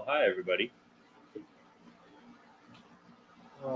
Well, hi everybody. Uh,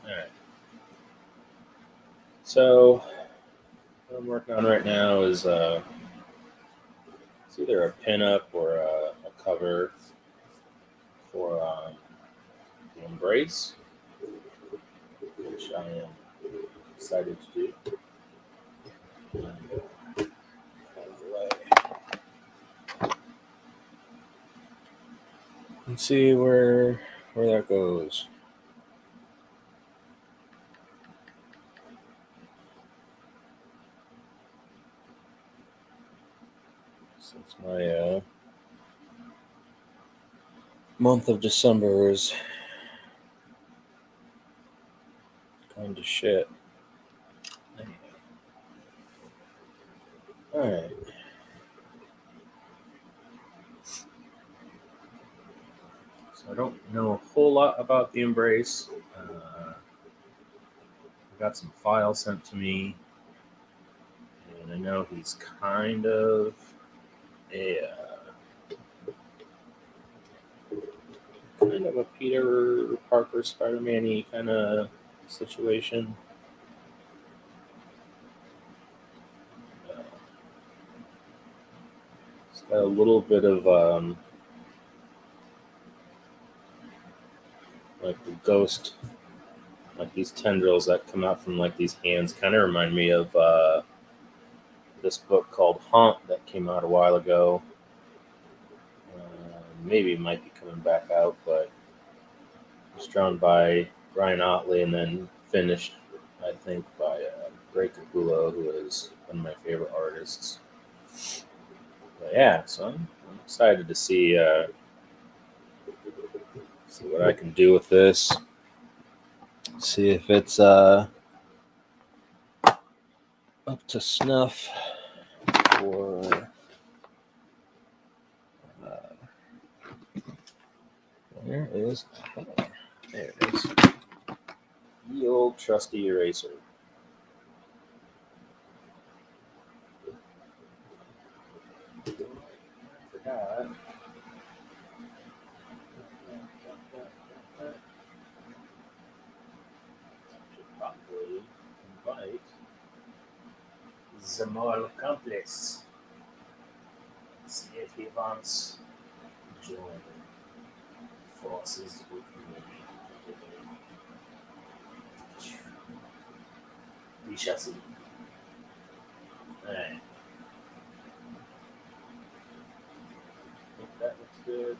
all right. So, what I'm working on right now is it's either a pinup or a cover for the Embrace, which I am excited to do. Let's see where that goes. Since my month of December is kind of shit. All right. So I don't know a whole lot about the Embrace. I got some files sent to me, and I know he's kind of a Peter Parker Spider-Man-y kind of situation. Uh, it's got a little bit of like the ghost, like these tendrils that come out from like these hands. Kind of remind me of this book called Haunt that came out a while ago. Maybe it might be coming back out, but it was drawn by Brian Otley and then finished, I think, by Ray Capullo, who is one of my favorite artists. But yeah, so I'm excited to see what I can do with this. See if it's up to snuff for where is there it is. The old trusty eraser. I forgot. Should probably invite Zamal Accomplice. See if he wants to join forces with me. We shall see. Alright. That looks good.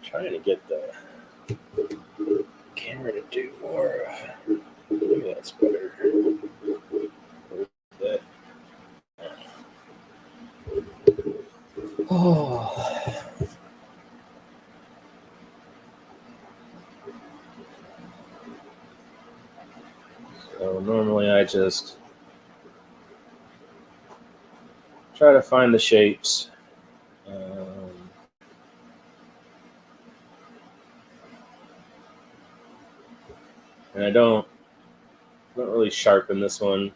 Trying to get the camera to do more. Maybe that's better. That. Oh. So normally I just try to find the shapes. And I don't really sharpen this one.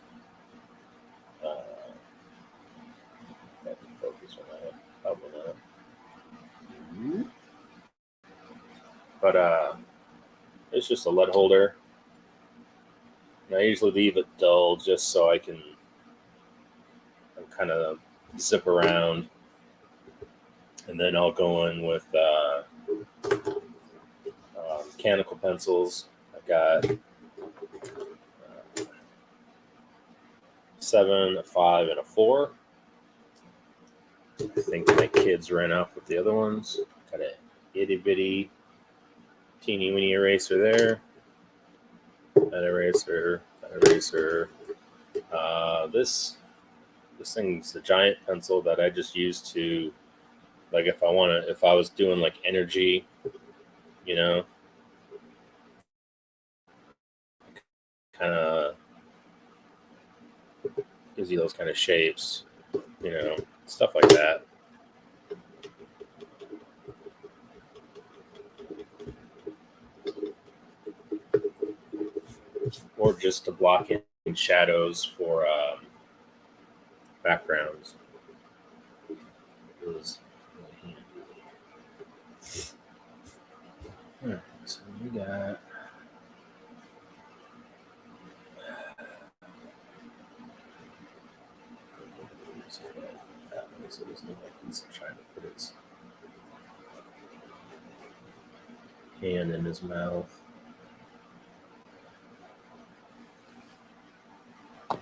That can focus on that. Probably not. But it's just a lead holder. And I usually leave it dull just so I can kind of zip around. And then I'll go in with mechanical pencils. I've got 7, a 5, and a 4. I think my kids ran off with the other ones. Got a itty bitty teeny weeny eraser there. That eraser. That eraser. This thing's a giant pencil that I just use to, like, if I was doing like energy, you know, kind of gives you those kind of shapes, you know, stuff like that. Or just to block in shadows for backgrounds. It was really handy. All right, so we got so there's no like he's trying to put his hand in his mouth. My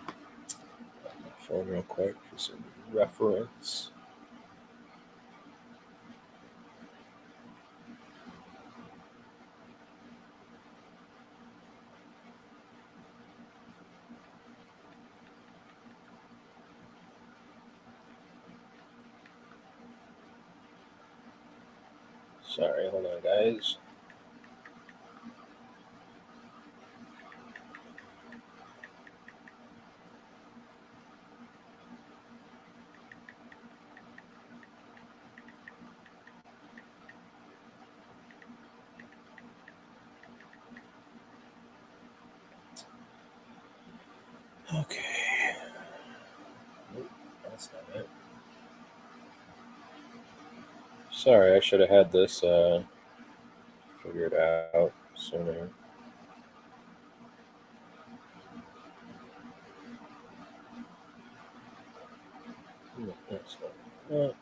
phone real quick for some reference. Sorry, hold on, guys. Okay. Nope, that's not it. Sorry, I should have had this figured out sooner. That's not.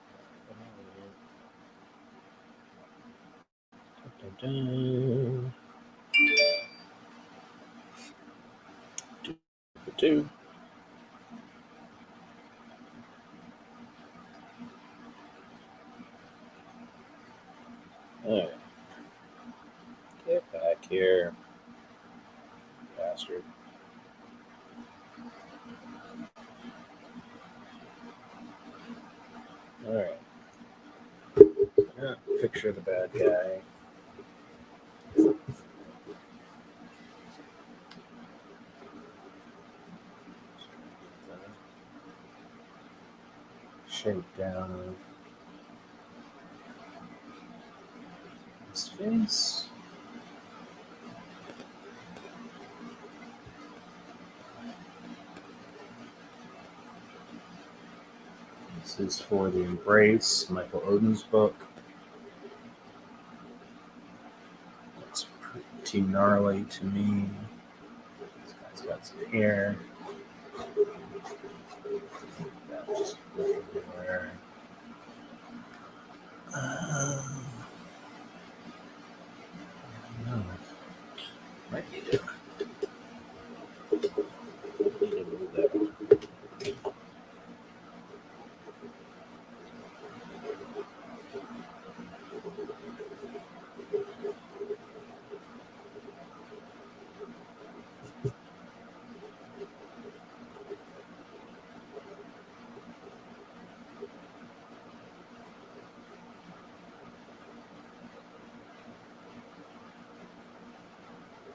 Two. All right. Get back here, bastard. All right. Picture the bad guy. Shakedown of his face. This is for The Embrace, Michael Oden's book. Looks pretty gnarly to me. This guy's got some hair. That was everywhere. No. Might need to move that.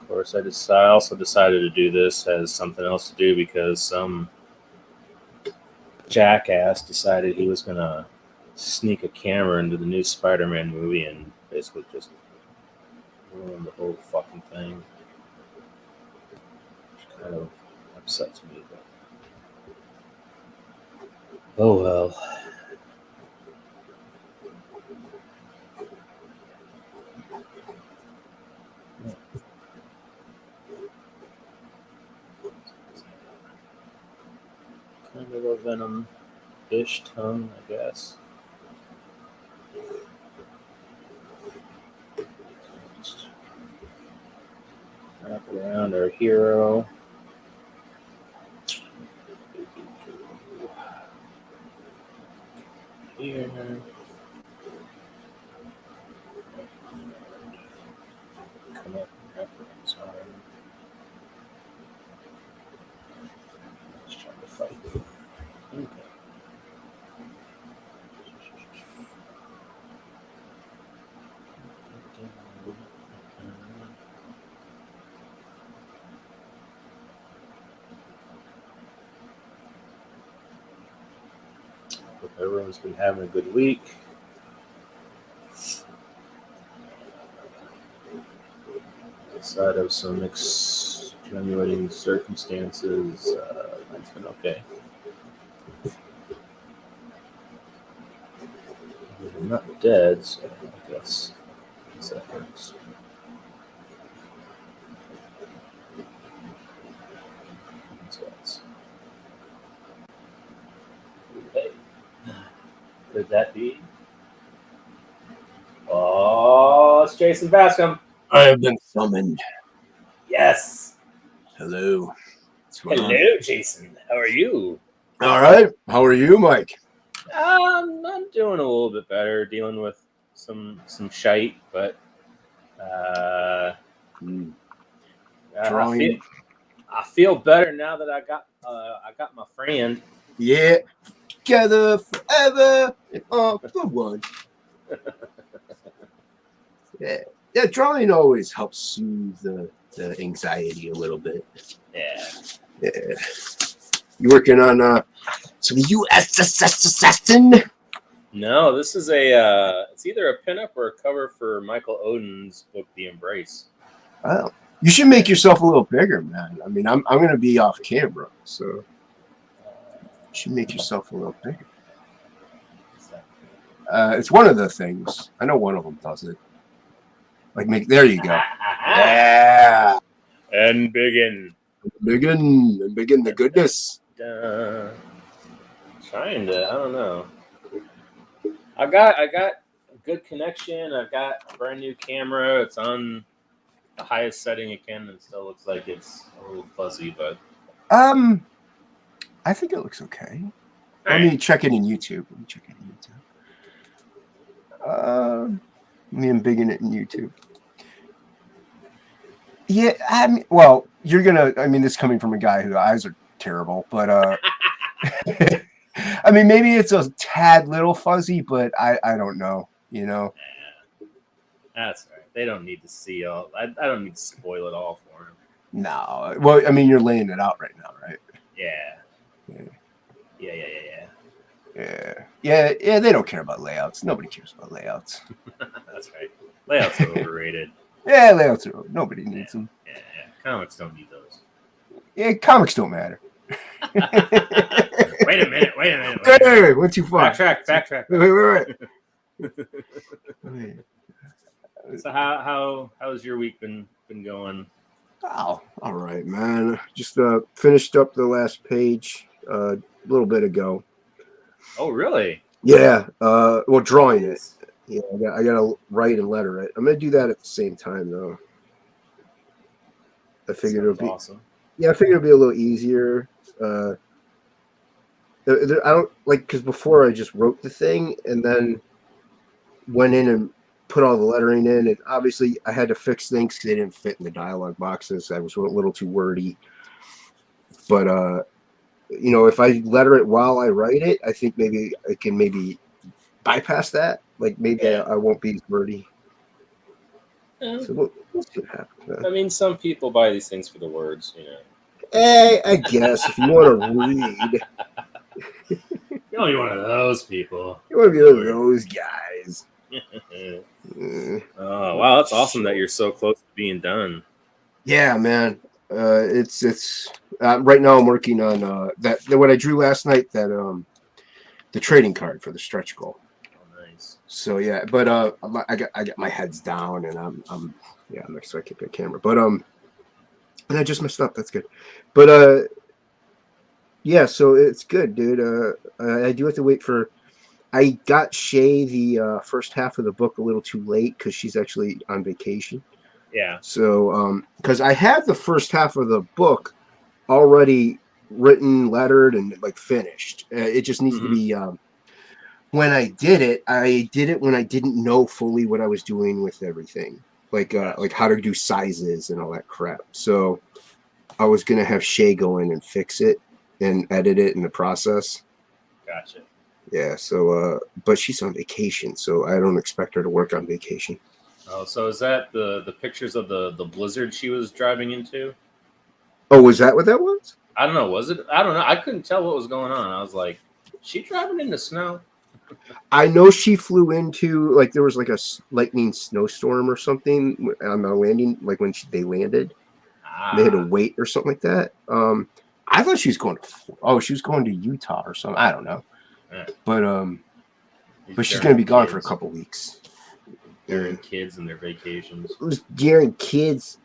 Of course, I also decided to do this as something else to do because some jackass decided he was gonna sneak a camera into the new Spider-Man movie and basically just ruin the whole fucking thing. Which kind of upsets me, but oh well. Kind of a Venom-ish tongue, I guess. Just wrap it around our hero. Here. Come up and wrap around his arm. Let's try to fight. Okay. Hope everyone's been having a good week. Outside of some extenuating circumstances, it's been okay. I'm not dead, so I guess that works. Hey, could that be? Oh, it's Jason Bascom. I have been summoned. Yes. Hello. Hello, Jason. How are you? All right. How are you, Mike? I'm doing a little bit better, dealing with some shite, but I feel better now that I got my friend. Yeah. Together forever and all for one. Yeah, drawing always helps soothe the anxiety a little bit. Yeah. You working on some U.S. Assassin? No, this is it's either a pinup or a cover for Michael Oden's book, The Embrace. Oh, you should make yourself a little bigger, man. I mean, I'm going to be off camera, so you should make yourself a little bigger. It's one of the things. I know one of them does it. Like, there you go. Yeah. And begin the goodness. Trying to, I don't know. I got a good connection. I've got a brand new camera. It's on the highest setting it can, and still looks like it's a little fuzzy. But I think it looks okay. Let me check it in YouTube. Me embiggen it in YouTube. Yeah, I mean, well, you're gonna. I mean, this is coming from a guy whose eyes are terrible, but I mean, maybe it's a tad little fuzzy, but I don't know. You know. That's right. They don't need to see all. I don't need to spoil it all for them. No. Well, I mean, you're laying it out right now, right? Yeah. Yeah, they don't care about layouts. Nobody cares about layouts. That's right. Layouts are overrated. Yeah, layouts are. Nobody needs them. Yeah. Comics don't need those. Yeah, comics don't matter. Wait a minute. Wait, what's too far? Backtrack. Wait. So how's your week been going? Oh, all right, man. Just finished up the last page a little bit ago. Oh, really? Yeah. Well, drawing it. Yeah, I gotta write and letter it. I'm gonna do that at the same time, though. I figured it'll be awesome. Yeah, I figured it'll be a little easier. I don't like because before I just wrote the thing and then went in and put all the lettering in, and obviously I had to fix things because they didn't fit in the dialogue boxes. I was a little too wordy. But you know, if I letter it while I write it, I think maybe I can bypass that. Like maybe I won't be as wordy. Yeah. So we'll see what happens. I mean, some people buy these things for the words, you know. Hey, I guess if you want to read, You're only one of those people. you want to be one of those guys. Oh wow, that's awesome that you're so close to being done. Yeah, man. It's right now I'm working on that what I drew last night, that the trading card for the stretch goal. Oh, nice. So yeah, but I got my head's down and I'm yeah, I'm so I keep the camera. But and I just messed up. That's good. But yeah, so it's good, dude. I do have to wait for. I got Shay the first half of the book a little too late because she's actually on vacation. Yeah. So because I had the first half of the book already written, lettered, and like finished. It just needs to be. When I did it when I didn't know fully what I was doing with everything, like how to do sizes and all that crap. So I was gonna have Shay go in and fix it and edit it in the process. Gotcha. Yeah. So but she's on vacation, so I don't expect her to work on vacation. Oh, so is that the pictures of the blizzard she was driving into? Oh, was that what that was? I don't know. Was it? I don't know. I couldn't tell what was going on. I was like, she driving into snow? I know she flew into, like, there was like a lightning snowstorm or something on the landing, like when they landed. They had to wait or something like that. I thought she was going to, she was going to Utah or something. I don't know. Yeah. But she's going to be gone for a couple weeks. During kids and their vacations. It was during kids,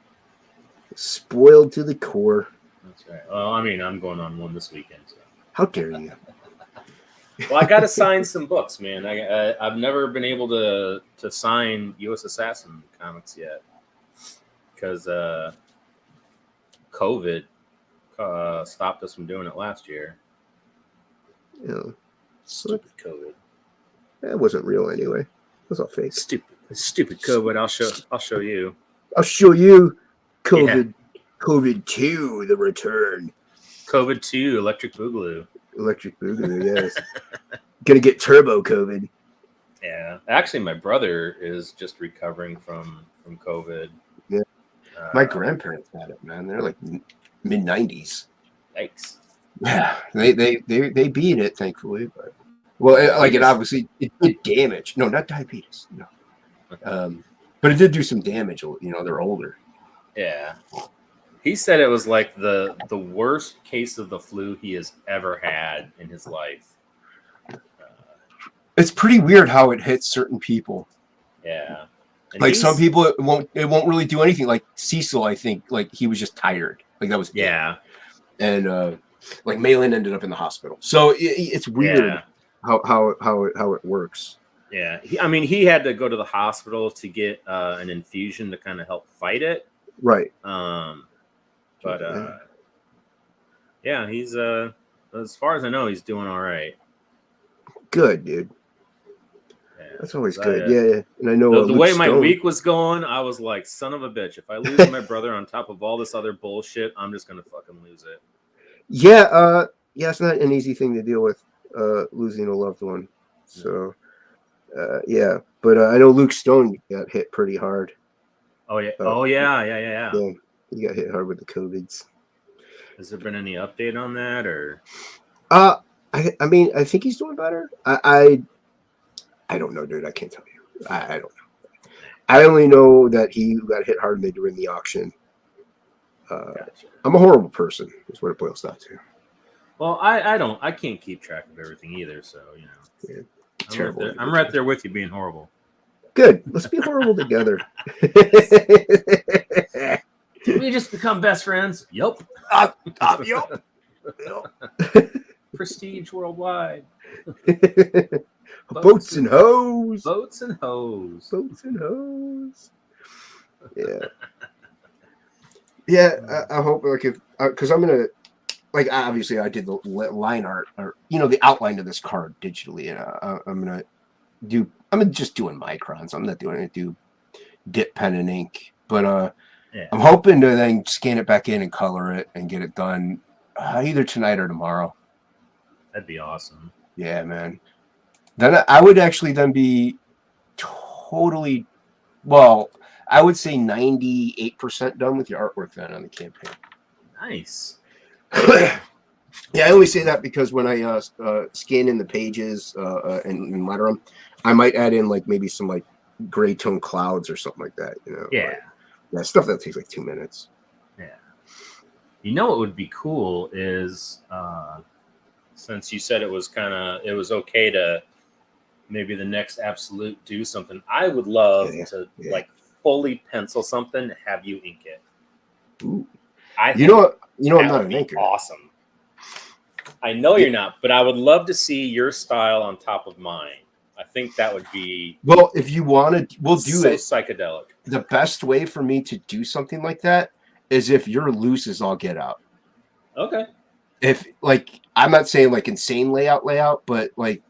spoiled to the core. That's right. Well, I mean, I'm going on one this weekend. So. How dare you? Well, I got to sign some books, man. I've never been able to sign U.S. Assassin comics yet because COVID stopped us from doing it last year. Yeah. Stupid COVID. That wasn't real anyway. It was all fake. Stupid COVID. I'll show you. I'll show you COVID. Yeah. COVID 2, the return. COVID 2, Electric Boogaloo. Electric Boogaloo, yes. Gonna get turbo COVID. Yeah. Actually, my brother is just recovering from COVID. Yeah. My grandparents had it, man. They're like mid-90s. Yikes. Yeah. They beat it, thankfully, but it obviously it did damage. No, not diabetes. No. But it did do some damage, they're older. Yeah. He said it was like the worst case of the flu he has ever had in his life. It's pretty weird how it hits certain people. Yeah. And like some people it won't really do anything. Like Cecil, I think, like he was just tired. Like that was it. And like Malin ended up in the hospital. So it's weird how it works. Yeah. He had to go to the hospital to get an infusion to kind of help fight it. Right. But he's as far as I know, he's doing all right. Good, dude. Yeah, that's always good. Yeah. And I know the way my week was going, I was like, son of a bitch. If I lose my brother on top of all this other bullshit, I'm just gonna fucking lose it. Yeah, it's not an easy thing to deal with, losing a loved one. So but I know Luke Stone got hit pretty hard. Oh yeah. Yeah, he got hit hard with the COVIDs. Has there been any update on that, or? I think he's doing better. I don't know, dude. I can't tell you. I don't know. I only know that he got hit hard during the auction. Gotcha. I'm a horrible person, is what it boils down to. Well, I can't keep track of everything either, so Yeah, terrible. I'm right there with you being horrible. Good. Let's be horrible together. Did we just become best friends? Yup. Yup. Prestige worldwide. Boats and hoes. Boats and hoes. Boats and hoes. Yeah. Yeah, I hope because I'm gonna obviously I did the line art or the outline of this card digitally, and I'm just doing microns. I'm not doing it. Do dip pen and ink, but I'm hoping to then scan it back in and color it and get it done either tonight or tomorrow. That'd be awesome. Yeah, man. Then I would actually then be totally. Well, I would say 98% done with your artwork then on the campaign. Nice. Yeah, I only say that because when I scan in the pages and letter them, I might add in like maybe some like gray tone clouds or something like that. You know? Yeah. Like, yeah, stuff that takes like 2 minutes. Yeah. You know what would be cool is since you said it was okay to maybe the next Absolute do something. I would love to like fully pencil something and have you ink it. Ooh. I you know I'm not an inker. Awesome. I know you're not, but I would love to see your style on top of mine. I think that would be if you want to, we'll do so it. Psychedelic. The best way for me to do something like that is if you're loose as all get out. Okay. If like I'm not saying like insane layout, but like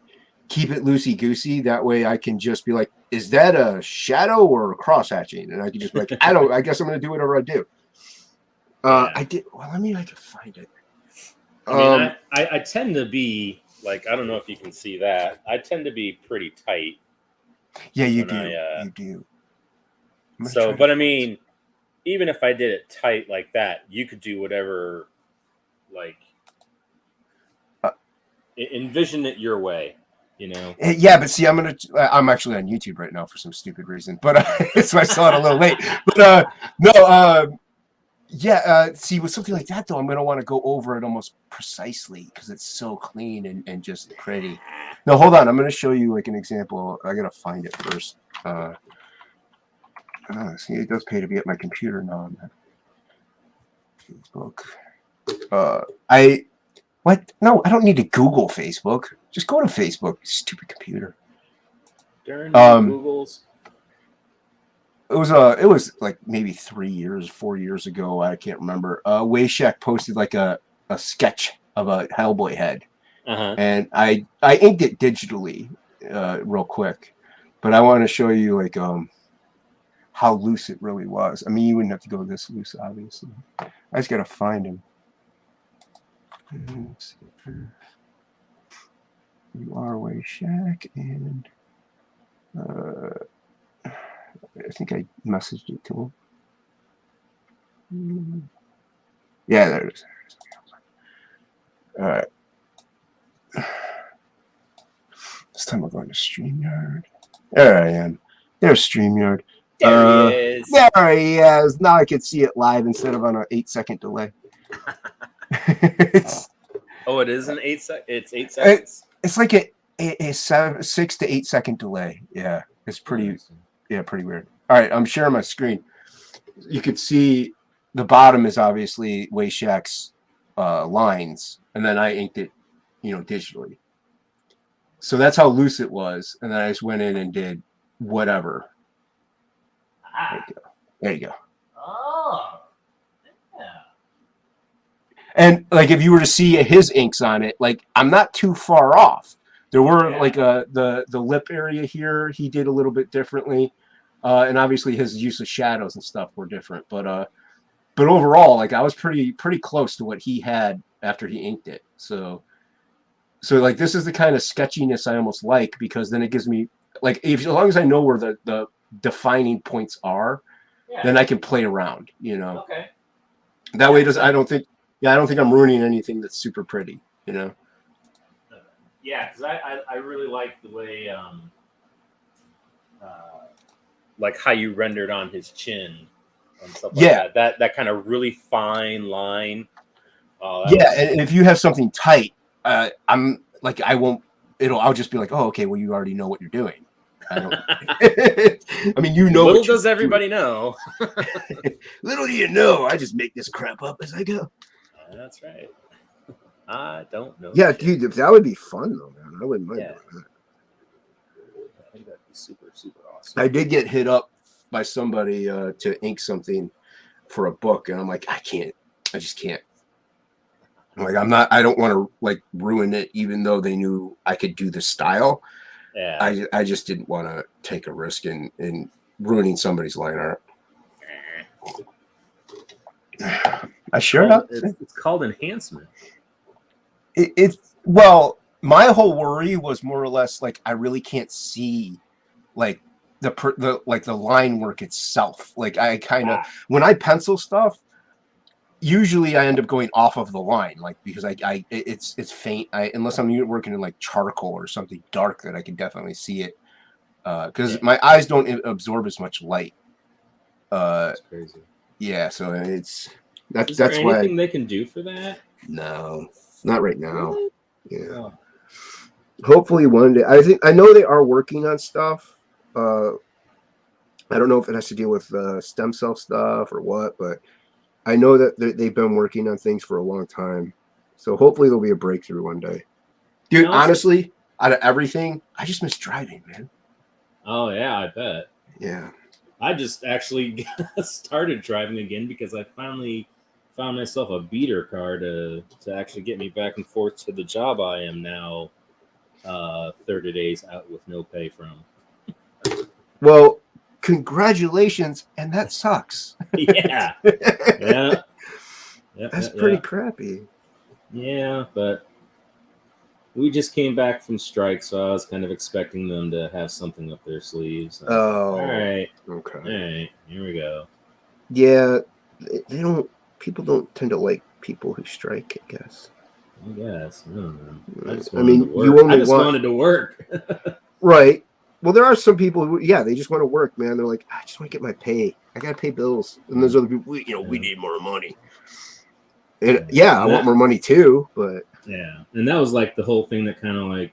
keep it loosey goosey. That way I can just be like, is that a shadow or a cross hatching? And I can just be like, I guess I'm gonna do whatever I do. I did. Well, I can find it. I tend to be like, I don't know if you can see that. I tend to be pretty tight. Yeah, you do. You do. So, but I mean, even if I did it tight like that, you could do whatever, like, envision it your way, you know? Yeah, but see, I'm actually on YouTube right now for some stupid reason, but so I saw it a little late. But see, with something like that, though, I'm going to want to go over it almost precisely because it's so clean and just pretty. No, hold on. I'm going to show you like an example. I got to find it first. See, it does pay to be at my computer now. On Facebook. What? No, I don't need to Google Facebook. Just go to Facebook, stupid computer. During Google's. It was like maybe 3 years, 4 years ago. I can't remember. Wayshak posted like a sketch of a Hellboy head, and I inked it digitally, real quick. But I want to show you like how loose it really was. I mean, you wouldn't have to go this loose, obviously. I just gotta find him. You are Wayshak, and I think I messaged it to him. Yeah, there it is. All right. This time we're going to StreamYard. There I am. There's StreamYard. There he is. There he is. Now I can see it live instead of on an 8-second delay. Oh, it is an 8 sec. It's 8 seconds. It's like a 6 to 8 second delay. Yeah, it's pretty. Yeah, pretty weird. All right, I'm sharing my screen. You could see the bottom is obviously Wayshak's lines, and then I inked it, digitally. So that's how loose it was, and then I just went in and did whatever. There you go. Oh, yeah. And like if you were to see his inks on it, like I'm not too far off. There were like the lip area here he did a little bit differently, and obviously his use of shadows and stuff were different. But overall, like I was pretty close to what he had after he inked it. So like this is the kind of sketchiness I almost like, because then it gives me like as long as I know where the defining points are, then I can play around. Okay. That way I don't think I'm ruining anything that's super pretty. Yeah, because I really like the way like how you rendered on his chin and stuff like that. That kind of really fine line. And if you have something tight, I'm like I'll just be like, oh, okay, well you already know what you're doing. I don't. I mean, Little does everybody know. Little do you know, I just make this crap up as I go. That's right. I don't know. Yeah, dude, that would be fun though, man. I wouldn't mind doing that. I think that'd be super, super awesome. I did get hit up by somebody to ink something for a book, and I'm like, I just can't. I'm like, I don't want to like ruin it, even though they knew I could do the style. Yeah. I just didn't want to take a risk in ruining somebody's line art. I sure not. It's called enhancement. Well, my whole worry was more or less like I really can't see like the line work itself. Like I kind of Ah, when I pencil stuff, usually I end up going off of the line, like because it's faint. Unless I'm working in like charcoal or something dark that I can definitely see it. Because yeah, my eyes don't absorb as much light. that's crazy. Yeah, so Is there that's why anything they can do for that? no, not right now. Really? Yeah, Oh, hopefully one day. I know they are working on stuff. Uh, I don't know if it has to deal with stem cell stuff or what, but I know that they've been working on things for a long time. So hopefully there'll be a breakthrough one day. Dude, now it's just. honestly, out of everything, I just miss driving, man. Oh yeah, I bet. Yeah. I just actually started driving again because I finally found myself a beater car to actually get me back and forth to the job I am now 30 days out with no pay from. Well, congratulations, and that sucks. Yeah, yeah, yeah, That's yeah, pretty yeah. crappy. Yeah, but we just came back from strike, so I was kind of expecting them to have something up their sleeves. I was like, Oh, all okay. right, here we go. Yeah, they don't. People don't tend to like people who strike, I guess. I guess. I don't know. I just I wanted to mean, you work. I only just want wanted to work. right. Well, there are some people who, yeah, they just want to work, man. They're like, I just want to get my pay. I gotta pay bills. And there's other people, we Yeah. need more money. And Yeah. yeah, I And want that more money too, but yeah. And that was like the whole thing that kind of like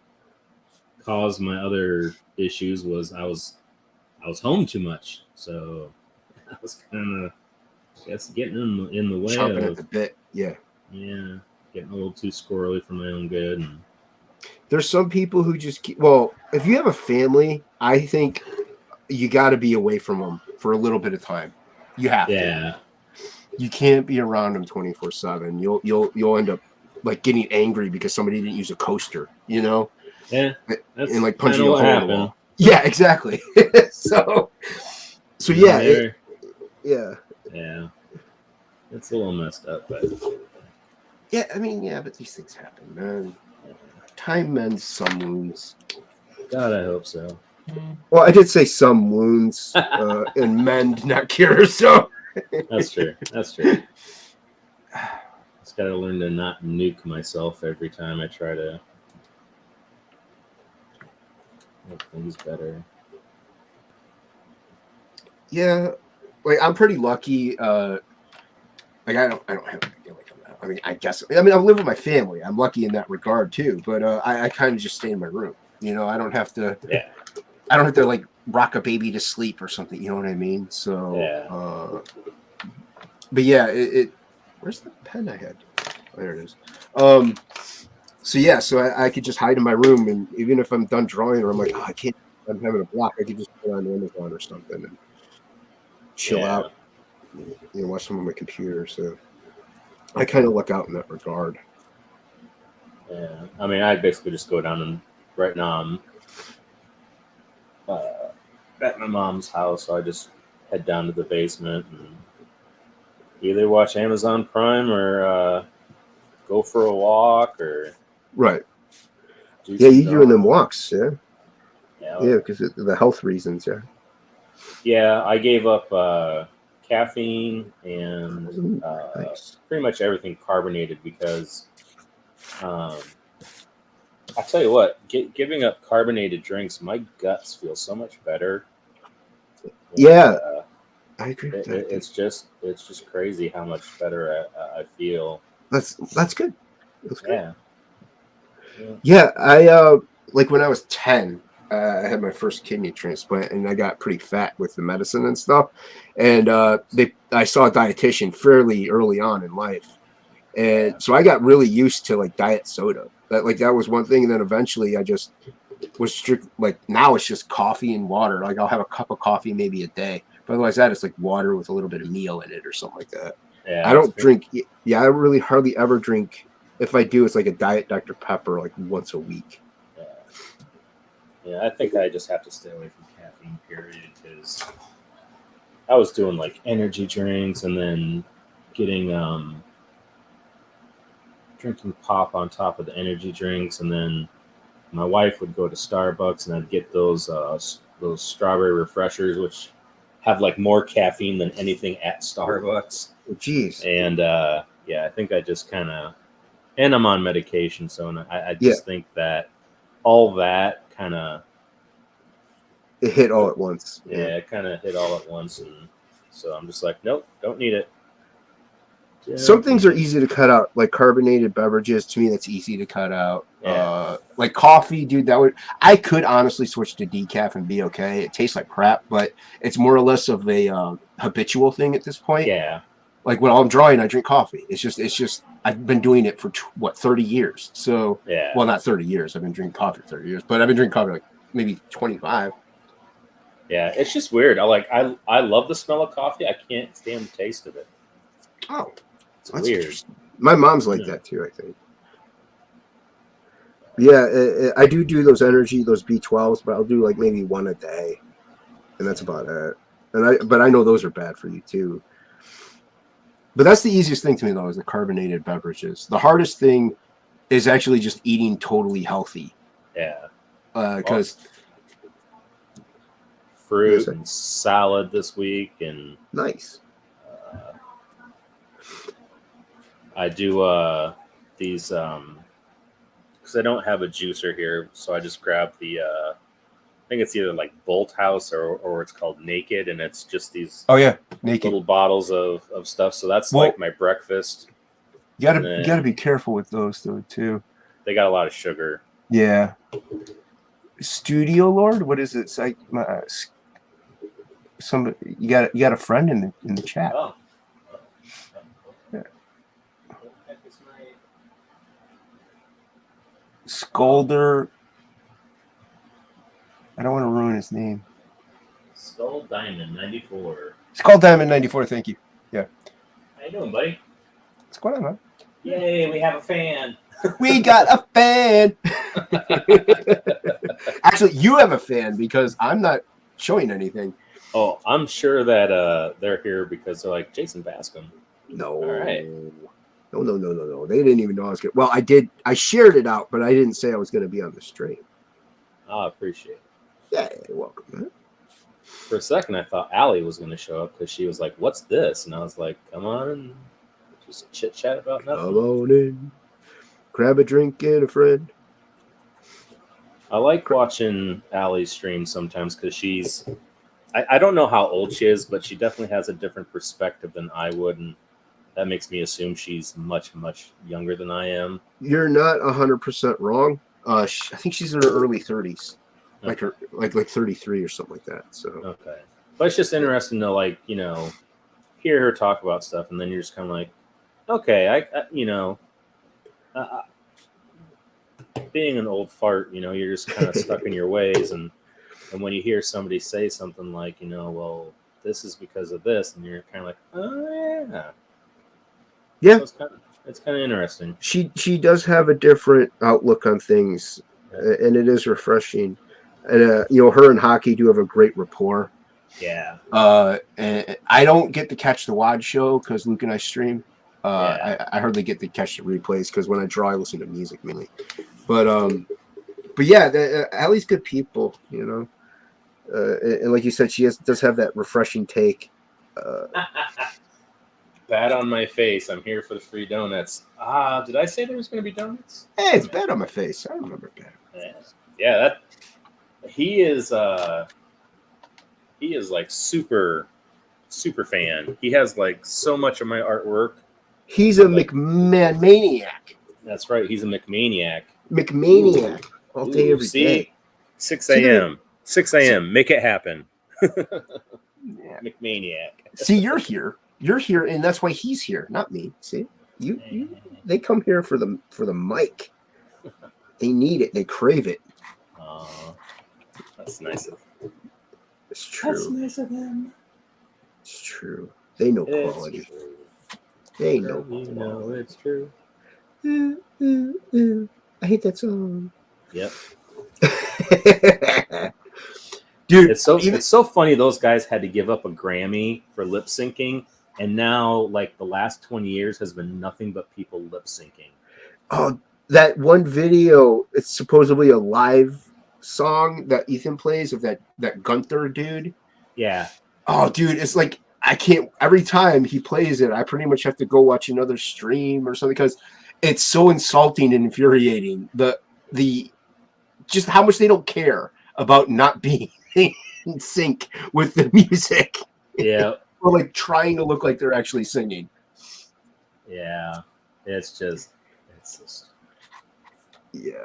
caused my other issues was I was home too much. So I was kind of I guess getting in the way chomping at of the bit. Yeah. yeah, getting a little too squirrely for my own good and There's some people who just keep, well, if you have a family, I think you got to be away from them for a little bit of time. You have to. yeah. You can't be around them 24/7. You'll end up like getting angry because somebody didn't use a coaster, Yeah. and That's like kind punching of a what hole in the happened. wall. Yeah, exactly. so so And then yeah, there yeah. yeah. It's a little messed up, but Yeah, I mean, yeah, but these things happen, man. Time mends some wounds. God, I hope so. Well, I did say some wounds, and mend, not cure. So That's true. That's true. Just gotta learn to not nuke myself every time I try to make things better. yeah, like I'm pretty lucky. Like I don't have like I mean, I live with my family. I'm lucky in that regard too. But I kind of just stay in my room. I don't have to. Yeah, I don't have to like rock a baby to sleep or something. You know what I mean? So, yeah, but yeah, where's the pen I had? Oh, there it is. So yeah, so I could just hide in my room, and even if I'm done drawing, or I'm like, oh, I can't, I'm having a block, I could just put on Amazon or something and chill yeah, out, watch some on my computer. So I kind of luck out in that regard. yeah. I mean, I basically just go down and right now I'm uh, at my mom's house, so I just head down to the basement and either watch Amazon Prime or go for a walk or Right. do Yeah, some you doing them drawing. walks, yeah, Yeah, oh yeah, yeah. because the health reasons, yeah. Yeah, I gave up caffeine and Ooh, nice. pretty much everything carbonated because um, I tell you what, giving up carbonated drinks, my guts feel so much better. Like Yeah, I agree with that, dude. it's just crazy how much better I feel. That's good. That's good. Yeah, yeah, Yeah, I like when I was 10, I had my first kidney transplant, and I got pretty fat with the medicine and stuff. And I saw a dietitian fairly early on in life, and yeah, so I got really used to like diet soda. That was one thing, and then eventually I just was strict. Like now it's just coffee and water. Like I'll have a cup of coffee maybe a day, but otherwise that is like water with a little bit of meal in it or something like that. yeah. I That's don't pretty. drink. Yeah, I really hardly ever drink. If I do, it's like a diet Dr Pepper, like once a week. Yeah, yeah. I think I just have to stay away from caffeine. Period. Because I was doing like energy drinks and then getting drinking pop on top of the energy drinks, and then my wife would go to Starbucks and I'd get those those strawberry refreshers, which have like more caffeine than anything at Starbucks. Jeez. And yeah, I think I just kind of, and I'm on medication, so I just think that all that kind of, It hit all at once. yeah, it kind of hit all at once, and so I'm just like, nope, don't need it. Some things are easy to cut out, like carbonated beverages. To me, that's easy to cut out. Yeah. Like coffee, dude. I could honestly switch to decaf and be okay. It tastes like crap, but it's more or less of a habitual thing at this point. Yeah. Like when I'm drawing, I drink coffee. It's just I've been doing it for 30 years. So Yeah. well, not 30 years. I've been drinking coffee for 30 years, but I've been drinking coffee like maybe 25. Yeah, it's just weird. I love the smell of coffee. I can't stand the taste of it. Oh, it's weird. My mom's like that too, I think. Yeah, I do those those B12s, but I'll do like maybe one a day, and that's about it. But I know those are bad for you too. But that's the easiest thing to me though, is the carbonated beverages. The hardest thing is actually just eating totally healthy. Yeah. Because fruit and salad this week, and nice. I do these because I don't have a juicer here, so I just grab the I think it's either like Bolt House or it's called Naked, and it's just these Naked little bottles of stuff. So that's like my breakfast. You gotta be careful with those though too. They got a lot of sugar. Yeah. Studio Lord, what is it? It's like somebody you got a friend in the chat. Oh. Yeah. Scolder. I don't want to ruin his name. Skull Diamond 94. Skull Diamond 94. Thank you. Yeah. How you doing, buddy? What's going on, man? Yay, we have a fan. We got a fan. Actually, you have a fan because I'm not showing anything. Oh, I'm sure that they're here because they're like Jason Bascom. No. All right. No. They didn't even know I was going to. Well, I did. I shared it out, but I didn't say I was going to be on the stream. I appreciate it. Yeah, you're welcome, man. For a second, I thought Allie was going to show up because she was like, "What's this?" And I was like, "Come on and just chit chat about nothing." Come on in, grab a drink and a friend. I like watching Allie's stream sometimes because she's. I don't know how old she is, but she definitely has a different perspective than I would, and that makes me assume she's much younger than I am. You're not 100% wrong. I think she's in her early 30s. Like her, like 33 or something like that. So okay, but it's just interesting to hear her talk about stuff, and then you're just kind of like, okay, being an old fart, you're just kind of stuck in your ways, and when you hear somebody say something like, well, this is because of this, and you're kind of like, oh yeah, so it's kind of interesting. She does have a different outlook on things, and it is refreshing. And her and Hockey do have a great rapport. Yeah. And I don't get to catch the WOD show because Luke and I stream. I hardly get to catch the replays because when I draw, I listen to music mainly. But yeah, Allie's good people, and like you said, she does have that refreshing take. Bad on my face. I'm here for the free donuts. Did I say there was going to be donuts? Hey, it's bad on my face. I remember that. Yeah, he is like super fan. He has like so much of my artwork. He's a McMahon maniac. That's right. He's a McManiac. McManiac. All day, every day. 6 a.m. 6 a.m. Make it happen. Yeah. McManiac. See, you're here. You're here, and that's why he's here, not me. See, they come here for the mic. They need it. They crave it. That's nice of them. It's true. That's nice of them. It's true. They know quality. They know quality. No, it's true. I hate that song. Yep. Dude, it's so funny those guys had to give up a Grammy for lip syncing, and now like the last 20 years has been nothing but people lip syncing. Oh, that one video, it's supposedly a live song that Ethan plays of that Gunther dude. Yeah. Oh, dude, it's like I can't. Every time he plays it, I pretty much have to go watch another stream or something because it's so insulting and infuriating. The just how much they don't care about not being in sync with the music. Yeah. Or like trying to look like they're actually singing. Yeah. It's just. Yeah,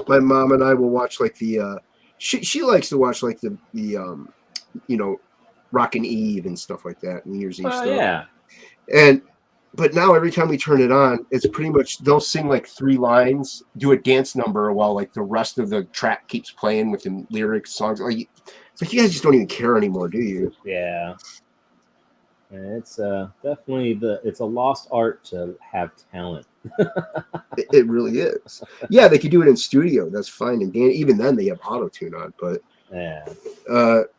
my mom and I will watch like the. She likes to watch like the Rockin' Eve and stuff like that, New Year's Eve Well, stuff. yeah. But now every time we turn it on, it's pretty much they'll sing like 3 lines, do a dance number while like the rest of the track keeps playing with the lyrics, songs. Like it's like you guys just don't even care anymore, do you? Yeah. And it's definitely it's a lost art to have talent. It really is. Yeah, they could do it in studio. That's fine. And even then, they have auto tune on. But Yeah.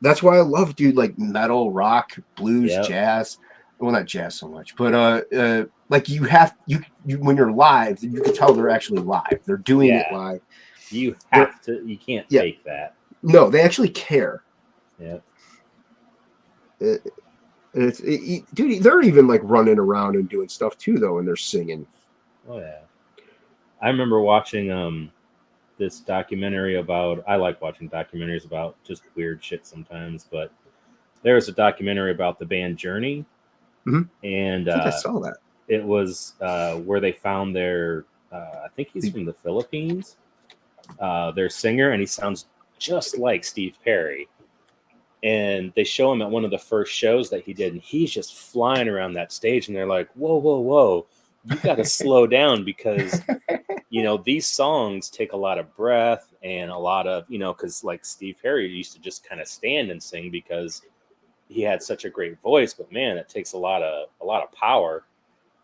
that's why I love, dude, like metal, rock, blues, Yep. jazz. Well, not jazz so much, but like you when you're live, you can tell they're actually live. They're doing it live. You have to. You can't fake that. No, they actually care. Yeah. Dude, they're even like running around and doing stuff too, though, and they're singing. Oh yeah. I remember watching this documentary about. I like watching documentaries about just weird shit sometimes, but there was a documentary about the band Journey, and I think I saw that. It was where they found their. I think he's from the Philippines. Their singer, and he sounds just like Steve Perry. And they show him at one of the first shows that he did, and he's just flying around that stage. And they're like, "Whoa, whoa, whoa! You got to slow down because these songs take a lot of breath and a lot of because like Steve Perry used to just kind of stand and sing because he had such a great voice. But man, it takes a lot of power,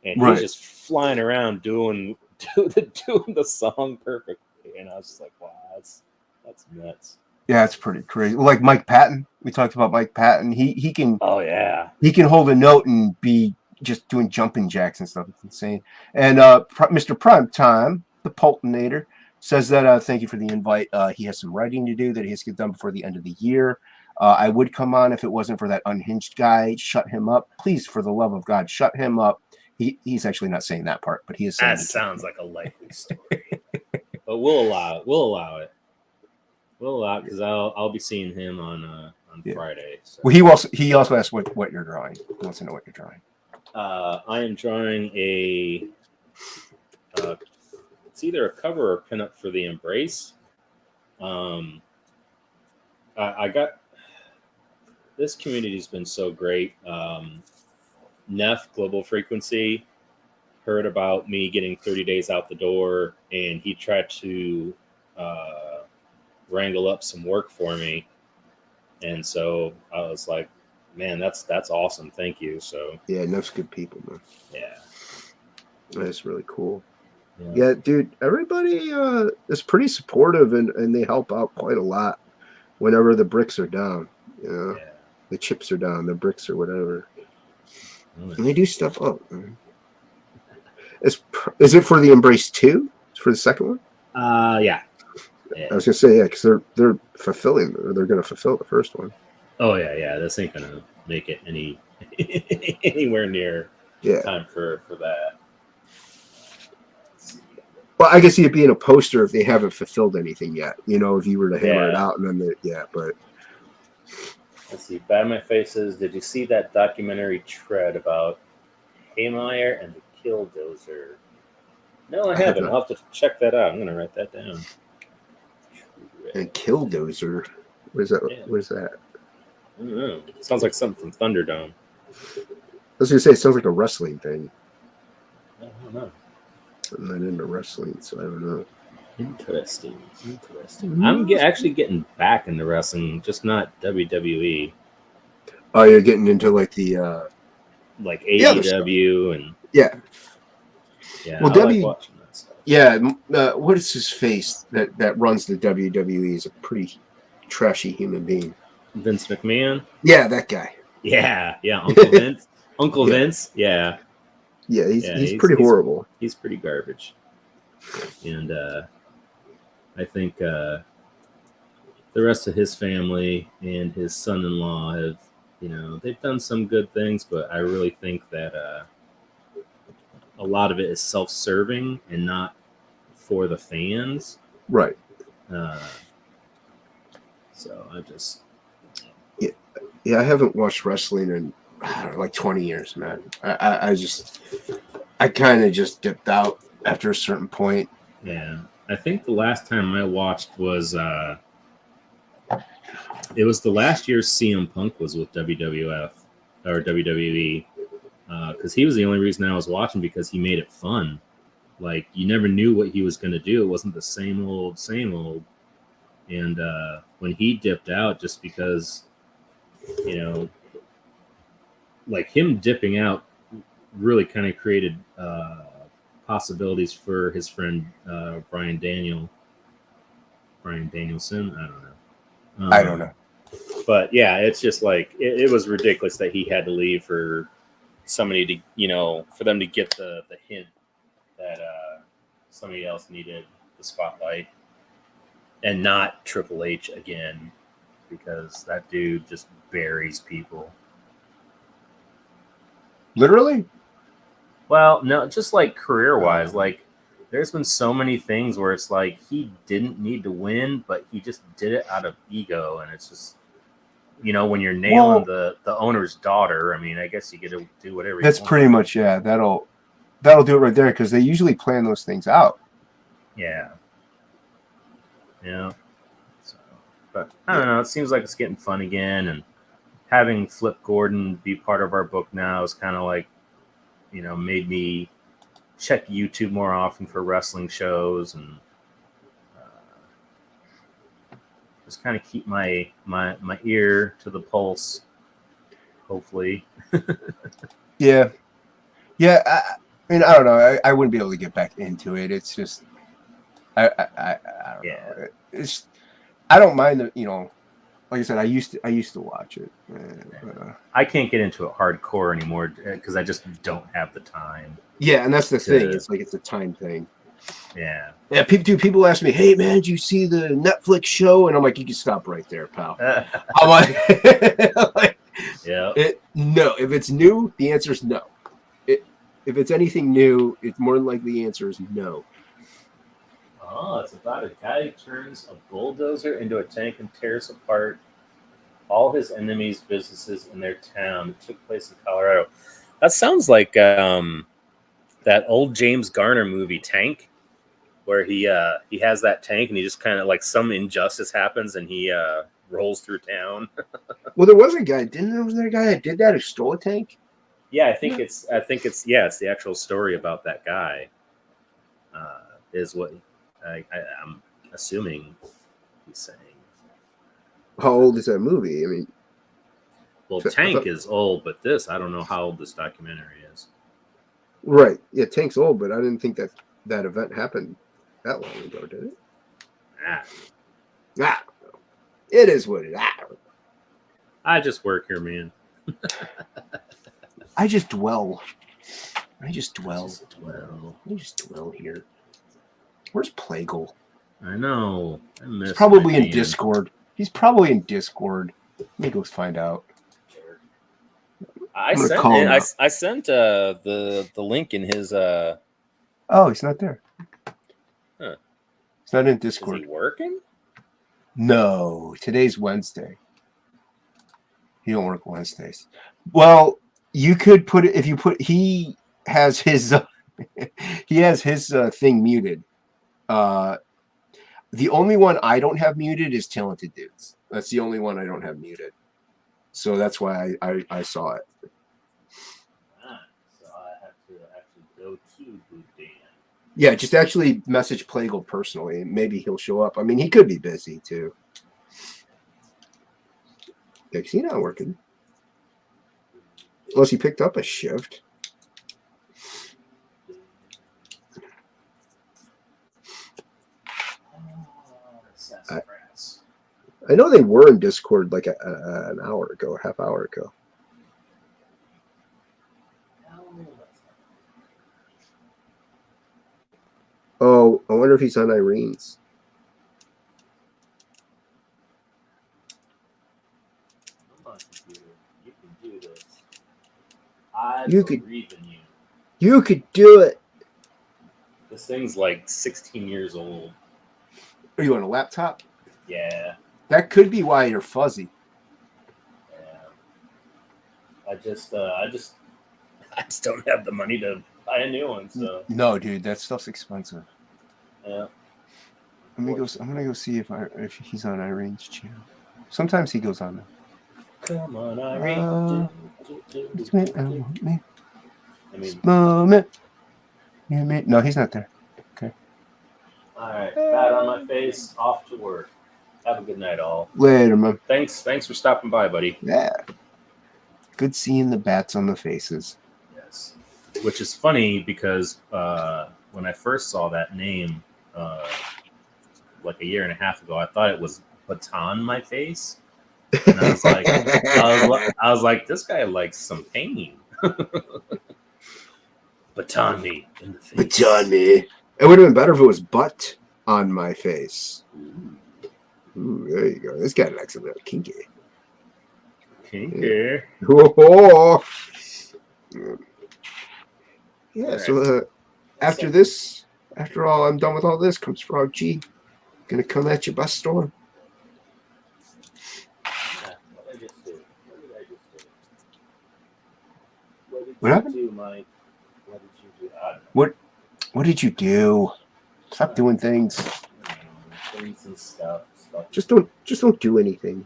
and he's just flying around doing the song perfectly. And I was just like, wow, that's nuts. Yeah, it's pretty crazy. Well, like Mike Patton, we talked about Mike Patton. He can. Oh yeah. He can hold a note and be just doing jumping jacks and stuff. It's insane. And Mr. Primetime, the Pultonator, says that thank you for the invite. He has some writing to do that he has to get done before the end of the year. I would come on if it wasn't for that unhinged guy. Shut him up, please, for the love of God, shut him up. He's actually not saying that part, but he is saying that sounds like a likely story. But we'll allow it. We'll allow it because I'll be seeing him on Friday. So. Well, he also asked what you're drawing. He wants to know what you're drawing. I am drawing a. It's either a cover or pinup for the Embrace. I got this community's been so great. Neff Global Frequency heard about me getting 30 days out the door, and he tried to wrangle up some work for me, and so I was like, man, that's awesome, thank you. So yeah, Neff's good people, man. Yeah, that's really cool. Yeah, dude, everybody is pretty supportive, and they help out quite a lot whenever the bricks are down. The chips are down, the bricks or whatever, and they do stuff up. Is it for the Embrace 2? It's for the second one? Yeah. I was gonna say because they're fulfilling, or they're gonna fulfill the first one. Oh yeah. This ain't gonna make it anywhere near time for that. Well, I guess it'd be in a poster if they haven't fulfilled anything yet. If you were to hammer it out and then but. Let's see. Bad My Faces. Did you see that documentary Tread about Haymeyer and the Killdozer? No, I haven't. I'll have to check that out. I'm gonna write that down. And Killdozer. What is that? Yeah. What is that? I don't know. It sounds like something from Thunderdome. I was gonna say it sounds like a wrestling thing. I don't know. I'm not into wrestling, so I don't know. Interesting. I'm actually getting back into wrestling, just not WWE. Oh, you're getting into like the like AEW and yeah. Well, like watching that stuff. Yeah, what is his face that runs the WWE? Is a pretty trashy human being. Vince McMahon. Yeah, that guy. Yeah, Uncle Vince. Uncle Vince. Yeah. Yeah, he's pretty horrible. He's pretty garbage. And I think the rest of his family and his son-in-law have, they've done some good things, but I really think that a lot of it is self-serving and not for the fans. Right. Uh, so I just, Yeah, I haven't watched wrestling in like 20 years, man. I kind of just dipped out after a certain point. yeah, I think the last time I watched was it was the last year CM Punk was with WWF or WWE, because he was the only reason I was watching, because he made it fun. Like, you never knew what he was going to do. It wasn't the same old, same old. And when he dipped out, just because, you know, like him dipping out really kind of created possibilities for his friend Brian Danielson. I don't know. I don't know. But yeah, it's just like it was ridiculous that he had to leave for somebody to, for them to get the hint that somebody else needed the spotlight, and not Triple H again, because that dude just buries people. Literally? Well, no, just like career wise, like there's been so many things where it's like he didn't need to win, but he just did it out of ego, and it's just, when you're nailing the owner's daughter, I mean, I guess you get to do whatever. That's you want. pretty much, yeah. That'll do it right there, because they usually plan those things out. Yeah. Yeah. So, but I don't know. It seems like it's getting fun again, and having Flip Gordon be part of our book now is kind of like, made me check YouTube more often for wrestling shows, and just kind of keep my ear to the pulse. Hopefully. Yeah. Yeah. I mean, I don't know. I wouldn't be able to get back into it. It's just, I don't know. It's, I don't mind the, like I said, I used to watch it. I can't get into it hardcore anymore because I just don't have the time. Yeah, and that's the thing. It's like it's a time thing. Yeah. Yeah. People ask me, "Hey, man, did you see the Netflix show?" And I'm like, "You can stop right there, pal." I'm like, yeah. No. If it's new, the answer is no. If it's anything new, it's more than likely the answer is no. Oh, it's about a guy who turns a bulldozer into a tank and tears apart all his enemies' businesses in their town. It took place in Colorado. That sounds like that old James Garner movie, Tank, where he has that tank and he just kind of, like, some injustice happens and he rolls through town. Well, there was a guy. Was there a guy that did that who stole a tank? Yeah, I think it's it's the actual story about that guy. Is what I'm assuming he's saying. How old is that movie? I mean, Well, Tank is old, but I don't know how old this documentary is. Right. Yeah, Tank's old, but I didn't think that event happened that long ago, did it? It is what it is. I just work here, man. I just dwell. I just dwell here. Where's Plagle? I know. I miss. He's probably in Discord. He's probably in Discord. Let me go find out. I sent the link in his. Oh, he's not there. Huh. He's not in Discord. Is he working? No, today's Wednesday. He don't work Wednesdays. Well, you could put it if you put. He has his. He has his thing muted. The only one I don't have muted is Talented Dudes. That's the only one I don't have muted. So that's why I saw it. So I have to actually go to Boudin. Yeah, just actually message Plagle personally. Maybe he'll show up. I mean, he could be busy too. Yeah, he's not working. Unless he picked up a shift. I know they were in Discord like an hour ago, a half hour ago. Oh, I wonder if he's on Irene's. You could- believe in you. You could do it. This thing's like 16 years old. Are you on a laptop? Yeah. That could be why you're fuzzy. Yeah. I just don't have the money to buy a new one. So No, dude, that stuff's expensive. yeah. I'm gonna go see if he's on Irene's channel. Sometimes he goes on there. Come on, Irene. It's me, I want me. I mean, Moment. Yeah, me. No, he's not there. all right. Pat on my face. Off to work. Have a good night, all. Later, man. Thanks for stopping by, buddy. Yeah. Good seeing the bats on the faces. Yes. Which is funny because when I first saw that name, like a year and a half ago, I thought it was Baton my face, and I was like, I was like, this guy likes some pain. Baton me in the face. Baton me. It would have been better if it was butt on my face. Ooh, there you go. This guy likes a little kinky. Okay. Oh. Yeah, All so after this, after all, I'm done with all this, comes Frog G. Gonna come at you by storm. What did I just do? What did What happened? you do, Mike? What did you do? I don't know. What did you do? Stop doing things. Things and stuff. Just don't do anything.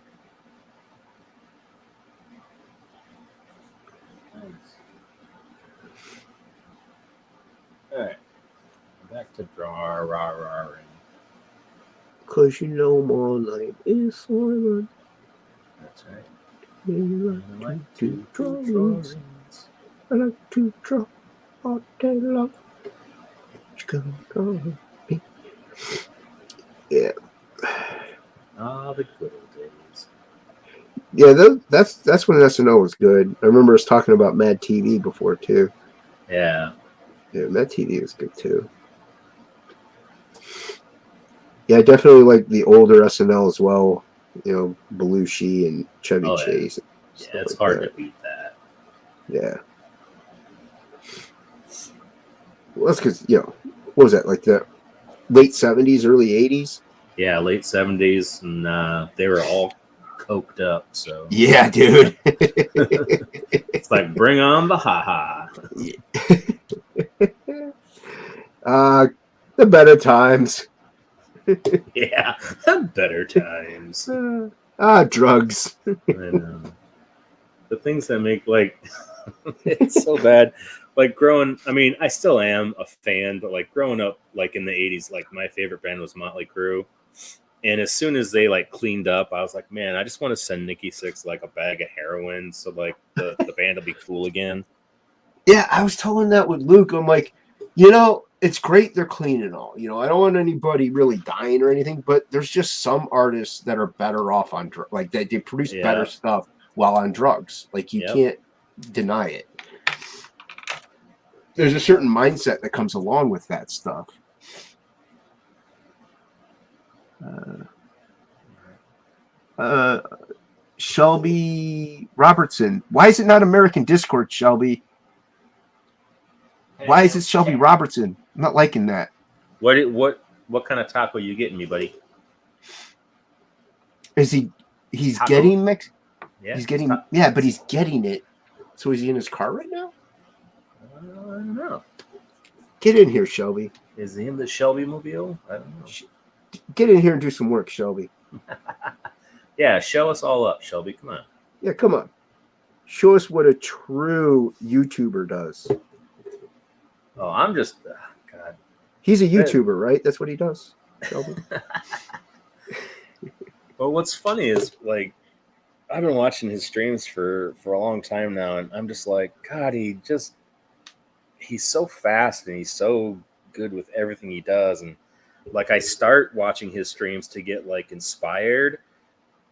All right. Back to drawing. Cause you know my name is Simon. That's right. You I like like to to draw. do drawings. I like to draw all day long. What you gonna draw me? Yeah. Ah, the good old days. Yeah, that's when SNL was good. I remember us talking about Mad TV before too. Yeah. Yeah, Mad TV was good too. Yeah, I definitely like the older SNL as well. You know, Belushi and Chevy Oh, yeah. Chase. and Yeah, stuff it's like hard that. to beat that. Yeah. Well, that's because, you know, what was that, like the late 70s, early 80s? Yeah, late 70s, and they were all coked up. So Yeah, dude. it's like, bring on the ha-ha. The better times. Yeah, better times. Drugs. I know. The things that make, like, it's so bad. Like I mean, I still am a fan, but like growing up, like in the 80s, like my favorite band was Motley Crue. And as soon as they like cleaned up, I was like, man, I just want to send Nikki Sixx like a bag of heroin so like the band will be cool again. Yeah, I was telling that with Luke. I'm like, you know, it's great they're clean and all. You know, I don't want anybody really dying or anything, but there's just some artists that are better off on drugs. Like they produce better stuff while on drugs. Like you can't deny it. There's a certain mindset that comes along with that stuff. Shelby Robertson. Why is it not American Discord, Shelby? Why is it Shelby Robertson? I'm not liking that. What kind of taco you getting me, buddy? Is he's Taco? getting mixed? Yeah, He's getting but he's getting it. So is he in his car right now? I don't know. Get in here, Shelby. Is he in the Shelby mobile? I don't know. Get in here and do some work, Shelby. Yeah, show us all up, Shelby. Come on. Yeah, come on. Show us what a true YouTuber does. Oh, I'm just God. He's a YouTuber, right? That's what he does, Shelby. Well, what's funny is like I've been watching his streams for a long time now, and I'm just like, God, he's so fast and he's so good with everything he does. And like I start watching his streams to get like inspired,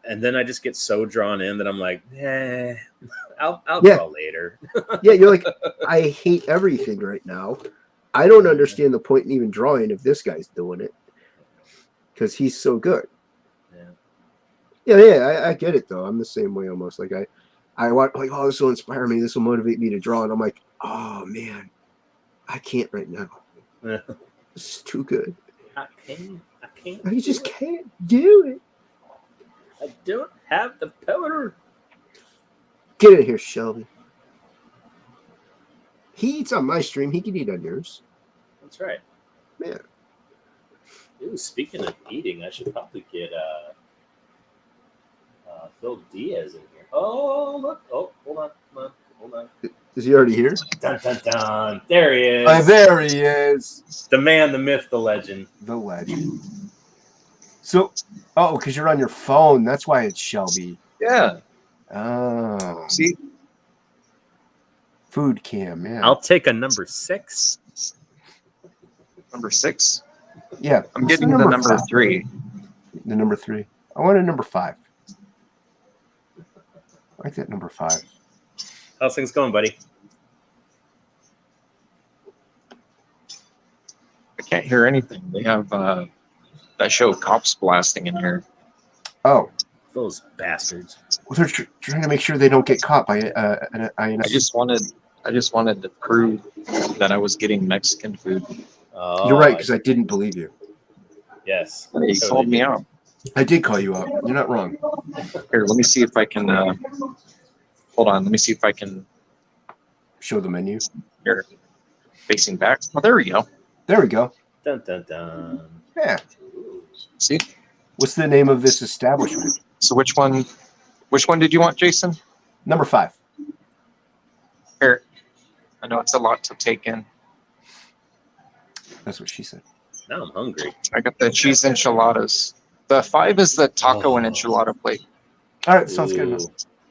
and then I just get so drawn in that I'm like, I'll draw later. Yeah, you're like, I hate everything right now. I don't understand the point in even drawing if this guy's doing it because he's so good. Yeah, I get it though. I'm the same way almost. Like I want like, oh, this will inspire me. This will motivate me to draw. And I'm like, oh man, I can't right now. This is too good. I can't. I just can't do it. I don't have the power. Get it here, Shelby. He eats on my stream. He can eat on yours. That's right. Yeah. Ooh, speaking of eating, I should probably get Phil Diaz in here. Oh, look. Oh, hold on. Is he already here? Dun, dun, dun. There he is. There he is. The man, the myth, the legend. The legend. So, because you're on your phone. That's why it's Shelby. Yeah. Oh. See? Food cam, yeah. I'll take a number 6. Number 6. Yeah. I'm getting the number 5? 3. The number 3. I want a number 5. I like that number 5. How's things going, buddy? I can't hear anything. They have that show Cops Blasting in here. Oh. Those bastards. Well, they're trying to make sure they don't get caught by an I just wanted to prove that I was getting Mexican food. Oh, You're right, because I didn't believe you. Yes. He called me out. I did call you out. You're not wrong. Here, let me see if I can. Hold on. Let me see if I can. Show the menu. Here, facing back. Oh, there we go. There we go. Dun, dun, dun. Yeah. See. What's the name of this establishment? So which one did you want, Jason? Number 5. Here. I know it's a lot to take in. That's what she said. Now I'm hungry. I got the cheese enchiladas. The 5 is the taco and enchilada plate. All right, sounds good. Ooh.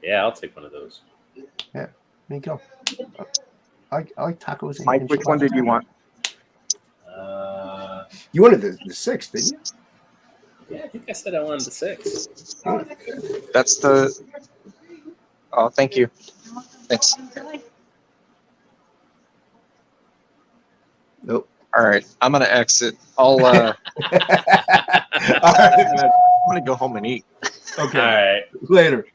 Yeah, I'll take one of those. There you go. I like tacos. And Mike, which one did you want? You wanted the 6, didn't you? Yeah, I think I said I wanted the 6. That's the. Oh, thank you. Thanks. Nope. All right, I'm gonna exit. All right, man. I'm gonna go home and eat. Okay. All right. Later.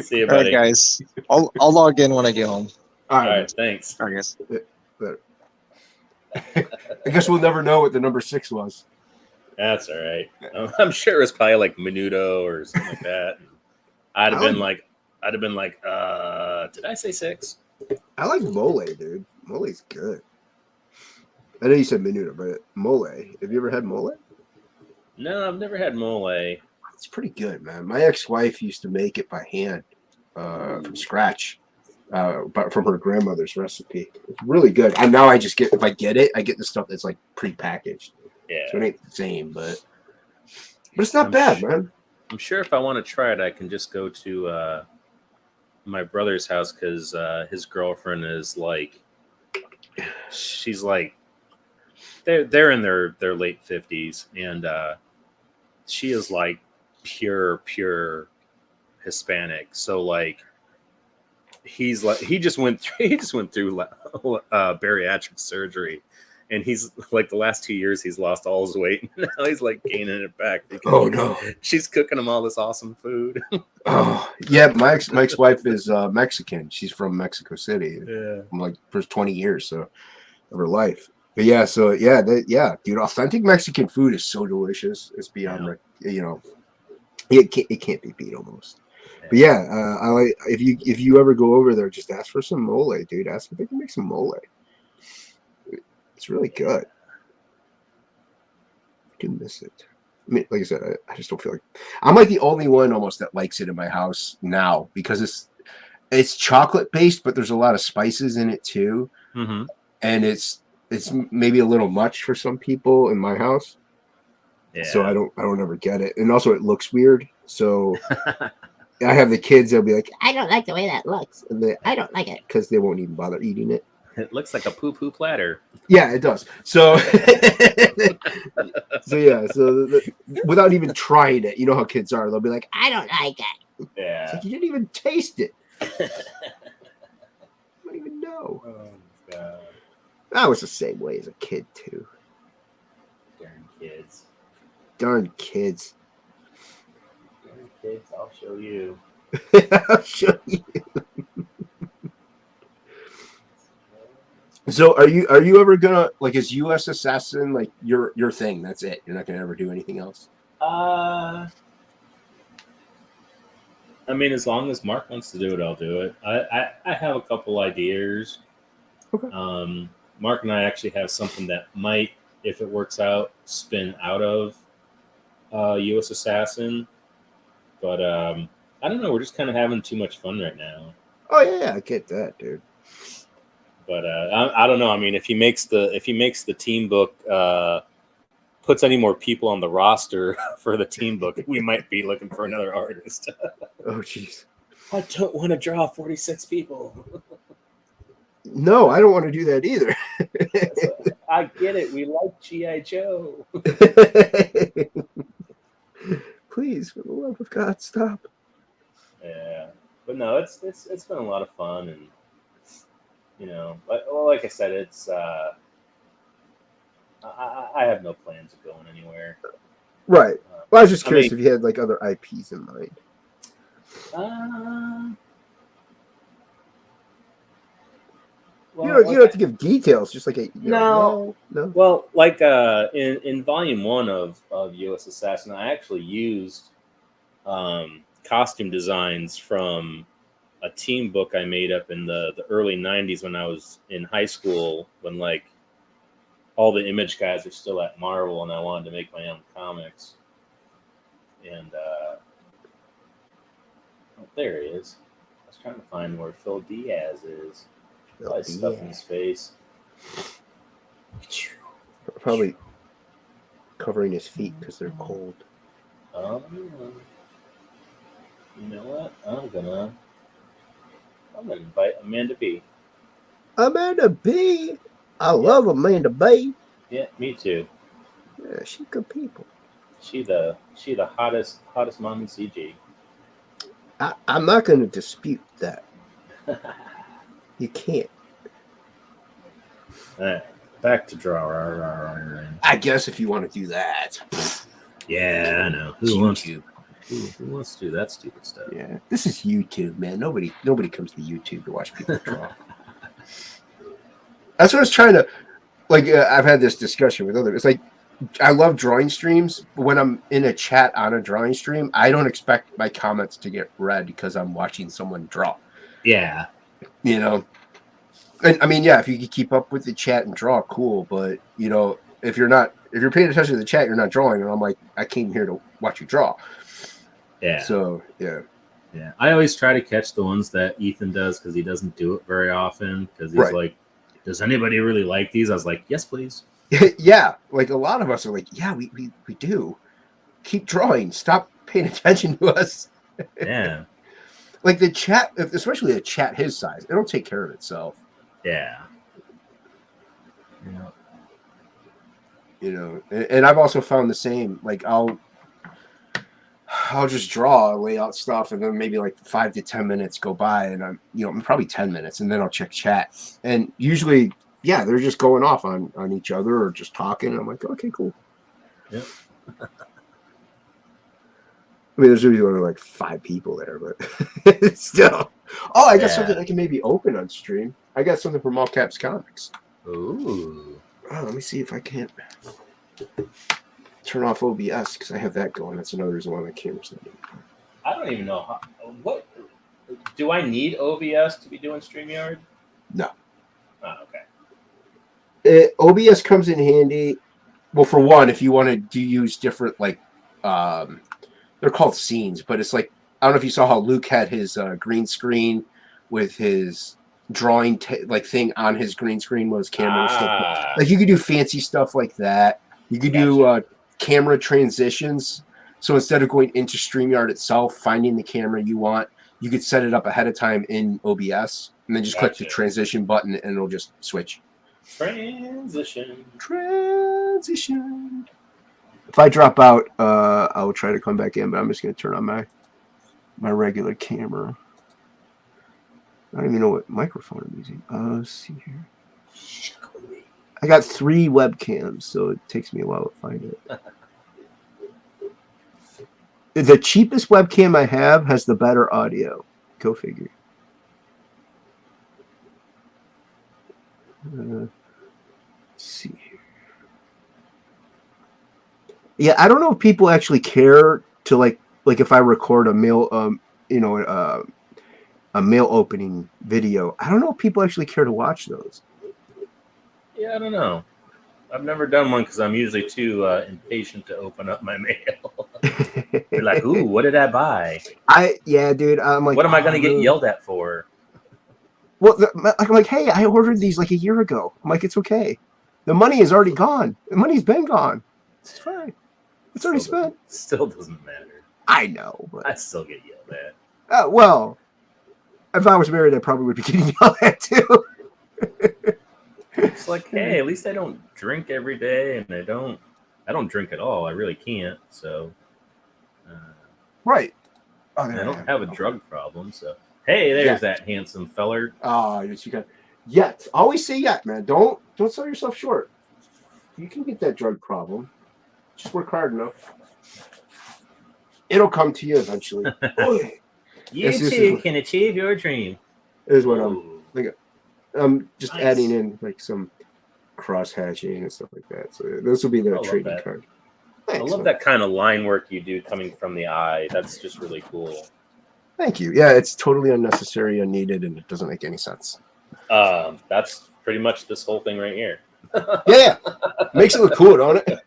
See you, All right, buddy. guys. I'll log in when I get home. All All right. right. Thanks. All right, guys. Later. I guess we'll never know what the number 6 was. That's all right. I'm sure it was probably like Menudo or something like that. I'd have been like, did I say 6? I like mole, dude. Mole's good. I know you said menudo, but mole. Have you ever had mole? No, I've never had mole. It's pretty good, man. My ex-wife used to make it by hand from scratch, but from her grandmother's recipe. It's really good. And now I just get, if I get it, I get the stuff that's like pre-packaged. Yeah. So it ain't the same, but it's not bad, man. I'm sure if I want to try it, I can just go to my brother's house because his girlfriend is like, she's like, they're in their late 50s, and she is like pure Hispanic. So like he just went through bariatric surgery, and he's like the last 2 years he's lost all his weight. Now he's like gaining it back because Oh no, she's cooking him all this awesome food. oh yeah, my ex-wife is Mexican. She's from Mexico City. Yeah. I'm like for 20 years so of her life. But yeah, so yeah, dude, authentic Mexican food is so delicious. It's beyond, it can't be beat almost. But yeah, I like if you ever go over there, just ask for some mole, dude. Ask if they can make some mole. It's really good. I can miss it. I mean, like I said, I just don't feel like I'm like the only one almost that likes it in my house now because it's chocolate based, but there's a lot of spices in it too, and it's maybe a little much for some people in my house. Yeah. So I don't ever get it. And also it looks weird. So I have the kids, they'll be like, I don't like the way that looks. And I don't like it because they won't even bother eating it. It looks like a poo-poo platter. Yeah, it does. So, without even trying it, you know how kids are. They'll be like, I don't like it. Yeah. It's like, you didn't even taste it. I don't even know. Oh, God. I was the same way as a kid, too. Darn kids. Darn kids. Darn kids, I'll show you. I'll show you. So are you ever gonna like is US Assassin like your thing? That's it. You're not gonna ever do anything else? I mean, as long as Mark wants to do it, I'll do it. I have a couple ideas. Okay. Mark and I actually have something that might, if it works out, spin out of U.S. Assassin. But I don't know. We're just kind of having too much fun right now. Oh yeah, I get that, dude. But I don't know. I mean, if he makes the team book, puts any more people on the roster for the team book, we might be looking for another artist. Oh jeez. I don't want to draw 46 people. No, I don't want to do that either. I get it. We like G.I. Joe. Please, for the love of God, stop. Yeah, but no, it's been a lot of fun, and like I said, it's I have no plans of going anywhere. Right. Well, I was just curious mean, if you had like other IPs in mind. Well, You don't have to give details, just like a No. no. Well, like in volume 1 of U.S. Assassin, I actually used costume designs from a team book I made up in the early 90s when I was in high school, when like all the Image guys are still at Marvel, and I wanted to make my own comics. And there he is. I was trying to find where Phil Diaz is. Probably stuff in his face. Probably covering his feet because they're cold. You know what? I'm gonna invite Amanda B. Amanda B. I love Amanda B. Yeah, me too. Yeah, she's good people. She the hottest mom in CG. I'm not going to dispute that. You can't. All right, back to draw. I guess if you want to do that. Yeah, I know. It's Who wants YouTube. who wants to do that stupid stuff? Yeah, this is YouTube, man. Nobody comes to YouTube to watch people draw. That's what I was trying to like. I've had this discussion with others. It's like I love drawing streams, but when I'm in a chat on a drawing stream, I don't expect my comments to get read because I'm watching someone draw. Yeah. You know, and I mean, yeah, if you could keep up with the chat and draw, cool. But if you're paying attention to the chat, you're not drawing. And I'm like, I came here to watch you draw. Yeah. So yeah. Yeah. I always try to catch the ones that Ethan does because he doesn't do it very often. Because he's Right. like, does anybody really like these? I was like, yes, please. Yeah, like a lot of us are like, yeah, we do. Keep drawing. Stop paying attention to us. Yeah. Like the chat, especially a chat his size, it'll take care of itself. Yeah. And I've also found the same. Like I'll just draw, lay out stuff, and then maybe like 5 to 10 minutes go by, and I'm probably 10 minutes, and then I'll check chat, and usually, yeah, they're just going off on each other or just talking. And I'm like, okay, cool. Yep. I mean, there's usually only like 5 people there, but still. Oh, I got something I can maybe open on stream. I got something from All Caps Comics. Ooh. Oh, let me see if I can't turn off OBS because I have that going. That's another reason why my camera's not. I don't even know what. Do I need OBS to be doing StreamYard? No. Oh, okay. OBS comes in handy. Well, for one, if you wanted to use different they're called scenes, but it's like, I don't know if you saw how Luke had his green screen with his drawing thing on his green screen with his camera and stuff. Like you could do fancy stuff like that. You could do camera transitions. So instead of going into StreamYard itself, finding the camera you want, you could set it up ahead of time in OBS and then just click the transition button and it'll just switch. Transition. If I drop out, I will try to come back in, but I'm just going to turn on my regular camera. I don't even know what microphone I'm using. Let's see here. I got 3 webcams, so it takes me a while to find it. The cheapest webcam I have has the better audio. Go figure. Let's see here. Yeah, I don't know if people actually care to like if I record a mail a mail opening video. I don't know if people actually care to watch those. Yeah, I don't know. I've never done one because I'm usually too impatient to open up my mail. You're like, ooh, what did I buy? Dude. I'm like, what am I going to get really? yelled at for? Well, I'm like, hey, I ordered these like a year ago. I'm like, it's okay. The money is already gone. The money's been gone. It's fine. It's already spent. Still doesn't matter. I know, but I still get yelled at. Well, if I was married, I probably would be getting yelled at too. It's like, hey, at least I don't drink every day, and I don't drink at all. I really can't. So, right. Oh, I don't have a drug problem. So, hey, there's that handsome feller. Oh, yes, you got. Yet, always say yet, man. Don't sell yourself short. You can get that drug problem. Just work hard enough. It'll come to you eventually. You too can achieve your dream. Is what I'm just adding in like some cross hatching and stuff like that. So this will be the trading card. Thanks, I love that kind of line work you do coming from the eye. That's just really cool. Thank you. Yeah, it's totally unnecessary, unneeded, and it doesn't make any sense. That's pretty much this whole thing right here. Yeah, makes it look cool, don't it?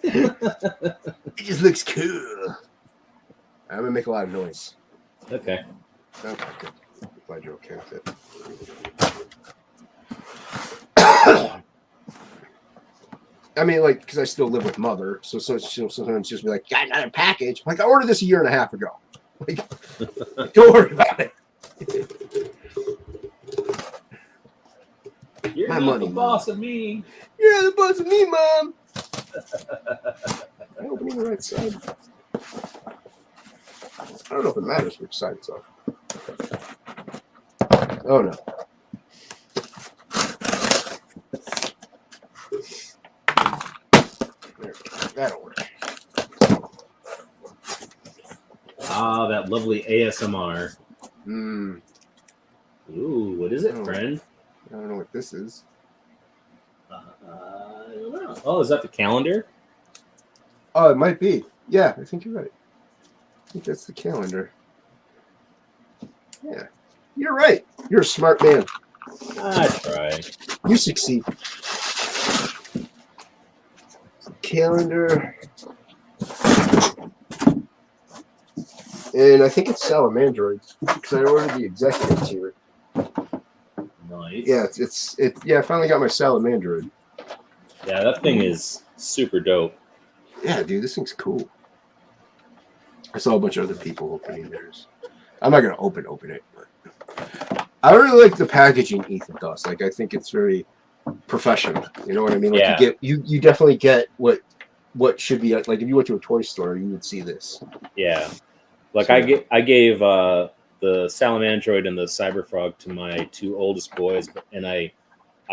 It just looks cool. I'm gonna make a lot of noise. Okay. Okay, good. Glad you're okay with it. I mean, like, because I still live with mother, so sometimes just be like, got another package. Like, I ordered this a year and a half ago. Like, don't worry about it. You're my not money, the boss of me. You're the boss of me, Mom. I opening the right side. I don't know if it matters which side it's on. Oh no. That'll work. Ah, that lovely ASMR. Mm. Ooh, what is it, friend? I don't know what this is. I don't know. Oh, is that the calendar? Oh, it might be. Yeah, I think you're right. I think that's the calendar. Yeah, you're right. You're a smart man. I try. You succeed. Calendar. And I think it's Salamandroids because I ordered the executive tier. Nice. Yeah, it's I finally got my Salamandroid. Yeah, that thing is super dope. Yeah, dude, this thing's cool. I saw a bunch of other people opening theirs. I'm not gonna open it, but I really like the packaging Ethan does. Like, I think it's very professional. You know what I mean? Like, Yeah. you definitely get what should be like. If you went to a toy store, you would see this. Yeah. Like, I gave the Salamandroid and the Cyberfrog to my two oldest boys, and I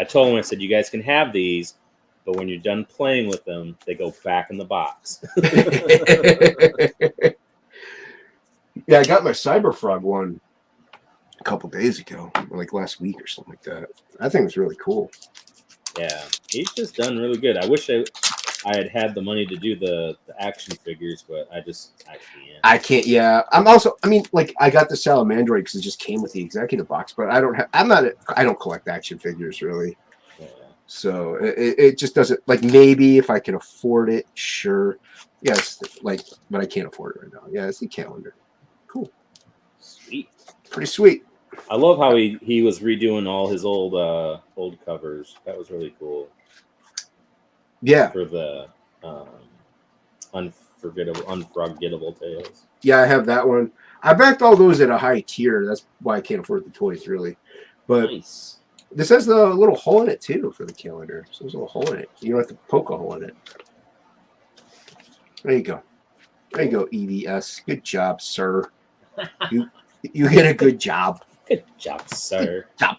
told them, I said, you guys can have these, but when you're done playing with them, they go back in the box. Yeah, I got my Cyberfrog one a couple days ago, like last week or something like that. I think it was really cool. Yeah, he's just done really good. I wish I had the money to do the action figures, but I can't. I can't. Yeah, I got the Salamandroid because it just came with the executive box, but I don't collect action figures really. Yeah. So it just doesn't, like, maybe if I can afford it, sure. Yes, like, but I can't afford it right now. Yeah, it's the calendar. Cool. Sweet. Pretty sweet. I love how he was redoing all his old covers. That was really cool. Yeah. For the unforgettable tales. Yeah, I have that one. I backed all those at a high tier. That's why I can't afford the toys, really. But nice. This has the little hole in it, too, for the calendar. So there's a little hole in it. You don't have to poke a hole in it. There you go. There you go, EVS. Good job, sir. You did a good job. Good job, sir. Good job.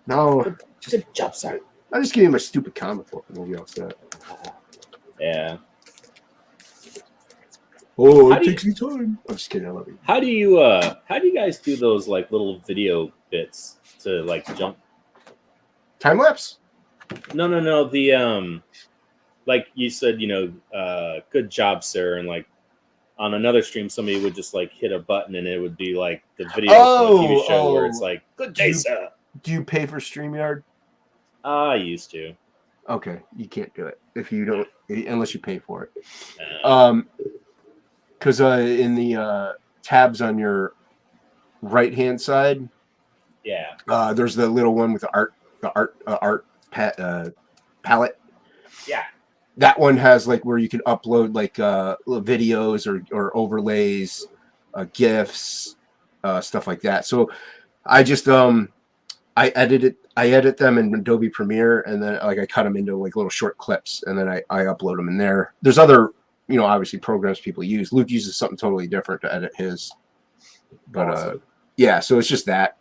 No. Good job, sir. I'll just give you my stupid comic book and we'll be all set. Yeah. Oh, How it do you- takes me time. I'm just kidding. I love you. How do you guys do those like little video bits to like jump? Time lapse. No. The like you said, good job, sir, and like on another stream, somebody would just like hit a button and it would be like the video from a TV show where it's like, "Good day, sir." Do you pay for StreamYard? I used to. Okay, you can't do it if you don't, unless you pay for it. Uh, Because in the tabs on your right hand side, yeah. there's the little one with the art palette. Yeah. That one has like where you can upload like little videos or overlays, GIFs, stuff like that. So I just I edit them in Adobe Premiere, and then like I cut them into like little short clips, and then I upload them in there. There's other, obviously programs people use. Luke uses something totally different to edit his, but Awesome. yeah. So it's just that.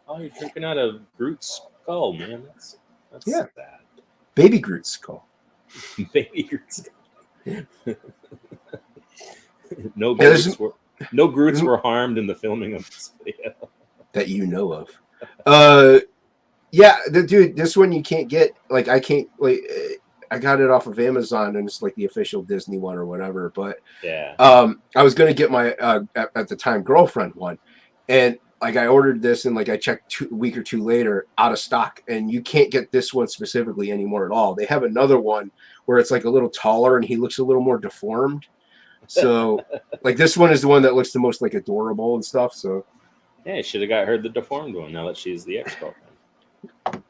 Oh, you're drinking out of Groot's skull, man. That's Yeah. sad. Baby Groot's skull. Baby Groot's. No Yeah, there's- Groots were harmed in the filming of this video. That you know of. Yeah, dude, this one you can't get. Like, I can't. Like, I got it off of Amazon, and it's like the official Disney one or whatever. But Yeah. I was gonna get my at the time girlfriend one, and like I ordered this, and like I checked a week or two later, out of stock, and you can't get this one specifically anymore at all. They have another one where it's like a little taller, and he looks a little more deformed. So, like this one is the one that looks the most like adorable and stuff. So. Yeah, you should have got her the deformed one now that she's the ex-girlfriend.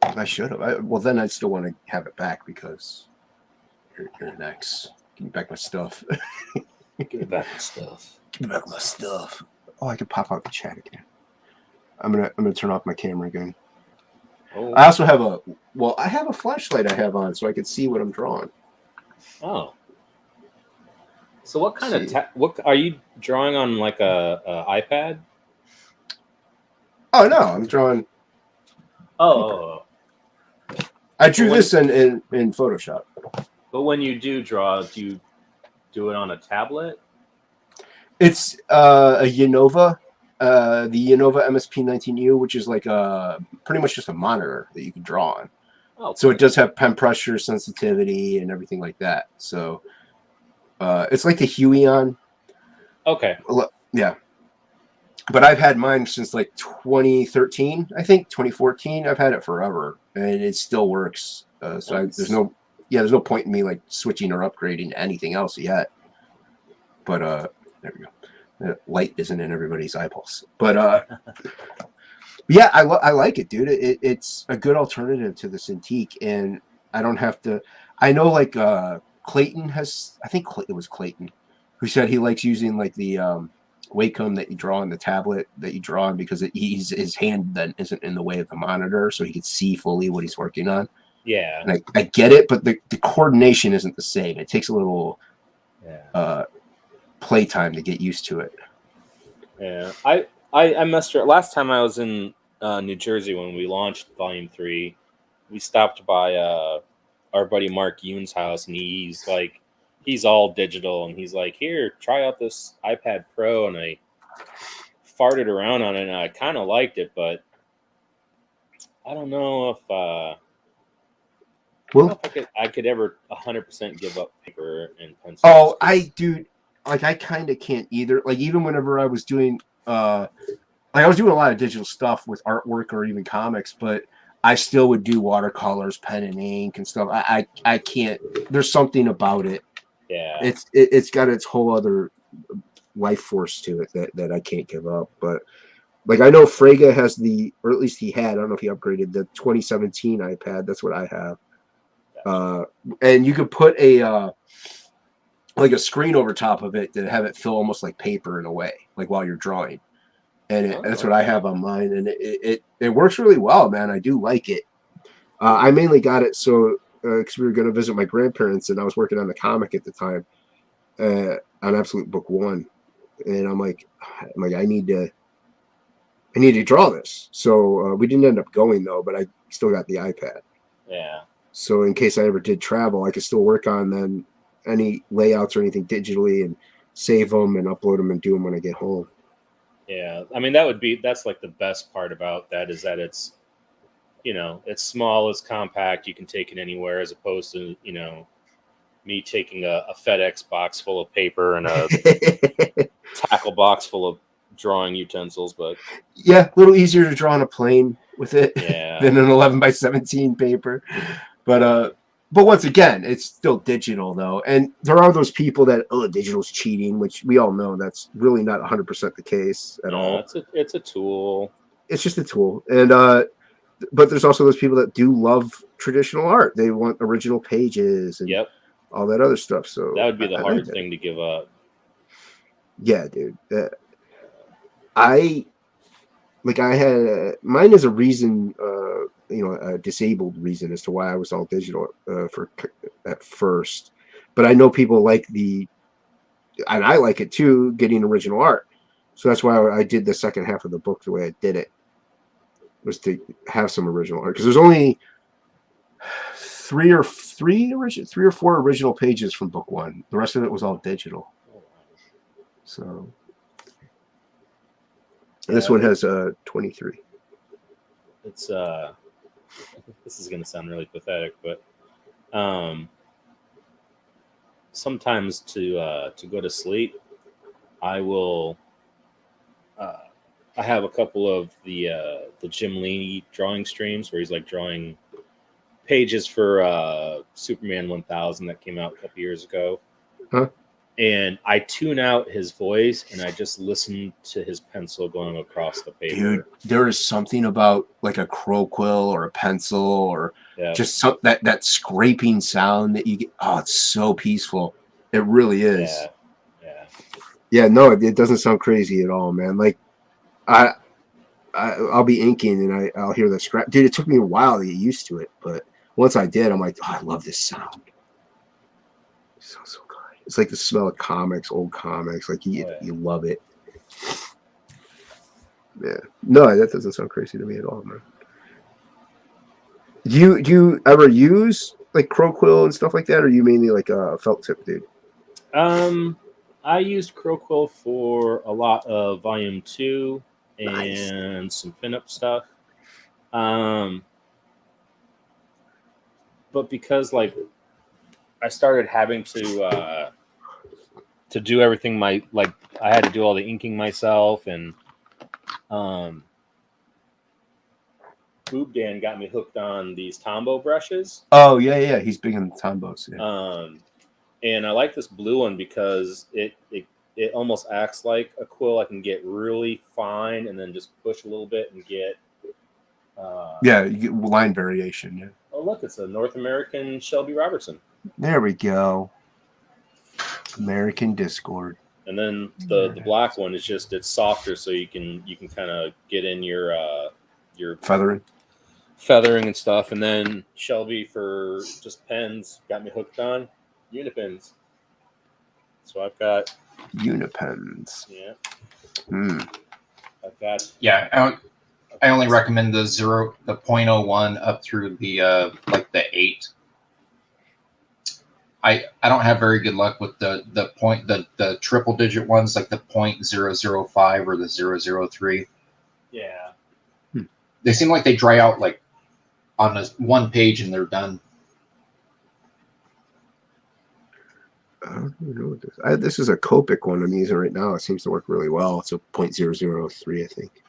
I should have. Well, then I'd still want to have it back because you're an ex. Give me back my stuff. Give it back the stuff. Give me back my stuff. Oh, I could pop out the chat again. I'm gonna turn off my camera again. Oh. I also have I have a flashlight I have on so I can see what I'm drawing. Oh. So what kind of what are you drawing on, like a iPad? Oh no, I'm drawing. Oh. I drew this in Photoshop. But when you do draw, do you do it on a tablet? It's a Yanova, the Yanova MSP19U, which is like pretty much just a monitor that you can draw on. Oh, so it does have pen pressure sensitivity and everything like that. So it's like the Huion. okay. Yeah. But I've had mine since like 2013, I think 2014. I've had it forever, and it still works. So Nice. there's no point in me like switching or upgrading to anything else yet. But there we go. The light isn't in everybody's eyeballs. But yeah, I like it, dude. It's a good alternative to the Cintiq, and I don't have to. I know like Clayton has. I think it was Clayton who said he likes using like the Wacom that you draw on the tablet that you draw on because his hand then isn't in the way of the monitor, so he can see fully what he's working on. Yeah. And I get it, but the coordination isn't the same. It takes a little playtime to get used to it. Yeah. I messed her last time I was in New Jersey when we launched Volume 3. We stopped by our buddy Mark Yoon's house, and he's all digital, and he's like, "Here, try out this iPad Pro," and I farted around on it, and I kind of liked it, but I don't know if I could ever 100% give up paper and pencil. Oh, I kind of can't either. Like even whenever I was doing I was doing a lot of digital stuff with artwork or even comics, but I still would do watercolors, pen and ink and stuff. I can't. There's something about it. Yeah. It's got its whole other life force to it that I can't give up. But like I know Frege has or at least he had. I don't know if he upgraded the 2017 iPad. That's what I have. And you could put like a screen over top of it to have it feel almost like paper in a way, like while you're drawing. And that's what I have on mine, and it works really well, man. I do like it. I mainly got it because we were going to visit my grandparents, and I was working on the comic at the time on Absolute Book 1, and I'm like I need to draw this. So we didn't end up going though, but I still got the iPad. Yeah. So in case I ever did travel, I could still work on then any layouts or anything digitally, and save them and upload them and do them when I get home. Yeah, I mean that's like the best part about that is that it's it's small, it's compact, you can take it anywhere as opposed to me taking a FedEx box full of paper and a tackle box full of drawing utensils. But yeah, a little easier to draw on a plane with it yeah, than an 11 by 17 paper. But once again, it's still digital though, and there are those people that digital's cheating, which we all know that's really not 100% the case at all. it's a tool. It's just a tool, and but there's also those people that do love traditional art. They want original pages and Yep, all that other stuff. So that would be the I hard get it. thing to give up. Yeah, dude. I had mine is a reason, a disabled reason as to why I was all digital at first. But I know people like and I like it too, getting original art. So that's why I did the second half of the book the way I did it, was to have some original art, because there's only three or four original pages from book one. The rest of it was all digital. So this one has 23. It's this is gonna sound really pathetic, but sometimes to go to sleep, I will. I have a couple of the Jim Lee drawing streams where he's like drawing pages for Superman 1000 that came out a couple years ago. Huh? And I tune out his voice and I just listen to his pencil going across the paper. Dude, there is something about like a crow quill or a pencil or just that scraping sound that you get. Oh, it's so peaceful. It really is. Yeah, no, it doesn't sound crazy at all, man. Like I'll be inking and I'll hear the scrap. Dude, it took me a while to get used to it, but once I did, I'm like, oh, I love this sound. So good. It's like the smell of comics, old comics. Like you love it. Yeah. No, that doesn't sound crazy to me at all, man. Do you ever use like crow quill and stuff like that, or are you mainly like a felt tip dude? I used crow quill for a lot of volume 2 and some pinup stuff. But because like I started having to do everything I had to do all the inking myself, and Boob Dan got me hooked on these Tombow brushes. Oh yeah, he's big on the Tombows. Yeah. And I like this blue one because it almost acts like a quill. I can get really fine and then just push a little bit and get you get line variation. Yeah. Oh look, it's a North American Shelby Robertson. There we go. American Discord. And then the black one is just it's softer, so you can kind of get in your feathering and stuff. And then Shelby for just pens got me hooked on Unipens. So I've got Unipens. Yeah. I've got I only recommend the 0.01 up through the like the 8. I don't have very good luck with the triple digit ones like the 0.005 or the 003. Yeah. They seem like they dry out like on one page and they're done. I don't know what this. This is a Copic one I'm using right now. It seems to work really well. It's a 0.003, I think.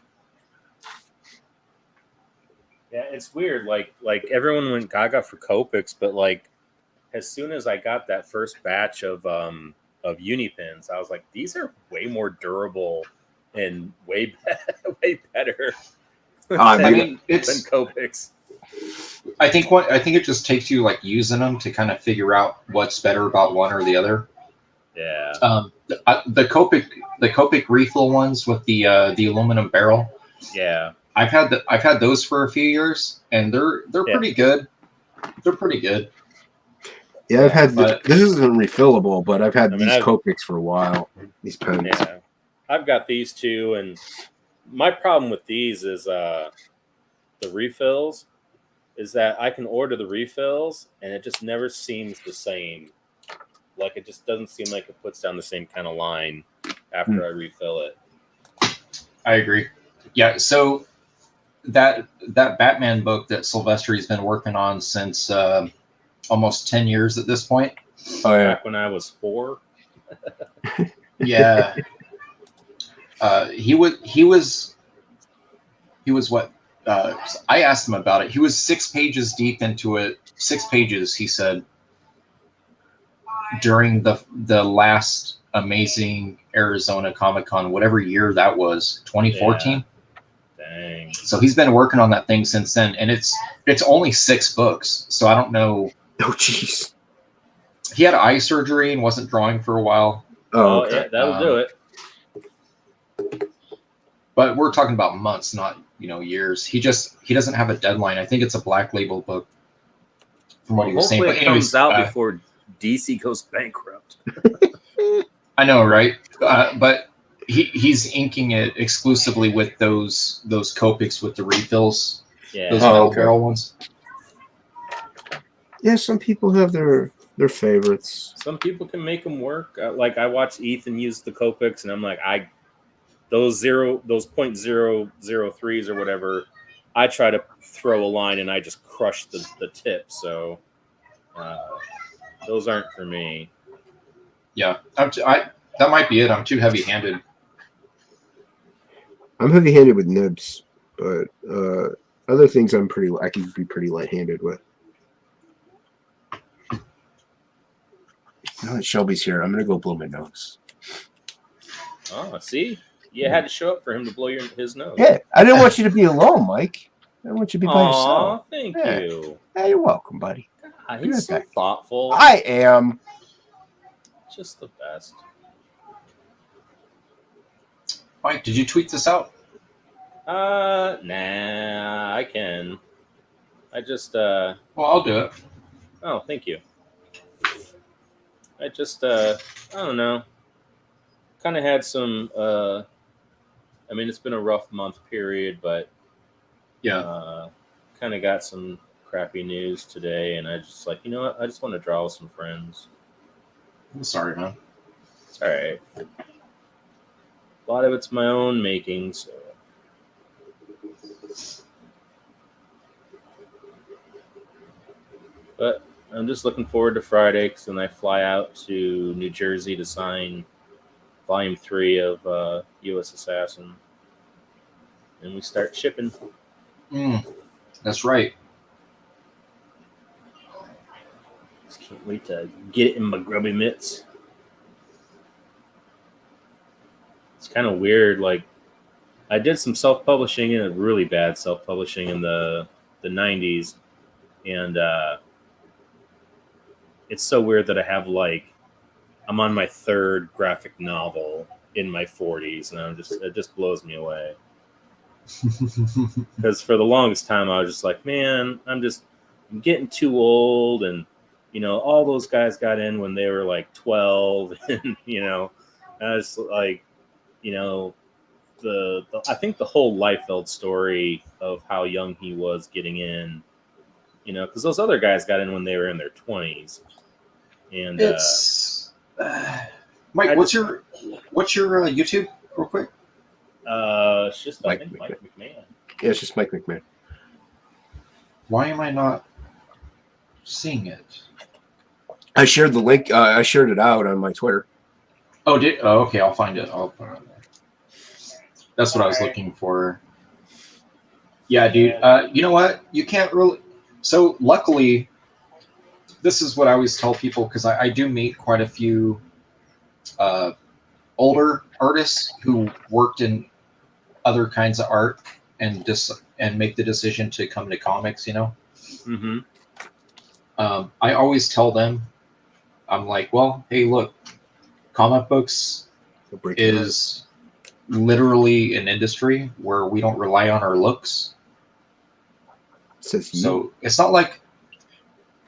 Yeah, it's weird. Like everyone went gaga for Copics, but like as soon as I got that first batch of Unipens, I was like, these are way more durable and way better than Copics. I think it just takes you like using them to kind of figure out what's better about one or the other. Yeah. The Copic refill ones with the aluminum barrel. Yeah. I've had those for a few years and they're pretty good. They're pretty good. Yeah, I've had this isn't refillable, but I've had these Copics for a while. These pens. Yeah. I've got these too, and my problem with these is the refills is that I can order the refills and it just never seems the same. Like it just doesn't seem like it puts down the same kind of line after I refill it. I agree. Yeah, so that Batman book that Silvestri's been working on since almost 10 years at this point. Oh yeah. Back when I was 4. Yeah. He was what? I asked him about it. He was 6 pages deep into it. 6 pages, he said, during the last amazing Arizona Comic-Con, whatever year that was, 2014. Yeah. Dang. So he's been working on that thing since then, and it's only 6 books. So I don't know. Oh jeez. He had eye surgery and wasn't drawing for a while. Oh, okay. Yeah, that'll do it. But we're talking about months, not years. He doesn't have a deadline. I think it's a Black Label book, from what he was saying. Hopefully But it anyways, comes out before DC goes bankrupt. I know, right? But he's inking it exclusively with those Copics with the refills, Yeah. those Oh, metal okay. barrel ones. Yeah, some people have their favorites. Some people can make them work. Like I watched Ethan use the Copics, and I'm like, those 0.003s or whatever, I try to throw a line and I just crush the tip. So those aren't for me. Yeah, that might be it. I'm too heavy-handed. I'm heavy-handed with nibs, but other things I can be pretty light-handed with. Now that Shelby's here, I'm gonna go blow my nose. Oh, see, you had to show up for him to blow his nose. Yeah, I didn't want you to be alone, Mike. I want you to be by yourself. Aw, thank Yeah. you. Hey, you're welcome, buddy. He's so thoughtful. I am. Just the best. Mike, did you tweet this out? Nah, I can. I just Well, I'll do it. Oh, thank you. I just I don't know. Kind of had some I mean, it's been a rough month period, but Yeah. kind of got some crappy news today, and I just like, you know what? I just want to draw with some friends. I'm sorry, man. It's all right. A lot of it's my own making, so. But I'm just looking forward to Friday, because then I fly out to New Jersey to sign Volume 3 of U.S. Assassin, and we start shipping. That's right. Just can't wait to get it in my grubby mitts. It's kind of weird. Like, I did some self-publishing, and really bad self-publishing in the 90s, and it's so weird that I have I'm on my 3rd graphic novel in my 40s, and it just blows me away. Because for the longest time, I was just like, man, I'm getting too old, and all those guys got in when they were like 12, and I was like, I think the whole Liefeld story of how young he was getting in, because those other guys got in when they were in their 20s, and It's Mike. What's your YouTube, real quick? it's just I Mike think Mike McMahon. Yeah, it's just Mike McMahon. Why am I not seeing it? I shared the link. I shared it out on my Twitter. Oh, okay. I'll find it. I'll put it on there. That's what I was looking for. Yeah, dude. You know what? You can't really. So luckily, this is what I always tell people, because I do meet quite a few older artists who worked in other kinds of art and make the decision to come to comics. Mm-hmm. I always tell them, I'm like, well, hey, look, comic books is literally an industry where we don't rely on our looks. Says you. So it's not like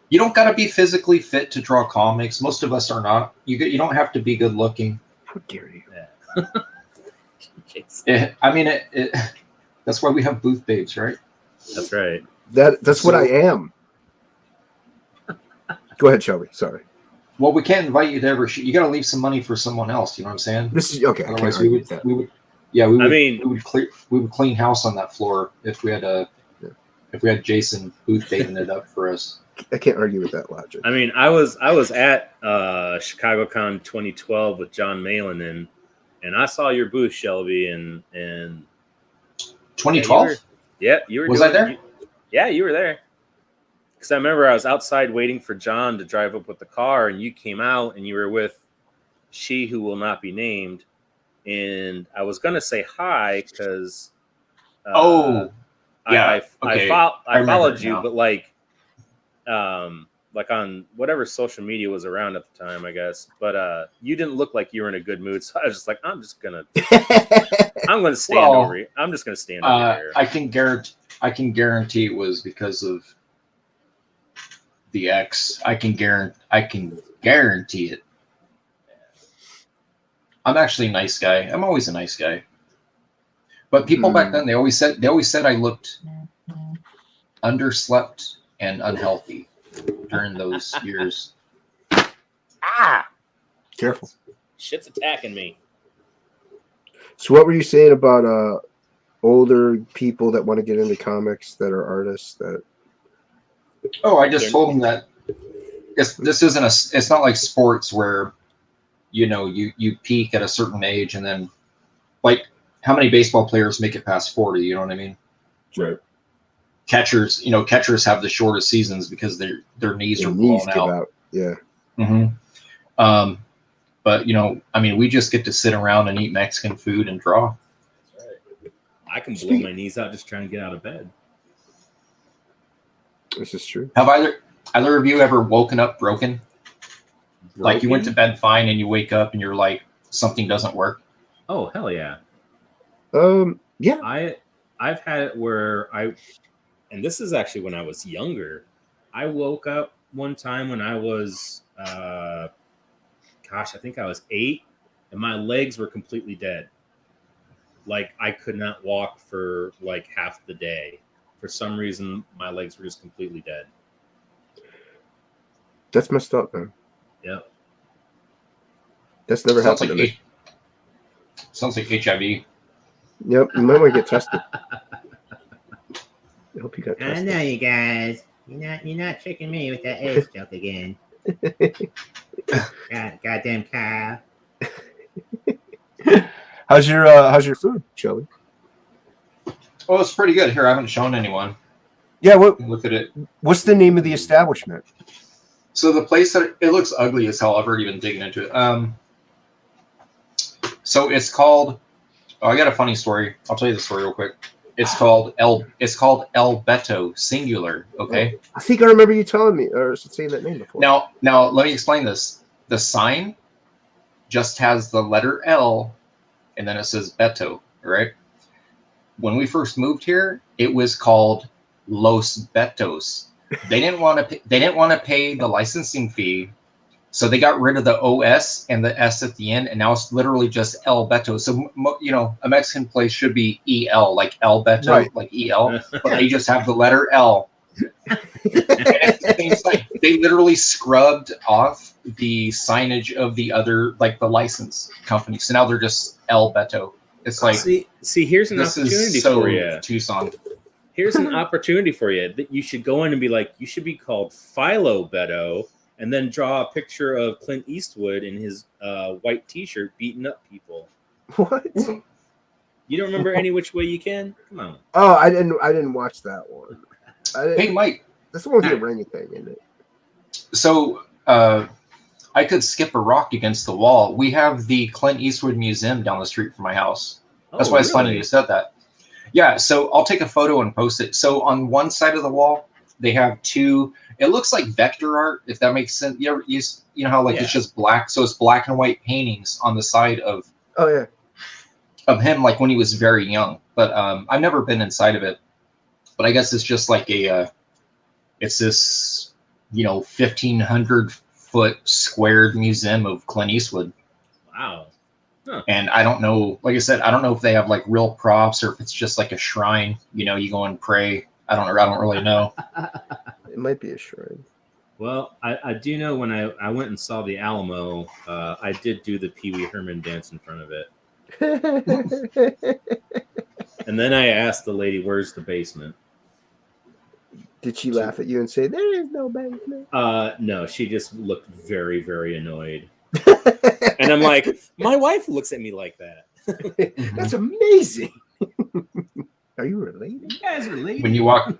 you don't got to be physically fit to draw comics. Most of us are not. You don't have to be good looking. How dare you? That's why we have booth babes, right? That's right. That's what I am. Go ahead, Shelby. Sorry. Well, we can't invite you to ever shoot. You got to leave some money for someone else. You know what I'm saying? This is okay. I can't Otherwise, we argue would, with that. we would, yeah, we would. I mean- we would clean house on that floor if we had Yeah. if we had Jason Booth dating it up for us. I can't argue with that logic. I mean, I was at ChicagoCon 2012 with John Malin, and I saw your booth, Shelby, and 2012. yeah, you were. Was I there? Yeah, you were there. Because I remember I was outside waiting for John to drive up with the car, and you came out, and you were with she who will not be named, and I was gonna say hi because. Yeah, okay. I remember followed you, now. but like on whatever social media was around at the time, I guess. But you didn't look like you were in a good mood, so I was just like, I'm gonna stand Well, over here. I'm just gonna stand over here. I can guarantee it was because of the ex. I can guarantee it. I'm actually a nice guy. I'm always a nice guy. But people back then, they always said I looked underslept and unhealthy during those years. Ah, Careful. shit's attacking me. So what were you saying about older people that want to get into comics that are artists that Oh, I just told them that it's not like sports where you peak at a certain age and then like how many baseball players make it past 40, you know what I mean? right. Catchers have the shortest seasons because their knees are blown out. Yeah. Mm-hmm. But I mean, we just get to sit around and eat Mexican food and draw. That's right. I can blow my knees out just trying to get out of bed. This is true. Have either of you ever woken up broken? Like you went to bed fine and you wake up and you're like something doesn't work? Oh, hell yeah. Yeah. I've had it where and this is actually when I was younger. I woke up one time when I was I think I was 8, and my legs were completely dead. Like I could not walk for like half the day. For some reason, my legs were just completely dead. That's messed up, man. Yep. That's never Sounds happened like to me. sounds like HIV. Yep. You might want to get tested. I hope you got I tested. know you guys. You're not tricking me with that AIDS joke again. Goddamn Kyle. How's your food, Shelby? Oh, it's pretty good. Here, I haven't shown anyone. Yeah. Look at it. What's the name of the establishment? So the place that it looks ugly as hell. I've already been digging into it. So it's called. Oh, I got a funny story. I'll tell you the story real quick. It's called El Beto, singular. Okay. I think I remember you telling me or saying that name before. Now let me explain this. The sign just has the letter L, and then it says Beto. Right. When we first moved here, it was called Los Betos. They didn't want to pay the licensing fee, so they got rid of the OS and the S at the end, and now it's literally just El Beto. So a Mexican place should be EL, like El Beto, Right. like EL, but they just have the letter L. And it's the same sign. They literally scrubbed off the signage of the other, like the license company. So now they're just El Beto. It's like see, here's an this opportunity is so for you. Tucson. Here's an opportunity for you that you should go in and be like, you should be called Philo Beto, and then draw a picture of Clint Eastwood in his white T-shirt beating up people. What? You don't remember Any Which Way You Can? Come on. Oh, I didn't watch that one. Hey, Mike. That's the one with the orangutan in it. So I could skip a rock against the wall. We have the Clint Eastwood Museum down the street from my house. That's why it's funny you said that. Yeah, so I'll take a photo and post it. So on one side of the wall, they have two. It looks like vector art, if that makes sense. You know how like it's just black, so it's black and white paintings on the side of him, like when he was very young. But I've never been inside of it. But I guess it's just like it's this 1,500-foot squared museum of Clint Eastwood. Wow. Huh. And I don't know, like I said, I don't know if they have like real props or if it's just like a shrine. You go and pray. I don't really know. It might be a shrine. Well, I do know when I went and saw the Alamo, I did do the Pee Wee Herman dance in front of it. And then I asked the lady, "Where's the basement?" Did she laugh at you and say, "There is no basement"? No, she just looked very, very annoyed. And I'm like, my wife looks at me like that. That's amazing. Are you related? You guys are related. When you walked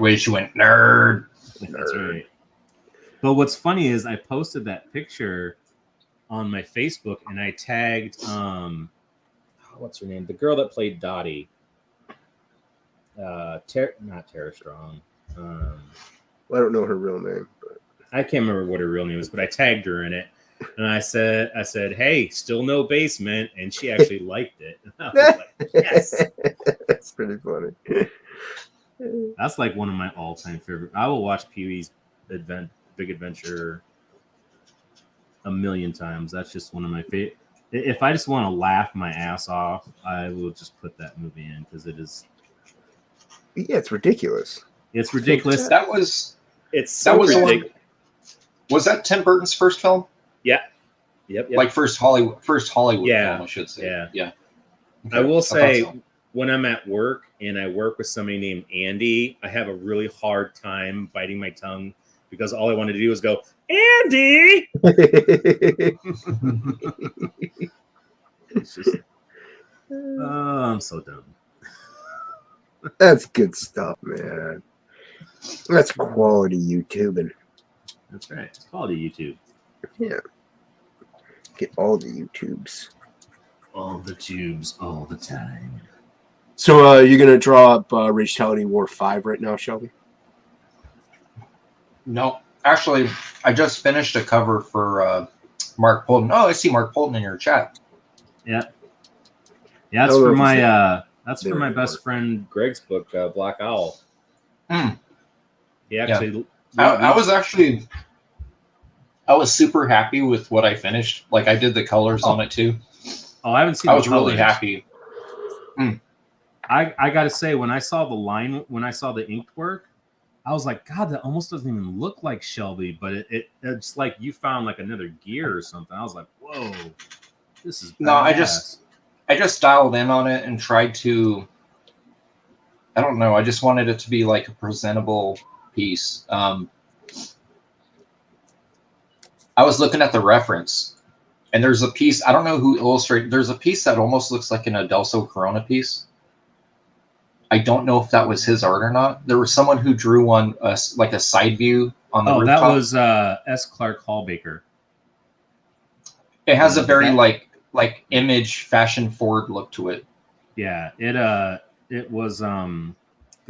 away, she went nerd. That's right. But what's funny is I posted that picture on my Facebook and I tagged what's her name? The girl that played Dottie. Not Tara Strong. Well, I don't know her real name, but I can't remember what her real name was, but I tagged her in it. And I said, "Hey, still no basement," and she actually liked it. And I was like, yes, that's pretty funny. that's like one of my all-time favorite. I will watch Pee Wee's Big Adventure a million times. That's just one of my favorite. If I just want to laugh my ass off, I will just put that movie in because it is. Yeah, it's ridiculous. It's ridiculous. That was It's so that was the one. ridiculous. Was that Tim Burton's first film? Yep. Like first Hollywood Yeah. film, I should say. Yeah. Okay. I will thought say, so. when I'm at work and I work with somebody named Andy, I have a really hard time biting my tongue because all I want to do is go, Andy! It's just, I'm so dumb. That's good stuff, man. That's quality YouTubing. That's right. It's quality YouTube. Yeah. Get all the YouTubes. All the tubes, all the time. So you're going to draw up Rage Tality War 5 right now, Shelby? No, actually, I just finished a cover for Mark Polton. Oh, I see Mark Polton in your chat. Yeah. Yeah, that's I don't know for if my he's that's there for my anymore. best friend Greg's book, Black Owl. Hmm. He actually I was super happy with what I finished. Like I did the colors on it too. Oh, I haven't seen I the was really colors. happy. I gotta say, when I saw the inked work, I was like, God, that almost doesn't even look like Shelby, but it's like you found like another gear or something. I was like, whoa, this is No, I badass. just dialed in on it and tried to. I don't know. I just wanted it to be like a presentable piece. I was looking at the reference, and there's a piece. I don't know who illustrated. There's a piece that almost looks like an Adelso Corona piece. I don't know if that was his art or not. There was someone who drew one, like a side view on the rooftop. That was S. Clark Hallbaker. It has a very that- like image fashion forward look to it. Yeah, it was the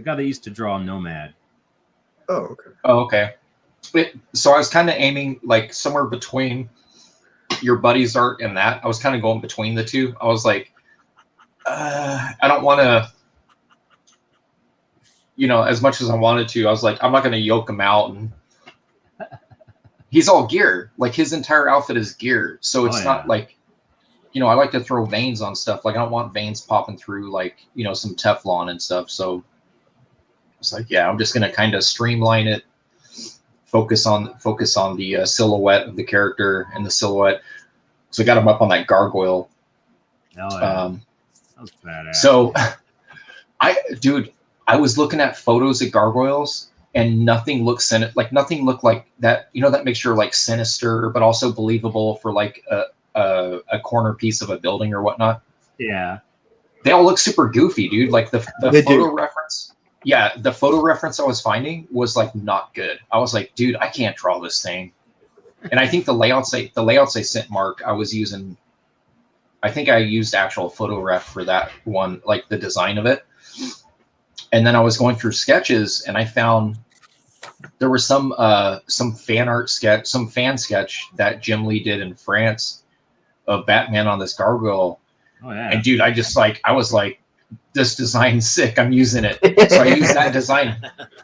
guy that used to draw Nomad. Oh, okay. Oh, okay. So I was kind of aiming like somewhere between your buddy's art and that. I was kind of going between the two. I was like, I don't want to, as much as I wanted to, I was like, I'm not going to yoke him out. And he's all gear. Like his entire outfit is gear. So it's not like, I like to throw veins on stuff. Like I don't want veins popping through like, some Teflon and stuff. So it's like, yeah, I'm just going to kind of streamline it. Focus on the silhouette of the character and the silhouette. So I got him up on that gargoyle. Oh, yeah. That was badass. So I was looking at photos of gargoyles and nothing looked nothing looked like that. That mixture like sinister, but also believable for like a corner piece of a building or whatnot. Yeah. They all look super goofy, dude. Like the They photo do. reference. Yeah, the photo reference I was finding was like not good. I was like, dude, I can't draw this thing. And I think the layouts I sent Mark, I think I used actual photo ref for that one, like the design of it. And then I was going through sketches and I found there was some fan sketch that Jim Lee did in France of Batman on this gargoyle. Oh yeah. And dude, I was like, this design's sick. I'm using it. So I used that design.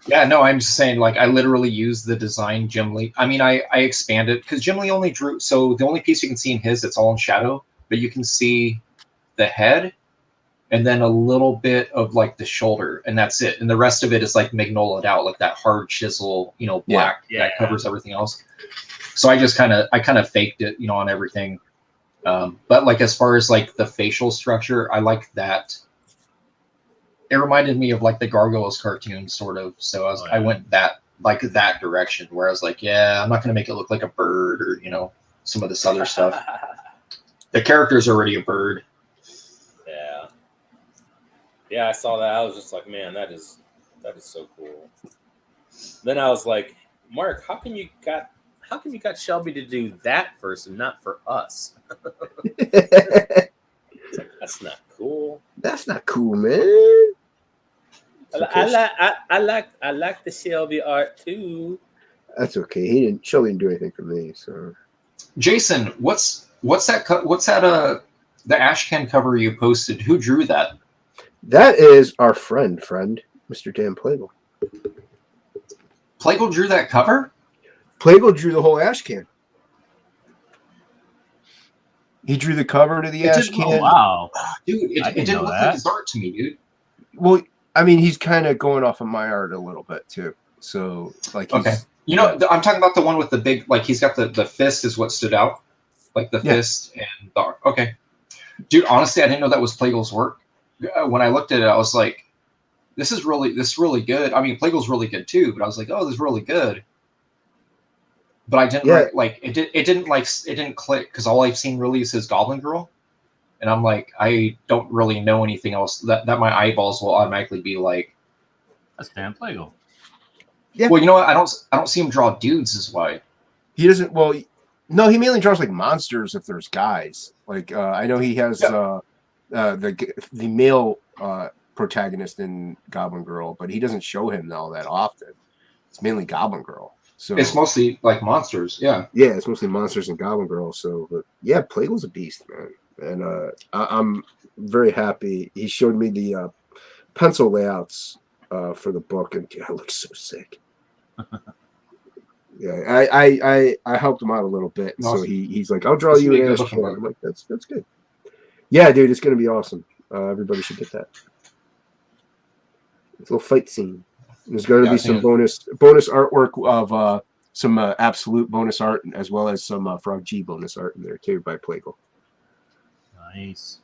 Yeah, no, I'm just saying, like, I literally used the design Jim Lee. I mean, I expanded because Jim Lee only drew. So the only piece you can see in his, it's all in shadow, but you can see the head and then a little bit of like the shoulder, and that's it. And the rest of it is like magnolia'd out, like that hard chisel, black that covers everything else. So I kind of faked it, on everything. But like as far as like the facial structure, I like that. It reminded me of like the Gargoyles cartoon, sort of. So I went that direction, where I was like, yeah, I'm not going to make it look like a bird or some of this other stuff. The character's already a bird. Yeah, I saw that. I was just like, man, that is so cool. Then I was like, Mark, how come you got Shelby to do that first and not for us? It's like, that's not cool. That's not cool, man. I like the Shelby art too. That's okay. Shelby didn't do anything for me. So, Jason, what's that? The Ashcan cover you posted. Who drew that? that is our friend, Mr. Dan Plagle. Plagle drew that cover? Plagle drew the whole ash can. He drew the cover to the ash can. Oh, wow. Dude, it didn't look like his art to me, dude. Well, I mean, he's kind of going off of my art a little bit too. So, like, okay. I'm talking about the one with the big, like, he's got the fist is what stood out. Like the fist and the art. Okay. Dude, honestly, I didn't know that was Plagle's work. When I looked at it, I was like, this is really good. I mean, Plagle's really good too, but I was like, oh, this is really good. But I didn't it didn't click, because all I've seen really is his Goblin Girl, and I'm like, I don't really know anything else that my eyeballs will automatically be like, That's Dan Plagle. Yeah. Well, you know what? I don't see him draw dudes, is why. He doesn't. Well, no, he mainly draws like monsters if there's guys. Like I know he has the male protagonist in Goblin Girl, but he doesn't show him all that often. It's mainly Goblin Girl. So it's mostly like monsters, yeah. Yeah, it's mostly monsters and Goblin Girl. So, but yeah, Plagle's a beast, man, and I'm very happy. He showed me the pencil layouts for the book, and it looks so sick. Yeah, I helped him out a little bit, so he's like, I'll draw you an ass. I'm like, that's good. Yeah, dude, it's gonna be awesome. Everybody should get that. It's a little fight scene. There's going to be some bonus artwork of some absolute bonus art, as well as some Frog G bonus art in there too by Plagle. Nice.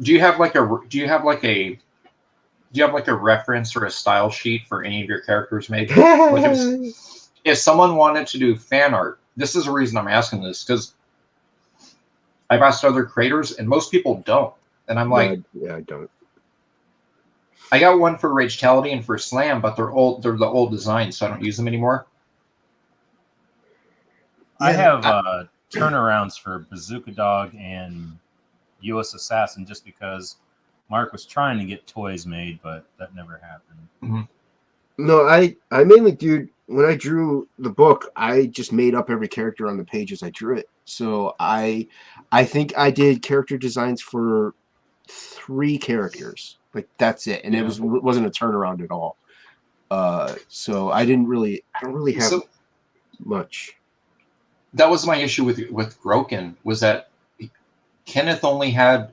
Do you have like a reference or a style sheet for any of your characters made? Like if someone wanted to do fan art, this is the reason I'm asking this, because I've asked other creators and most people don't. And I'm like, yeah, I don't. I got one for Ragetality and for Slam, but they're old. They're the old designs, so I don't use them anymore. I have turnarounds for Bazooka Dog and U.S. Assassin, just because Mark was trying to get toys made, but that never happened. Mm-hmm. No, I mainly, dude, when I drew the book, I just made up every character on the page as I drew it. So I think I did character designs for 3 characters. Like, that's it, and it wasn't a turnaround at all. So I don't really have much. That was my issue with Groken, was that Kenneth only had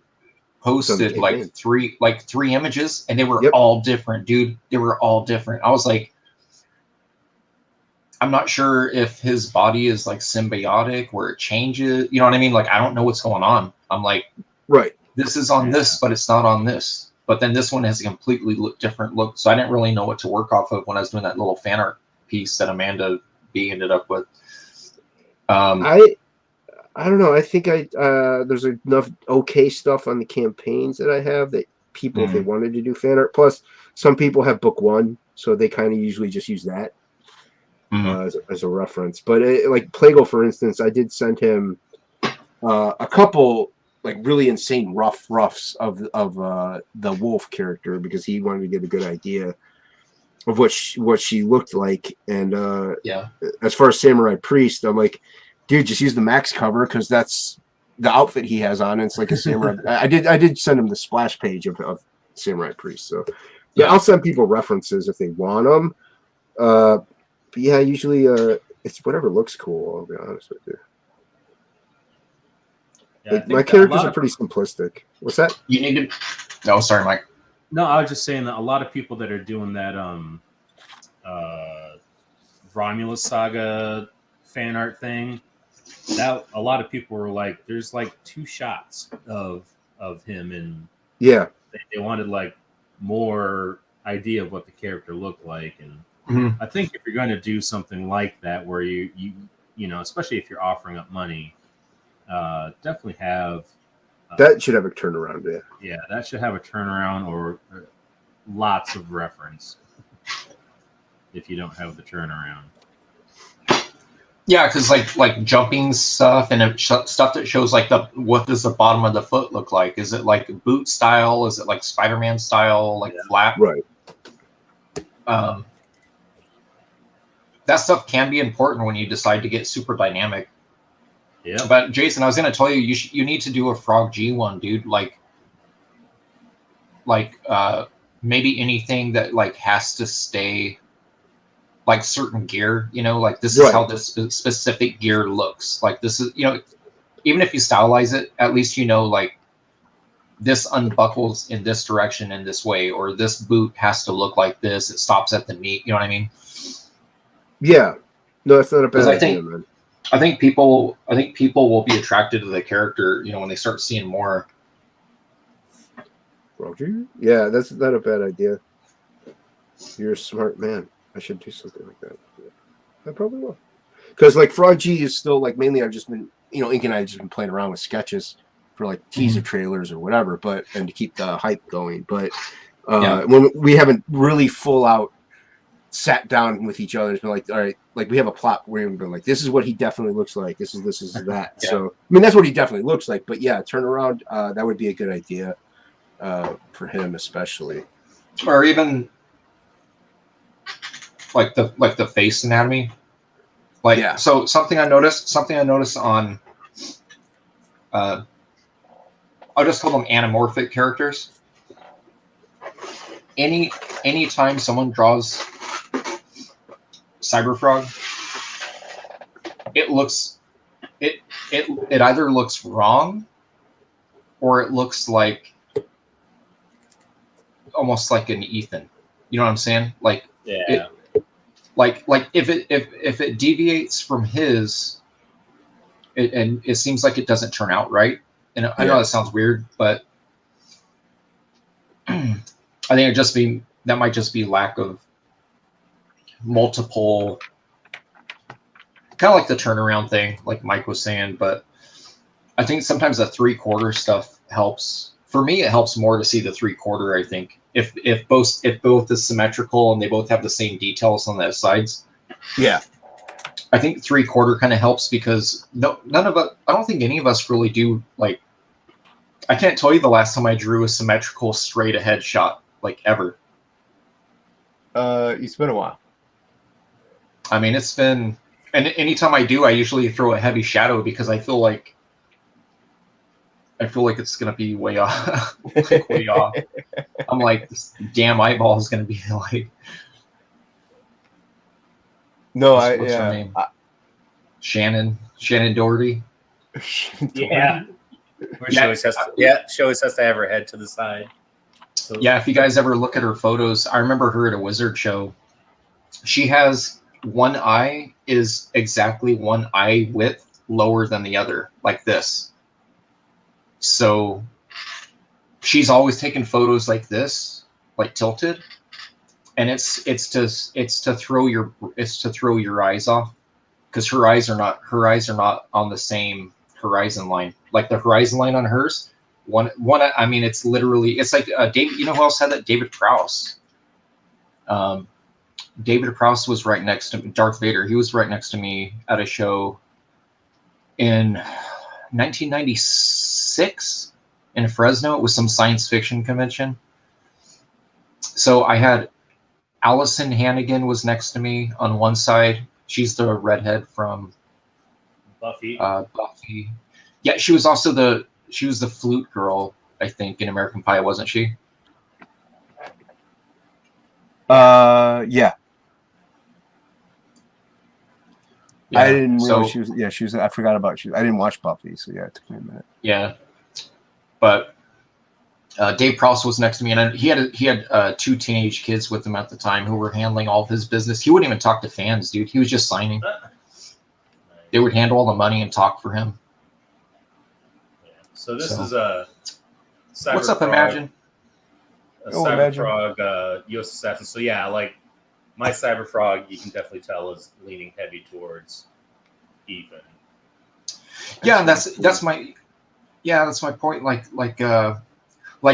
posted like three images, and they were all different, dude. They were all different. I was like, I'm not sure if his body is like symbiotic, where it changes. You know what I mean? Like, I don't know what's going on. I'm like, right, this is on this, but it's not on this. But then this one has a completely different look. So I didn't really know what to work off of when I was doing that little fan art piece that Amanda B ended up with. I don't know. I think there's enough okay stuff on the campaigns that I have that people, if they wanted to do fan art, plus some people have book 1, so they kind of usually just use that as a reference. But like Plagle, for instance, I did send him a couple like really insane roughs of the wolf character, because he wanted to get a good idea of what she looked like. And as far as Samurai Priest, I'm like, dude, just use the max cover, because that's the outfit he has on. And it's like a samurai. I did send him the splash page of Samurai Priest. So yeah, I'll send people references if they want them. But yeah, usually it's whatever looks cool, I'll be honest with you. Yeah, I Like, think my that a characters lot are of pretty simplistic. What's that? You need to. No, sorry, Mike. no, I was just saying that a lot of people that are doing that Romulus Saga fan art thing, that a lot of people were like, there's like 2 shots of him, and Yeah, they wanted like more idea of what the character looked like. And Mhm. I think if you're going to do something like that, where you know, especially if you're offering up money, definitely have that should have a turnaround. Yeah. yeah, that should have a turnaround or lots of reference. If you don't have the turnaround, Yeah, because like jumping stuff and stuff that shows like what does the bottom of the foot look like? Is it like boot style? Is it like Spider-Man style, like flat? Right. Um, that stuff can be important when you decide to get super dynamic. yeah, But Jason, I was gonna tell you, you need to do a Frog G one, dude. Maybe anything that like has to stay like certain gear, you know, like this is Right. how this specific gear looks. Like this is, you know, even if you stylize it, at least you know like this unbuckles in this direction in this way, or this boot has to look like this. It stops at the knee. You know what I mean? Yeah. No, that's not a bad 'Cause I idea, think- man. I think people will be attracted to the character, you know, when they start seeing more. Roger? Yeah, that's not a bad idea. You're a smart man. I should do something like that. Yeah, I probably will. Because like Frog G is still like mainly I've just been Ink and I have just been playing around with sketches for like teaser trailers or whatever, and to keep the hype going. But when we haven't really full out sat down with each other and been like, all right, like we have a plot where we've been like, this is what he definitely looks like. This is that. Yeah. So I mean that's what he definitely looks like. But yeah, turnaround, that would be a good idea for him especially. Or even like the face anatomy. Like Yeah. so something I noticed on I'll just call them anamorphic characters. Anytime someone draws Cyberfrog, it either looks wrong or it looks like almost like an Ethan. You know what I'm saying? Like Yeah. like if it deviates from his, and it seems like it doesn't turn out right. And I know Yeah. that sounds weird, but I think that might just be lack of multiple, kind of like the turnaround thing, like Mike was saying. But I think sometimes the 3/4 stuff helps. For me, it helps more to see the 3/4. I think if both is symmetrical and they both have the same details on the sides. Yeah. I think 3/4 kind of helps because none of us. I don't think any of us really do like. I can't tell you the last time I drew a symmetrical straight ahead shot like ever. It's been a while. I mean, it's been, and anytime I do, I usually throw a heavy shadow because I feel like it's gonna be way off. Way off. I'm like, this damn eyeball is gonna be like. No, What's her name? Shannon Doherty. Yeah. Where she always has to have her head to the side. So Yeah, if you guys ever look at her photos, I remember her at a wizard show. She has one eye is exactly one eye width lower than the other, like this. So she's always taking photos like this, like tilted, and it's to throw your eyes off, because her eyes are not on the same horizon line. Like the horizon line on hers, one. I mean, it's like David. You know who else had that? David Prowse. David Prowse was right next to Darth Vader. He was right next to me at a show in 1996 in Fresno. It was some science fiction convention. So I had Allison Hannigan was next to me on one side. She's the redhead from Buffy. Buffy. Yeah, she was also the flute girl, I think, in American Pie, wasn't she? Yeah. I didn't realize so- she was. Yeah, she was. I forgot about she. I didn't watch Buffy, so yeah, it took me a minute. Yeah, but Dave Prowse was next to me, and he had 2 teenage kids with him at the time who were handling all of his business. He wouldn't even talk to fans, dude. He was just signing. They would handle all the money and talk for him. Yeah. So this So- is a. What's up, Cyberfrog- Imagine? A Oh, Imagine. Cyberfrog U.S. Assassin. So yeah, like my Cyberfrog, you can definitely tell is leaning heavy towards Ethan. Yeah, and that's my point. Like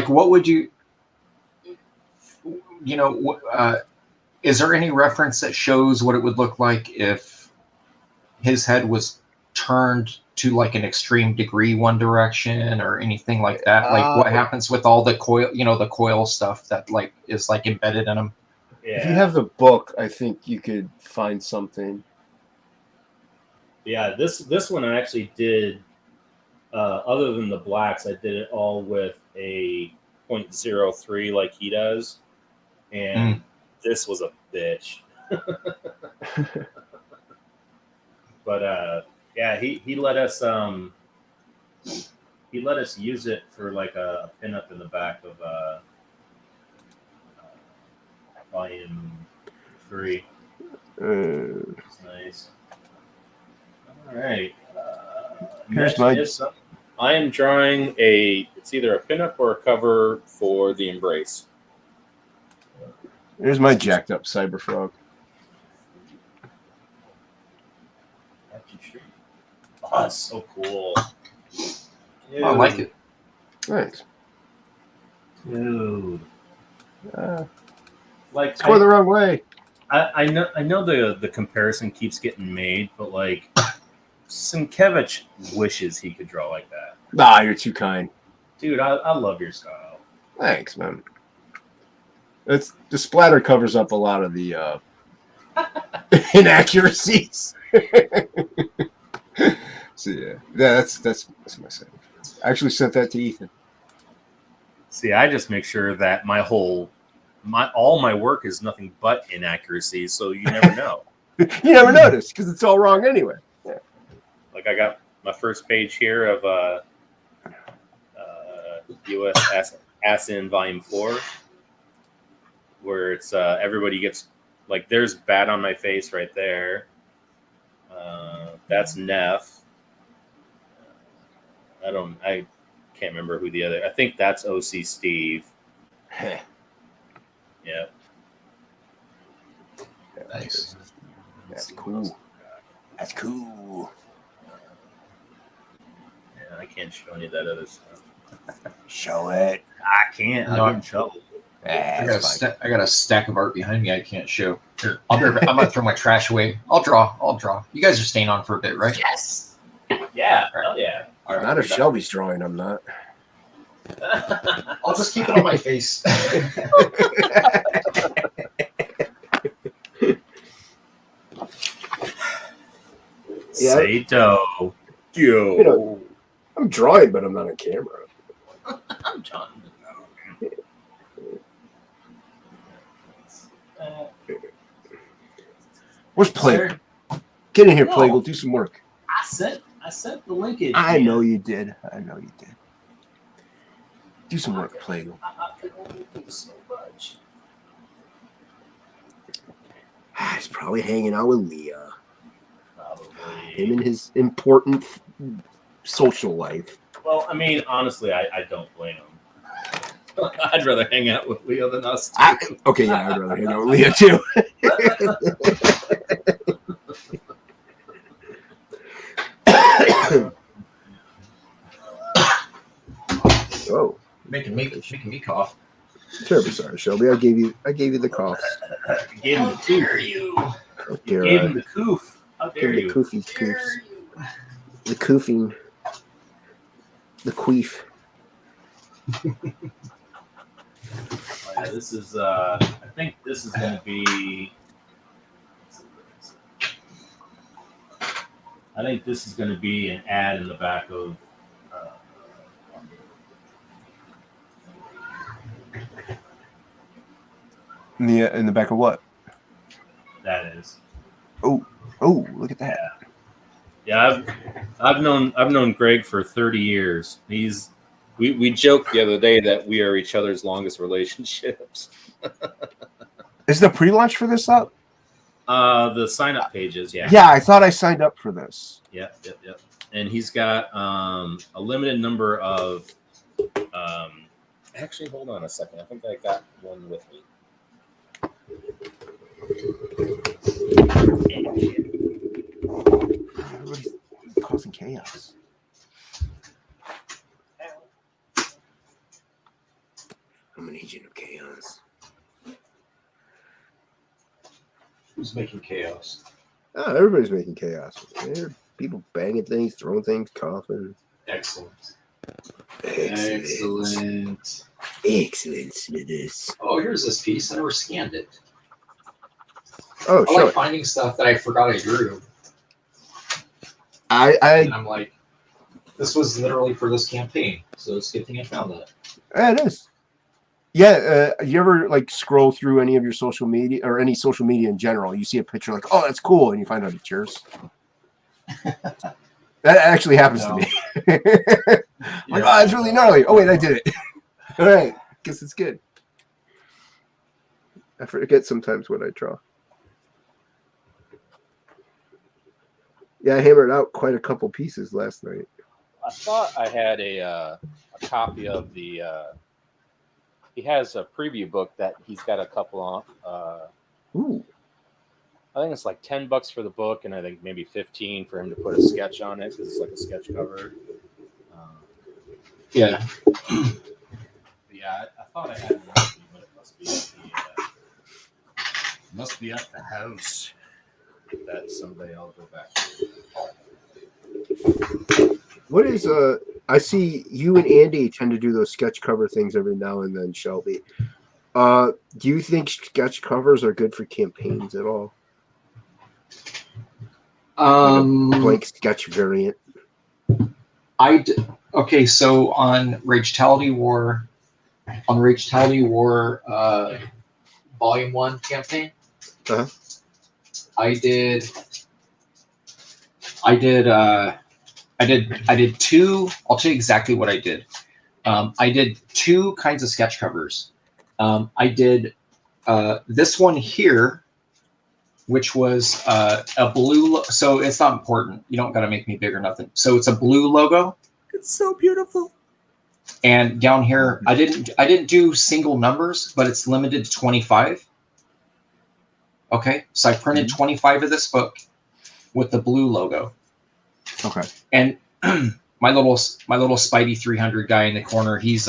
what would you is there any reference that shows what it would look like if his head was turned to like an extreme degree one direction or anything like that? Like what happens with all the coil, the coil stuff that like is like embedded in him? Yeah. If you have the book, I think you could find something. Yeah, this one I actually did. Other than the blacks, I did it all with a 0.03 like he does, and this was a bitch. But yeah, he let us use it for like a pinup in the back of volume 3. It's nice. All right. Here's next my- is, I am drawing it's either a pinup or a cover for the Embrace. There's my jacked up Cyberfrog. Oh, that's so cool. I like it. Thanks. Dude. Uh, Like it's going the wrong way. I know the comparison keeps getting made, but like Sienkiewicz wishes he could draw like that. Nah, you're too kind. Dude, I love your style. Thanks, man. It's the splatter covers up a lot of the inaccuracies. So yeah, that's my second. I actually sent that to Ethan. See, I just make sure that all my work is nothing but inaccuracies, so you never know. You never notice because it's all wrong anyway. Yeah. Like I got my first page here of U.S. Assin Volume 4, where it's everybody gets like there's bat on my face right there. That's Neff. I can't remember who the other. I think that's OC Steve. Yeah. Nice. That's cool. That's cool. Yeah, I can't show any of that other stuff. Show it. I can't. No, I'm in trouble. I got a stack of art behind me I can't show. Here, I'm gonna throw my trash away. I'll draw. You guys are staying on for a bit, right? Yes. Yeah. Hell yeah. All right, Not if we're done. Shelby's drawing, I'm not. I'll just keep it on my face. Yeah. Sato. You know, I'm drawing, but I'm not on camera. I'm John. Where's Plague? Get in here, Plague. We'll do some work. I sent the linkage. I man. know you did. Do some work, Plague. I can only do so much. He's probably hanging out with Leah. Probably. Him and his important social life. Well, I mean, honestly, I don't blame him. I'd rather hang out with Leo than us. Too. Okay, yeah, I'd rather hang out with Leah too. Oh, making me cough. terribly sorry, Shelby. I gave you the cough. Gave him the coof. You How dare gave I? him the coof. How Give dare him the you? koofy koofs. The koofing. The queef. Yeah, this is. I think this is going to be. I think this is going to be an ad in the back of. In the back of what? That is. Oh, look at that. Yeah, I've known Greg for 30 years. We joked the other day that we are each other's longest relationships. Is the pre-launch for this up? The sign up pages, yeah. Yeah, I thought I signed up for this. Yep. And he's got a limited number of. Actually, hold on a second. I think I got one with me. Everybody's causing chaos. I'm an agent of chaos. Who's making chaos? Oh, everybody's making chaos. There are people banging things, throwing things, coughing. Excellent. Excellent, Smithers. Oh, here's this piece. I never scanned it. Oh, I sure. like finding stuff that I forgot I drew. I And I'm like, this was literally for this campaign. So it's a good thing I found that. it is. Yeah, you ever like scroll through any of your social media or any social media in general? You see a picture like, oh, that's cool, and you find out it's yours. That actually happens to me. Like, oh, that's really gnarly. Oh wait, I did it. All right, guess it's good. I forget sometimes what I draw. Yeah, I hammered out quite a couple pieces last night. I thought I had a copy of the. He has a preview book that he's got a couple on. Ooh. I think it's like $10 for the book, and I think maybe 15 for him to put a sketch on it because it's like a sketch cover. Yeah. Yeah, I thought I had one, but it must be at the house. That someday I'll go back to. What is I see you and Andy tend to do those sketch cover things every now and then, Shelby. Do you think sketch covers are good for campaigns at all? Blank sketch variant. Okay, so on Ragetality War, Volume 1 campaign, Uh-huh. I did two. I'll tell you exactly what I did. I did two kinds of sketch covers. I did this one here, which was a blue. So it's not important. You don't got to make me big or nothing. So it's a blue logo. It's so beautiful. And down here, I didn't do single numbers, but it's limited to 25. Okay, so I printed 25 of this book with the blue logo. Okay. And my little Spidey 300 guy in the corner, he's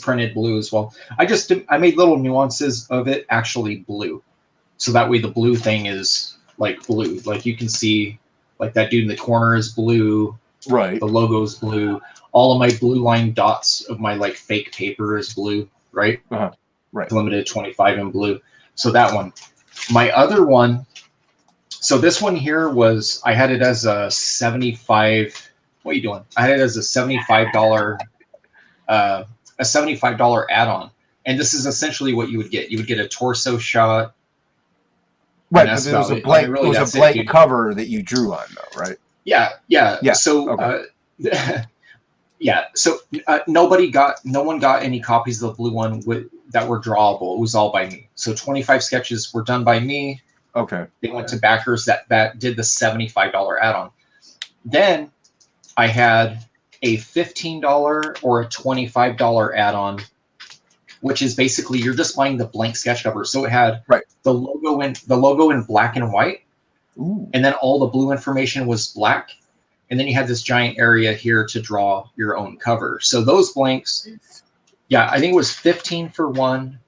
printed blue as well. I made little nuances of it actually blue, so that way the blue thing is like blue. Like you can see, like that dude in the corner is blue. Right. The logo is blue. All of my blue line dots of my like fake paper is blue. Right. Uh-huh. Right. It's limited to 25 in blue. So that one. My other one. So this one here was, I had it as a 75. What are you doing? I had it as a $75 add-on, and this is essentially what you would get. You would get a torso shot. Right, but there was a blank, really, it was a blank cover that you drew on, though, right? Yeah. So, okay. So no one got any copies of the blue one that were drawable. It was all by me. So 25 sketches were done by me. Okay. They went to backers that did the $75 add-on. Then I had a $15 or a $25 add-on, which is basically you're just buying the blank sketch cover. So it had the logo in black and white. Ooh. And then all the blue information was black. And then you had this giant area here to draw your own cover. So those blanks, I think it was 15 for one.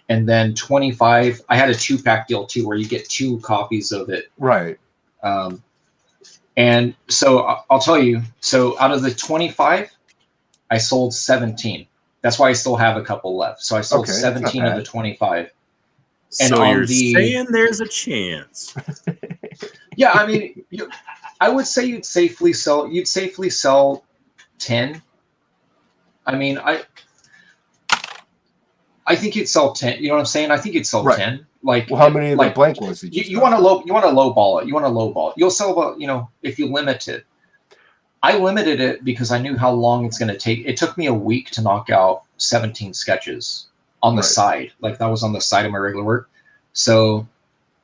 And then 25, I had a 2-pack deal too, where you get 2 copies of it. Right. And so I'll tell you, so out of the 25, I sold 17. That's why I still have a couple left. So I sold 17 of the 25. And so you're saying there's a chance. Yeah, I mean, I would say you'd safely sell 10. I mean, I I think you'd sell 10. You know what I'm saying? I think you'd sell Right. 10. Like, Well, how many of the like blank ones did you? you want to low ball it. You want to low ball it. You'll sell about, if you limit it. I limited it because I knew how long it's going to take. It took me a week to knock out 17 sketches on the Right. side. Like that was on the side of my regular work. So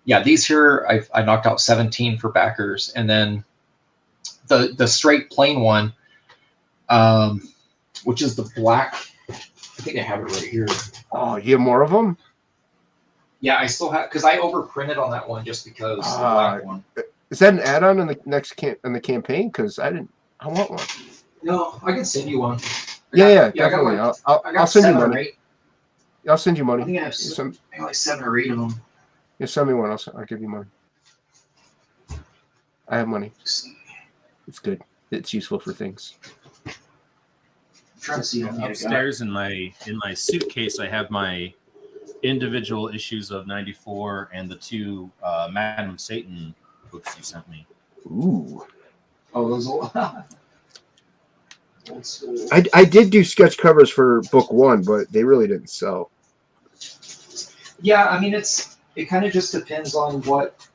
yeah, these here, I knocked out 17 for backers. And then the straight plain one, which is the black. I think I have it right here. Oh, you have more of them? Yeah, I still have, because I overprinted on that one just because the black one. Is that an add-on in the next campaign? Because I want one. No, I can send you one. Yeah, I got definitely. like- I'll send you 7 or money. 8. I'll send you I money. think I have like 7 or 8 of them. Send me one. I'll give you money. I have money. It's good. It's useful for things. I'm trying to see how many I got. Upstairs in my suitcase, I have my individual issues of 94 and the 2 Madam Satan books you sent me. Ooh. Oh, those old. Old school. I did do sketch covers for book 1, but they really didn't sell. Yeah, I mean it kind of just depends on what.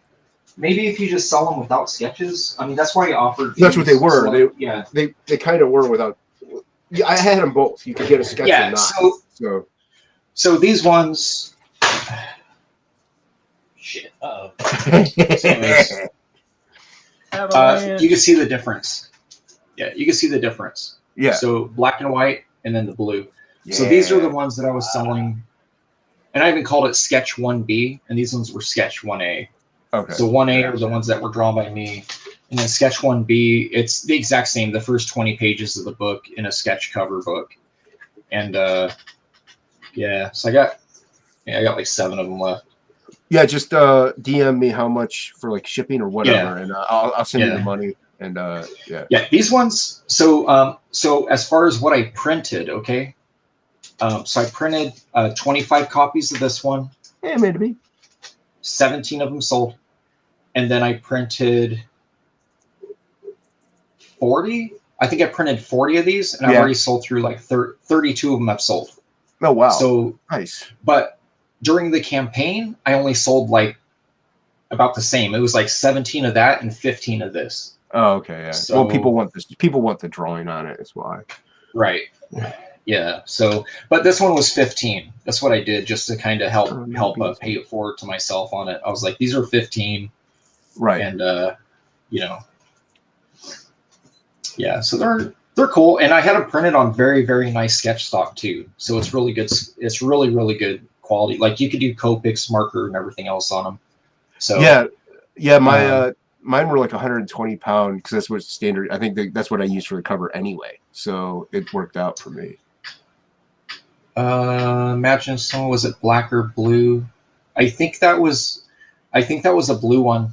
Maybe if you just sell them without sketches. I mean that's why you offered. That's what they were. Yeah. They kind of were without. Yeah, I had them both. You could get a sketch Yeah. or not. So these ones. Shit. Uh-oh. You can see the difference. Yeah, you can see the difference. Yeah. So black and white, and then the blue. So these are the ones that I was selling, and I even called it Sketch 1B, and these ones were Sketch 1A. Okay. So 1A are the ones that were drawn by me, and then Sketch 1B, it's the exact same. The first 20 pages of the book in a sketch cover book, and yeah. So I got like 7 of them left. Yeah, just DM me how much for like shipping or whatever, and I'll send you the Yeah. money. And yeah. Yeah, these ones. So so as far as what I printed, okay. So I printed 25 copies of this one. Yeah, maybe. 17 of them sold, and then I printed 40. I think I printed 40 of these, and I've already sold through like 32 of them. I've sold. Oh wow! So nice. But during the campaign, I only sold like about the same. It was like 17 of that and 15 of this. Oh, okay. Yeah. So- well, people want this. People want the drawing on it. Is why. Right. Yeah. So, but this one was 15. That's what I did just to kind of help pay it forward to myself on it. I was like, these are 15, Right. and yeah. So they're cool, and I had them printed on very, very nice sketch stock too. So it's really good. It's really, really good quality. Like you could do Copics marker and everything else on them. So yeah. My mine were like 120 pound because that's what's standard. I think that's what I used for the cover anyway. So it worked out for me. Imagine someone, was it black or blue? I think that was a blue one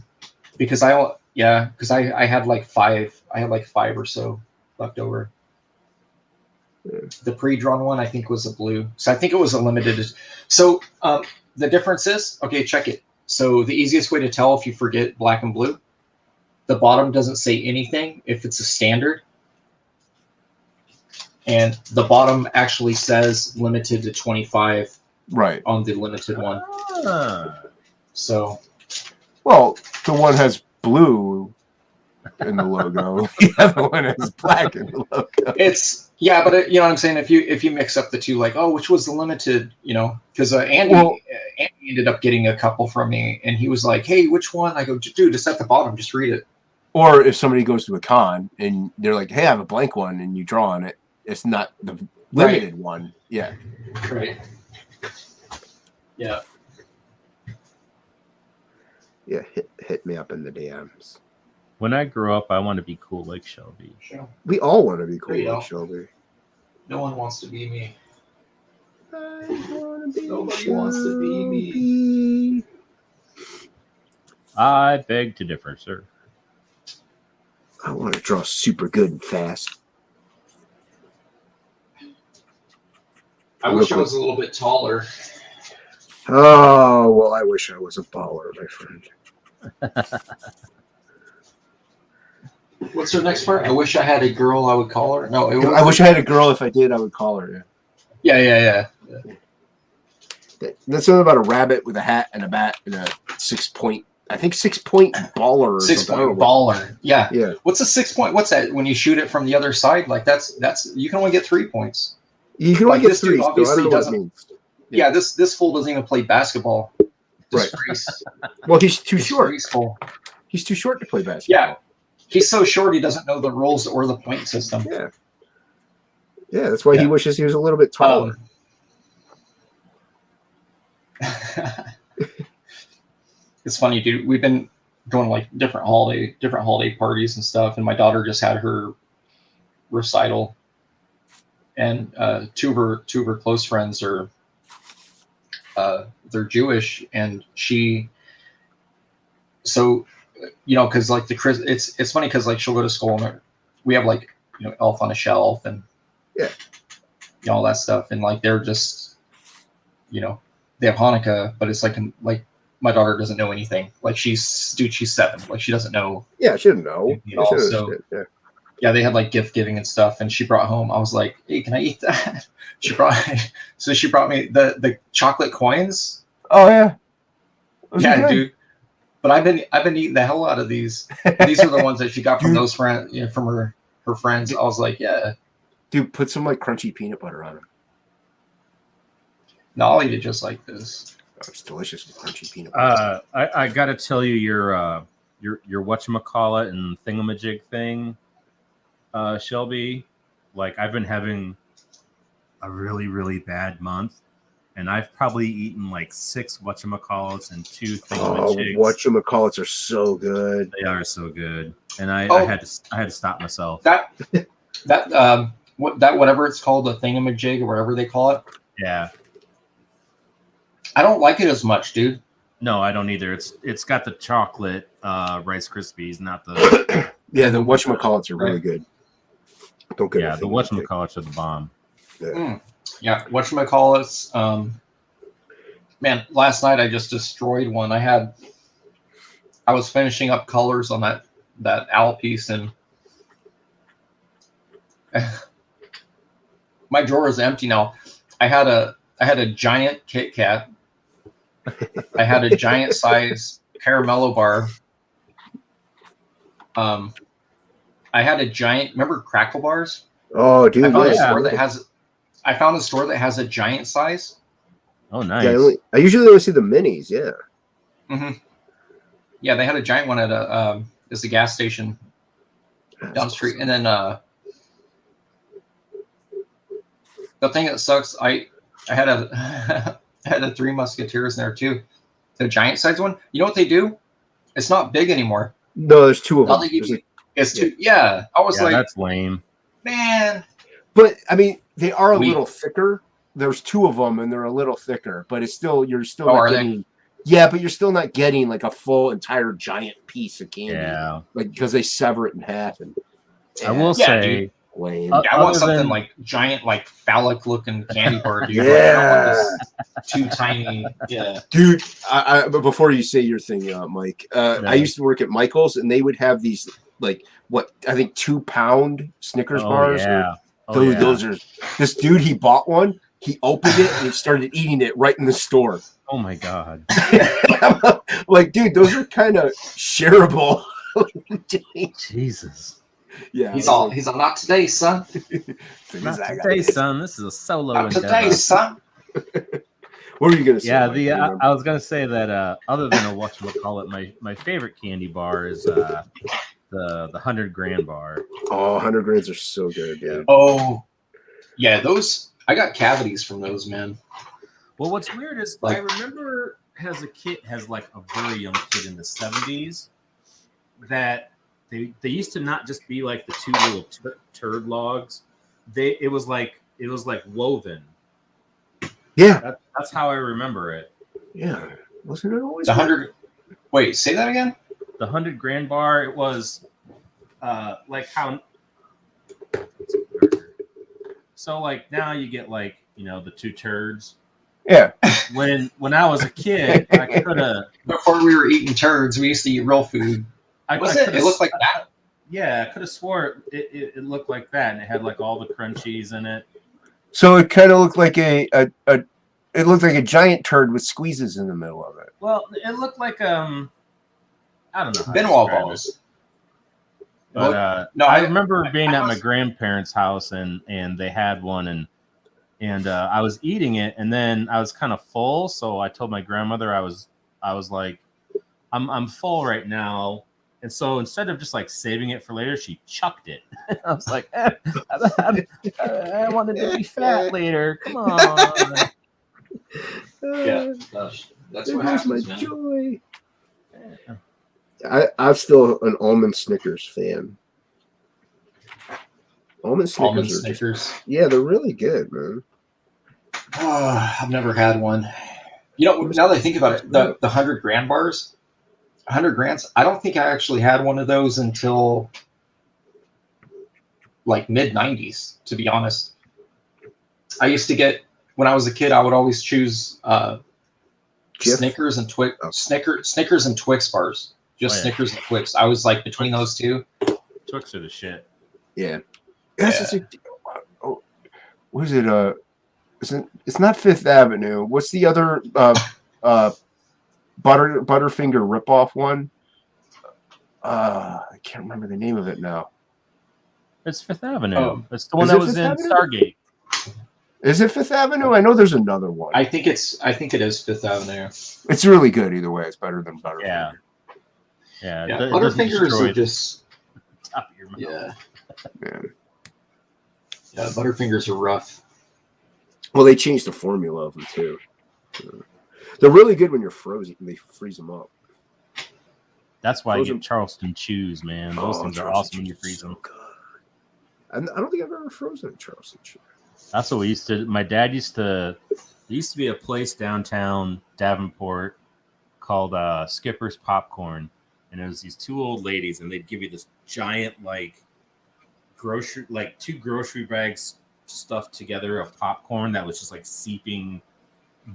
because I had like 5. I had like 5 or so left over. The pre-drawn one I think was a blue. So I think it was a limited. So the difference is, okay, check it. So the easiest way to tell if you forget black and blue, the bottom doesn't say anything if it's a standard. And the bottom actually says limited to 25 Right. on the limited one. So, Well, the one has blue in the logo. The other one has black in the logo. it's but you know what I'm saying. If you mix up the two, like, oh, which was the limited, because Andy ended up getting a couple from me, and he was like, hey, which one? I go, dude, it's at the bottom. Just read it. Or if somebody goes to a con and they're like, hey, I have a blank one, and you draw on it, it's not the limited one. Yeah. Right. Yeah. Yeah. Hit me up in the DMs. When I grow up, I want to be cool like Shelby. Sure. We all want to be cool There you like go. Shelby. No one wants to be me. Nobody wants to be me. I beg to differ, sir. I want to draw super good and fast. I wish I was a little bit taller. Oh, well, I wish I was a baller, my friend. What's her next part? I wish I had a girl I would call her. No, I wish I had a girl. If I did, I would call her. Yeah. That's something about a rabbit with a hat and a bat and a 6-point. I think 6-point baller. Or 6 something. I don't point know baller. Yeah. Yeah. What's a 6 point? What's that? When you shoot it from the other side, like that's you can only get 3 points. You can only Like get this dude 3. So I obviously don't know what it doesn't- means. Yeah, this fool doesn't even play basketball. Right. Disgrace. Well, he's too short. Disgraceful. He's too short to play basketball. Yeah. He's so short he doesn't know the rules or the point system. Yeah. Yeah, that's why he Yeah. wishes he was a little bit taller. It's funny, dude. We've been going like different holiday parties and stuff, and my daughter just had her recital, and two of her close friends are they're Jewish, and because like it's funny because like she'll go to school and we have like Elf on a Shelf and all that stuff, and like they're just they have Hanukkah, but it's like my daughter doesn't know anything. Like she's 7, like she doesn't know. Yeah, she didn't know. You know, She so- understood, Yeah, they had like gift giving and stuff, and she brought home. I was like, "Hey, can I eat that?" She brought me the chocolate coins. Oh yeah. Those are Yeah, good. dude. But I've been eating the hell out of these. These are the ones that she got from Dude. those friends, from her friends. I was like, yeah, Dude, put some like crunchy peanut butter on them. no, I'll eat it just like this. Oh, it's delicious with crunchy peanut butter. I got to tell you, your whatchamacallit and thingamajig thing, Shelby. Like I've been having a really, really bad month, and I've probably eaten like 6 whatchamacallits and 2 Oh, thingamajigs. whatchamacallits are so good. They are so good, and I Oh. had to stop myself. That whatever it's called, the thingamajig or whatever they call it. Yeah, I don't like it as much, dude. no, I don't either. It's got the chocolate Rice Krispies, not the Yeah, the whatchamacallits are really good. Don't get yeah. a The thing. whatchamacallits are the bomb. Yeah, whatchamacallits. Man, last night I just destroyed one. I was finishing up colors on that owl piece, and my drawer is empty now. I had a giant Kit Kat. I had a giant size Caramello bar. I had a giant. Remember Crackle bars? Oh, dude, I found a yeah. store that has. I found a store that has a giant size. Oh, nice. Yeah, I usually only see the minis. Yeah. Mm-hmm. Yeah, they had a giant one at the gas station down the street, and then the thing that sucks, I had I had a Three Musketeers in there too, the giant size one. You know what they do? It's not big anymore. No, there's 2 of Now them. they give There's you, like- it's too. Yeah, I was Yeah, like, that's lame. man, but I mean, they are a We- little thicker. There's 2 of them, and they're a little thicker. But it's still you're still Oh, not are they? getting. Yeah, but you're still not getting like a full entire giant piece of candy. Yeah, Like because they sever it in half and. I will Yeah, say. dude. Lame. I want Other something than- like giant, like phallic looking candy bar, dude. Yeah. Like, I don't want this too tiny. Yeah. Dude, but before you say your thing, Mike, Yeah. I used to work at Michael's, and they would have these like what I think 2-pound Snickers bars. Yeah. Dude, yeah. those are this dude. He bought one. He opened it and he started eating it right in the store. Oh my god. Like, dude, those are kind of shareable. Jesus. Yeah, He's all not today, son. Not today, son. This is a solo Not endeavor. today, son. What were you gonna say? Yeah, Mike? Do you remember? I was gonna say that other than a whatchamacallit, my favorite candy bar is the 100 grand bar. Oh, 100 grams are so good, dude. Oh, yeah, those. I got cavities from those, man. Well, what's weird is Like- I remember as like a very young kid in the 70s that they used to not just be like the 2 little turd logs. It was like woven. Yeah, That's how I remember it. yeah. Wasn't it always? The 100. Wait, say that again. The 100 grand bar, it was like how. So like now you get like the 2 turds. Yeah. When I was a kid, I could have. Before we were eating turds, we used to eat real food. Was it? It looked like that. Yeah, I could have swore it looked like that, and it had like all the crunchies in it. So it kind of looked like a It looked like a giant turd with squeezes in the middle of it. Well, it looked like I don't know how to Benoit describe it. balls. But No, I remember being I at my must- grandparents' house and they had one and I was eating it and then I was kind of full, so I told my grandmother I was like, I'm full right now. And so instead of just like saving it for later, she chucked it. I was like, I wanted to be fat later. Come on. Yeah, that's There what goes my happens, man. joy. I'm still an almond Snickers fan. Almond Snickers Almond are Snickers. yeah, they're really good, man. I've never had one. You know, now that I think about it, the 100 grand bars, 100 grands. I don't think I actually had one of those until like mid 90s. To be honest, I used to get when I was a kid. I would always choose Jif? Snickers and Twix. Oh. Snickers and Twix bars. Just Oh, yeah. Snickers and Twix. I was like between those two. Twix are the shit. Yeah. Yes, it's oh, what is it? It's not Fifth Avenue. What's the other Butterfinger ripoff one? I can't remember the name of it now. It's Fifth Avenue. Oh. It's the one Is that it was Fifth in Avenue? Stargate. Is it Fifth Avenue? I know there's another one. I think it is Fifth Avenue. It's really good either way. It's better than Butterfinger. Yeah. Yeah. Yeah, it doesn't Butterfingers destroy are just the top of your mouth. yeah. Man. Yeah, Butterfingers are rough. Well, they changed the formula of them too. They're really good when you're frozen. They freeze them up. That's why Frozen- you get Charleston chews, man. Those things are Charleston awesome when you cheese freeze is so them. good. I don't think I've ever frozen a Charleston cheese. That's what we used to. My dad used to. There used to be a place downtown Davenport called Skipper's Popcorn, and it was these two old ladies, and they'd give you this giant like two grocery bags stuffed together of popcorn that was just like seeping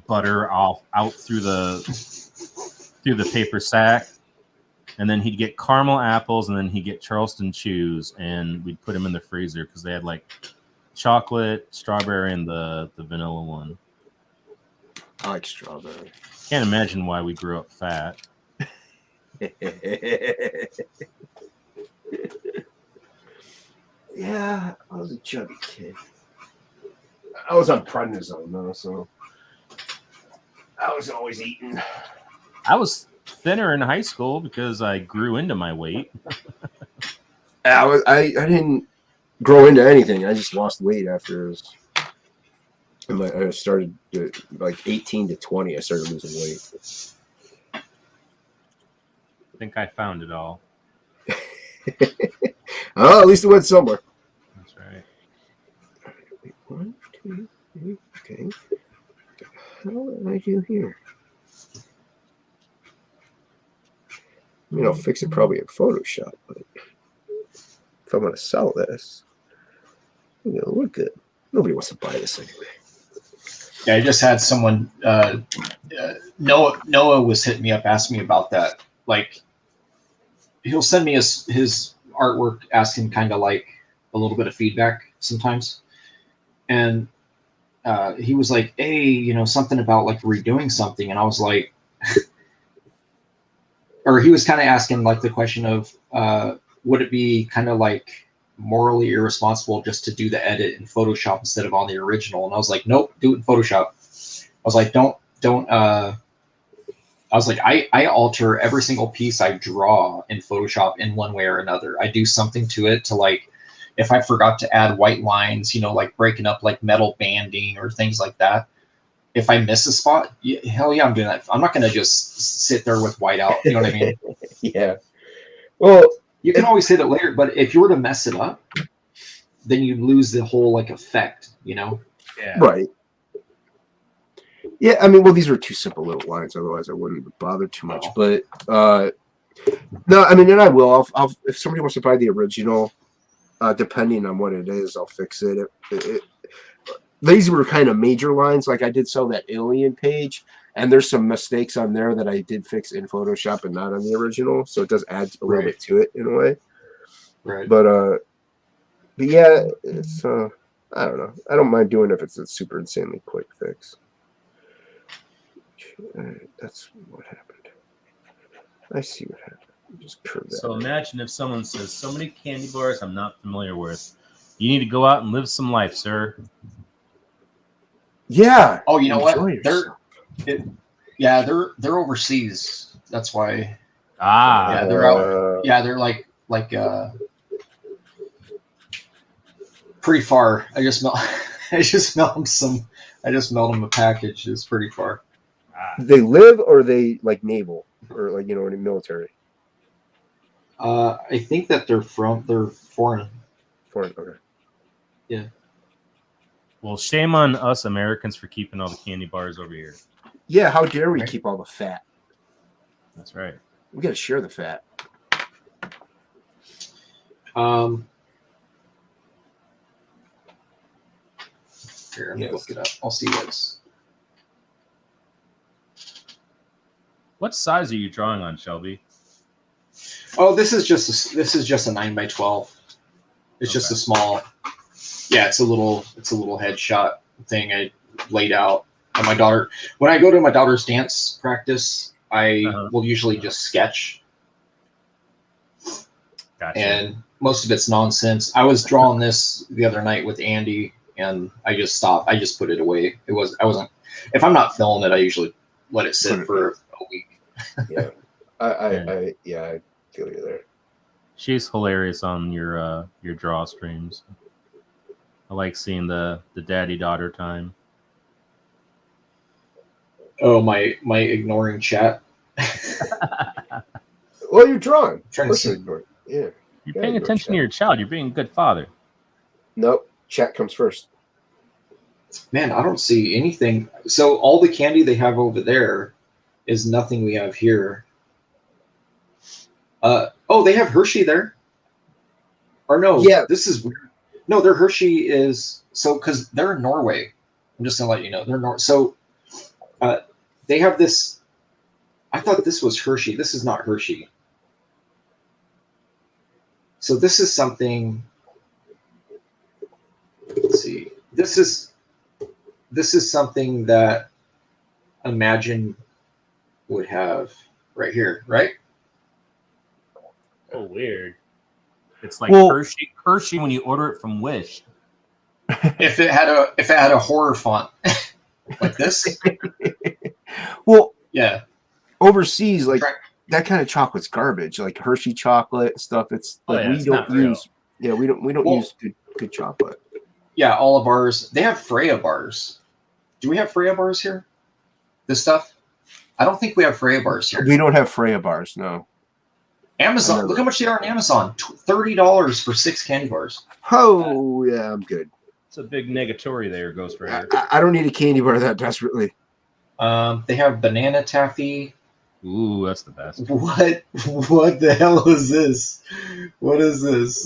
butter out through the paper sack. And then he'd get caramel apples, and then he'd get Charleston chews, and we'd put them in the freezer because they had like chocolate, strawberry, and the vanilla one. I like strawberry. Can't imagine why we grew up fat. Yeah, I was a chubby kid. I was on prednisone though, so I was always eating. I was thinner in high school because I grew into my weight. I didn't grow into anything. I just lost weight after I started like 18 to 20. I started losing weight. I think I found it all. Oh, at least it went somewhere. That's right. Wait, 1, 2, 3. Okay. How did I do here? I mean, I'll fix it probably in Photoshop, but if I'm going to sell this, it's going to look good. Nobody wants to buy this anyway. Yeah, I just had someone. Noah was hitting me up, asking me about that. Like, he'll send me his artwork, asking kind of like a little bit of feedback sometimes, and he was like, "Hey, something about like redoing something," and I was like, or he was kind of asking like the question of, would it be kind of like morally irresponsible just to do the edit in Photoshop instead of on the original? And I was like, nope, do it in Photoshop. I was like, don't. I was like, I alter every single piece I draw in Photoshop in one way or another. I do something to it to like, if I forgot to add white lines, like breaking up like metal banding or things like that. If I miss a spot, hell yeah, I'm doing that. I'm not going to just sit there with white out. You know what I mean? Yeah. Well, You can always hit it later, but if you were to mess it up, then you lose the whole like effect, Yeah. right. Yeah, I mean, well, these were two simple little lines. Otherwise, I wouldn't bother too much. But no, I mean, and I will. I'll if somebody wants to buy the original, depending on what it is, I'll fix it. These were kind of major lines. Like I did sell that alien page, and there's some mistakes on there that I did fix in Photoshop and not on the original. So it does add a little bit to it in a way. right? But yeah, it's I don't know. I don't mind doing it if it's a super insanely quick fix. That's what happened. I see what happened. Just curve that. So imagine if someone says, "So many candy bars I'm not familiar with. You need to go out and live some life, sir." Yeah. Oh, you know what? Enjoy yourself. They're overseas. That's why. Ah, Yeah, they're out. Yeah, they're like pretty far. I just mailed them a package. It's pretty far. They live, or they like naval, or like in the military. I think that they're foreign. Foreign. Okay. well, shame on us Americans for keeping all the candy bars over here. Yeah. How dare we Right. keep all the fat? That's right. We got to share the fat. Here, let me Yes. look it up. I'll see what's. What size are you drawing on, Shelby? Oh, this is just a 9x12. It's just Okay. a small. Yeah, it's a little headshot thing I laid out. And my daughter, when I go to my daughter's dance practice, I Uh-huh. will usually just sketch, Gotcha. and most of it's nonsense. I was drawing this the other night with Andy, and I just stopped. I just put it away. I wasn't. If I'm not filming it, I usually let it sit for a week. Yeah. I feel you there. She's hilarious on your draw streams. I like seeing the daddy daughter time. Oh, my ignoring chat. Well, you're drawing. Trying to Of course see. you're ignoring. Yeah. You're Yeah, paying ignore attention chat. to your child. You're being a good father. Nope. Chat comes first. Man, I don't see anything. So all the candy they have over there is nothing we have here. They have Hershey there. Or no, Yeah. this is weird. No, their Hershey is because they're in Norway. I'm just gonna let you know they're so they have this. I thought this was Hershey. This is not Hershey. So this is something. Let's see. This is something that Imagine would have right here, right? Oh, weird. It's like Well- Hershey when you order it from Wish. If it had a horror font like this, Well, yeah. overseas, like Try- that kind of chocolate's garbage. Like Hershey chocolate and stuff. It's Oh, like yeah, we it's don't not real. use. Yeah, we don't Well- use good chocolate. Yeah, all of ours. They have Freya bars. Do we have Freya bars here? This stuff? I don't think we have Freya bars here. We don't have Freya bars. No. Amazon. Look how much they are on Amazon. $30 for 6 candy bars. Oh yeah, I'm good. It's a big negatory there, Ghost Rider. I don't need a candy bar that desperately. They have banana taffy. Ooh, that's the best. What the hell is this? What is this?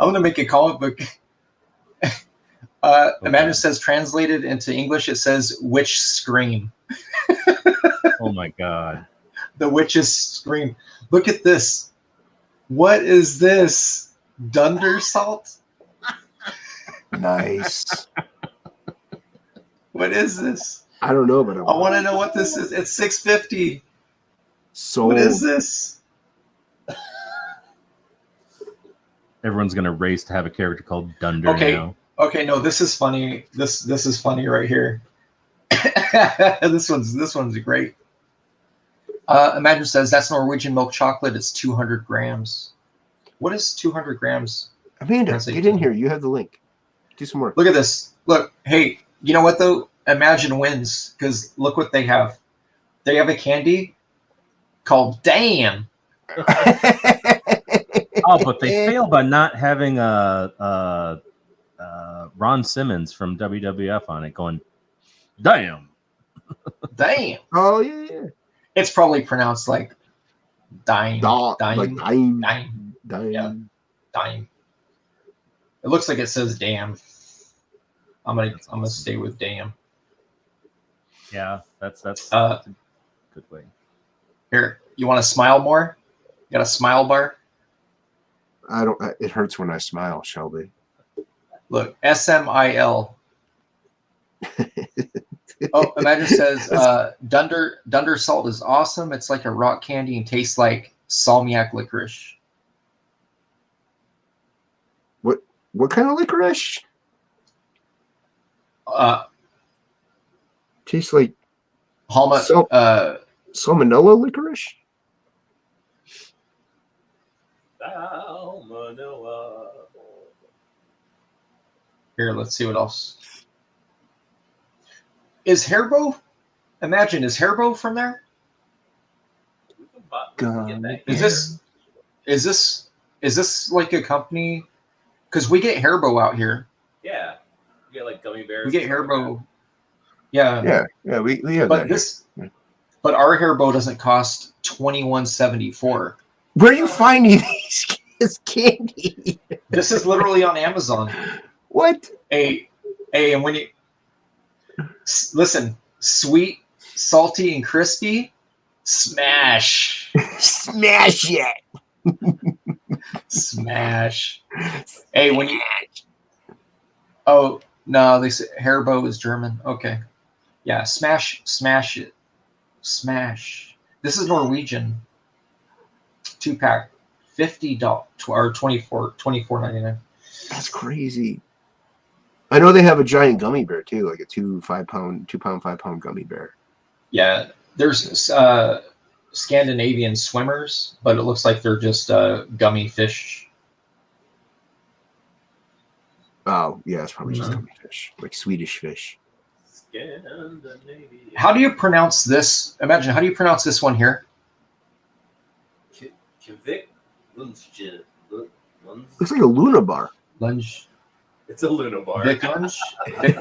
I'm gonna make a comic book. Imagine says translated into English. It says witch scream. Oh my god. The witch's scream. Look at this. What is this? Dunder salt? Nice. What is this? I don't know, but I want to know what this is. It's $6.50. So What is this? Everyone's gonna race to have a character called Dunder Okay. now. Okay, no, this is funny. This is funny right here. this one's great. Imagine says that's Norwegian milk chocolate. It's 200 grams. What is 200 grams? Amanda, That's get in here. You have the link. Do some work. Look at this. Look, hey, you know what though? Imagine wins because look what they have. They have a candy called Damn. Oh, but they fail by not having Ron Simmons from WWF on it going, damn. Damn. Oh yeah. It's probably pronounced like dime. Dime. Dime. Like dime. Dime. Dime. Yeah. Dime. It looks like it says damn. I'm gonna stay with damn. Yeah, that's a good way. Here, you want to smile more? You got a smile bar? I don't. It hurts when I smile, Shelby. Look, SMIL. Oh, Imagine says Dunder Salt is awesome. It's like a rock candy and tastes like salmiak licorice. What kind of licorice? Tastes like Halma, salmonella licorice. Salmonella. here, let's see what else. Is Hairbo? Imagine, is Hairbo from there? We can get that Is this like a company? Because we get Hairbo out here. Yeah. We get like gummy bears. We get Hairbo. Yeah. Yeah, we have But that. but our Hairbo doesn't cost $21.74. Where are you finding this candy? This is literally on Amazon. What? And when you listen, sweet, salty, and crispy, smash, Smash it. smash. Hey, when you oh no, they say Hairbo is German. Okay, yeah, smash it, smash. This is Norwegian. 2-pack, $50 or $24.99. That's crazy. I know they have a giant gummy bear too, like a 2 5-pound gummy bear. Yeah, there's Scandinavian swimmers, but it looks like they're just gummy fish. Oh, yeah, it's probably just gummy fish, like Swedish fish. Scandinavia. How do you pronounce this? Imagine, how do you pronounce this one here? Kvik Lunch. Looks like a Luna bar. Lunge. It's a Luna bar. Vic lunge.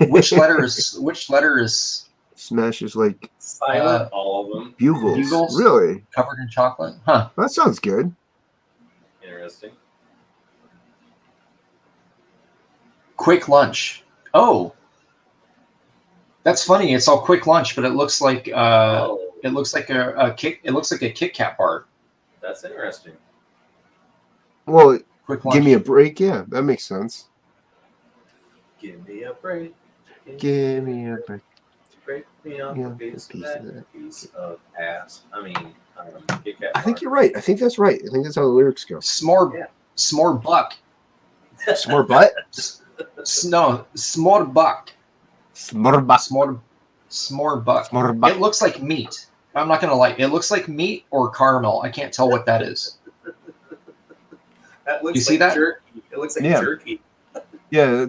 Which letter is Smash is like Silent, all of them. bugles. Bugles? Really? covered in chocolate? Huh. That sounds good. Interesting. Quick lunch. Oh, that's funny. It's all quick lunch, but it looks like a Kit Kat bar. That's interesting. Well, Quick lunch. give me a break. Yeah, that makes sense. Give me a break. Give me a break. Break me off Yeah, a piece a piece of of that that. piece of ass. I mean, Kit Kat I think bar. you're right. I think that's right. I think that's how the lyrics go. S'more, Yeah. s'more buck. S'more butt? No, s'more buck. S'more butt. S'more buck. S'more butt. It looks like meat. I'm not gonna lie. It looks like meat or caramel. I can't tell what that is. That looks You see like that? jerky. It looks like Yeah. jerky. Yeah.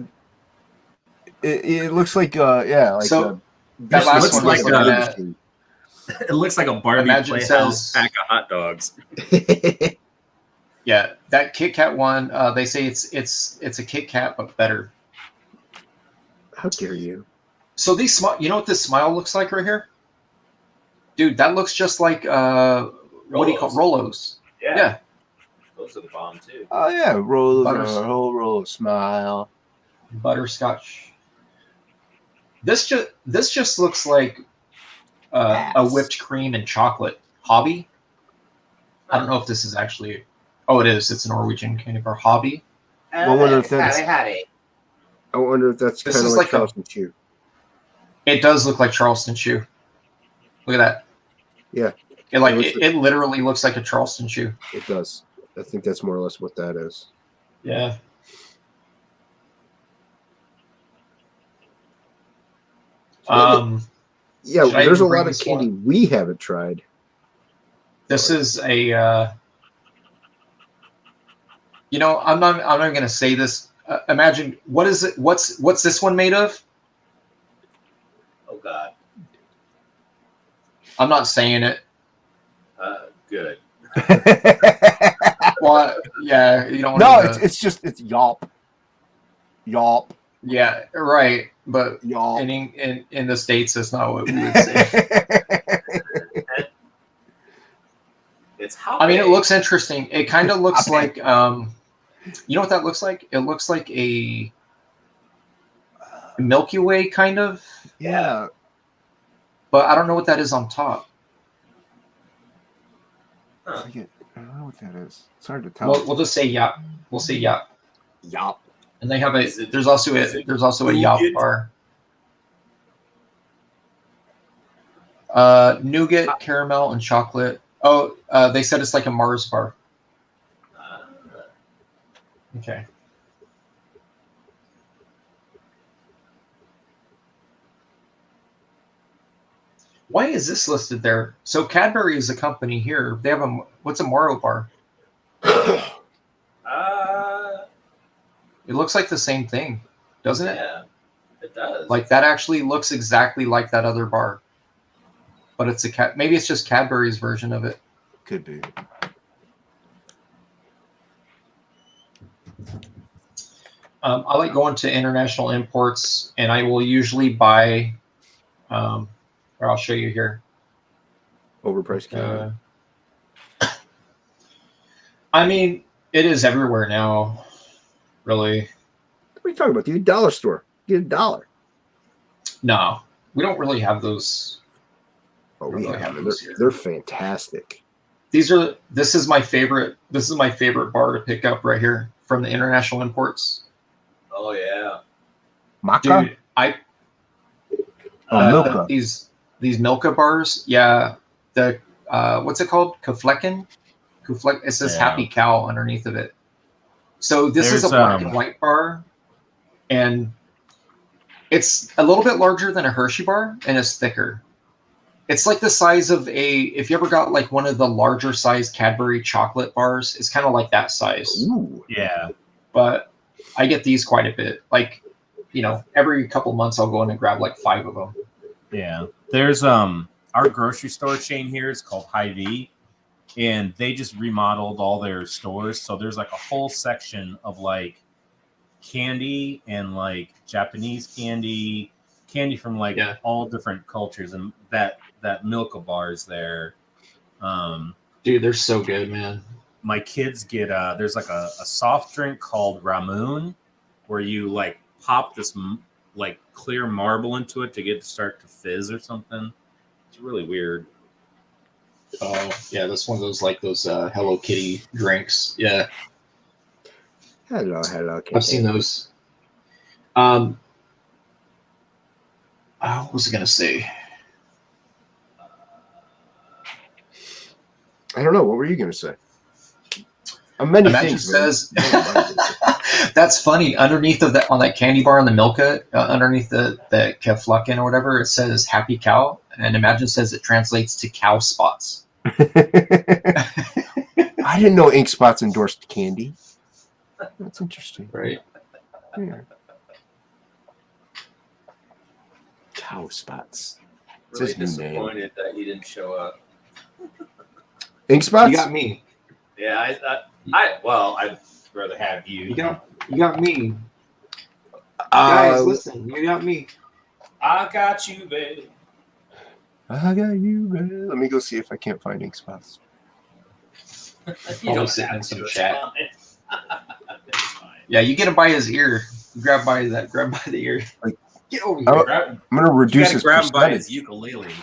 It looks like like So, that This last looks one like was looking at- It looks like a Barbie Imagine Playhouse says- pack of hot dogs. Yeah, that Kit Kat one. They say it's a Kit Kat but better. How dare you? So these you know what this smile looks like right here, dude? That looks just like what do you call Rolos? Yeah. Those are the bomb too. Oh yeah, roll Butters- a whole roll of smile. Butterscotch. This just looks like a whipped cream and chocolate hobby. I don't know if this is actually. Oh, it is. It's a Norwegian candy bar hobby. I wonder if that's- Howdy. I wonder if that's This kind of is like like a- Charleston Chew. It does look like Charleston Chew. Look at that. Yeah. It literally looks like a Charleston Chew. It does. I think that's more or less what that is. Yeah. Yeah, Should I there's a even bring lot of this candy one? we haven't tried. This is a. You know, I'm not going to say this. Imagine what is it? What's this one made of? Oh God. I'm not saying it. Good. Well, yeah, you don't. No, want it's yawp. Yawp. Yeah, right. But Yawp. in the States, that's not what we would say. It's how. I mean, it big? looks interesting. It kind of looks Okay. like you know what that looks like? It looks like a Milky Way kind of, Yeah. but I don't know what that is on top. Huh. I don't know what that is. It's hard to tell. We'll just say yop. We'll say yop. Yawp. And they have Is it- there's also is a it yop nougat? bar. Nougat, caramel, and chocolate. Oh, they said it's like a Mars bar. Okay. Why is this listed there? So Cadbury is a company here. They have what's a Maro bar? It looks like the same thing, doesn't it? Yeah, it does. Like that actually looks exactly like that other bar, but it's a maybe it's just Cadbury's version of it. Could be. I like going to international imports, and I will usually buy. Or I'll show you here. Overpriced candy. I mean, it is everywhere now. Really? What are you talking about, dude? Dollar store. Get $1. No, we don't really have those. Oh, Don't we really have have them. those here. They're fantastic. This is my favorite. This is my favorite bar to pick up right here from the international imports. Oh yeah. Maca? Dude, I Milka. these Milka bars. Yeah, the what's it called? Kuflecken. It says Yeah. Happy Cow underneath of it. So this is a There's, black and white bar, and it's a little bit larger than a Hershey bar, and it's thicker. It's like the size of if you ever got like one of the larger size Cadbury chocolate bars, it's kind of like that size. Ooh. Yeah. But I get these quite a bit. Like, every couple months I'll go in and grab like 5 of them. Yeah. There's our grocery store chain here is called Hy-Vee, and they just remodeled all their stores. So there's like a whole section of like candy and like Japanese candy from like all different cultures, and that Milka bars there. Dude, they're so good, man. My kids get there's like a soft drink called Ramoon, where you like pop this like clear marble into it to get it to start to fizz or something. It's really weird. Oh yeah, that's one of those Hello Kitty drinks. Yeah, Hello. I've seen those. What was I gonna say? I don't know. What were you going to say? Many Imagine things. Man. says that's funny. Underneath of that on that candy bar on the Milka, underneath the Keflucken or whatever, it says Happy Cow, and Imagine says it translates to cow spots. I didn't know Ink Spots endorsed candy. That's interesting. Right. Yeah. Cow Spots. It's Really his new name. disappointed that he didn't show up. Ink Spots? You got me. Yeah, I'd rather have you. You got me. Uh, Guys, listen. You got me. I got you, babe. I got you, man. Let me go see if I can't find Ink Spots. You Probably don't sitting have in some to, it's chat. fine. It's fine. Yeah, you get him by his ear. Grab by the ear. Like- Get over Oh, here. Grab, I'm going to you reduce gotta his grab him by his percentage. ukulele.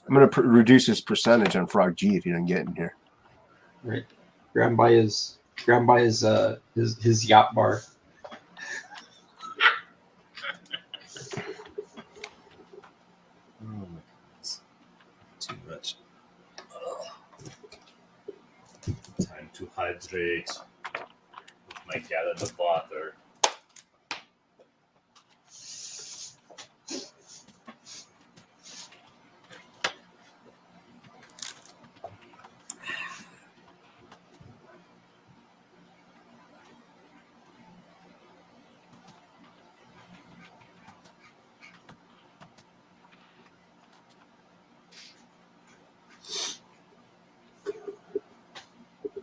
I'm going to reduce his percentage on Frog G if he doesn't get in here. Right. Grab him by his yacht bar. Oh my goodness. Too much. Time to hydrate with my gallon of water.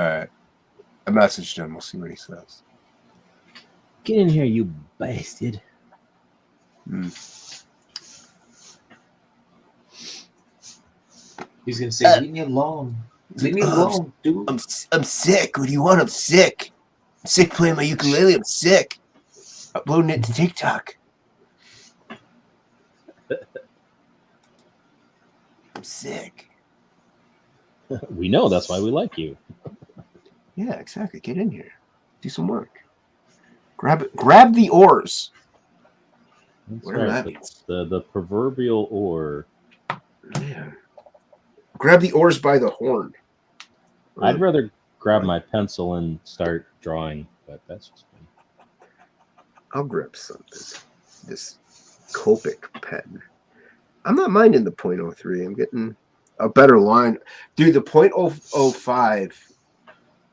All right. I messaged him. We'll see what he says. Get in here, you bastard. He's gonna say, "Leave me alone. Leave me alone, dude." I'm sick. What do you want? I'm sick. I'm sick playing my ukulele. I'm sick. Uploading it to TikTok. I'm sick. We know that's why we like you. Yeah, exactly. Get in here. Do some work. Grab the oars. That's Whatever right. that means. The proverbial oar. Yeah. grab the oars by the horn. I'd rather grab my pencil and start drawing, but that's just me. I'll grab something. This Copic pen. I'm not minding the .03. I'm getting a better line. Dude, the .005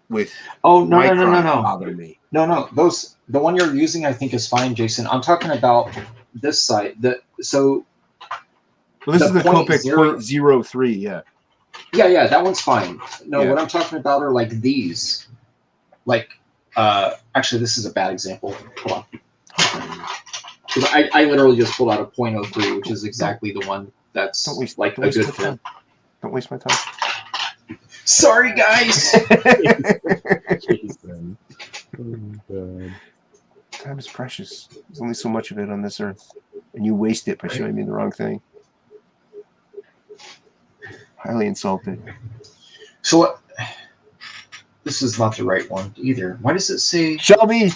with Oh no Micron bother me. no. The one you're using I think is fine, Jason. I'm talking about this side. Well, this is the Copic .03, yeah. Yeah, that one's fine. No, Yeah. what I'm talking about are like these. Like actually this is a bad example. Hold on. Because I literally just pulled out a .03, which is exactly the one that's Don't waste, like don't a waste good my fit. time. Don't waste my time. Sorry guys. Jason. Oh, God. Time is precious. There's only so much of it on this earth. And you waste it by showing me the wrong thing. Highly insulted. So what? This is not the right one either. Why does it say? Shelby!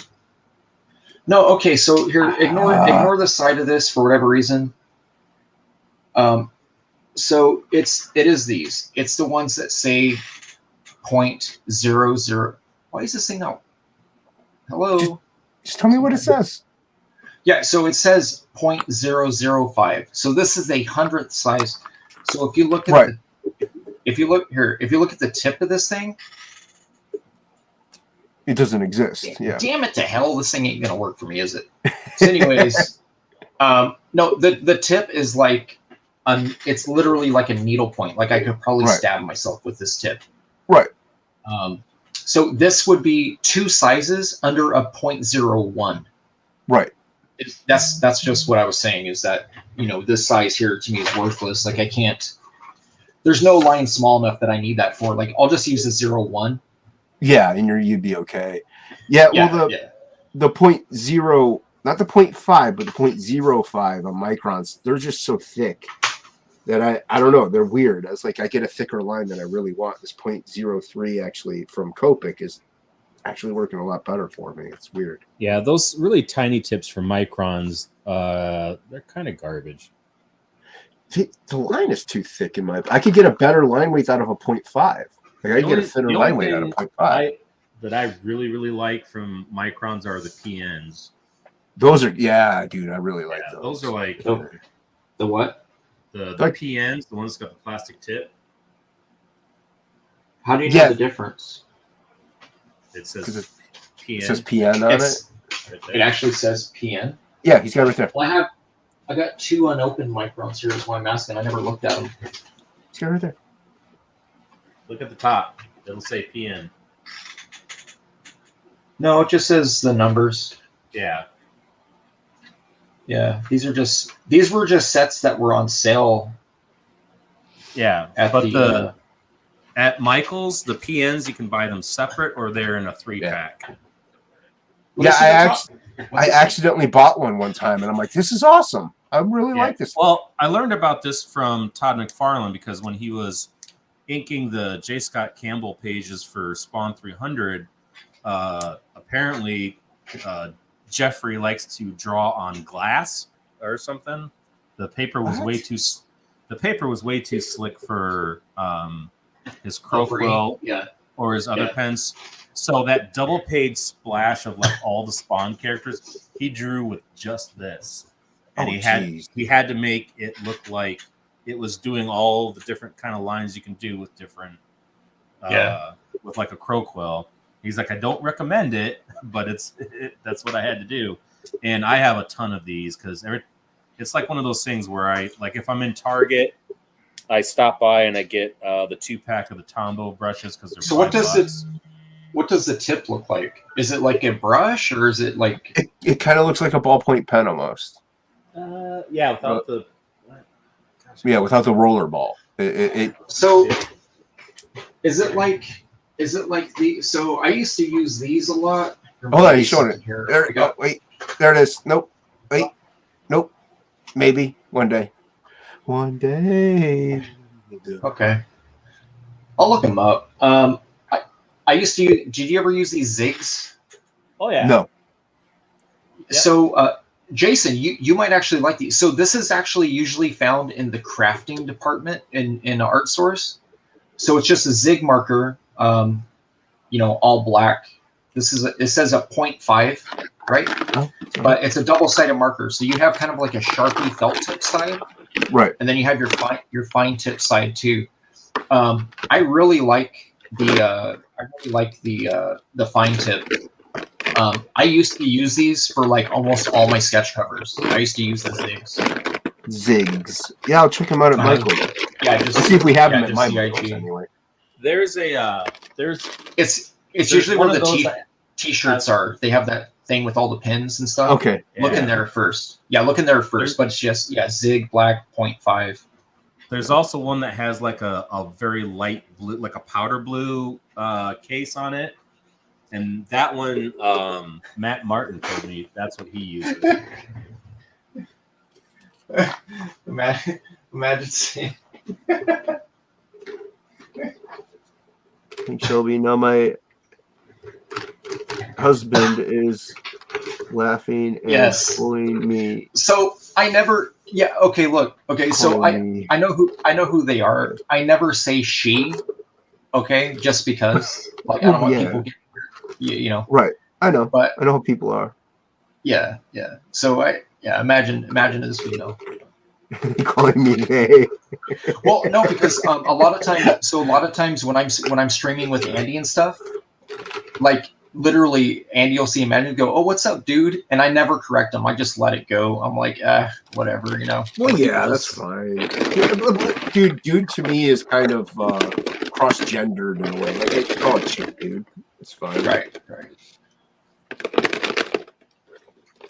No. Okay. So here, ignore the side of this for whatever reason. So it is these. It's the ones that say .00. Why is this thing not? Hello. Just tell me what it says. Yeah. So it says .005. So this is a 100th size. So if you look at Right. if you look at the tip of this thing, It doesn't exist. Yeah. damn it to hell, this thing ain't gonna work for me, is it? So anyways, no, the tip is like, it's literally like a needle point. Like I could probably Right. stab myself with this tip. Right. So this would be two sizes under a .01. Right. That's just what I was saying, is that, this size here to me is worthless. Like I can't, there's no line small enough that I need that for. Like I'll just use a 01. Yeah, and you'd be okay. Yeah, well, the .0, not the .5, but the .05 on microns, they're just so thick that I don't know, they're weird. It's like I get a thicker line than I really want. This .03 actually from Copic is actually working a lot better for me. It's weird. Yeah, those really tiny tips from microns, they're kind of garbage. The line is too thick in my. I could get a better line weight out of a .5. Like I could get a thinner line weight out of .5. That I really, really like from microns are the PNs. Those are, yeah, dude, I really like those. Those are like The what? the Like- PNs, the ones that got the plastic tip. How do you Yeah. know the difference? It 'Cause says it PN. says PN on it. right It there. actually says PN. Yeah, he's got it right there. Well, I got two unopened microns here, is why I'm asking. I never looked at them. He's got it right there. Look at the top. It'll say PN. No, it just says the numbers. Yeah. Yeah, these were just sets that were on sale Yeah. at but the. at Michael's, the PNs you can buy them separate or they're in a 3-pack. Yeah, I accidentally bought one time, and I'm like, this is awesome. I really Yeah. like this. Well, I learned about this from Todd McFarlane because when he was inking the J. Scott Campbell pages for Spawn 300, apparently Jeffrey likes to draw on glass or something. The paper was What? way too slick for his crow quill Yeah. or his other Yeah. pens. So that double page splash of like all the Spawn characters, he drew with just this. And Oh, he had to make it look like it was doing all the different kind of lines you can do with different with like a crow quill. He's like, I don't recommend it, but that's what I had to do. And I have a ton of these because it's like one of those things where I like if I'm in Target, I stop by and I get the 2-pack of the Tombow brushes because they're So what does $5. what does the tip look like? Is it like a brush or is it like? It kind of looks like a ballpoint pen almost. Yeah, without the Yeah, without the roller ball. So is it like the? So I used to use these a lot. Hold on, he's showing it. Here. There, I got- oh, wait, there it is. Nope. Wait. Nope. Maybe one day. One day. Okay. I'll look them up. I used to. Did you ever use these zigs? Oh yeah. No. Yep. So Jason, you might actually like these. So this is actually usually found in the crafting department in art stores. So it's just a Zig marker, all black. It says a 0.5, right? Oh, But it's a double-sided marker. So you have kind of like a Sharpie felt tip side, right. and then you have your fine tip side too. I really like the fine tip. I used to use these for like almost all my sketch covers. I used to use the Zigs. Zigs. Yeah, I'll check them out at Michael's. Yeah, Let's see if we have them at just my CIG. Michael's anyway. There's a It's there's usually one where of the those that- t-shirts are. They have that thing with all the pins and stuff. Okay. Look in there first. Yeah, look in there first. But it's just Zig black 0.5. There's also one that has like a very light blue, like a powder blue case on it. And that one, Matt Martin told me that's what he uses. Imagine seeing. And Shelby, now my husband is laughing and Yes. pulling me. So I never. Yeah. Okay. Look. Okay. So calling me. I know who they are. I never say she. Okay, just because like I don't want people getting weird, Right. I know. But I know how people are. yeah. So imagine as we know. Calling me they. Well, no, because a lot of times when I'm streaming with Andy and stuff, like literally Andy will see Imagine go, "Oh, what's up, dude?" And I never correct him. I just let it go. I'm like, whatever, Well, yeah, that's fine. Dude to me is kind of cross-gendered in a way. Like, it's called chick, dude. It's fine. Right.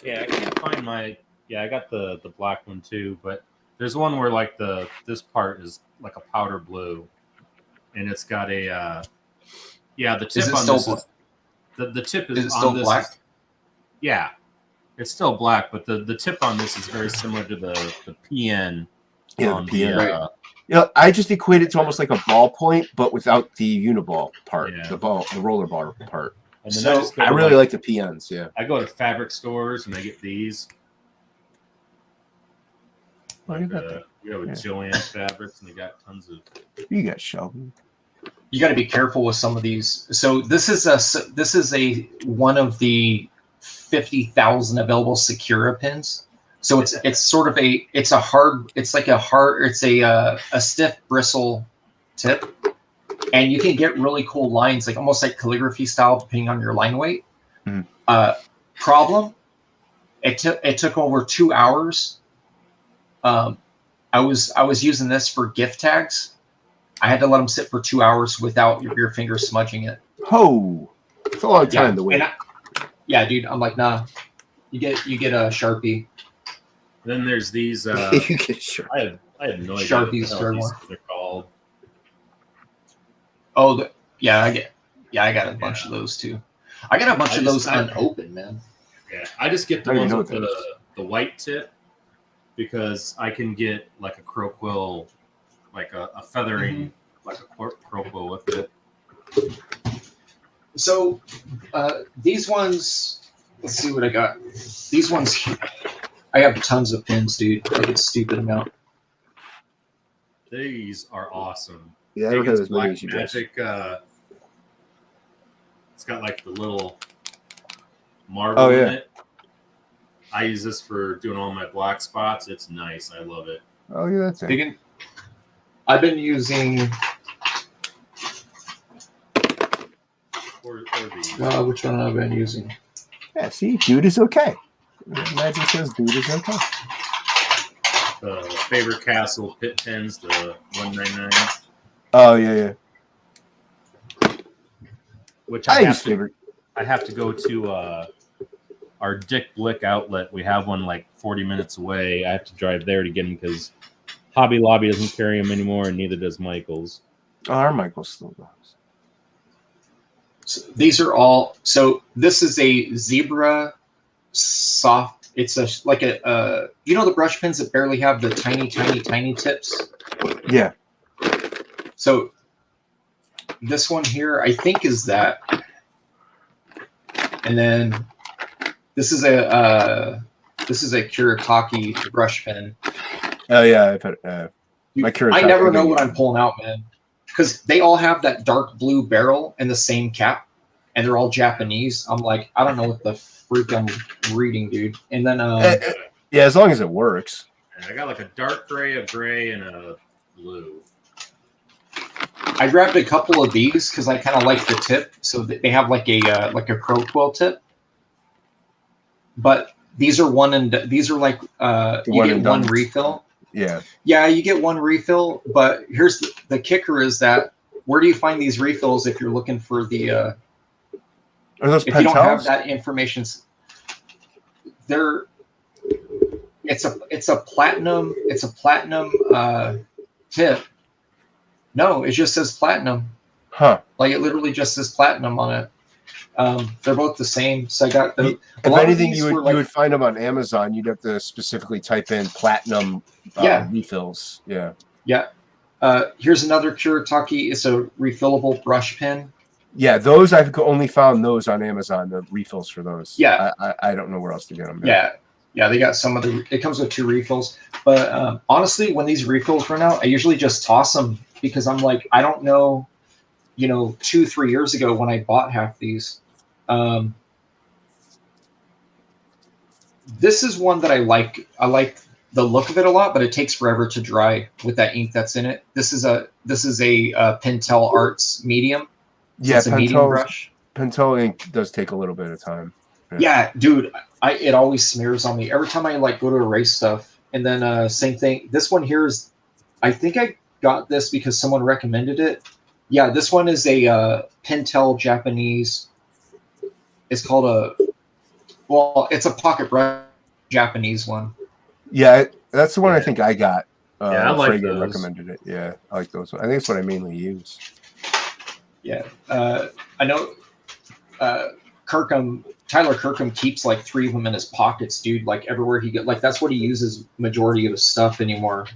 Yeah, I can't find my. Yeah, I got the black one too, but there's one where like this part is like a powder blue, and it's got a the tip Is it on still this black? is the tip is Is it on still this black? yeah, it's still black, but the tip on this is very similar to the PN. Yeah, on the PN. Right. I just equate it to almost like a ballpoint, but without the uniball part, Yeah. the roller bar part. And then So, just go I to, really like the PNs, yeah. I go to fabric stores and I get these. Oh, you got that. We have a Yeah. Joanne Fabrics, and they got tons of. You got Shelby. You got to be careful with some of these. So this is one of the 50,000 available Secura pins. So it's a stiff bristle tip, and you can get really cool lines, like almost like calligraphy style, depending on your line weight. Problem: it took over 2 hours. I was using this for gift tags. I had to let them sit for 2 hours without your finger smudging it. Ho! It's a long time to wait. Dude. I'm like, nah. You get a Sharpie. Then there's these. You get sure. I have no idea Sharpies, what the hell third these one. they're called. Oh, I got a bunch of those too. I got a bunch of those unopened, man. Yeah, I just get the I don't ones know with what that is. the white tip because I can get like a crow quill, like a feathering, like a crow quill with it. So these ones, let's see what I got. These ones, I have tons of pins, dude. Like a stupid amount. These are awesome. Yeah, I don't have Higgins as many Black as you guys. Magic. It's got like the little marble in it. I use this for doing all my black spots. It's nice. I love it. Oh, yeah, that's it. I've been using. Or these. Which one have I been using? Yeah, see, dude is okay. Imagine says dude is okay. The Faber Castle pit pins, the 199, Oh, yeah. which I I use favorite. have to go to our Dick Blick outlet. We have one like 40 minutes away. I have to drive there to get them because Hobby Lobby doesn't carry them anymore, and neither does Michael's. Oh, our Michael still does. So these are all. So this is a zebra soft. It's like a the brush pins that barely have the tiny tips. Yeah. So this one here, I think, is that. And then this is a This is a Kuretake brush pen. Oh yeah, I've had, my I Kuretake, never know think- what I'm pulling out, man. Because they all have that dark blue barrel and the same cap, and they're all Japanese. I'm like, I don't know what the freak I'm reading, dude. And then yeah, as long as it works. And I got like a dark gray, a gray, and a blue. I grabbed a couple of these because I kind of like the tip. So they have like a crow quill tip. But these are these are like you one get and one dones. refill. Yeah. Yeah, you get one refill, but here's the kicker is that where do you find these refills if you're looking for the Are those if you don't have Pentels? that information? It's a platinum tip. No, it just says platinum. Huh. Like it literally just says platinum on it. They're both the same. So I got the. If anything, you would find them on Amazon. You'd have to specifically type in platinum Yeah. refills. Yeah. Yeah. Here's another Kuretake. It's a refillable brush pen. Yeah, those I've only found those on Amazon. The refills for those. Yeah. I don't know where else to get them. Yeah, they got some of the. It comes with 2 refills, but honestly, when these refills run out, I usually just toss them because I'm like, I don't know, 2-3 years ago when I bought half these. This is one that I like. I like the look of it a lot, but it takes forever to dry with that ink that's in it. This is a Pentel Arts medium. So Yeah, it's a medium Pentel brush. Pentel ink does take a little bit of time. Yeah, dude, it always smears on me every time I go to erase stuff. And then same thing. This one here is, I think I got this because someone recommended it. Yeah, this one is a Pentel Japanese. It's called it's a pocket brush Japanese one. Yeah, that's the one I Yeah. think I got. Yeah, I like Frager those. recommended it. Yeah, I like those. I think it's what I mainly use. Yeah, I know. Tyler Kirkham keeps like 3 of them in his pockets, dude. Like everywhere he goes, that's what he uses majority of his stuff anymore.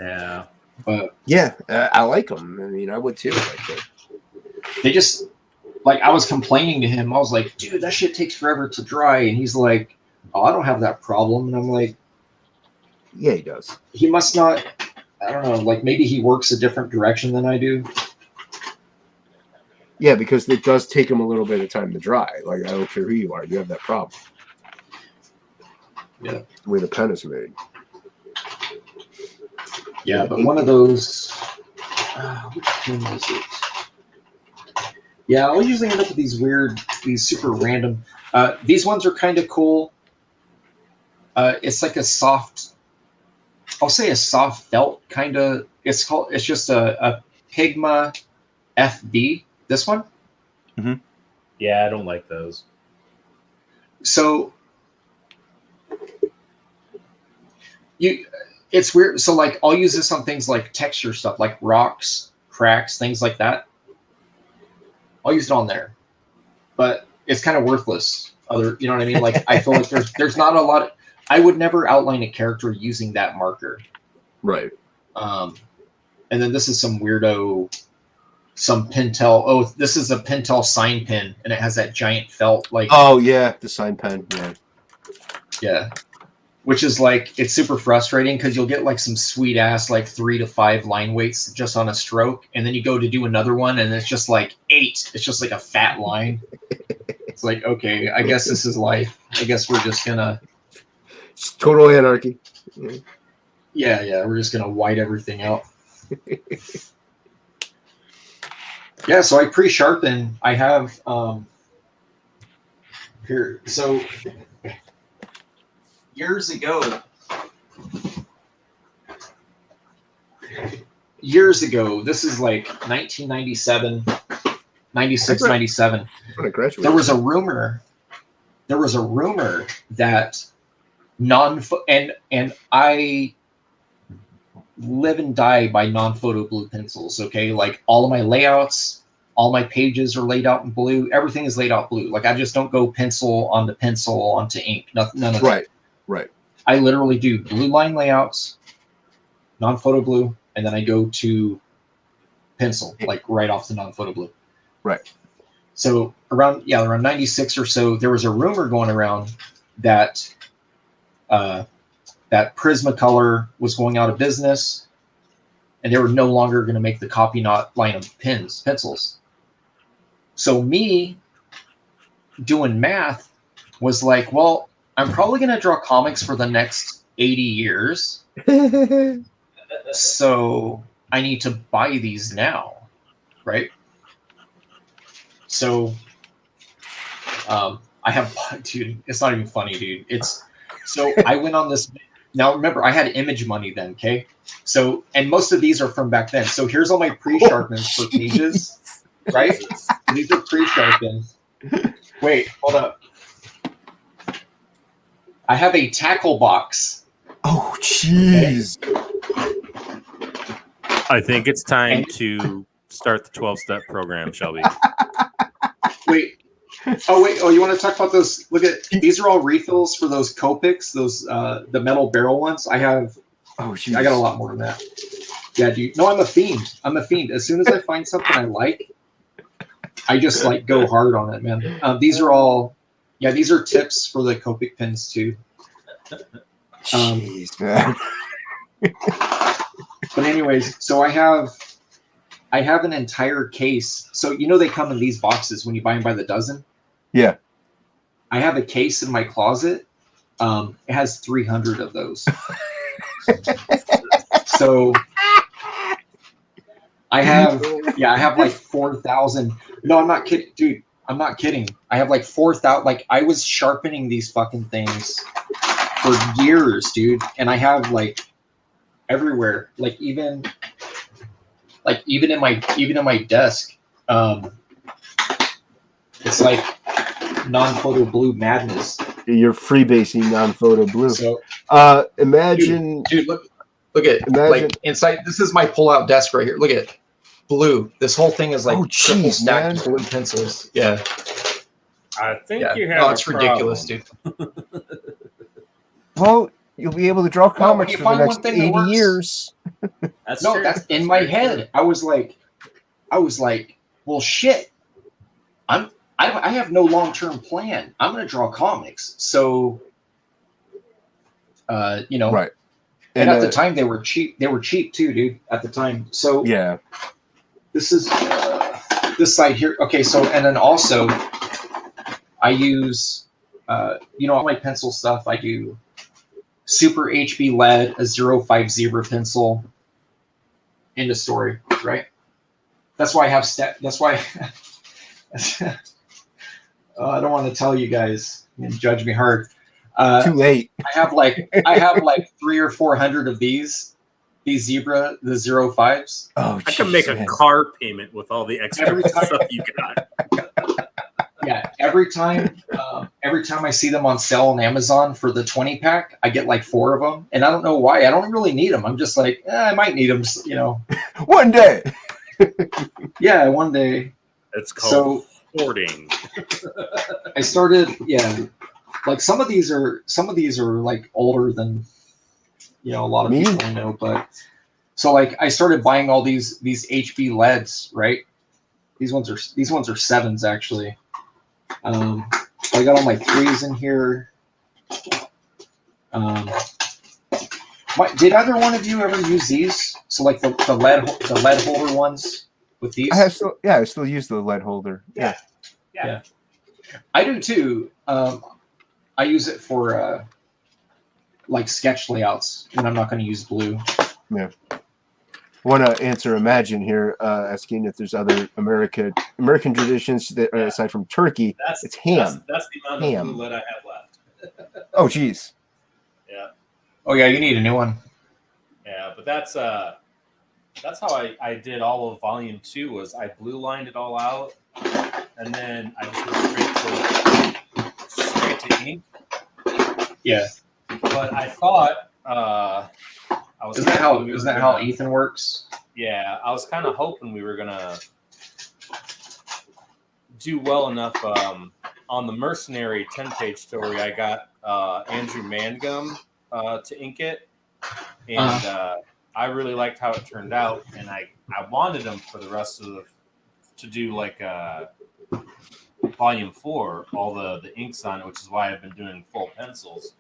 Yeah. But Yeah, I like them. I mean, I would too. they just I was complaining to him. I was like, dude, that shit takes forever to dry, and he's like, oh, I don't have that problem. And I'm like, Yeah, he does. he must not. I don't know. Maybe he works a different direction than I do. Yeah, because it does take them a little bit of time to dry. Like, I don't care who you are, you have that problem. Yeah. The way the pen is made. Yeah, but one of those. Which one was it? Yeah, I'll usually end up with these super random. These ones are kind of cool. It's like a soft. I'll say a soft felt kind of. It's just a Pigma FB. This one. Yeah, I don't like those. So it's weird. So I'll use this on things like texture stuff, like rocks, cracks, things like that. I'll use it on there, but it's kind of worthless. You know what I mean? I feel like there's not a lot. I would never outline a character using that marker. Right. And then this is some weirdo, some Pentel. Oh, this is a Pentel sign pen, and it has that giant felt. Oh yeah, the sign pen. Yeah. Yeah. Which is it's super frustrating because you'll get some sweet ass 3 to 5 line weights just on a stroke, and then you go to do another one and it's just 8. It's just a fat line. It's okay, I guess this is life. I guess we're just gonna. It's total anarchy. Yeah, we're just gonna white everything out. Yeah, so I pre-sharpen. I have here. So years ago, this is 1997, 96, 97. When I graduated. There was a rumor that and I live and die by non-photo blue pencils. Okay, all of my layouts, all my pages are laid out in blue. Everything is laid out blue. I just don't go pencil onto ink. None of that. Right. I literally do blue line layouts, non-photo blue, and then I go to pencil, right off the non-photo blue. Right. So around 96 or so, there was a rumor going around that that Prismacolor was going out of business, and they were no longer going to make the Copy Knot line of pencils. So me doing math was like, well, I'm probably going to draw comics for the next 80 years. So I need to buy these now, right? So I have, dude, it's not even funny, dude. So I went on this. Now remember, I had Image Money then, okay? So, and most of these are from back then. So here's all my pre-sharpens for pages, right? These are pre-sharpens. Wait, hold up. I have a tackle box. Oh, jeez. I think it's time to start the 12-step program, Shelby. Wait. Oh, you want to talk about those? Look at these are all refills for those Copics, those the metal barrel ones. I got a lot more than that. Yeah, dude. No, I'm a fiend. As soon as I find something I like, I just like go hard on it, man. These are tips for the Copic pins too. Jeez, man. But anyways, so I have an entire case. So they come in these boxes when you buy them by the dozen. Yeah. I have a case in my closet. It has 300 of those. So I have like 4,000. No, I'm not kidding, dude. I'm not kidding. I have like 4,000. Like I was sharpening these fucking things for years, dude. And I have like everywhere, like even in my desk. It's like non-photo blue madness. You're freebasing non-photo blue. So imagine, dude, look at like inside. This is my pull-out desk right here. Look at blue. This whole thing is like triple stacked blue pencils. Yeah. I think you have it's ridiculous, dude. Well, you'll be able to draw comics for the find next one thing that 80 works. years. That's true. That's in my head. I was like, well, shit. I have no long-term plan. I'm going to draw comics. So, Right. And at the time they were cheap. They were cheap too, dude, at the time. So yeah, this is this side here. Okay. So, and then also I use, all my pencil stuff. I do Super HB Lead, a 050 pencil. End of story, right? That's why I have that's why I don't want to tell you guys and judge me hard. too late. I have like 300 or 400 of these Zebra, the 05s. Oh, I can make a car payment with all the extra Every time- stuff you got. Yeah, every time I see them on sale on Amazon for the 20-pack, I get like 4 of them, and I don't know why. I don't really need them. I'm just like, I might need them, One day. Yeah, one day. It's called hoarding. I started, like some of these are like older than a lot of people I know, but so like I started buying all these HB LEDs, right? These ones are 7s actually. I got all my 3s in here. Did either one of you ever use these? So like the lead holder ones with these? I still use the lead holder. Yeah. I do too. I use it for like sketch layouts when I'm not going to use blue. Yeah. I want to answer Imagine here, asking if there's other American traditions that aside from turkey. It's ham. That's the amount of blue lead I have left. Oh, geez. Yeah. Oh yeah, you need a new one. Yeah, but that's how I did all of Volume 2. Was I blue lined it all out, and then I just went straight to ink. Yeah. But I thought I was. Isn't that how Ethan works? Yeah, I was kind of hoping we were gonna do well enough on the Mercenary 10-page story. I got Andrew Mangum to ink it, and I really liked how it turned out, and I wanted him for the rest of to do like Volume 4, all the inks on it, which is why I've been doing full pencils.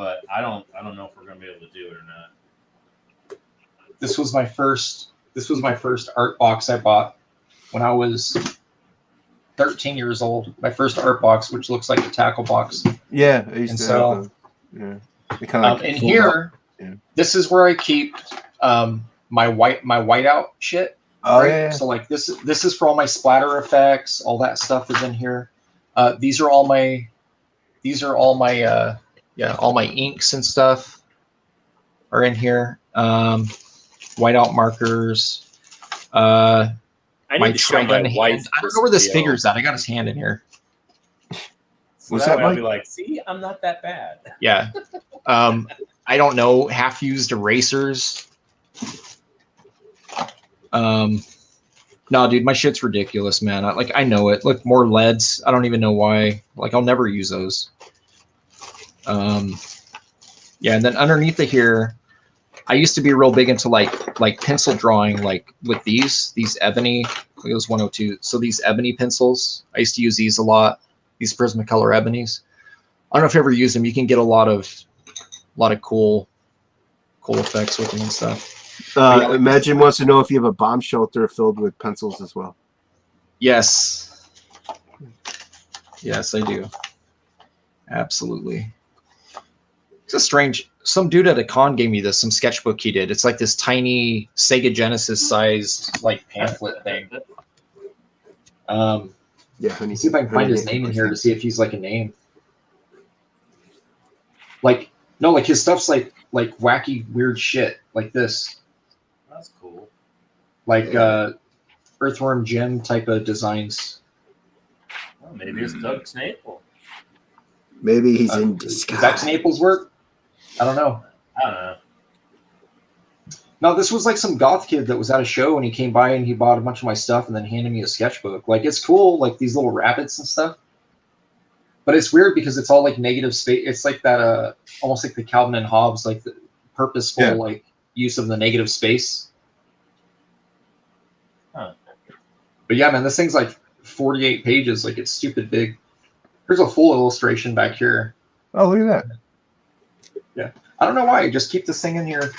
but I don't know if we're gonna be able to do it or not. This was my first art box I bought when I was 13 years old. My first art box, which looks like a tackle box. Yeah, I used And to so- have yeah. They kind of And here, Yeah. this is where I keep my whiteout shit. Oh right? yeah. So like this is for all my splatter effects. All that stuff is in here. These are all my all my inks and stuff are in here. Whiteout markers. I My need to show my Trigun wife. hand. I don't this know where this video. figure's at. I got his hand in here. So Was that that way I'll Mike? be like, see, I'm not that bad. Yeah. I don't know, half-used erasers. No, dude, my shit's ridiculous, man. I know it. Look, more LEDs. I don't even know why. Like, I'll never use those. Yeah, and then underneath of here, I used to be real big into like pencil drawing, like with these ebony. It was 102. So these ebony pencils, I used to use these a lot. These Prismacolor ebonies. I don't know if you ever use them. You can get a lot of cool effects with them and stuff. Imagine wants to know if you have a bomb shelter filled with pencils as well. Yes. Yes, I do. Absolutely. It's a strange. Some dude at a con gave me this. Some sketchbook he did. It's like this tiny Sega Genesis sized like pamphlet thing. Yeah, honey. See if I can find his name in here to see if he's like a name. Like no, like his stuff's like wacky weird shit like this. That's cool. Like Earthworm Jim type of designs. Well, maybe it's Doug Snaple. Maybe he's in Is disguise. that Snaple's work? I don't know. I don't know. No, this was like some goth kid that was at a show and he came by and he bought a bunch of my stuff and then handed me a sketchbook. Like it's cool, like these little rabbits and stuff. But it's weird because it's all like negative space. It's like that, almost like the Calvin and Hobbes, like the purposeful like use of the negative space. Huh. But yeah, man, this thing's like 48 pages. Like it's stupid big. Here's a full illustration back here. Oh, look at that. I don't know why. I just keep this thing in here.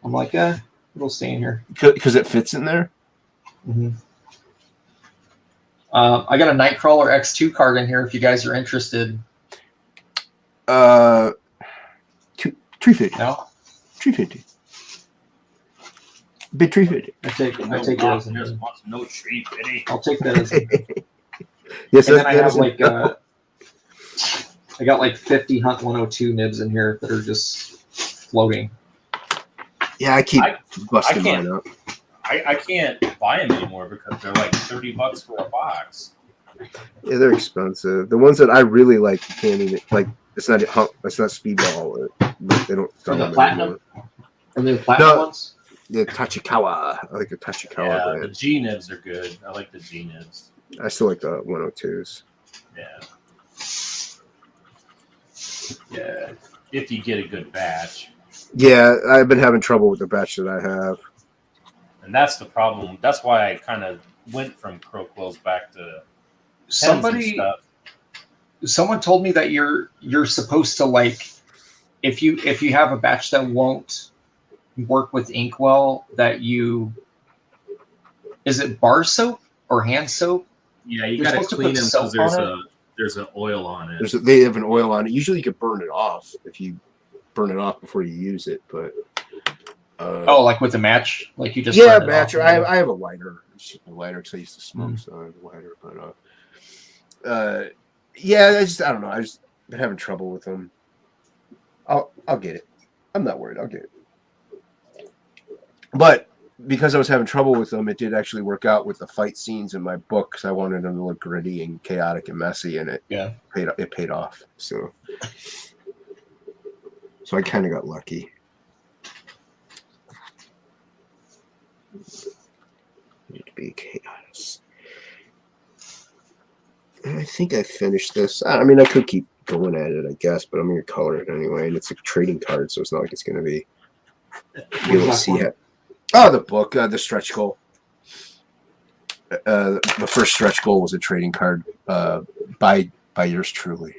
I'm like, it'll stay in here. Because it fits in there. Mm-hmm. I got a Nightcrawler X2 card in here if you guys are interested. 350. No? 350. Big 350. I take No, that as an there's no tree pity. I'll take that as an Yes, And then I that have is like I got like 50 Hunt 102 nibs in here that are just floating. yeah, I keep I busting can't- mine up. I can't buy them anymore because they're like $30 for a box. Yeah, they're expensive. The ones that I really like, you can't even like. It's not Speedball. But they don't sell Are the them platinum? anymore. Are they the platinum No. ones? The Tachikawa. I like the Tachikawa Yeah, the brand. G nibs are good. I like the G nibs. I still like the 102s. Yeah, Yeah. if you get a good batch, Yeah, I've been having trouble with the batch that I have. and that's the problem. That's why I kind of went from Crow Quills back to pens and Somebody stuff. someone told me that you're supposed to like if you have a batch that won't work with ink well, that you is it bar soap or hand soap? Yeah, you You're got to supposed to clean put them soap because on there's an oil on it. They have an oil on it. Usually, you could burn it off if you burn it off before you use it. But Oh, like with a match, like you just yeah, burn it batch. off. I have a lighter. It's a lighter because I used to smoke, Mm. so I have a lighter. But yeah, I don't know. I just been having trouble with them. I'll get it. I'm not worried. I'll get it. But because I was having trouble with them, it did actually work out with the fight scenes in my book because I wanted them to look gritty and chaotic and messy, and it paid off. So I kind of got lucky. Need to be chaos. I think I finished this. I mean, I could keep going at it, I guess, but I'm going to color it anyway. And it's a trading card, so it's not like it's going to be. You'll that see for? it. Oh, the book, the stretch goal. The first stretch goal was a trading card by yours truly.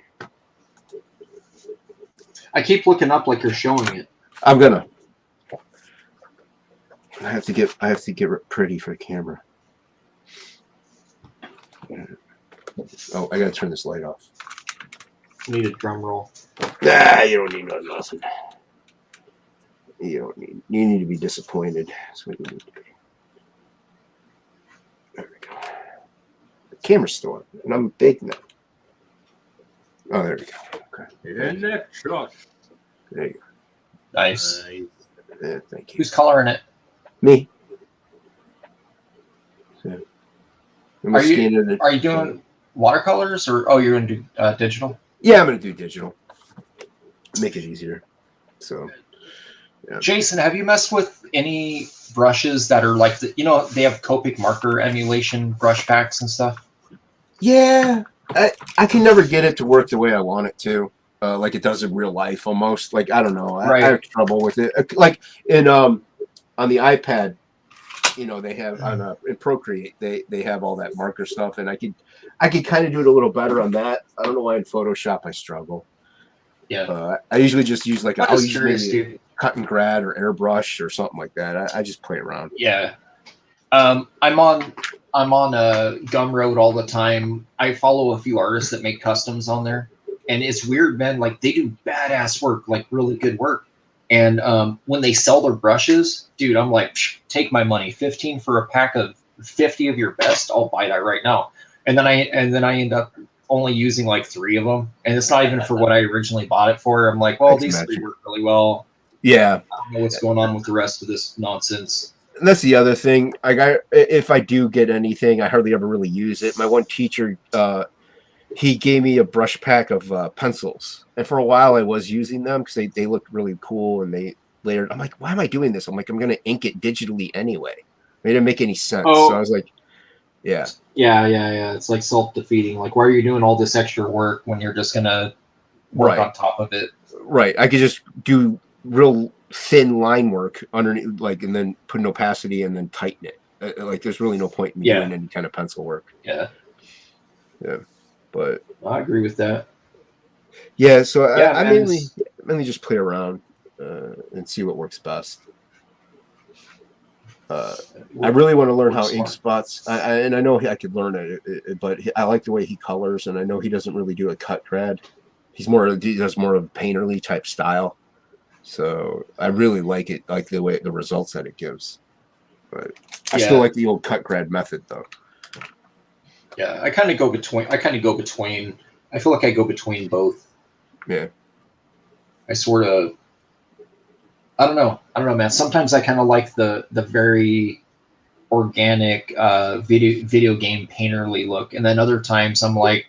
I keep looking up like you're showing it. I'm gonna. I have to get pretty for the camera. Oh, I gotta turn this light off. Need a drum roll. Nah, you don't need nothing. You need to be disappointed. That's what you need to be. There we go. The camera's still on, and I'm big now. Oh, there we go. Okay. In the truck. There you Nice. go. Yeah, thank you. Who's coloring it? Me. So, I'm Are you- scanning it. Are you doing watercolors or you're gonna do digital? Yeah, I'm gonna do digital. Make it easier. So. Jason, have you messed with any brushes that are like they have Copic marker emulation brush packs and stuff? Yeah, I can never get it to work the way I want it to, like it does in real life almost. Like I don't know, I have trouble with it. Like in on the iPad, they have in Procreate they have all that marker stuff, and I could kind of do it a little better on that. I don't know why in Photoshop I struggle. Yeah, I usually just use like I'm just curious, dude. cut and grad or airbrush or something like that. I just play around. Yeah, I'm on Gumroad all the time. I follow a few artists that make customs on there, and it's weird, man. Like they do badass work, like really good work. And when they sell their brushes, dude, I'm like, take my money, 15 for a pack of 50 of your best. I'll buy that right now. And then I end up only using like 3 of them, and it's not even for what I originally bought it for. I'm like, well, these 3 work really well. Yeah, I don't know what's going on with the rest of this nonsense. And that's the other thing. If I do get anything, I hardly ever really use it. My one teacher, he gave me a brush pack of pencils, and for a while I was using them because they looked really cool, and they layered. I'm like, why am I doing this? I'm like, I'm gonna ink it digitally anyway. It didn't make any sense. So I was like, yeah. It's like self-defeating. Like, why are you doing all this extra work when you're just gonna work on top of it? Right. I could just do real thin line work underneath, like, and then put an opacity and then tighten it. Like, there's really no point in doing any kind of pencil work. Yeah. But I agree with that. Yeah. So I mainly just play around and see what works best. I really want to learn how ink spots, and I know I could learn it, but I like the way he colors, and I know he doesn't really do a cut grad. He does more of a painterly type style. So I really like it, like the results that it gives. But I still like the old cut grad method, though. Yeah, I kind of go between. I feel like I go between both. Yeah. I sort of. I don't know, man. Sometimes I kind of like the very organic video game painterly look, and then other times I'm like,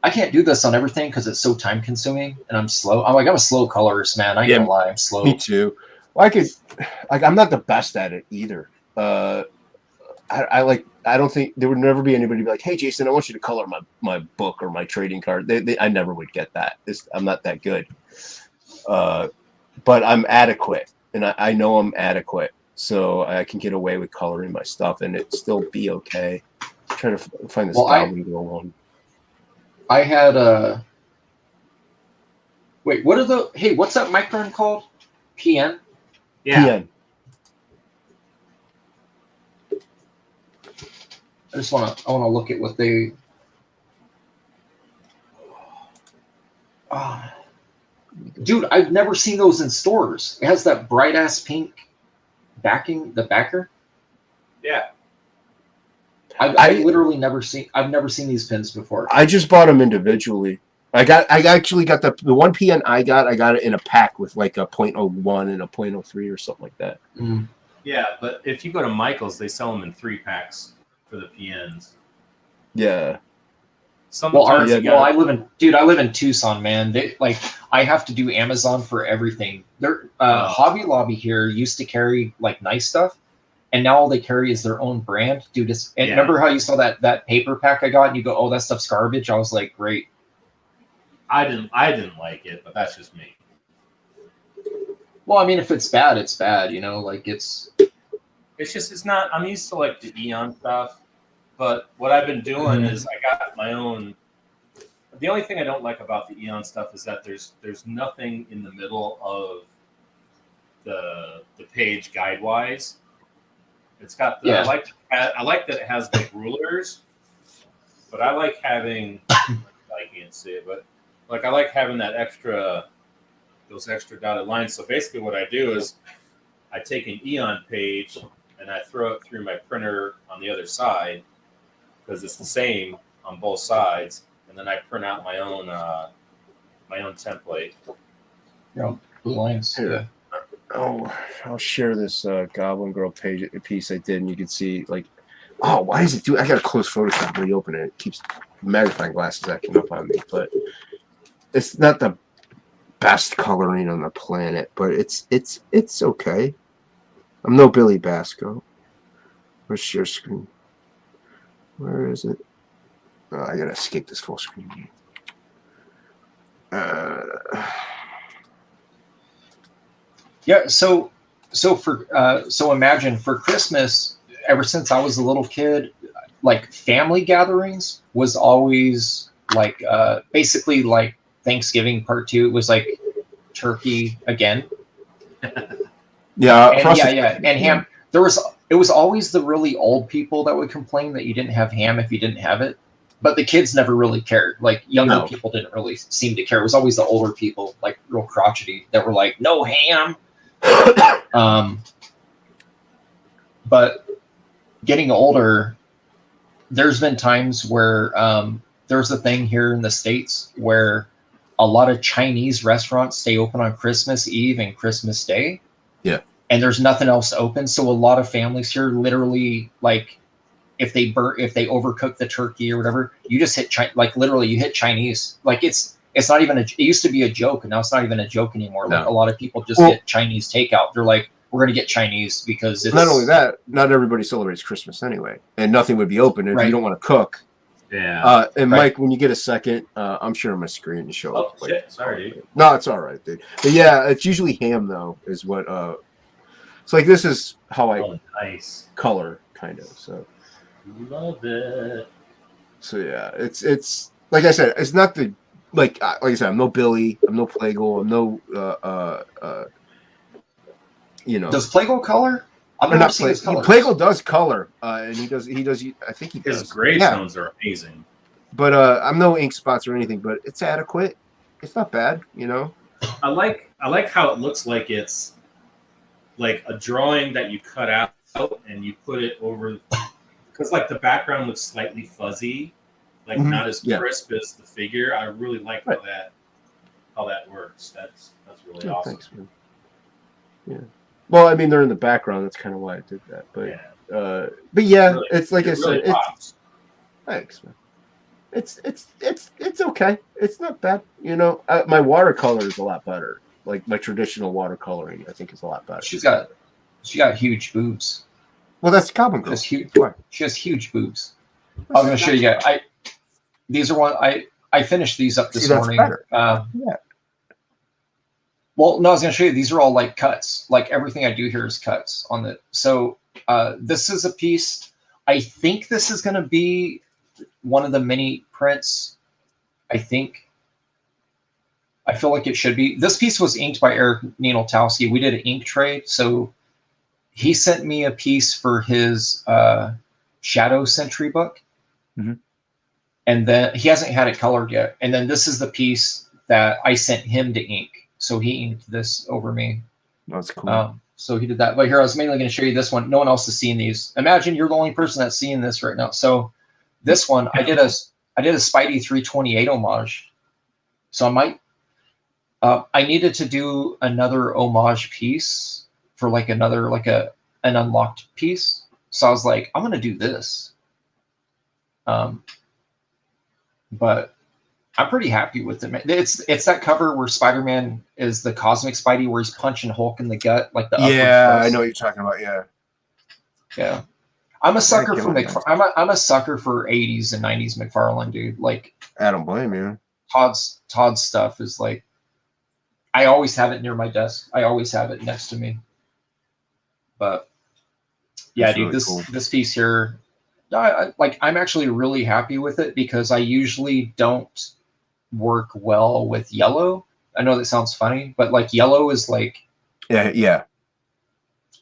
I can't do this on everything because it's so time consuming and I'm slow. I'm a slow colorist, man. I ain't gonna lie, I'm slow. Me too. Well, I'm not the best at it either. I don't think there would never be anybody be like, hey Jason, I want you to color my book or my trading card. I never would get that. I'm not that good. But I'm adequate, and I know I'm adequate, so I can get away with coloring my stuff and it still be okay. I'm trying to find this Goblin one. I had wait, what's that micron called? PN? Yeah. PN. I wanna look at what they dude, I've never seen those in stores. It has that bright ass pink backing, the backer. Yeah. I've literally never seen these pins before. I just bought them individually. I actually got the one PN I got it in a pack with like a 0.01 and a 0.03 or something like that. Mm. Yeah, but if you go to Michael's, they sell them in 3 packs for the PNs. Yeah. Sometimes I live in Tucson, man. I have to do Amazon for everything. Hobby Lobby here used to carry like nice stuff, and now all they carry is their own brand, dude. Remember how you saw that paper pack I got, and you go, "Oh, that stuff's garbage." I was like, "Great." I didn't like it, but that's just me. Well, I mean, if it's bad, it's bad. You know, like it's not. I'm used to like the Eon stuff. But what I've been doing is I got my own the only thing I don't like about the Eon stuff is that there's nothing in the middle of the page guide wise. It's got the Yeah. I like that it has the rulers, but I like having I can't see it, but like I like having those extra dotted lines. So basically, what I do is I take an Eon page and I throw it through my printer on the other side because it's the same on both sides, and then I print out my own template. Blue lines. Here. Oh, I'll share this Goblin Girl piece I did, and you can see like, oh, why is it do? I got to close Photoshop when you open it. It keeps magnifying glasses acting up on me, but it's not the best coloring on the planet, but it's okay. I'm no Billy Basco. Where's share screen? Where is it? Oh, I gotta escape this full screen. Yeah. So imagine for Christmas, ever since I was a little kid, like family gatherings was always like basically like Thanksgiving part 2. It was like turkey again. Yeah, And ham. It was always the really old people that would complain that you didn't have ham if you didn't have it. But the kids never really cared. Like younger people didn't really seem to care. It was always the older people, like real crotchety, that were like, no ham. But getting older, there's been times where there's a thing here in the States where a lot of Chinese restaurants stay open on Christmas Eve and Christmas Day. Yeah. And there's nothing else open. So a lot of families here literally, like, if they overcook the turkey or whatever, you just hit literally you hit Chinese. Like it's not even it used to be a joke, and now it's not even a joke anymore. Like a lot of people just get Chinese takeout. They're like, we're gonna get Chinese because it's not only that, not everybody celebrates Christmas anyway, and nothing would be open if you don't want to cook. Yeah. And Mike, when you get a second, I'm sharing my screen to show up. Shit. Sorry, dude. No, it's all right, dude. But yeah, it's usually ham though, is what. So like this is how I nice color kind of. So love it. So yeah, it's like I said, it's not the like I said, I'm no Billy, I'm no Plagal, I'm no Does Plagal color? I've never seen his colors. Plagal does color, and he does. I think he does. His gray tones are amazing. But I'm no ink spots or anything. But it's adequate. It's not bad, you know. I like how it looks like it's like a drawing that you cut out and you put it over, because like the background looks slightly fuzzy, like not as crisp as the figure. I really like how that works. That's really awesome. Thanks, man. Yeah. Well, I mean, they're in the background. That's kind of why I did that. But yeah, really, it's like I said. Thanks, man. It's okay. It's not bad. You know, my watercolor is a lot better. Like my traditional watercoloring, I think is a lot better. She got huge boobs. Well, that's Goblin Girl. She has huge boobs. I was going to show you guys. These are one I finished these up this morning. Yeah. Well, no, I was going to show you. These are all like cuts. Like everything I do here is cuts on the. So this is a piece. I think this is going to be one of the mini prints. I feel like it should be. This piece was inked by Eric Nienoltowski. We did an ink trade. So he sent me a piece for his Shadow Century book. Mm-hmm. And then he hasn't had it colored yet. And then this is the piece that I sent him to ink. So he inked this over me. That's cool. So he did that. But here, I was mainly going to show you this one. No one else has seen these. Imagine you're the only person that's seeing this right now. So this one, I did a Spidey 328 homage. So I might, I needed to do another homage piece for like an unlocked piece. So I was like, I'm going to do this. But I'm pretty happy with it. It's that cover where Spider-Man is the cosmic Spidey, where he's punching Hulk in the gut, like the I know what you're talking about. Yeah. I'm a sucker for I'm a sucker for 80s and 90s McFarlane, dude. Like, I don't blame you. Todd's stuff is like, I always have it near my desk. I always have it next to me. But yeah, that's dude, really cool. This piece here, I'm actually really happy with it because I usually don't work well with yellow. I know that sounds funny, but like yellow is like Yeah.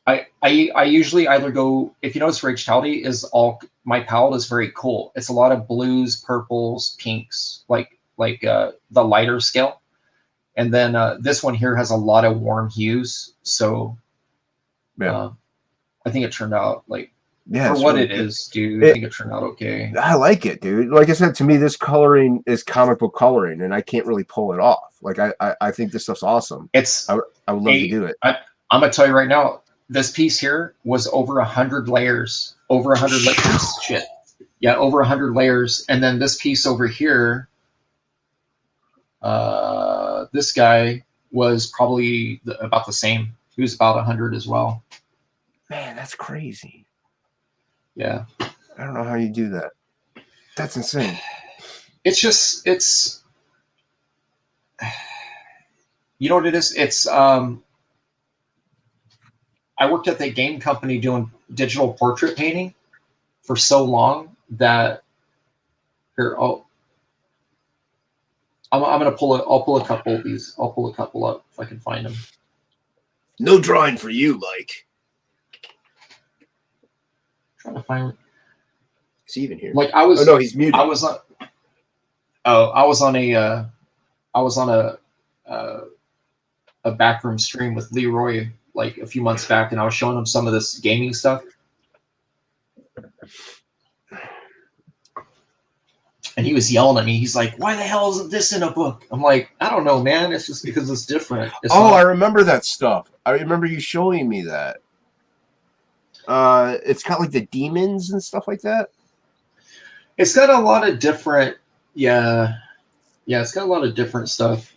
I usually either go, if you notice Rage Tality is all, my palette is very cool. It's a lot of blues, purples, pinks, like the lighter scale. And then this one here has a lot of warm hues. So Yeah. I think it turned out like, Yeah. for it's what really it good. is, dude, I think it turned out okay. I like it, dude. Like I said, to me, this coloring is comic book coloring, and I can't really pull it off. Like I think this stuff's awesome. It's I would love to do it. I'm gonna tell you right now, this piece here was over 100 layers. Over 100 layers. Shit. Yeah, over 100 layers. And then this piece over here, this guy was probably about the same. He was about 100 as well. Man, that's crazy. Yeah. I don't know how you do that. That's insane. It's just, it's, you know what it is? It's, I worked at the game company doing digital portrait painting for so long that here, I'm gonna I'll pull a couple of these. I'll pull a couple up if I can find them. No drawing for you, Mike. Trying to find, Is he even here? like I was. Oh no, he's muted. I was on. Oh, I was on a backroom stream with Leroy like a few months back, and I was showing him some of this gaming stuff. And he was yelling at me. He's like, "Why the hell isn't this in a book?" I'm like, "I don't know, man. It's just because it's different." It's I remember that stuff. I remember you showing me that. It's got like the demons and stuff like that. It's got a lot of different, yeah. It's got a lot of different stuff.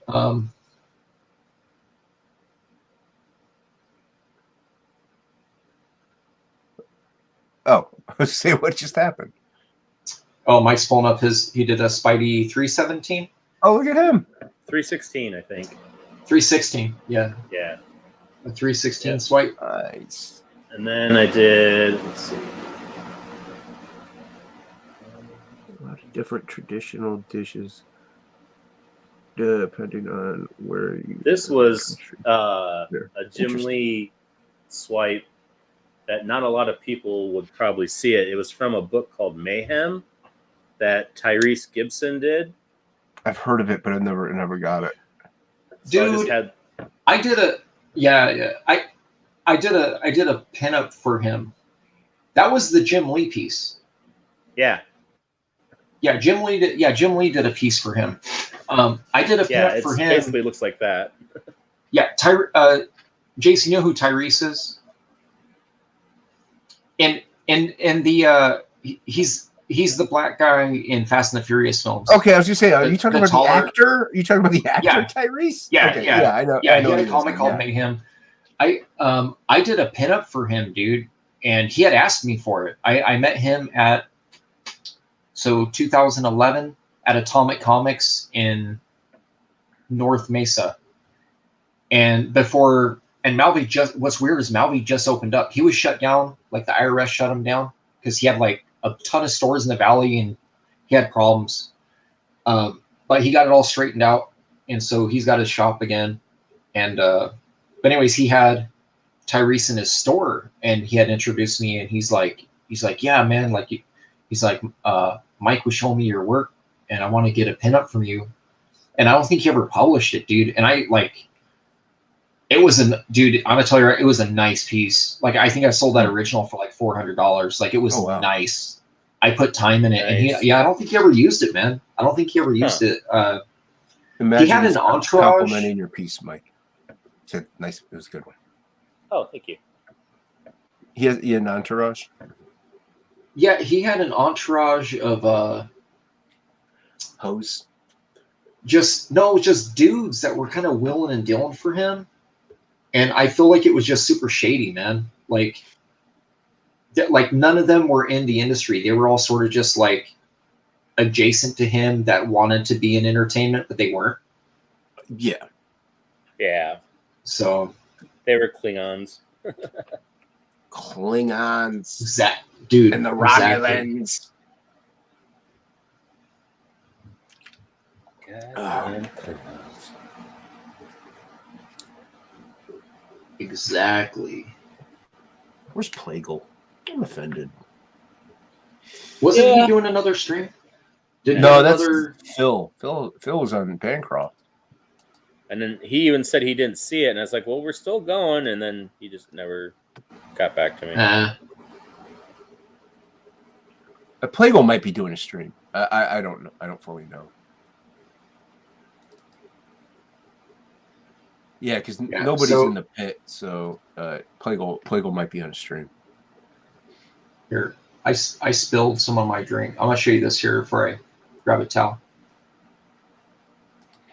Oh, say what just happened. Oh, Mike's pulling up he did a Spidey 317? Oh, look at him. 316, I think. 316, yeah. Yeah. A 316 Yeah. swipe. Nice. And then I did, let's see. A lot of different traditional dishes, depending on where you. This was There. a Jim Lee swipe that not a lot of people would probably see it. It was from a book called Mayhem that Tyrese Gibson did. I've heard of it, but I never got it. So Dude, I just had, I did a I did a pinup for him. That was the Jim Lee piece. yeah, Jim Lee did a piece for him. I did a yeah. pinup It for him. basically looks like that. Yeah, Jason, you know who Tyrese is? And the he's the black guy in Fast and the Furious films. Okay, I was gonna say, are you talking The about taller- the actor? Are you talking about the actor, Yeah. Tyrese? Yeah, Okay, yeah. I know. Yeah, I he know had who a it comic is, called yeah. Mayhem. I did a pinup for him, dude, and he had asked me for it. I met him at 2011 at Atomic Comics in North Mesa, and Malvi just, what's weird is Malvi just opened up. He was shut down, like the IRS shut him down because he had like a ton of stores in the valley and he had problems. But he got it all straightened out, and so he's got his shop again. And but anyways, he had Tyrese in his store, and he had introduced me, and he's like, yeah, man, like, he's like, Mike was showing me your work, and I want to get a pinup from you. And I don't think he ever published it, dude. And I like, dude, I'm gonna tell you, right, it was a nice piece. Like, I think I sold that original for like $400. Like, it was nice. I put time in it, Nice. and I don't think he ever used it, man. I don't think he ever used it. Imagine he had he's an entourage. complimenting your piece, Mike. It's nice. It was a good one. Oh, thank you. He had an entourage. Yeah, he had an entourage of Hose. just dudes that were kind of willing and dealing for him, and I feel like it was just super shady, man. Like none of them were in the industry. They were all sort of just like adjacent to him that wanted to be in entertainment, but they weren't. Yeah. Yeah, So they were Klingons. Klingons dude, and the exactly. Romulans. Goddamn Cardinals. Exactly. Where's Plagle? I'm offended. Wasn't Yeah. he doing another stream? Did he No, have that's another? Phil. Phil was on Bancroft. And then he even said he didn't see it, and I was like, "Well, we're still going." And then he just never got back to me. Plagle might be doing a stream. I don't know. I don't fully know. Yeah, because nobody's so- in the pit, so Plagle might be on a stream. Here, I spilled some of my drink. I'm gonna show you this here before I grab a towel.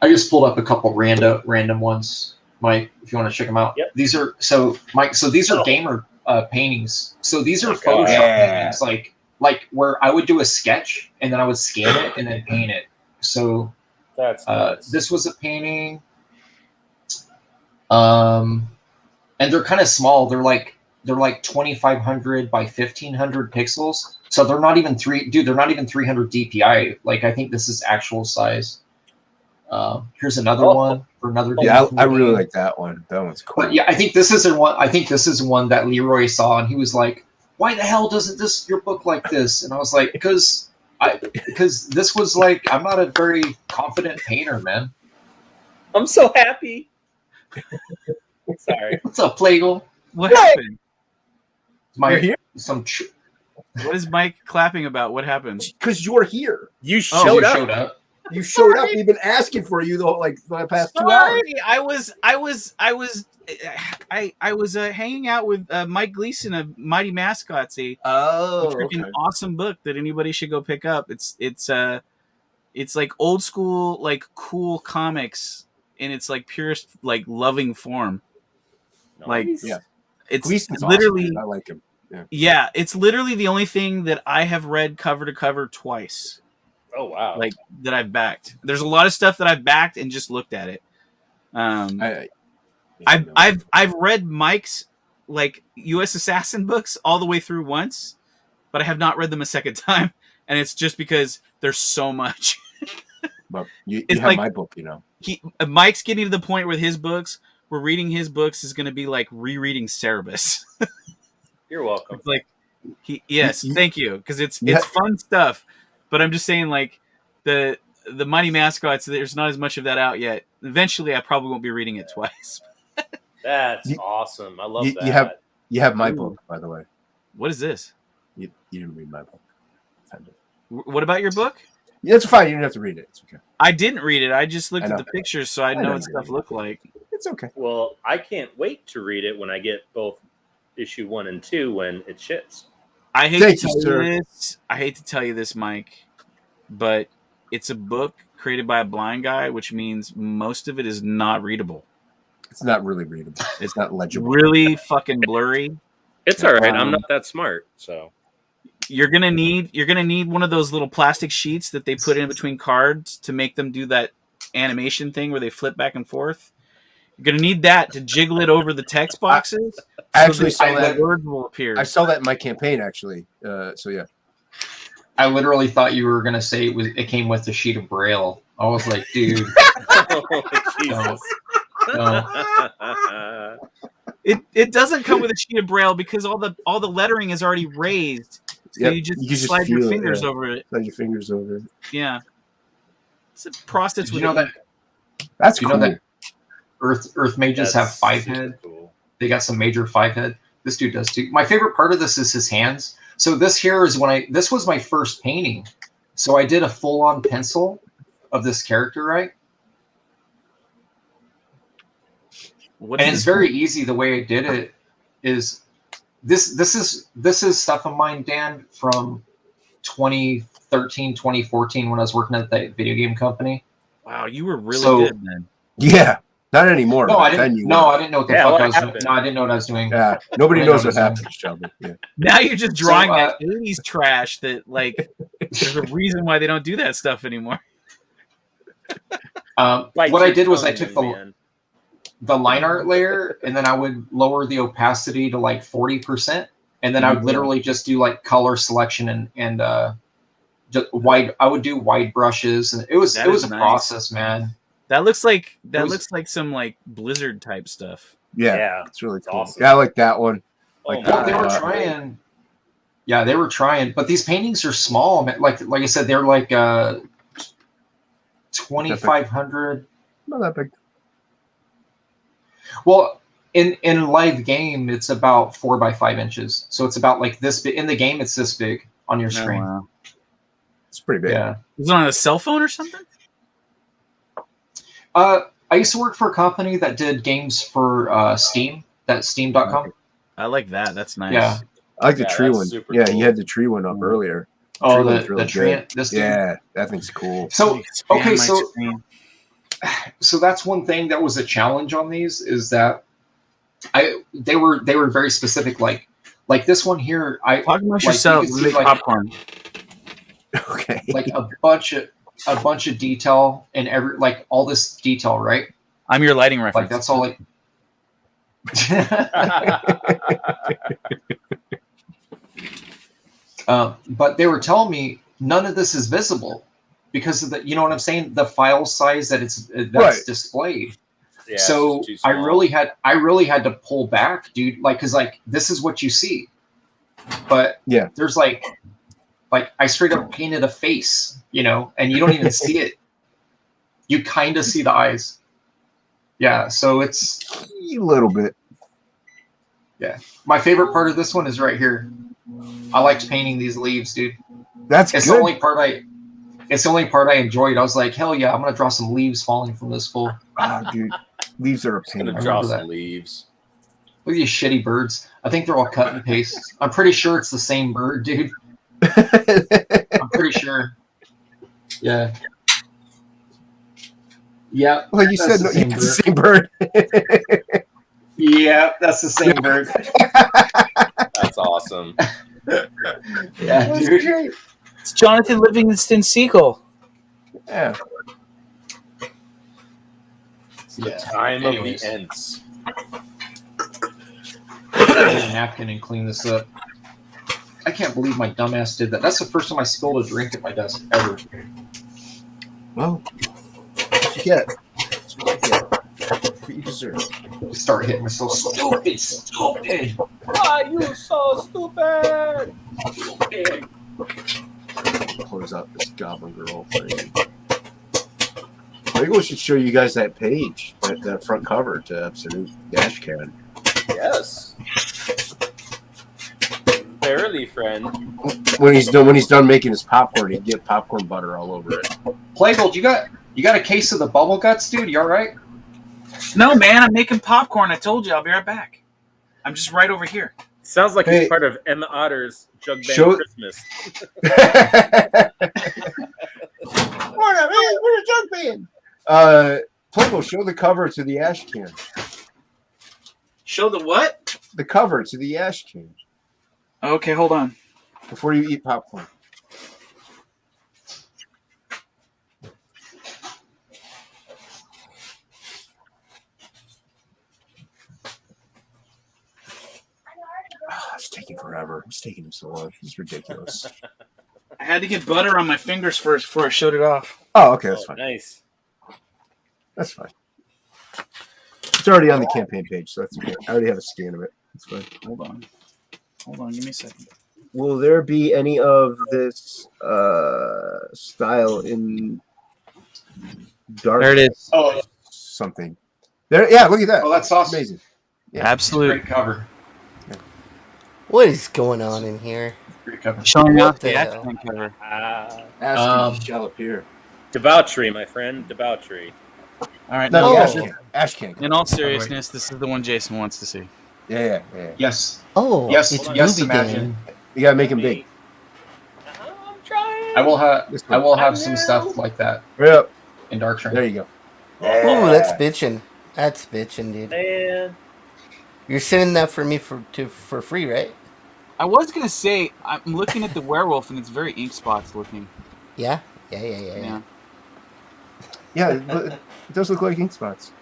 I just pulled up a couple random ones, Mike. If you want to check them out. Yep. These are Mike. So these are gamer paintings. So these are Oh my Photoshop God. paintings, like where I would do a sketch and then I would scan it and then paint it. So That's nuts. this was a painting. And they're kind of small. They're like 2,500 by 1,500 pixels. So they're not even they're not even 300 DPI. Like I think this is actual size. Here's another one for another. Yeah, I movie. really like that one. That one's cool. But yeah, I think this is one. I think this is one that Leroy saw, and he was like, "Why the hell doesn't your book like this?" And I was like, "Because this was like, I'm not a very confident painter, man." I'm so happy. Sorry. What's up, Plagle? What happened? My here? What is Mike clapping about? What happened? Because you're here. You Oh, showed you up. showed up. You showed up. We've been asking for you the past 2 hours. Sorry, I was hanging out with Mike Gleason of Mighty Mascots, a freaking awesome book that anybody should go pick up. It's like old school, like cool comics in its like purest, like loving form. Like, Nice. it's Gleason's literally, awesome. I like him. yeah, it's literally the only thing that I have read cover to cover twice. Oh wow. Like that I've backed. There's a lot of stuff that I've backed and just looked at it. I've read Mike's like U.S. Assassin books all the way through once, but I have not read them a second time, and it's just because there's so much. But you It's have like- my book, you know. Mike's getting to the point with his books where reading his books is going to be like rereading Cerebus. You're welcome. It's like, yes, You- thank you, because it's you fun stuff. But I'm just saying, like the Mighty Mascots, there's not as much of that out yet. Eventually, I probably won't be reading it twice. That's You- awesome. I love you- that. you have my Ooh. book, by the way. What is this? You didn't read my book. What about your book? Yeah, it's fine. You don't have to read it. It's okay. I didn't read it. I just looked I at know. the pictures, so I I know know what you stuff did. looked like. It's okay. Well, I can't wait to read it when I get both issue 1 and 2 when it ships. I hate Thank to you, tell sir. you this. I hate to tell you this, Mike, but it's a book created by a blind guy, which means most of it is not readable. It's not really readable. It's not legible. Really fucking blurry. It's all right. I'm Um, not that smart, so You're gonna need one of those little plastic sheets that they put in between cards to make them do that animation thing where they flip back and forth. You're gonna need that to jiggle it over the text boxes. I actually so saw that that. the words will appear. I saw that in my campaign, actually. So yeah. I literally thought you were gonna say it came with a sheet of Braille. I was like, dude, oh, Jesus. no. It doesn't come with a sheet of Braille because all the lettering is already raised. So Yep, you just you can just slide your feel it, fingers yeah. over it. Slide your fingers over it. Yeah. It's a process Did with you know that? That's Do you cool. know that Earth mages have That's 5 super head? cool. They got some major 5 head. This dude does too. My favorite part of this is his hands. So this here is this was my first painting. So I did a full on pencil of this character, right? what And is it's very easy. The way I did it is this is stuff of mine, Dan, from 2013, 2014 when I was working at that video game company. wow, you were really So- good then. Yeah. Not anymore. No, but I then didn't. you No, were. I didn't know what the Yeah, fuck what I was. happened? No, I didn't know what I was doing. Yeah. Nobody I knows what noticed happens, Shelby. Yeah. Now you're just drawing So, that 80s trash that like there's a reason why they don't do that stuff anymore. Bite What I your did was I tongue, took man. the line art layer and then I would lower the opacity to like 40%, and then I would literally just do like color selection and just wide. I would do wide brushes, and it was That it was is a nice. process, man. That looks like was- looks like some like Blizzard type stuff. Yeah, it's really cool. awesome. Yeah, I like that one. Oh Like my Well, they were God. trying. Yeah, they were trying, but these paintings are small. Man. Like I said, they're like 2,500. Not that big. Well, in live game, it's about 4 by 5 inches. So it's about like this big. In the game, it's this big on your screen. Oh, wow. It's pretty big. Yeah. Was it on a cell phone or something? I used to work for a company that did games for Steam. That's Steam.com. I like that. That's nice. Yeah. I like the Yeah, tree that's one. super Yeah, cool. you had the tree one up earlier. Oh, Tree one's the really tree. good. This dude. Yeah, that thing's cool. So Expand okay, my so screen. so that's one thing that was a challenge on these is that they were very specific. Like this one here, Talk amongst like, you yourself. could see, Make like- popcorn. Okay. like a bunch of detail and like all this detail, right? I'm your lighting reference. Like that's all like. But they were telling me none of this is visible because of the, you know what I'm saying, the file size that's Right. displayed. Yeah, it's So too I small. really had to pull back, dude. Like, cause like this is what you see, but Yeah. there's like I straight up painted a face, you know, and you don't even see it. You kind of see the eyes. Yeah. So it's A little bit. my favorite part of this one is right here. I liked painting these leaves, dude. That's It's good. the only part I enjoyed. I was like, hell yeah, I'm gonna draw some leaves falling from this fool. Ah, dude, leaves are a Just pain. gonna I draw remember some that. leaves. Look at these shitty birds. I think they're all cut and paste. I'm pretty sure it's the same bird, dude. I'm pretty sure. Yeah. Yeah. Like you That's said, no, the same it's the same bird. Yeah, that's the same bird. That's awesome. Yeah, dude. It's Jonathan Livingston Seagull. Yeah. It's the Yeah. time Anyways. of the Ents. Get a napkin and clean this up. I can't believe my dumbass did that. That's the first time I spilled a drink at my desk ever. Well, what you get? That's what you get. That's what you deserve. Start hitting myself. Stupid. Why you so stupid? Close out this Goblin Girl thing. Maybe we should show you guys that page, that front cover to Absolute Dashcan. Yes. Barely, friend. When he's done making his popcorn, he'd get popcorn butter all over it. Playgold, you got a case of the bubble guts, dude? You all right? No, man, I'm making popcorn. I told you. I'll be right back. I'm just right over here. Sounds like Hey. he's part of Emma Otter's Jug Band Show- Christmas. Playboy, show the cover to the ash can. Show the what? The cover to the ash can Okay, hold on. before you eat popcorn. It's taking forever. It's taking him so long. It's ridiculous. I had to get butter on my fingers first before I showed it off. Oh, okay, that's Oh, fine. nice. That's fine. It's already on the campaign page, so that's okay. I already have a scan of it. It's fine. Hold on. Hold on. Give me a second. Will there be any of this style in dark? There it is. Oh, Something. There, yeah. Look at that. oh, that's awesome. Amazing. Yeah. Absolute. Great cover. What is going on in here? Great cover. Showing What off the the hell? X-Men cover. Ask shall appear. Debauchery, my friend. Debauchery. All right. No, now, Oh. Ash can. Ash can. in all seriousness, this is the one Jason wants to see. Yeah. Yes. Oh, Yes. it's Yes. Booby Imagine. Dan. You gotta make him big. I'm trying. I will have. This I one. will have some stuff like that Right up. in Dark Train. There you go. Ooh, that's bitchin'. That's bitchin', dude. Man. You're sending that for me for free, right? I was gonna say I'm looking at the werewolf and it's very ink spots looking. Yeah. Yeah. Yeah, but it does look like ink spots.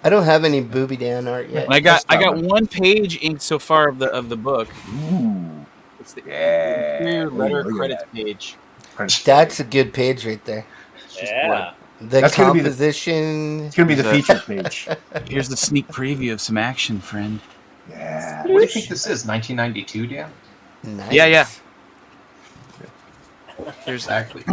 I don't have any Booby Dan art yet. And I got one page inked so far of the book. Ooh. It's the Yeah. interior letter Look at credits that. page. That's a good page right there. Yeah. The That's gonna be the- composition. It's gonna be the There's feature page. Here's the sneak preview of some action, friend. Yeah. What do you think this is? 1992, Dan? Nice. Yeah. Here's Exactly.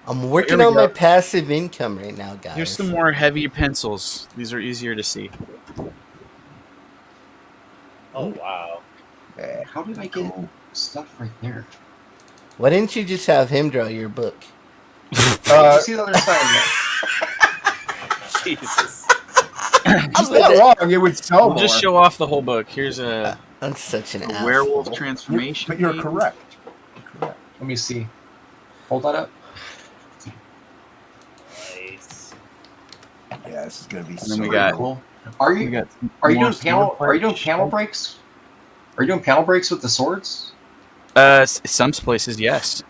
I'm working Here we on my go. passive income right now, guys. Here's some more heavy pencils. These are easier to see. Oh wow. Yeah. How did I get stuff right there? Why didn't you just have him draw your book? Uh, See the other side of Jesus. It's not wrong. It would sell We'll more. just show off the whole book. Here's a I'm such an A werewolf asshole. transformation. But you're page. correct. You're correct. that? Let me see. Hold that up. Nice. Yeah, this is gonna be then so we got- Cool. Are We you got are you more doing panel? sword Are you doing fights. panel breaks? Are you doing panel breaks with the swords? Some places, yes.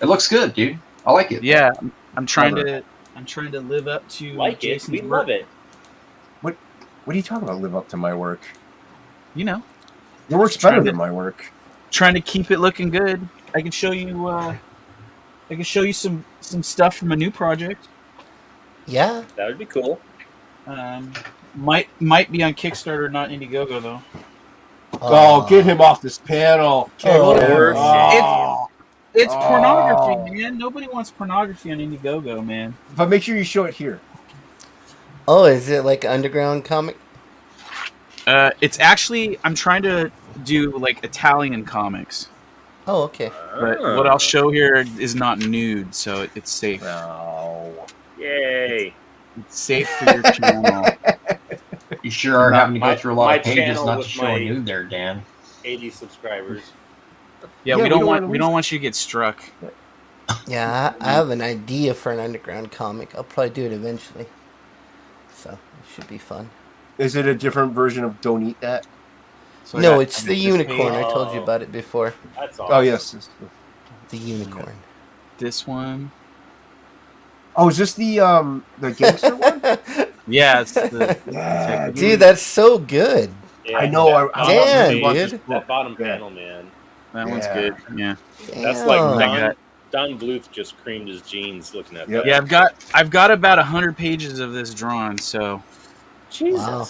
It looks good, dude. I like it. Yeah, I'm trying to live up to Like it. Jason's We work. love it. What are you talking about? Live up to my work. You know, Your work's Trying better to- than my work. trying to keep it looking good. I can show you. I can show you some stuff from a new project. Yeah. That would be cool. Might be on Kickstarter, not Indiegogo though. Oh, get him off this panel. Oh, Oh. It's Oh. pornography, man. Nobody wants pornography on Indiegogo, man. But make sure you show it here. Oh, is it like underground comic? It's actually I'm trying to do like Italian comics, Oh, okay. but what I'll show here is not nude, so it's safe. No. Yay. It's safe for your channel. You sure are Not having to go my- through a lot my of pages channel not to with show my- a nude there, Dan. 80 subscribers. Yeah, Yeah, we don't want wanna we don't want you to get struck. Yeah, I have an idea for an underground comic. I'll probably do it eventually. So it should be fun. Is it a different version of Don't Eat That? So I No, got it's the this unicorn. page, I told you about it before. That's awesome. Oh, yes. The unicorn. This one. Oh, is this the gangster one? Yeah, it's the Yeah, Dude, that's so good. Yeah, I know, that I- bottom Damn, page- dude. That bottom Yeah. panel, man. that one's Yeah. good. Yeah. That's like Damn. Don Bluth just creamed his jeans looking at Yep. that. Yeah, I've got about 100 pages of this drawn, so Jesus. Wow.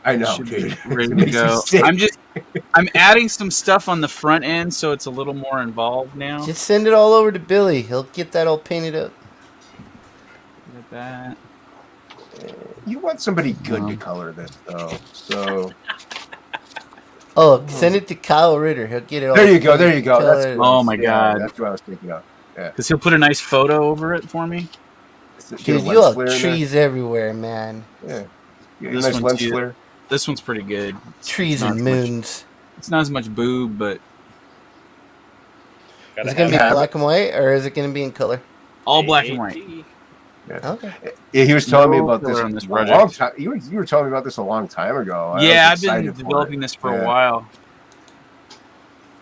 I know, should be dude. ready It to makes me go. sick. I'm adding some stuff on the front end, so it's a little more involved now. Just send it all over to Billy. He'll get that all painted up. Look at that. You want somebody good to color this, though. So Oh, send it to Kyle Ritter. He'll get it all. there you go. There you go. That's colored. what I Oh was- my yeah, God. That's what I was thinking of. Because he'll put a nice photo over it for me. Get a Dude, lens you have flare in there. trees everywhere, man. Yeah. Get a This nice one's lens cute. flare. This one's pretty good. Trees not and as much. moons. It's not as much boob, but Gotta Is it gonna be have black and white, or is it gonna be in color? all black and white. AAT. Okay. Yeah, he was telling me No about this, color on this a project. long time. You were telling me about this a long time ago. I was Yeah, I've been excited for developing it. this for Yeah. a while.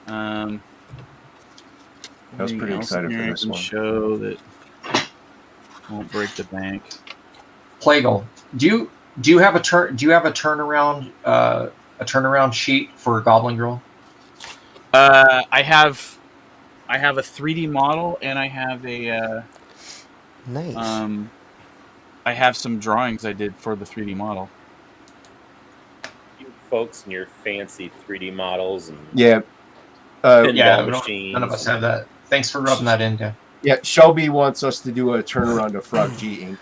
I was pretty anything else excited in for here I this can one. Show that won't break the bank. Plagal, do you have a turnaround sheet for Goblin Girl? I have a 3D model, and I have a Nice. I have some drawings I did for the 3D model. You folks and your fancy 3D models and Yeah. pinball Yeah, machines. none of us have that. Thanks for rubbing that in, Dan. Yeah, Shelby wants us to do a turnaround of Frog G Inc.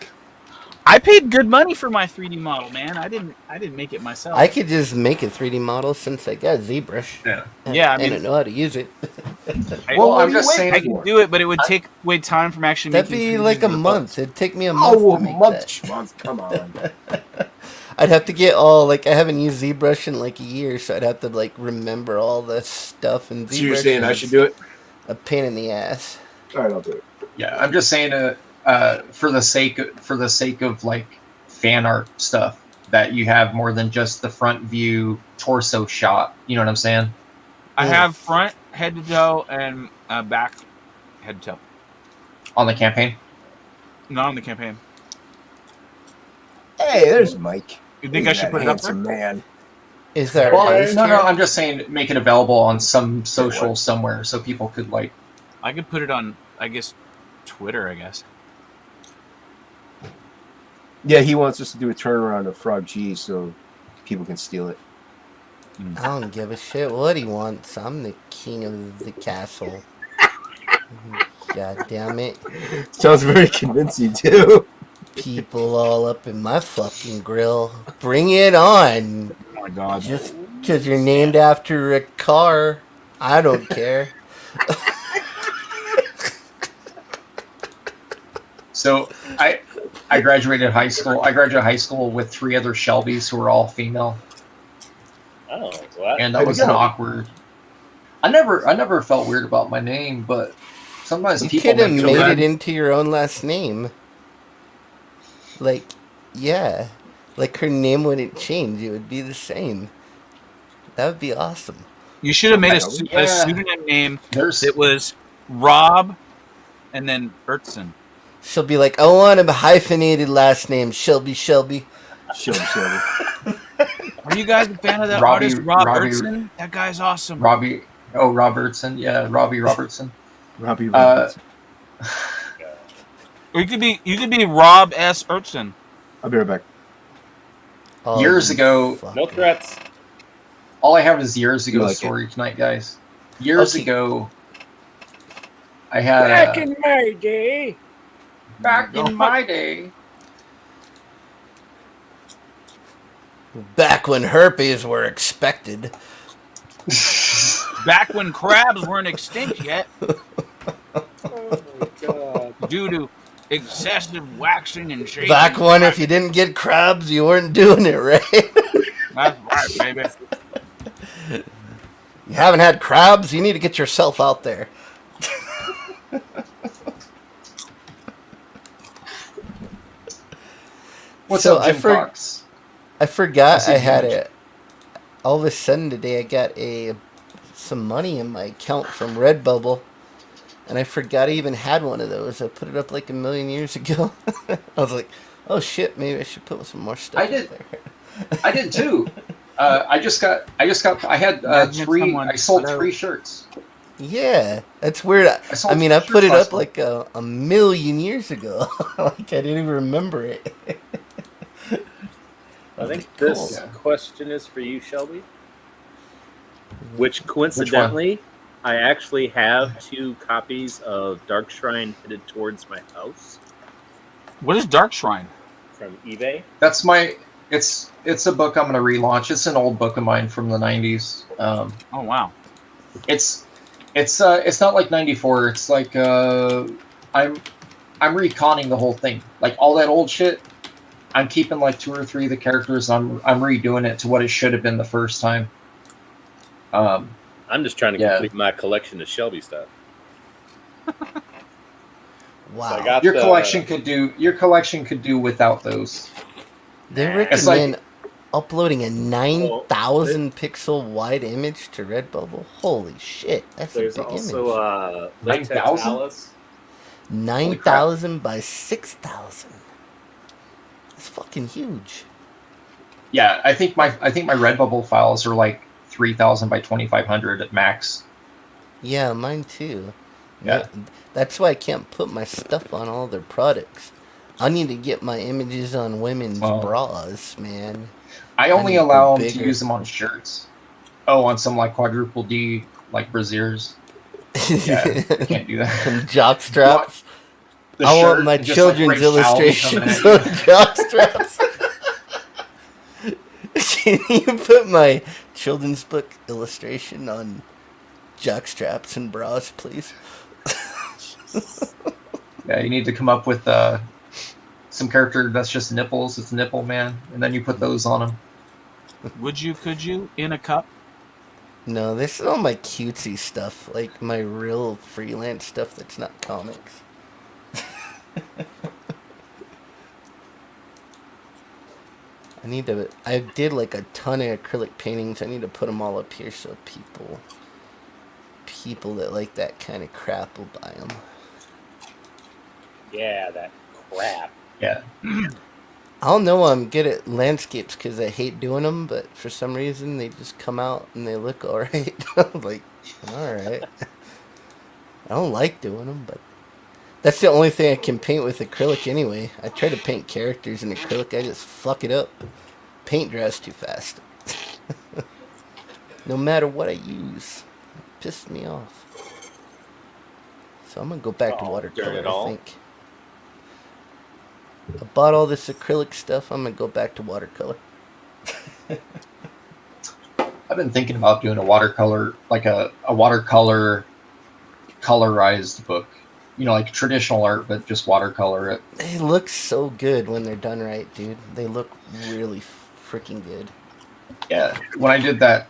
I paid good money for my 3D model, man. I didn't make it myself. I could just make a 3D model since I got ZBrush. Yeah. Yeah, I mean- and I know how to use it. Well, I'm what are you just waiting saying. I can do it, but it would take way time from actually That'd making. be 3D like a models. month. It'd take me a month Oh, to a make month, that. month. Come on. I'd have to get all like I haven't used ZBrush in like a year, so I'd have to like remember all the stuff and ZBrush. So you're saying I is should do it? A pain in the ass. All right, I'll do it. Yeah, I'm just saying for the sake of like fan art stuff that you have more than just the front view torso shot. You know what I'm saying? I have front, head to toe, and back, head to toe. On the campaign. Not on the campaign. Hey, there's Mike. You think I Look at should that put it up there? handsome man. Is there? Well, artist no, here? I'm just saying make it available on some social somewhere so people could like I could put it on, I guess, Twitter. I guess. Yeah, he wants us to do a turnaround of Frog G so people can steal it. I don't give a shit what he wants. I'm the king of the castle. God damn it. Sounds very convincing too. People all up in my fucking grill. Bring it on. Oh my god. Just because you're named after a car, I don't care. So I graduated high school. I graduated high school with 3 other Shelbys who were all female, Oh, well, and that How'd was it an go? awkward. I never felt weird about my name, but sometimes You people could have make made it. it into your own last name. Like, yeah. Like her name wouldn't change. It would be the same. That would be awesome. You should have made Yeah. a pseudonym name There's that was Rob, and then Ertzen. She'll be like, I want a hyphenated last name. Shelby. Shelby. Are you guys a fan of that Robbie- artist, Rob Robbie- Ertzen? That guy's awesome. Robbie. Oh, Robertson. Yeah, Robbie Robertson. Robbie Uh, Roberts. Or you could be Rob S. Ertzen. I'll be right back. Oh, Years you ago- fuck. no threats. All I have is years ago You like story tonight, guys. Years Okay. ago, I had my day. back in my day. Back when herpes were expected. Back when crabs weren't extinct yet Oh my god. due to excessive waxing and shaking. Back when if you didn't get crabs, you weren't doing it right. That's right, baby. You haven't had crabs, you need to get yourself out there. What's So up, I Jim for- Fox? I forgot see I the had image. it. All of a sudden today, I got some money in my account from Redbubble, and I forgot I even had one of those. I put it up like a million years ago. I was like, oh shit, maybe I should put some more stuff I up did. there. I did too. I had Imagine 3. someone- I sold hello. 3 shirts. Yeah, that's weird. I sold I mean, I 3 put it shirts last up like a million years ago. Like I didn't even remember it. I think Cool. this Yeah. question is for you, Shelby. Which coincidentally, I actually have 2 copies of Dark Shrine headed towards my house What is Dark Shrine? from eBay. That's my. It's a book I'm going to relaunch. It's an old book of mine from the 90s. Oh wow. It's not like 94. It's like I'm reconning the whole thing. Like all that old shit. I'm keeping like 2 or 3 of the characters. I'm redoing it to what it should have been the first time. I'm just trying to Yeah. complete my collection of Shelby stuff. Wow. So I got Your the- collection could do without those. They It's like- recommend uploading a 9,000 pixel wide image to Redbubble. Holy shit, that's There's a big also image. Latex 9,000? Alice. 9,000 by 6,000. That's fucking huge. Yeah, I think my Redbubble files are like 3,000 by 2,500 at max. Yeah, mine too. Yeah. That's why I can't put my stuff on all their products. I need to get my images on women's Well, bras, man. I only need to allow go them to bigger. use them on shirts. Oh, on some like quadruple D like brassieres. Yeah, can't do that. Some jock straps. The I want shirt my and just, children's Ray Fowler illustrations coming on at you. jock straps. Can you put my children's book illustration on jock straps and bras, please? Yeah, you need to come up with some character that's just nipples. It's nipple man, and then you put those on them. Could you in a cup? No, this is all my cutesy stuff, like my real freelance stuff that's not comics. I did like a ton of acrylic paintings. I need to put them all up here so people that like that kind of crap will buy them. Yeah, that crap. Yeah, I don't know why I'm good at landscapes because I hate doing them, but for some reason they just come out and they look alright. I'm like, alright. I don't like doing them, but that's the only thing I can paint with acrylic anyway. I try to paint characters in acrylic, I just fuck it up. Paint dries too fast. No matter what I use. It pissed me off. So I'm gonna go back to Oh, watercolor, darn it I all. think. I bought all this acrylic stuff, I'm gonna go back to watercolor. I've been thinking about doing a watercolor, like a watercolor colorized book. You know, like traditional art, but just watercolor it. They look so good when they're done right, dude. They look really freaking good. Yeah. When I did that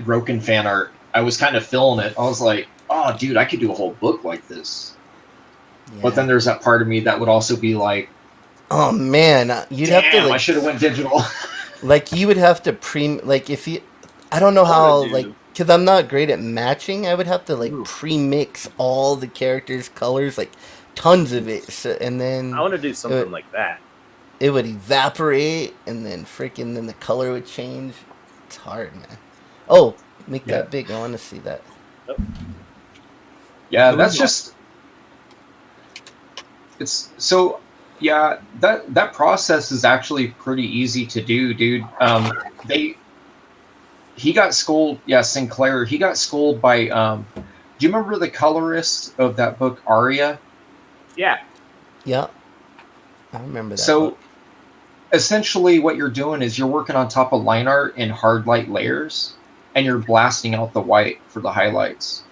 Broken fan art, I was kind of feeling it. I was like, oh, dude, I could do a whole book like this. Yeah. But then there's that part of me that would also be like, Oh man, you'd damn, have to I like, should have went digital. like you would have to like if you, I don't know how like, cause I'm not great at matching. I would have to like pre-mix all the characters' colors, like tons of it, so, and then I want to do something like that. it would evaporate, and then then the color would change. It's hard, man. Oh, make that big. I want to see that. Yeah, that's just. It's so. Yeah, that process is actually pretty easy to do, dude. He got schooled. Yeah, Sinclair. He got schooled by. Do you remember the colorist of that book, Aria? Yeah. Yeah, I remember that. So, book. essentially, what you're doing is you're working on top of line art in hard light layers, and you're blasting out the white for the highlights.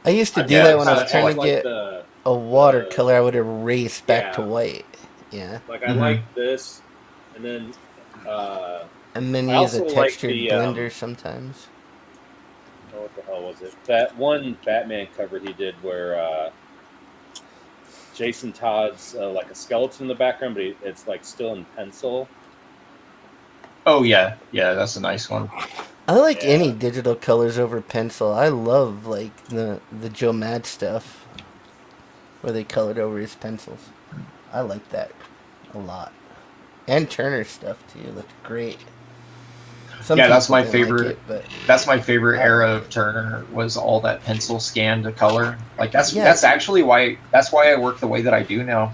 I used to do Yeah, that when I was kinda trying to like get the, a watercolor. I would erase back to Yeah. white. Yeah. like I like this, and then And then I use a also like textured the, blender sometimes. oh, what the hell was it? That one Batman cover he did where Jason Todd's like a skeleton in the background, but it's like still in pencil. Oh yeah, that's a nice one. I like any digital colors over pencil. I love like the Joe Mad stuff where they colored over his pencils. I like that a lot. And Turner stuff too. Looked great. Some Yeah, that's people my didn't like favorite. it, but That's my favorite era of Turner, was all that pencil scan to color. Like that's actually why I work the way that I do now,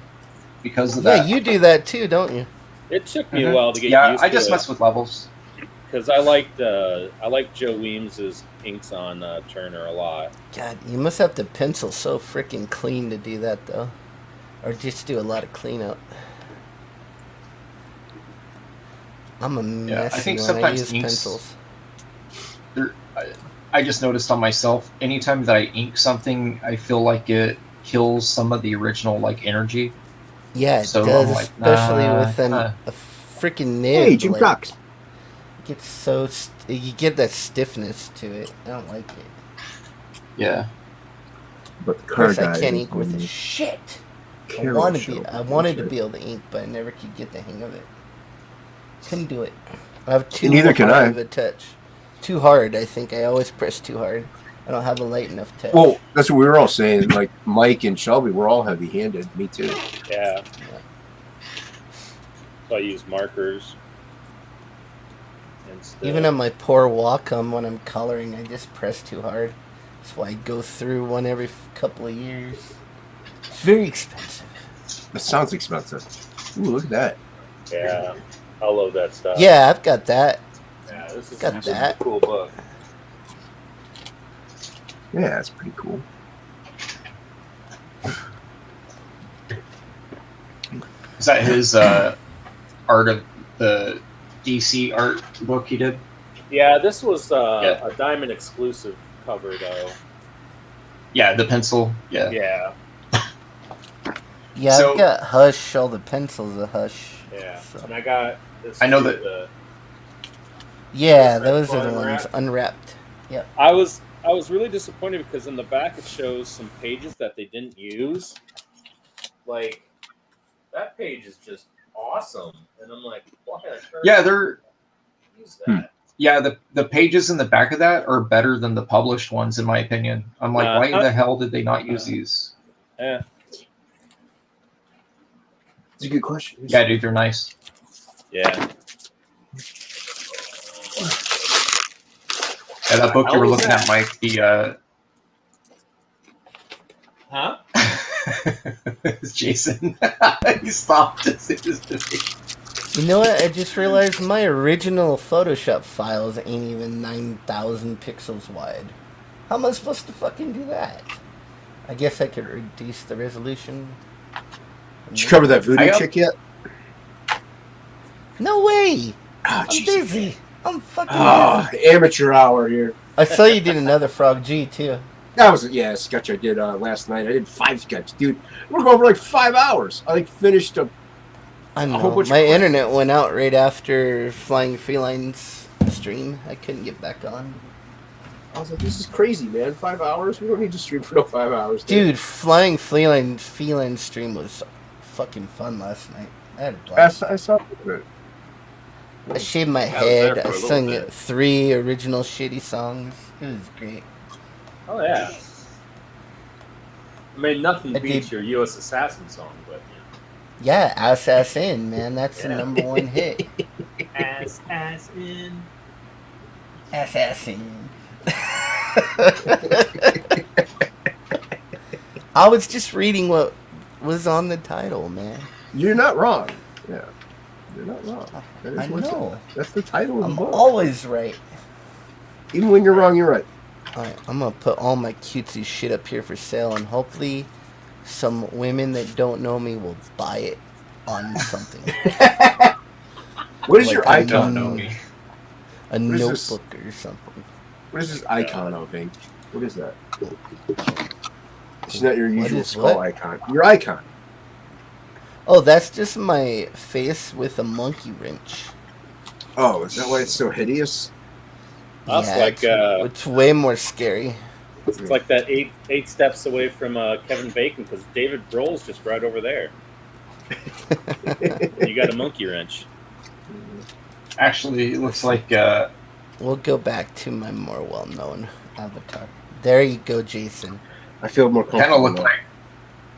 because of yeah, that. you do that too, don't you? It took me a while to get Yeah, used I to just it. mess with levels. Because I like Joe Weems's inks on Turner a lot. God, you must have to pencil so freaking clean to do that though, or just do a lot of cleanup. I'm a messy I think when I sometimes use inks. pencils. I just noticed on myself, anytime that I ink something, I feel like it kills some of the original like energy. Yeah, it So I'm does, like, especially nah, with a freaking nib. Hey, Jim like, Cox. gets so you get that stiffness to it. I don't like it. Yeah. But the Of car course, I guy can't is ink with the it. Shit. I Carol wanted show. I wanted to That's be able to ink, but I never could get the hang of it. Couldn't do it. I have too Neither can hard I. of a touch. Too hard. I think I always press too hard. I don't have a light enough touch. Well, that's what we were all saying. Like Mike and Shelby, we're all heavy-handed. Me too. Yeah. So I use markers. Instead. Even on my poor Wacom when I'm coloring, I just press too hard. That's why I go through one every couple of years. It's very expensive. That sounds expensive. Ooh, look at that. Yeah. I love that stuff. Yeah, I've got that. Yeah, this is Got that. a cool book. Yeah, that's pretty cool. Is that his art of the DC art book he did? Yeah, this was a Diamond exclusive cover though. Yeah, the pencil. Yeah. Yeah. Yeah, So- I've got Hush. All the pencils are Hush. Yeah. So- And I got this. I know too, that- Yeah, Those those are the unwrapped. ones unwrapped. Yep. I was really disappointed because in the back it shows some pages that they didn't use. Like that page is just awesome, and I'm like, why? Yeah, they're use that. yeah, the pages in the back of that are better than the published ones in my opinion. I'm like, why the hell did they not use these? Yeah. It's a good question. Yeah, dude, they're nice. Yeah, that book you were How was looking that? at, Mike. The Huh? it's Jason. He stopped as soon as You know what? I just realized my original Photoshop files ain't even 9,000 pixels wide. How am I supposed to fucking do that? I guess I could reduce the resolution. Did you cover that voodoo I got- chick yet? No way! Oh, I'm jeez. busy. I'm fucking Ah, busy. amateur hour here. I saw you did another Frog G too. That was a sketch I did last night. I did 5 sketches, dude. We're going for like 5 hours. I finished a I whole know. bunch of My crap. internet went out right after Flying Felines stream. I couldn't get back on. I was like, this is crazy, man. 5 hours? We don't need to stream for no 5 hours. Dude, Flying Feline stream was fucking fun last night. I had a blast. I saw it. I shaved my I was there head. for I a little sung bit. 3 original shitty songs. It was great. Oh yeah. I mean, nothing I beats did- your U.S. Assassin song, but Yeah, Assassin, man. That's the Yeah. #1 hit. Assassin. Assassin. I was just reading what was on the title, man. You're not wrong. Yeah. You're not wrong. That is I what's know. That's the title of the I'm book. always right. Even when you're wrong, you're right. Alright, I'm gonna put all my cutesy shit up here for sale, and hopefully some women that don't know me will buy it on something. What is Like your I icon? know me. A What is this? notebook or something. What is this icon of, Ink? What is that? It's not your What usual is skull what? icon. Your icon. Oh, that's just my face with a monkey wrench. Oh, is that why it's so hideous? That's like it's way more scary. it's like that eight steps away from Kevin Bacon because David Grohl's just right over there. You got a monkey wrench. Actually, it looks like We'll go back to my more well-known avatar. There you go, Jason. I feel more kind of comfortable. look now. like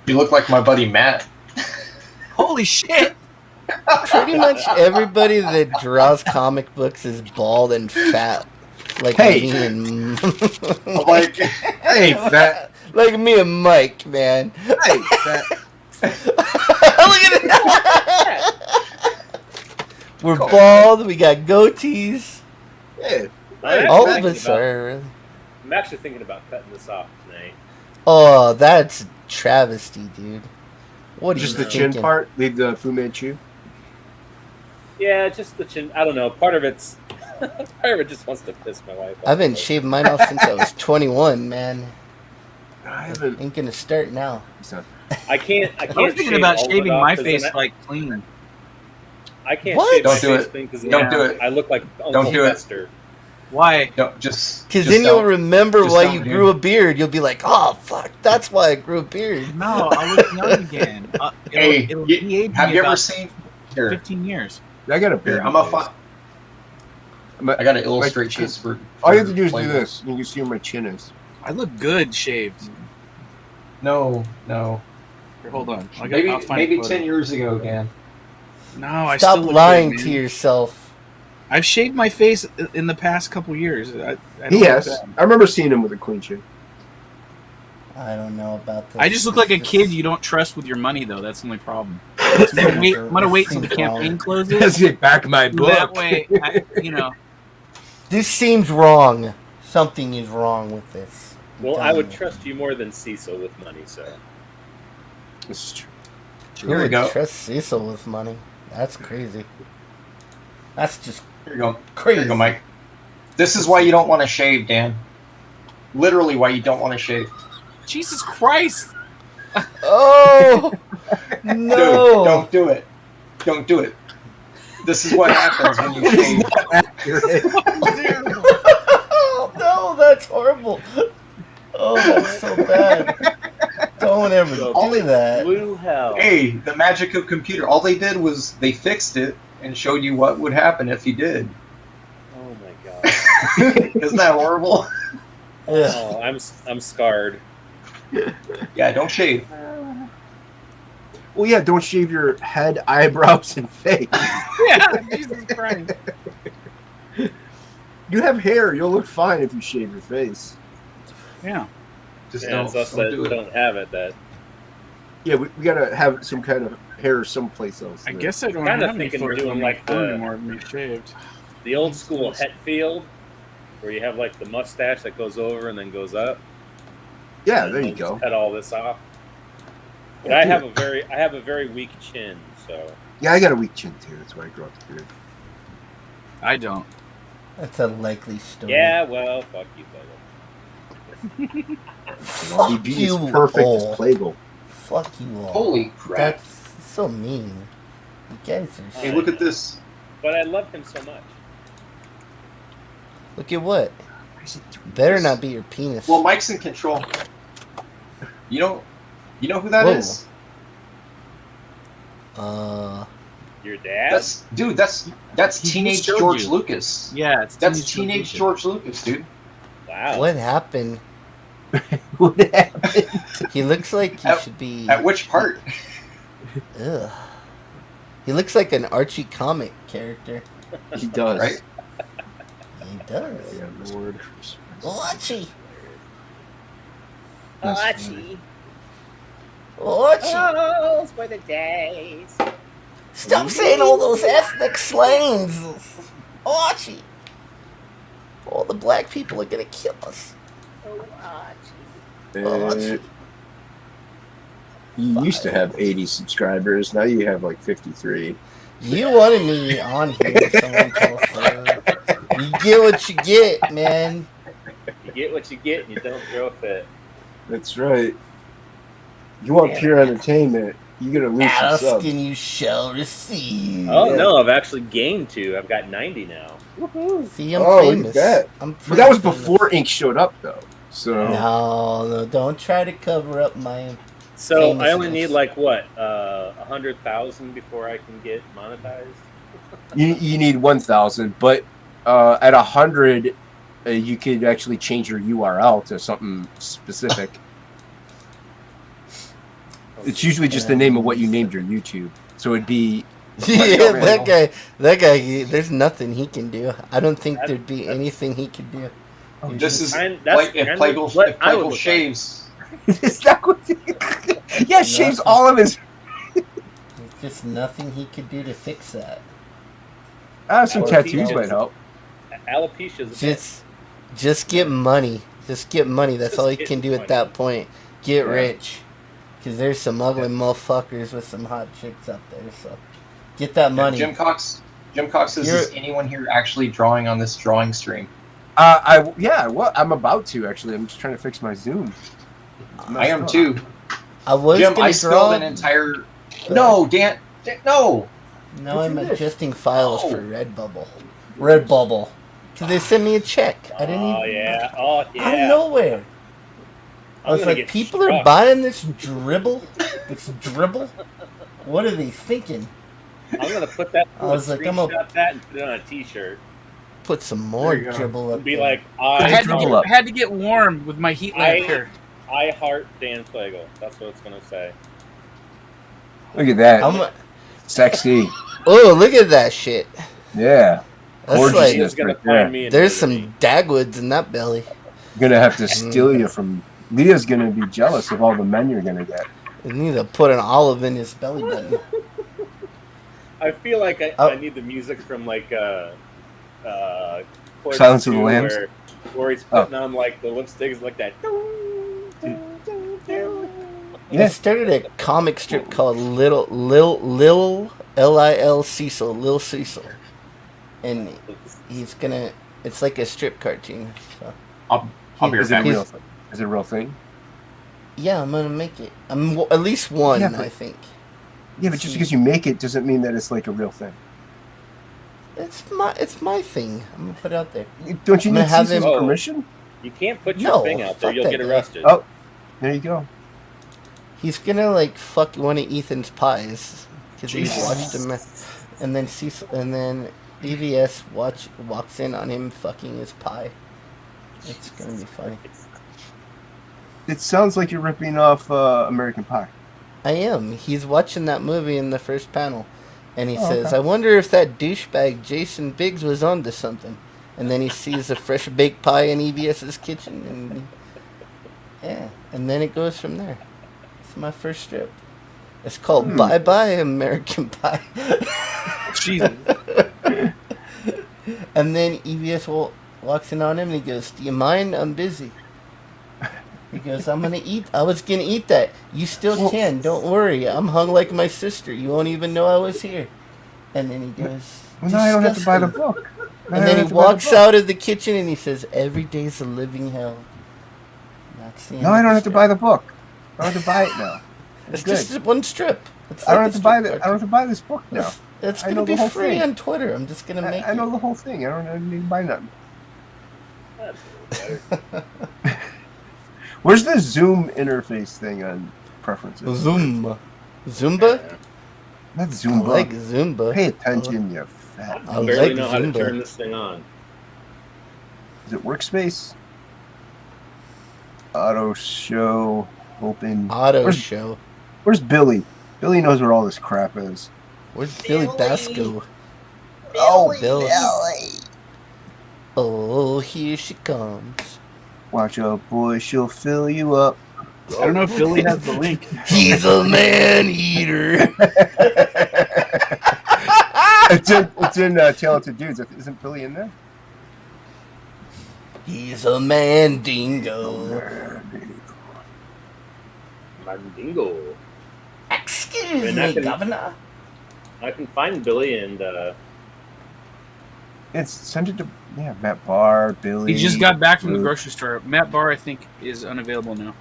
you look like my buddy Matt. Holy shit! Pretty much everybody that draws comic books is bald and fat. Like Hey. me and I'm like, Hey, fat. like me and Mike, man. Hey, fat. Look at it. We're bald. We got goatees. Hey. All of us are. I'm actually thinking about cutting this off tonight. Oh, that's travesty, dude. What are Just you the chin thinking? part. Leave the Fu Manchu. Yeah, just the chin. I don't know. Part of it just wants to piss my wife off. I haven't shaved mine off since I was 21, man. I haven't. Ain't gonna start now. It's not- I can't. I I was can't thinking shave about all of it shaving off my 'cause face then like clean. I can't What? shave my Don't do face it. clean because Don't do it. I look like Don't Uncle do it. Fester. Why? no, just Because just then you'll don't. remember Just why don't, you dude. grew a beard. You'll be like, oh, fuck, that's why I grew a beard. No, I look young again. Hey, It'll you- de-age have me you ever about seen? Here, 15 years. I got a here. beard. I'm a fun. I gotta illustrate Like, this for. All you have to do is for do Playboy. this. You can see where my chin is. I look good shaved. No. Here, hold on. I'll Maybe find a maybe photo. 10 years ago, Dan. No, I Stop still look lying good, to man. yourself. I've shaved my face in the past couple years. I don't He look has. bad. I remember seeing him with a clean chin. I don't know about this. I just look like a This- kid you don't trust with your money, though. That's the only problem. I'm gonna wait till the campaign closes. Let's get back my book. That way, you know. This seems wrong. Something is wrong with this. I'm Well, I telling would you. trust you more than Cecil with money, so. This is true. Who Here we would go. trust Cecil with money? That's crazy. That's just Here you go. crazy. Here you go, Mike. This is why you don't want to shave, Dan. Literally, why you don't want to shave. Jesus Christ! Oh Dude, no! don't do it. Don't do it. This is what happens when you shave. Oh no, that's horrible. Oh, that's so bad. Don't ever do that. Blue hell. Hey, the magic of computer. All they did was they fixed it and showed you what would happen if you did. Oh my god. Isn't that horrible? Ugh. Oh, I'm scarred. Yeah, don't shave. Well, yeah, don't shave your head, eyebrows, and face. Yeah, Jesus Christ. You have hair. You'll look fine if you shave your face. Yeah. Just Yeah, it's us that don't have it that. Yeah, we gotta have some kind of hair someplace else. I there. guess I don't Kinda have any thinking fur doing like anymore to be shaved. The old school Hetfield, where you have like the mustache that goes over and then goes up. Yeah, And there you then go. just cut all this off. But Yeah, I do have a very weak chin, so Yeah, I got a weak chin too. That's why I grew up the beard. I don't. That's a likely story. yeah. Well, fuck you, Bubba. Well, Fuck he's you perfect all. as Plague. Fuck you all. Holy crap! That's so mean. You guys are. Hey, look at this. But I love him so much. Look at what? Better not be your penis. Well, Mike's in control. You know who that Whoa. is? Your dad? That's He teenage showed George you. Lucas. Yeah, it's That's teenage George Lucas, dude. Wow. what happened? What happened? He looks like he should be. At which part? Ugh. He looks like an Archie comic character. He does. Right? He does. Yeah, Lord. Archie. Archie. Archie. Those were the days. Stop saying all those ethnic slangs. Archie. All the black people are gonna kill us. Oh, Archie. You used to have 80 subscribers. Now you have like 53. You wanted me on here. Someone told her. You get what you get, man. You get what you get, and you don't throw a fit. That's right. You want pure entertainment, you gotta lose some Ask subs. and you shall receive. Oh no, I've actually gained 2. I've got 90 now. See, I'm Oh, look at famous. that. I'm But that was famous. before Ink showed up, though. So No, don't try to cover up my. So I only Famousness. need like what 100,000 before I can get monetized. you need 1,000, but at 100, you could actually change your URL to something specific. It's usually just the name of what you named your YouTube. So it'd be Yeah, that guy. There's nothing he can do. I don't think there'd be anything he could do. This is That's like if kind of Plagle what I would look shaves. Is that what? Yeah, shaves all of his. There's just nothing he could do to fix that. Some Alopecia. tattoos might help. Alopecia's Just get money. Just get money. That's Just all he get can do money. at that point. Get Yeah. rich. Because there's some ugly motherfuckers with some hot chicks up there. So get that money. Jim Cox says, is anyone here actually drawing on this drawing stream? I'm about to actually. I'm just trying to fix my Zoom. It's I messed am up. too. I was Jim, gonna I draw. spilled an entire. No, Dan, no. Now What's I'm this? adjusting files Oh. for Redbubble. Redbubble. Because they sent me a check. I didn't Oh even. yeah, oh yeah. Out of nowhere. I I'm was gonna like, get people are struck. buying this dribble? This dribble? What are they thinking? I'm gonna put that. I was like, I'm a- screenshot that and put it on a T-shirt. Put some more There you go. dribble And up be there. like, I I had to get warm with my heat lamp here. I heart Dan Plagle. That's what it's gonna say. Look at that. I'm, Sexy. oh, look at that shit. Yeah. That's Gorgeous. like, He's gonna right there. find me. in there's Liberty. some Dagwoods in that belly. Gonna have to steal you from. Leah's gonna be jealous of all the men you're gonna get. You need to put an olive in his belly button. I feel like Oh. I need the music from like Corpse Silence of the 2 Lambs? where he's putting on like the lipsticks like that. Yeah. I started a comic strip called Lil L-I-L Cecil, Lil Cecil. And he's gonna, it's like a strip cartoon. So. I'll be Is it a right real back. thing? Is it a real thing? Yeah, I'm gonna make it. I'm at least one, Yeah, but- I think. Yeah, but just because you make it doesn't mean that it's like a real thing. It's my thing. I'm gonna put it out there. Don't you I'm need gonna have Cecil's him- permission? You can't put your No, thing out there. fuck You'll that get guy. arrested. Oh, there you go. He's gonna like fuck one of Ethan's pies because he's Jesus. watched him, and then Cecil, and then EVS walks in on him fucking his pie. It's gonna be funny. It sounds like you're ripping off American Pie. I am. He's watching that movie in the first panel, and he Oh, says, okay. "I wonder if that douchebag Jason Biggs was onto something." And then he sees a fresh baked pie in EVS's kitchen, and yeah, and then it goes from there. It's my first strip. It's called Bye Bye American Pie. Jesus. And then EVS walks in on him and he goes, "Do you mind? I'm busy." He goes, I was gonna eat that. You still can. Don't worry. I'm hung like my sister. You won't even know I was here. And then he goes, Well, now I don't have to buy the "Disgusting." book. And then he walks out of the kitchen and he says, "Every day's a living hell." That's the end No, of I don't the have to strip. buy the book. I don't have to buy it now. It's good. just one strip. It's I don't like have a to buy strip I don't have to buy this book now. cartoon. It's I gonna know the be whole free thing. on Twitter. I'm just gonna make I know it. the whole thing. I don't need to buy nothing. Where's the Zoom interface thing on preferences? Zumba. Zumba? Not I Zumba. like Zumba. Pay attention, you fat. I I barely like know how to Zumba. turn this thing on. Is it workspace? Auto show open. Auto Where's- show. Where's Billy? Billy knows where all this crap is. Where's Billy Basco? Oh, Billy. Oh, here she comes. Watch out, boy. She'll fill you up. I don't know if Billy has the link. He's a man eater. It's in Talented Dudes. Isn't Billy in there? He's a man dingo. Mandingo. Excuse And I me, can- Governor. I can find Billy and It's sent it to Matt Barr, Billy. He just got back from the Luke. grocery store. Matt Barr, I think, is unavailable now.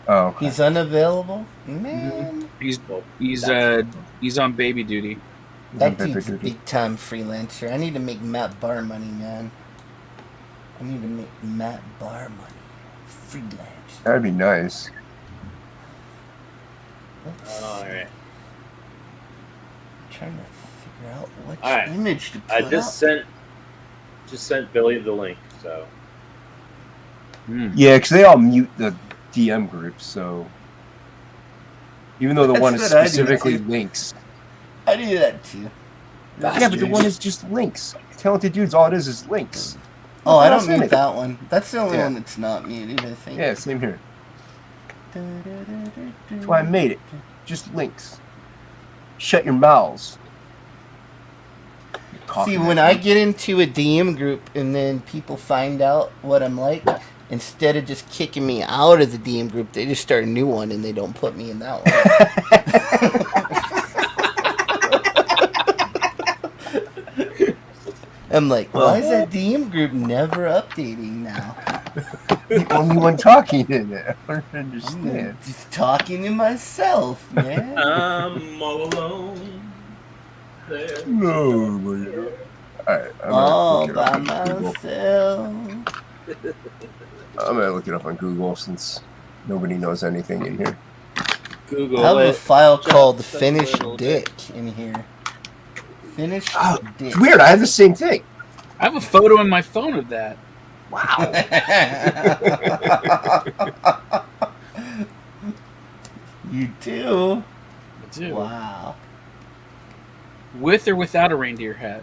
Oh, okay. He's unavailable? Man. He's on baby duty. That dude's a big time freelancer. I need to make Matt Barr money, man. I need to make Matt Barr money. Freelance. That'd be nice. all right. Trying to figure out which All right. image to put I just sent Billy the link. So Yeah, because they all mute the DM groups, so even though the That's one is what I do, specifically too. links. I do that too. Yeah, but the one is just links. Talented Dudes, all it is links. Oh, I Nothing else don't in mute it. that one. That's the only Yeah. one that's not muted, I think. Yeah, same here. That's why I made it. Just links. Shut your mouths. See, when I get into a DM group and then people find out what I'm like, instead of just kicking me out of the DM group, they just start a new one and they don't put me in that one. I'm like, why is that DM group never updating now? the only one talking in it. I don't understand. I'm just talking to myself, man. I'm all alone. There. No, alright, I'm All gonna look it by up on Google. myself. I'm gonna look it up on Google since nobody knows anything in here. Google I have a it. file Just called a Finish little Dick in here. Finish Oh, Dick. It's weird. I have the same thing. I have a photo on my phone of that. Wow. You do? I do. Wow. With or without a reindeer hat.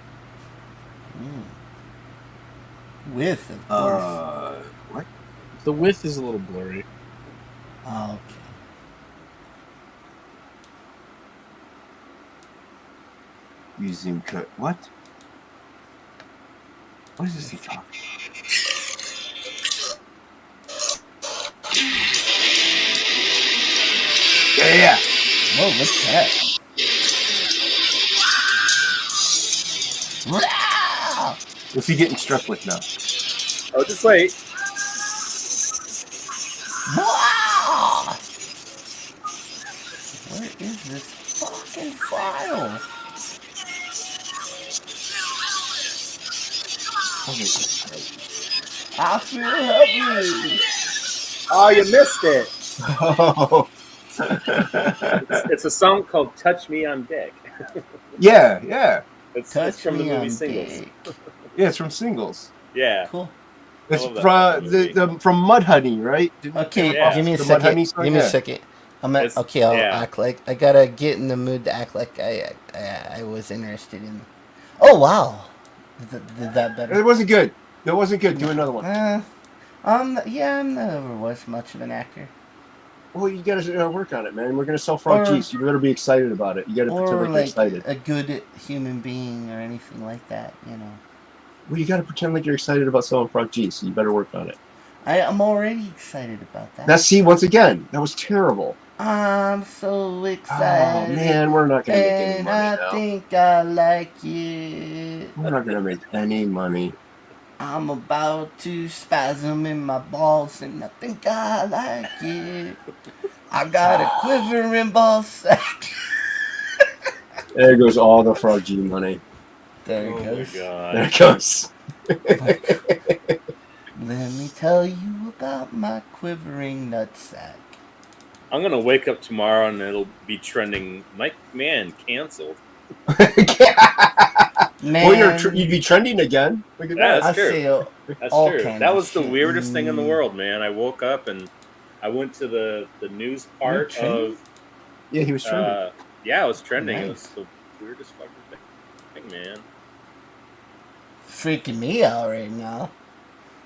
With, of course. What? The with is a little blurry. Okay. Using cut. What? What is this he talking? Yeah. Whoa, what's that? Wow. What's he getting struck with now? Oh, just wait. Wow. Where is this fucking file? I feel happy. Oh, you missed it. Oh. It's a song called "Touch Me on Dick." yeah. It's Touch from the me movie on Singles. dick. Yeah, it's from Singles. Yeah. Cool. It's love that from movie. from Mudhoney, right? Okay, Yeah. give me a The second. Mudhoney song? Give me a Yeah. second. I'll Yeah. act like I gotta get in the mood to act like I was interested in. Oh wow, did that better? It wasn't good. That wasn't good. Do another one. I'm never was much of an actor. Well, you gotta work on it, man. We're gonna sell Frog Or- G's. You better be excited about it. You gotta pretend Or like you're like excited. a good human being or anything like that, you know. Well, you gotta pretend like you're excited about selling Frog G's. So you better work on it. I'm already excited about that. Now, see, once again, that was terrible. I'm so Oh excited. man, we're not gonna make any And money I now. think I like it. We're not gonna make any money. I'm about to spasm in my balls and I think I like it. I got a quivering ball sack. There goes all the Frog G money. There it Oh my goes. There god. it goes. Let me tell you about my quivering nutsack. I'm gonna wake up tomorrow and it'll be trending. Mike Mann canceled. Man, Well, you'd be trending again. Look at Yeah, that. I that's true. feel That's all true. kinds That of was the shit. weirdest thing in the world, man. I woke up and I went to the news part trending? of. Yeah, he was trending. Yeah, it was trending. It Nice. was the weirdest fucking thing, man. freaking me out right now.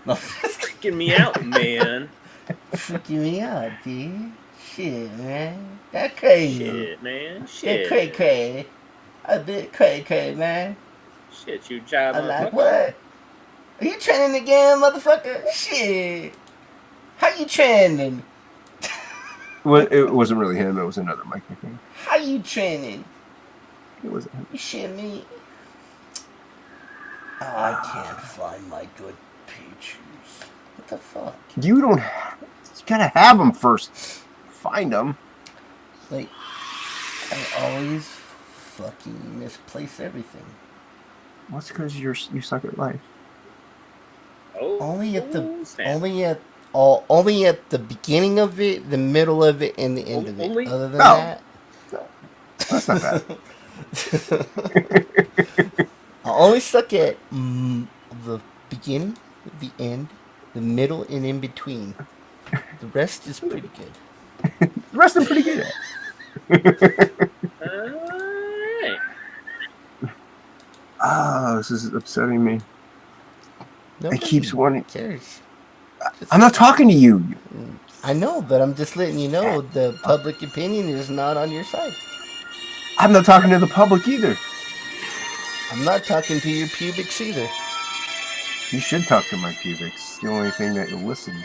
No, Freaking me out, man. freaking me out, dude. Shit, man. That crazy. Shit, man. That Shit. cray. A bit cray, man. Shit, you job. I'm like, motherfucker. what? Are you trending again, motherfucker? Shit. How you trending? Well, it wasn't really him. It was another Mike McCain. How you trending? It wasn't him. You shit me. Oh, I can't find my good pictures. What the fuck? You don't. You gotta have them first. Find them. Like, I always fucking misplace everything. What's because you suck at life. Oh, Only at the snap. only at the beginning of it, the middle of it, and the end of it. Only? Other than No. that, That's not bad. I only suck at the beginning, the end, the middle, and in between. The rest is pretty good. The rest are pretty good at. Alright. This is upsetting me. Nobody It keeps wanting. cares. I'm not talking to you. I know, but I'm just letting you know the public opinion is not on your side. I'm not talking to the public either. I'm not talking to your pubics either. You should talk to my pubics. It's the only thing that you'll listen.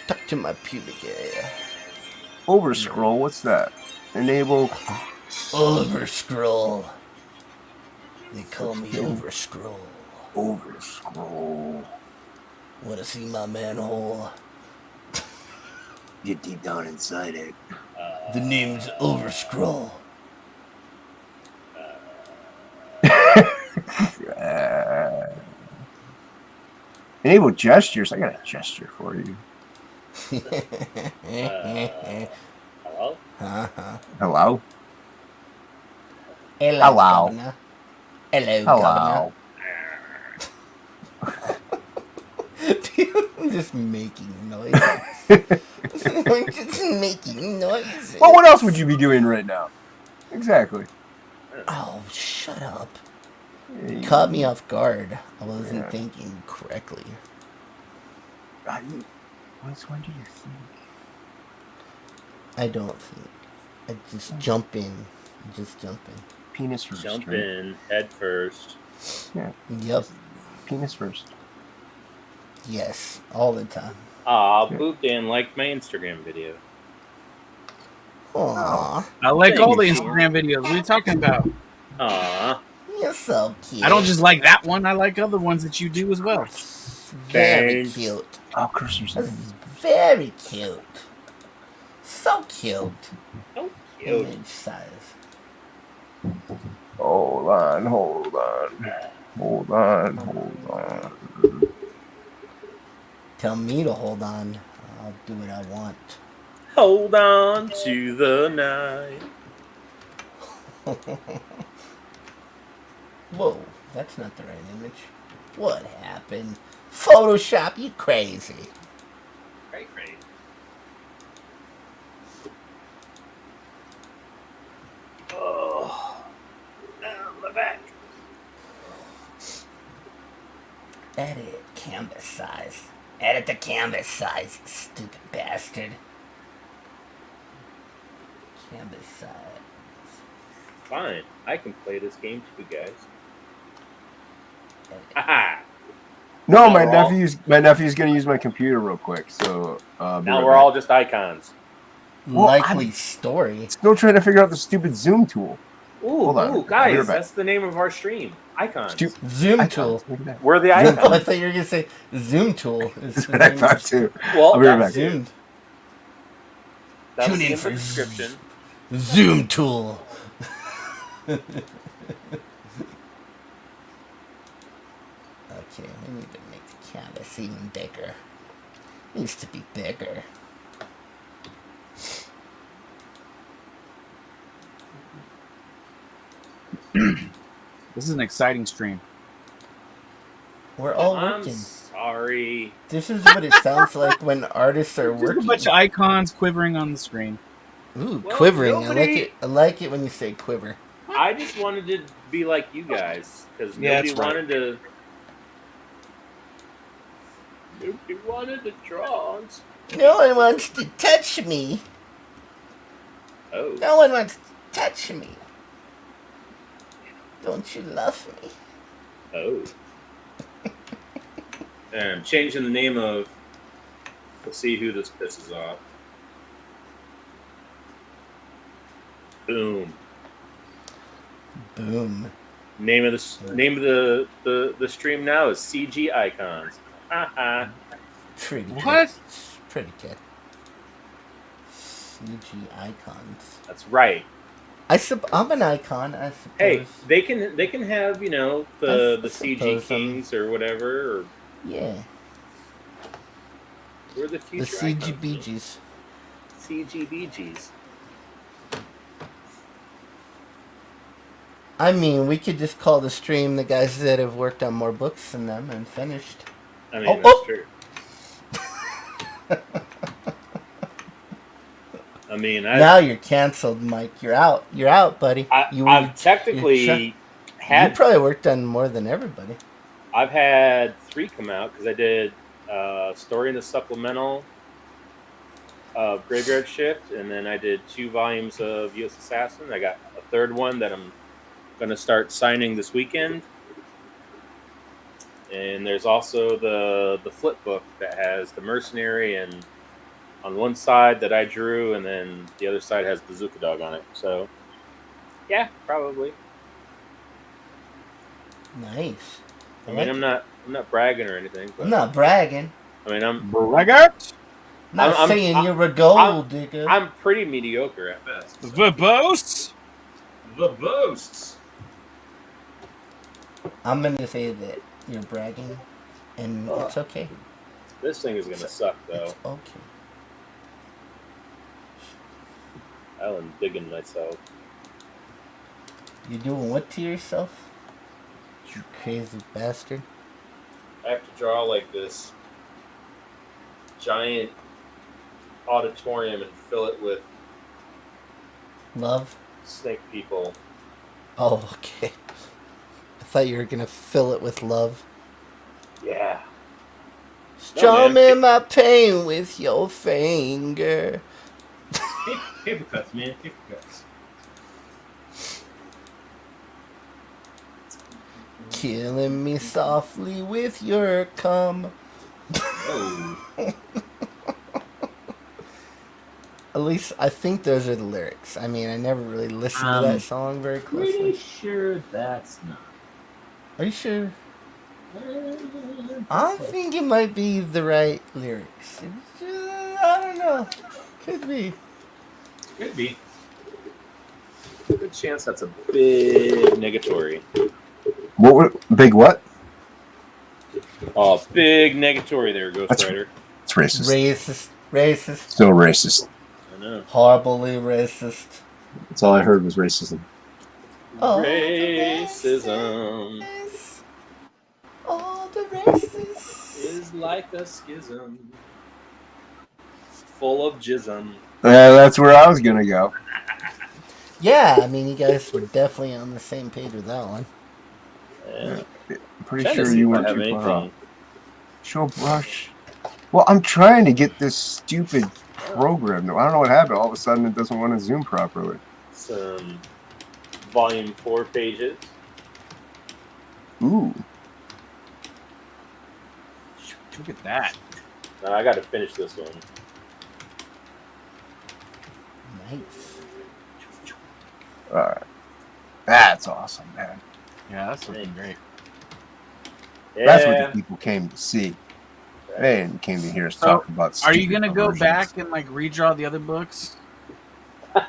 Talk to my pubic area. Overscroll. What's that? Enable. Overscroll. They call me Overscroll. Overscroll. Wanna see my manhole? Get deep down inside it. The name's Overscroll. Enable gestures. I got a gesture for you. Hello? Uh-huh. Hello. Hello, Hello. Governor. Hello, Hello. Governor. I'm just making noises. I'm just making noises. Well, what else would you be doing right now? Exactly. Oh, shut up. Hey, Caught me off guard. I wasn't Yeah. thinking correctly. What do you think? I don't think. I just jump in. Just jump in. Penis first. Jump right? in head first. Yep. Penis first. Yes. All the time. Aw, Boop Dan liked my Instagram video. Aww. I like all the Thank you. Instagram videos. What are you talking about? Aw. You're so cute. I don't just like that one. I like other ones that you do as well. Very Thanks. cute. Oh, cursor's That's very cute. So cute. Oh, cute. Image size. Hold on. Tell me to hold on. I'll do what I want. Hold on to the night. Whoa, that's not the right image. What happened? Photoshop, you crazy. Great. Oh, my back. Edit. canvas size. Edit the canvas size, you stupid bastard. Canvas size. Fine, I can play this game too, guys. Haha. No, Now my we're all- nephew's gonna use my computer real quick. So be Now right we're back. all just icons. Well, Likely story. Still trying to figure out the stupid Zoom tool. Ooh, Hold on. ooh, I'll be guys, right back. that's the name of our stream. Icons. Zoom Icons. tool. Look at that. We're the Oh, I icons. thought you were gonna say Zoom tool. That's what I thought too. Well, I'll be right that's back. it. Zoom. That was Tune in in for the description. Zoom tool. Okay, we need to make the canvas even bigger. It needs to be bigger. This is an exciting stream. We're all I'm working. sorry. This is what it sounds like when artists are Just a working. bunch of icons quivering on the screen. Ooh, Well, quivering. nobody- I like it when you say quiver. I just wanted to be like you guys because Yeah, nobody that's right. wanted to. Nobody wanted to draw. No one wants to touch me. Oh, No one wants to touch me. Don't you love me? oh. And I'm changing the name of. Let's see who this pisses off. Boom. Boom. Name of the stream now is CG Icons. Haha. Pretty good. What? Pretty good. CG icons. That's right. I'm an icon, I suppose. Hey, they can have the I CG suppose so. Kings or whatever. Or Yeah. we're the The future. CGBGs. CGBGs. I mean, we could just call the stream the guys that have worked on more books than them and finished. I mean, Oh, that's oh. true. I mean, Now you're canceled, Mike. You're out. You're out, buddy. I've technically you had. probably worked on more than everybody. I've had 3 come out because I did Story in the Supplemental of Graveyard Shift, and then I did 2 volumes of U.S. Assassin. I got a 3rd one that I'm going to start signing this weekend. And there's also the flip book that has the Mercenary and on one side that I drew, and then the other side has Bazooka Dog on it. So, yeah, probably. Nice. I mean, I'm not bragging or anything, but I'm not bragging. I mean, I'm Braggart. Not I'm- saying I'm- you're a gold digger. I'm pretty mediocre at best. Verbose. The boasts. I'm gonna say that you're bragging, and it's okay. This thing is gonna suck though. It's okay. I'm digging myself. You doing what to yourself? You crazy bastard. I have to draw like this giant auditorium and fill it with Love? snake people. Oh, okay. I thought you were gonna fill it with love. Yeah. Strum man. in my pain with your finger. Paper cuts, man. Paper cuts. Killing me softly with your cum. Oh. At least I think those are the lyrics. I mean, I never really listened to that song very closely. Pretty sure that's not. Are you sure? I think it might be the right lyrics. It's just, I don't know. Could be. Could be. Good chance that's a big negatory. Big what? Oh, big negatory there, Ghost That's- Rider. It's racist. Racist. Racist. Still racist. I know. Horribly racist. That's all I heard was racism. Oh, Racism all the racists. is like a schism full of jism. That's where I was gonna go. Yeah, I mean, you guys were definitely on the same page with that one. Yeah. I'm pretty Trying to sure see you if I went have too far off. Show brush. Well, I'm trying to get this stupid program. I don't know what happened. All of a sudden, it doesn't want to zoom properly. Some volume 4 pages. Ooh. Look at that. Now I got to finish this one. Nice. All right. That's awesome, man. Yeah, that's looking great. Yeah. That's what the people came to see. They didn't came to hear us So, talk about. Are you stupid gonna go conversions. back and like redraw the other books? God,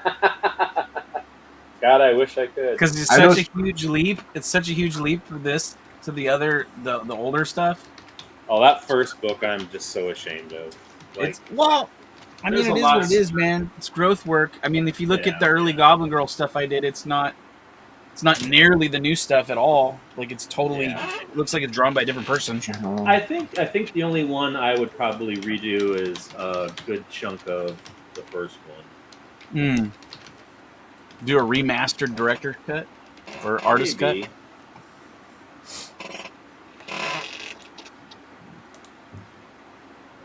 I wish I could. Because it's I such don't- a huge leap. It's such a huge leap for this to the other, the older stuff. Oh, that first book I'm just so ashamed of. Like, It's well, I mean, there's it a is lot what of- it is, man. It's growth work. I mean, if you look Yeah, at the early yeah. Goblin Girl stuff I did, it's not nearly the new stuff at all. Like it's totally it looks like it's drawn by a different person. General. I think the only one I would probably redo is a good chunk of the first one. Hmm. Do a remastered director cut or artist Maybe. cut.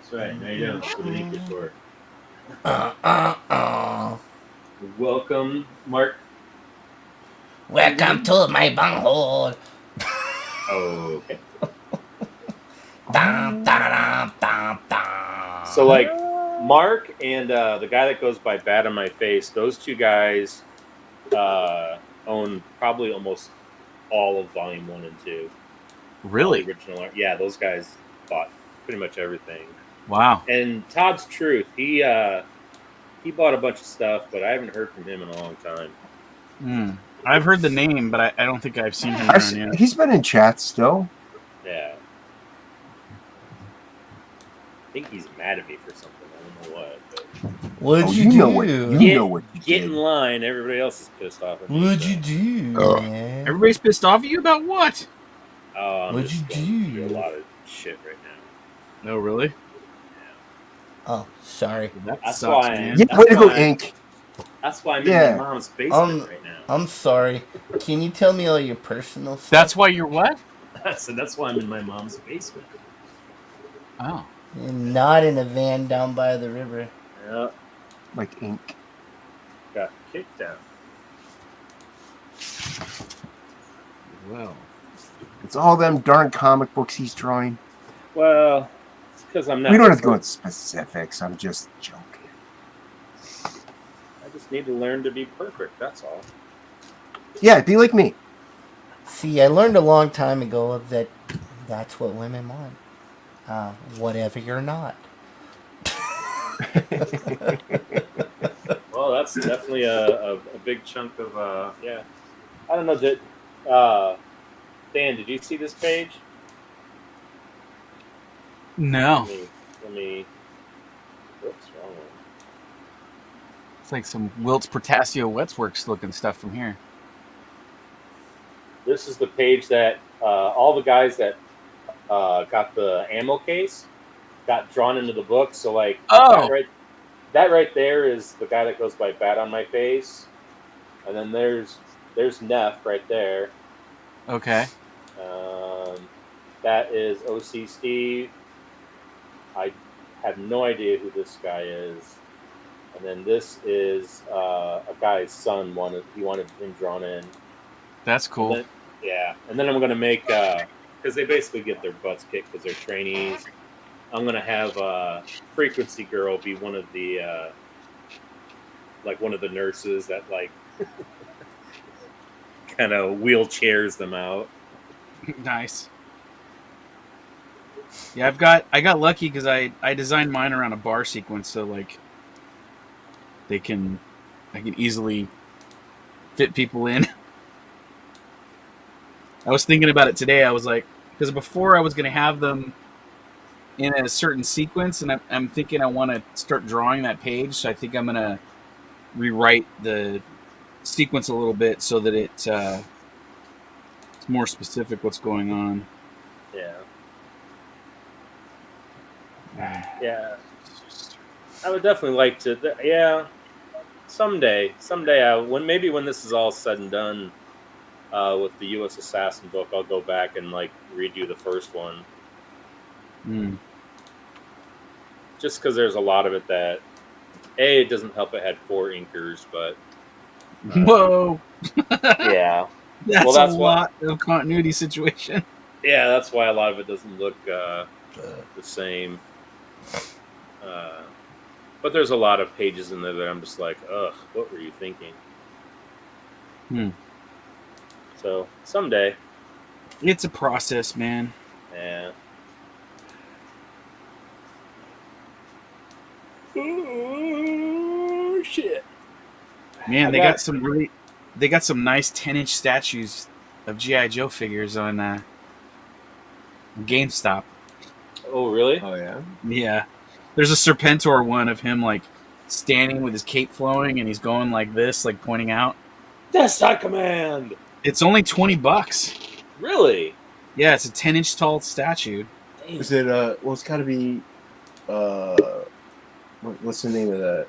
That's right. How you doing? Good to meet you, Sword. Uh. Welcome, Mark. Welcome to my bunghole. Okay. Dum, da-da-dum, dum, dum. So, like, Mark and the guy that goes by Bad on My Face, those two guys own probably almost all of Volume 1 and 2. Really? The original art. Yeah, those guys bought pretty much everything. Wow. And Todd's Truth, he bought a bunch of stuff, but I haven't heard from him in a long time. Hmm. I've heard the name, but I don't think I've seen him I've around se- yet. He's been in chat still. Yeah. I think he's mad at me for something. I don't know what. But What'd Oh, you you do? know what you Get- know what you get did. in line. Everybody else is pissed off at me. What'd so- you do, Oh. man? Everybody's pissed off at you about what? Oh, I'm What'd just you going do? through a lot of shit right now. No, really? Oh, sorry. That's sucks, why. man. Yeah, That's way to go, why- Ink. That's why I'm Yeah. in my mom's basement right now. I'm sorry. Can you tell me all your personal stuff? That's why you're what? So that's why I'm in my mom's basement. Oh. You're not in a van down by the river. Yeah, Like Ink. got kicked out. Well. It's all them darn comic books he's drawing. Well, it's because I'm not. We don't have to go into specifics. I'm just joking. I just need to learn to be perfect. That's all. Yeah, be like me. See, I learned a long time ago that that's what women want. Whatever you're not. Well, that's definitely a big chunk of yeah. I don't know. Did Dan? Did you see this page? No. Let me. Whoops, wrong one. It's like some Wilts Portasio Wetsworks looking stuff from here. This is the page that all the guys that got the ammo case got drawn into the book. So like, Oh! that right there is the guy that goes by Bat on My Face, and then there's Neff right there. Okay. That is OC Steve. I have no idea who this guy is. And then this is a guy's son. He wanted him drawn in. That's cool. And then, yeah, and then I'm gonna make because they basically get their butts kicked because they're trainees. I'm gonna have Frequency Girl be one of the one of the nurses that like kind of wheelchairs them out. Nice. Yeah, I got lucky because I designed mine around a bar sequence, so like I can easily fit people in. I was thinking about it today. I was like, because before I was going to have them in a certain sequence, and I'm thinking I want to start drawing that page, so I think I'm going to rewrite the sequence a little bit so that it's more specific what's going on. Yeah. Yeah. I would definitely like to. Yeah. Someday, when this is all said and done, with the U.S. Assassin book, I'll go back and like redo the first one. Mm. Just because there's a lot of it that it doesn't help. It had 4 inkers, but Whoa, yeah, that's, Well, that's a what- lot of continuity situation. yeah, that's why a lot of it doesn't look the same. But there's a lot of pages in there that I'm just like, ugh, what were you thinking? So someday, It's a process, man. yeah. Oh shit! Man, they got some nice 10-inch statues of GI Joe figures on GameStop. Oh really? Oh yeah. Yeah, there's a Serpentor one of him like standing with his cape flowing, and he's going like this, like pointing out. Desai Command. It's only $20. Really? Yeah, it's a 10-inch tall statue. Is it well it's gotta be what's the name of that?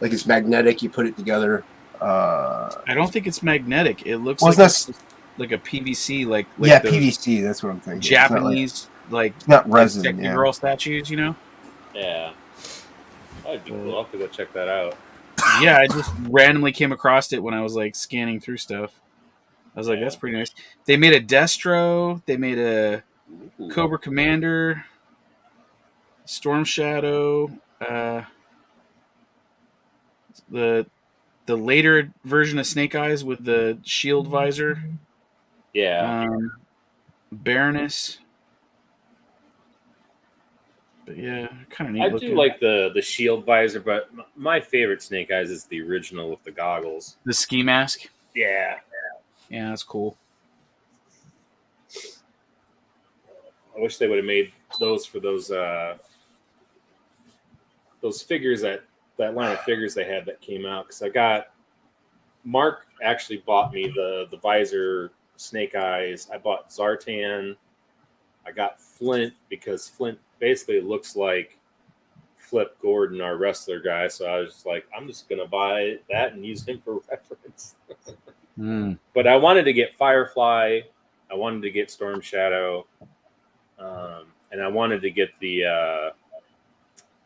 Like it's magnetic, you put it together. I don't think it's magnetic. It looks Well, like it's like a PVC, like yeah, the PVC, that's what I'm thinking. It's not like- Japanese like It's not resin, Sexy yeah. girl statues, you know? Yeah. That'd be cool. I'll have to go check that out. Yeah, I just randomly came across it when I was like scanning through stuff. I was like, that's pretty nice. They made a Destro. They made a Cobra Commander, Storm Shadow. The later version of Snake Eyes with the shield visor. Yeah. Baroness. But yeah, kind of neat. I looking. do like the shield visor, but my favorite Snake Eyes is the original with the goggles. the ski mask. Yeah. Yeah, that's cool. I wish they would have made those for those figures that line of figures they had that came out, because I got Mark actually bought me the visor Snake Eyes. I bought Zartan. I got Flint because Flint basically looks like Flip Gordon, our wrestler guy. So I was just like, I'm just gonna buy that and use him for reference. But I wanted to get Firefly. I wanted to get Storm Shadow. And I wanted to get the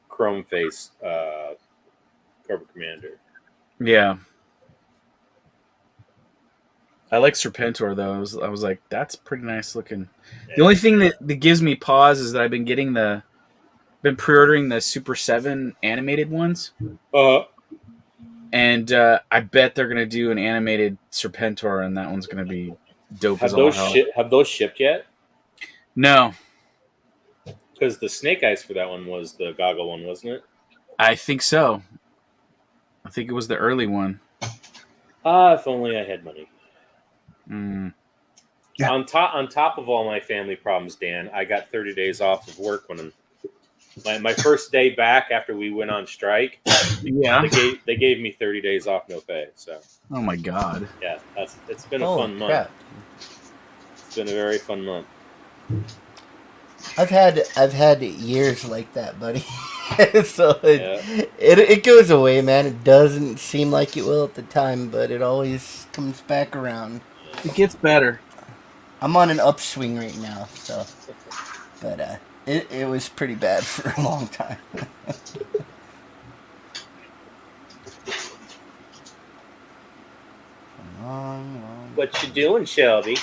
Chrome Face Cobra Commander. Yeah. I like Serpentor though. I was like, that's pretty nice looking. Yeah. The only thing that gives me pause is that I've been pre-ordering the Super 7 animated ones. And I bet they're gonna do an animated Serpentor, and that one's gonna be dope as all hell. Have those shipped yet? No, Because the Snake Eyes for that one was the goggle one, wasn't it? I think so. I think it was the early one. If only I had money. Yeah. On top of all my family problems, Dan, I got 30 days off of work when my first day back after we went on strike. Yeah. They gave me 30 days off, no pay. So Oh my god. yeah, it's been a Holy fun month. crap. It's been a very fun month. I've had years like that, buddy. So Yeah. it goes away, man. It doesn't seem like it will at the time, but it always comes back around. It gets better. I'm on an upswing right now, so but it was pretty bad for a long time. long. What you doing, Shelby?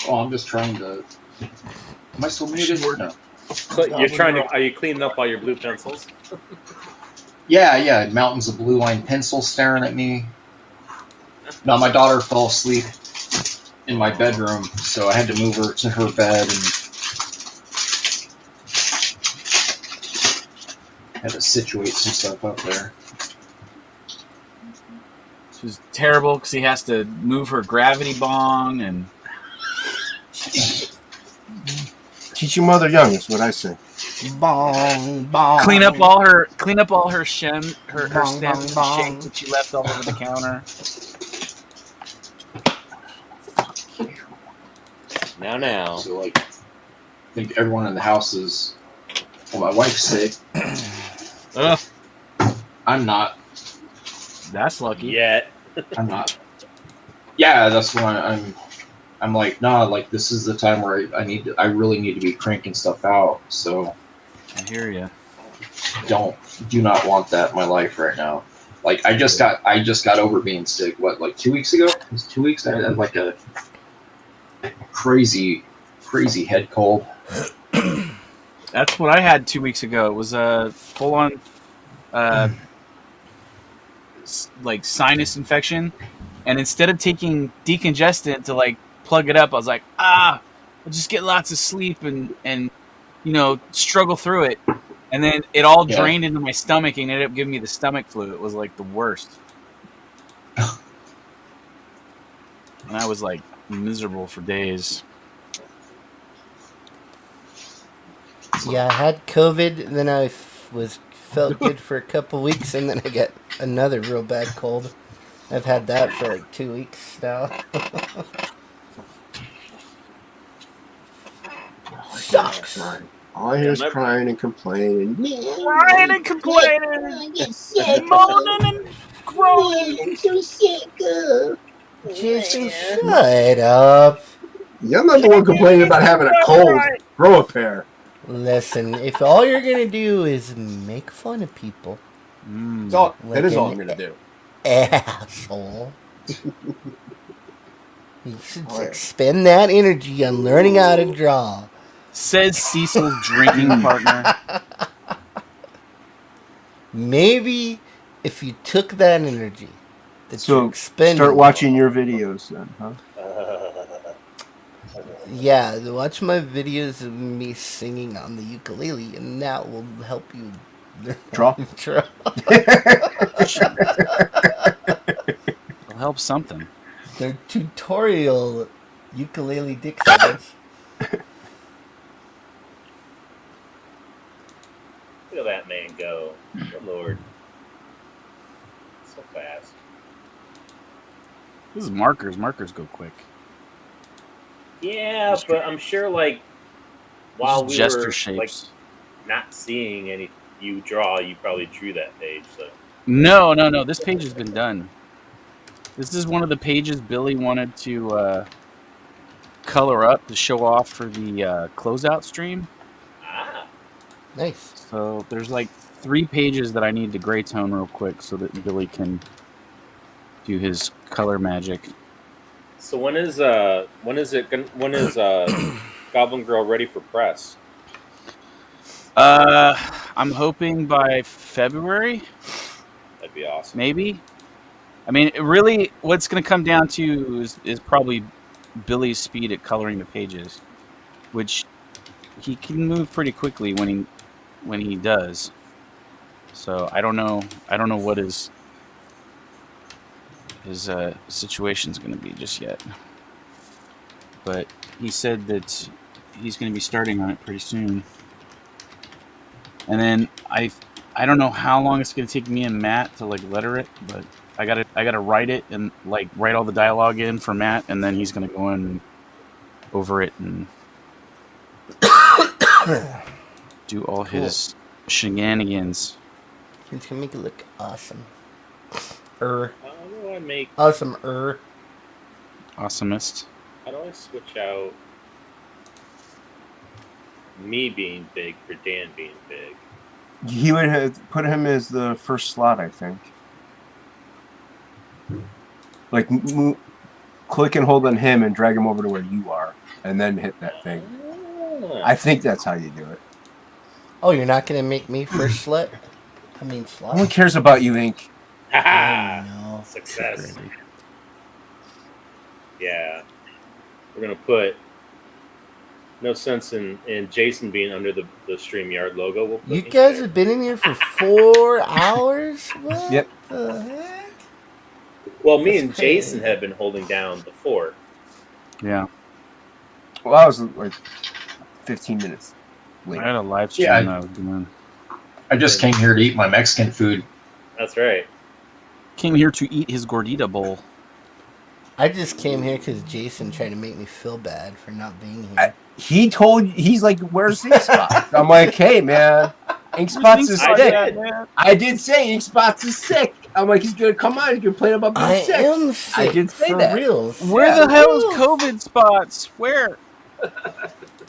Oh, I'm just trying to. Am I still muted? No. You're trying to? Are you cleaning up all your blue pencils? Yeah. Mountains of blue line pencil staring at me. No, my daughter fell asleep in my bedroom, so I had to move her to her bed and had to situate some stuff up there. She's terrible because he has to move her gravity bong and Teach your mother young is what I say. Bong bong. clean up all her stem, her Bong, stems bong, and shit bong. that she left all over the counter. Now. So, like, I think everyone in the house is. Well, my wife's sick. Ugh, I'm not. that's lucky. Yet. I'm not. Yeah, that's why I'm I'm like, nah, like this is the time where I really need to be cranking stuff out. So I hear you. do not want that in my life right now. Like I just got over being sick. What, like 2 weeks ago? It was 2 weeks. I had like a crazy head cold. That's what I had 2 weeks ago. It was a full on, like sinus infection, and instead of taking decongestant to like plug it up, I was like, I'll just get lots of sleep and struggle through it. And then it all drained into my stomach and ended up giving me the stomach flu. It was like the worst. And I was like miserable for days. Yeah, I had COVID, and then I felt good for a couple weeks, and then I got another real bad cold. I've had that for like 2 weeks now. Sucks. All I hear is crying and complaining. Crying and complaining. Moaning and groaning. I'm so sick. Jason, shut up. Yeah, I'm not the one complaining about having a cold. Grow a pair. Listen, if all you're gonna do is make fun of people, That is all I'm gonna do. asshole, you should expend that energy on learning how to draw. Says Cecil's drinking partner. Maybe if you took that energy that you expended, Start watching your videos then, huh? Yeah, watch my videos of me singing on the ukulele, and that will help you Draw. It'll help something. They're tutorial ukulele dictions. Look at that man go. Good Lord. So fast. This is markers. Markers go quick. Yeah, but I'm sure, like, while we Gesture were shapes. like not seeing any you draw, you probably drew that page. So No. This page has been done. This is one of the pages Billy wanted to color up to show off for the closeout stream. Nice. So there's like 3 pages that I need to gray tone real quick so that Billy can do his color magic. So when is Goblin Girl ready for press? I'm hoping by February. That'd be awesome. Maybe. I mean, really, what's going to come down to is probably Billy's speed at coloring the pages, which he can move pretty quickly when he does. So I don't know what his situation's going to be just yet. But he said that he's going to be starting on it pretty soon. And then I don't know how long it's going to take me and Matt to like letter it, but I gotta write it and like write all the dialogue in for Matt, and then he's going to go in over it and do all his shenanigans. It's gonna make it look awesome. How do I make Awesome. Awesomest. How do I switch out me being big for Dan being big? He would have put him as the first slot, I think. Like, click and hold on him and drag him over to where you are, and then hit that thing. I think that's how you do it. Oh, you're not gonna make me first slot? No slot. one cares about you, Ink. Ha! Success. Yeah. We're going to put no sense in Jason being under the StreamYard logo. We'll put You Ink guys there. have been in here for 4 hours? What Yep. the heck? Well, me That's and crazy. Jason have been holding down the fort. Yeah. Well, I was like 15 minutes late. I had a live stream Yeah, that I was doing. I just came here to eat my Mexican food. That's right. Came here to eat his gordita bowl. I just came here because Jason tried to make me feel bad for not being here. He's like, where's Ink Spots? I'm like, hey, man, Ink Spots is I sick. did. I did say Ink Spots is sick. I'm like, he's gonna come on. He's gonna play about being I sick. am sick. did say for that. reals. Where Yeah, the hell is reals. COVID spots? Where?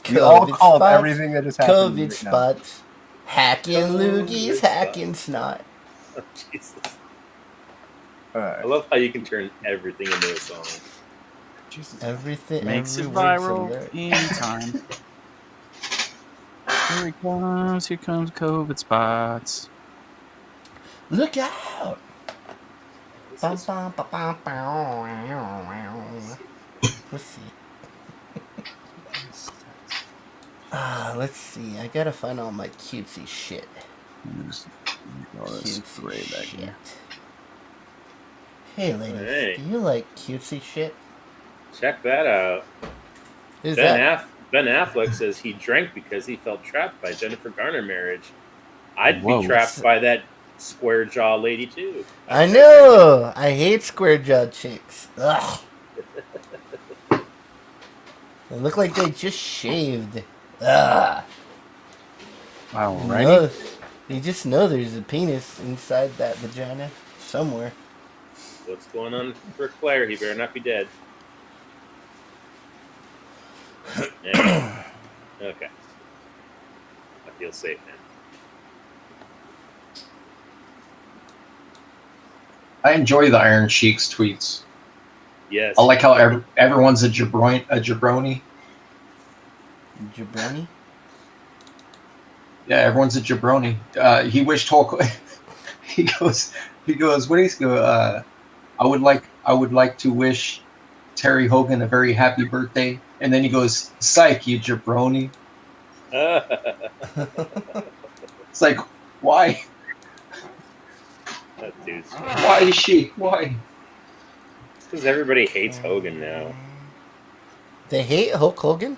We all COVID called spots, everything that is happening COVID right now. spots. Hacking COVID loogies, spots. hacking snot. Oh, Jesus. All I right. love how you can turn everything into a song. Jesus. Everything Makes it every word's a viral lyric. anytime. Here he comes. Here comes COVID spots. Look out! This Bum, is- bum, ba, bum, bow. Let's see. Let's see. I gotta find all my cutesy shit. Cutesy shit. Hey, ladies, Hey. do you like cutesy shit? Check that out. Who's that? Ben Affleck says he drank because he felt trapped by Jennifer Garner marriage. I'd Whoa. be trapped by that square jaw lady too. I know. I hate square jawed chicks. Ugh. They look like they just shaved. Ugh. Alrighty. No, you just know there's a penis inside that vagina somewhere. What's going on with Ric Flair? He better not be dead. Yeah. Okay. I feel safe now. I enjoy the Iron Sheik's tweets. Yes. I like how everyone's a jabroni. Jabroni? Yeah, everyone's a jabroni. He wished Hulk. he goes. What do you go? I would like to wish Terry Hogan a very happy birthday, and then he goes, "Psych, you jabroni." It's like, why? That dude's Why is she? Why? because everybody hates Hogan now. They hate Hulk Hogan?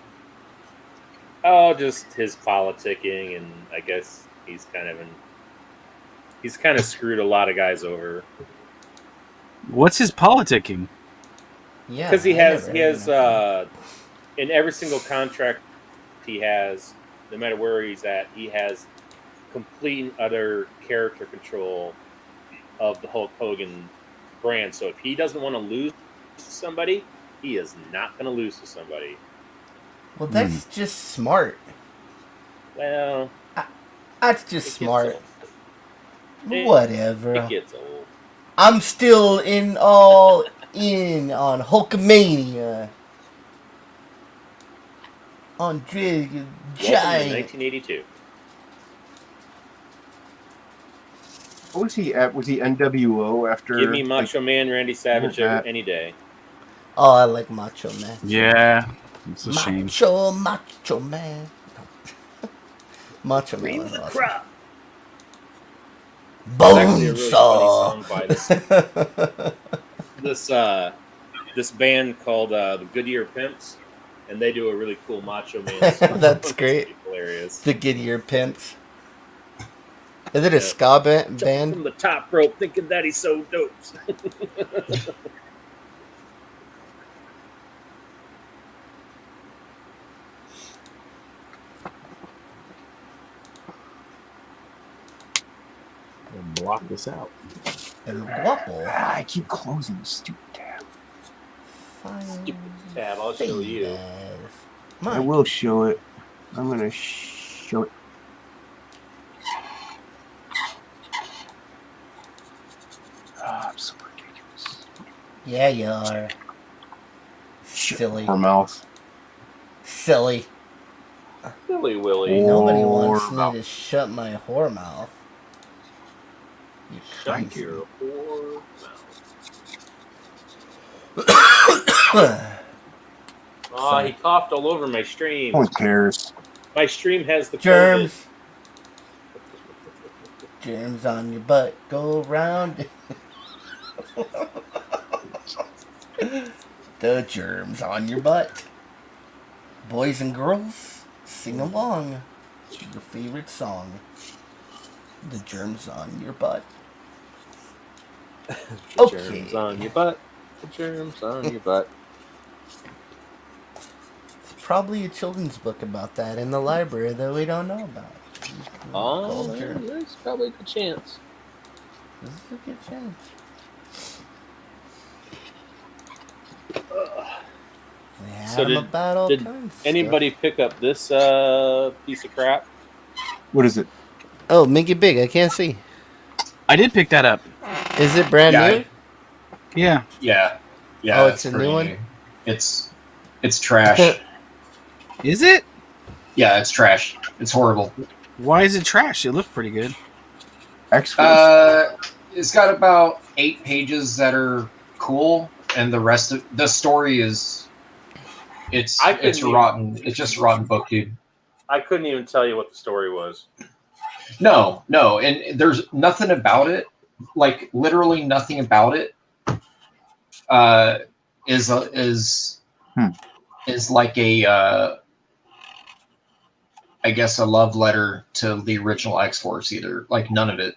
Oh, just his politicking, and I guess he's kind of screwed a lot of guys over What's his politicking? Yeah. because he I has never in every single contract he has, no matter where he's at, he has complete and utter character control of the Hulk Hogan brand. So if he doesn't want to lose to somebody, he is not going to lose to somebody. Well, that's just smart. Well, That's it just gets smart. old. It Whatever. gets old. I'm still all in on Hulkamania. On Dragon Welcome to Giant. 1982. What was he at? Was he NWO after? Give me Macho Man Randy Savage that. any day. Oh, I like Macho Man. Yeah. It's a shame. Macho Man. Macho Man was awesome. It's actually a really Bonesaw. funny song by this band called the Goodyear Pimps, and they do a really cool Macho Man song. That's great. It's hilarious. The Goodyear Pimps. Is it a Yeah. ska Jump band? from the top rope, thinking that he's so dope. Block this out. El Guapo. I keep closing the stupid tab. Stupid tab, I'll show you. I will show it. I'm gonna show it. I'm so ridiculous. Yeah, you are. Silly. Her mouth. Silly. Silly Willy. Nobody wants Whore me mouth. to shut my whore mouth. You Shut crazy. your whore mouth. Oh, he coughed all over my stream. Who cares? My stream has the Germs. Germs on your butt. Go round. The germs on your butt. Boys and girls, sing along to your favorite song. The germs on your butt. The Okay. germs on your butt. The germs on your butt. It's probably a children's book about that in the library that we don't know about. Oh, Called Germs. there's probably a good chance. This is a good chance. They had So them about all did kinds of anybody pick up this piece of crap? What is it? stuff. Oh, make it big. I can't see. I did pick that up. Is it brand Yeah, new? Yeah. Yeah. Oh, it's a pretty new one? It's trash. Is it? Yeah, it's trash. It's horrible. Why is it trash? It looked pretty good. X-Force? It's got about 8 pages that are cool, and the rest of the story is it's rotten. It's just rotten book, dude. I couldn't even tell you what the story was. No, and there's nothing about it. Like literally nothing about it. Is like a I guess a love letter to the original X-Force either. Like none of it.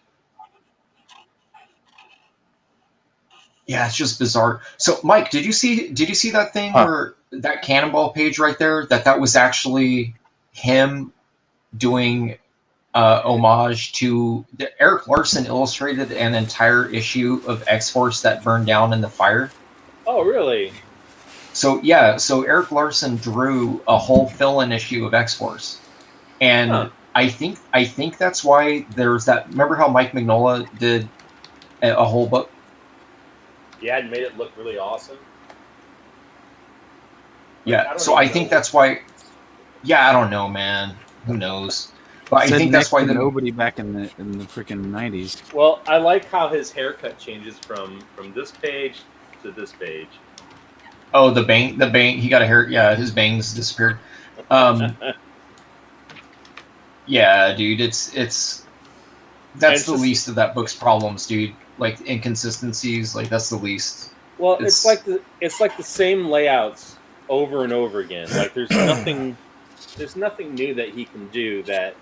Yeah, it's just bizarre. So, Mike, did you see that thing where that Cannonball page right there? That was actually him doing homage to Eric Larson illustrated an entire issue of X-Force that burned down in the fire. Oh, really? So yeah, so Eric Larson drew a whole fill-in issue of X-Force, and I think that's why there's that. Remember how Mike Mignola did a whole book? Yeah, it made it look really awesome. Yeah, so I think that's why. Yeah, I don't know, man. Who knows? But I think that's why nobody back in the freaking 90s. Well, I like how his haircut changes from this page to this page. Oh, the bang. He got a hair. Yeah, his bangs disappeared. Yeah, dude, it's that's the least of that book's problems, dude. Like inconsistencies, like that's the least. Well, it's like the same layouts over and over again. Like there's nothing new that he can do that.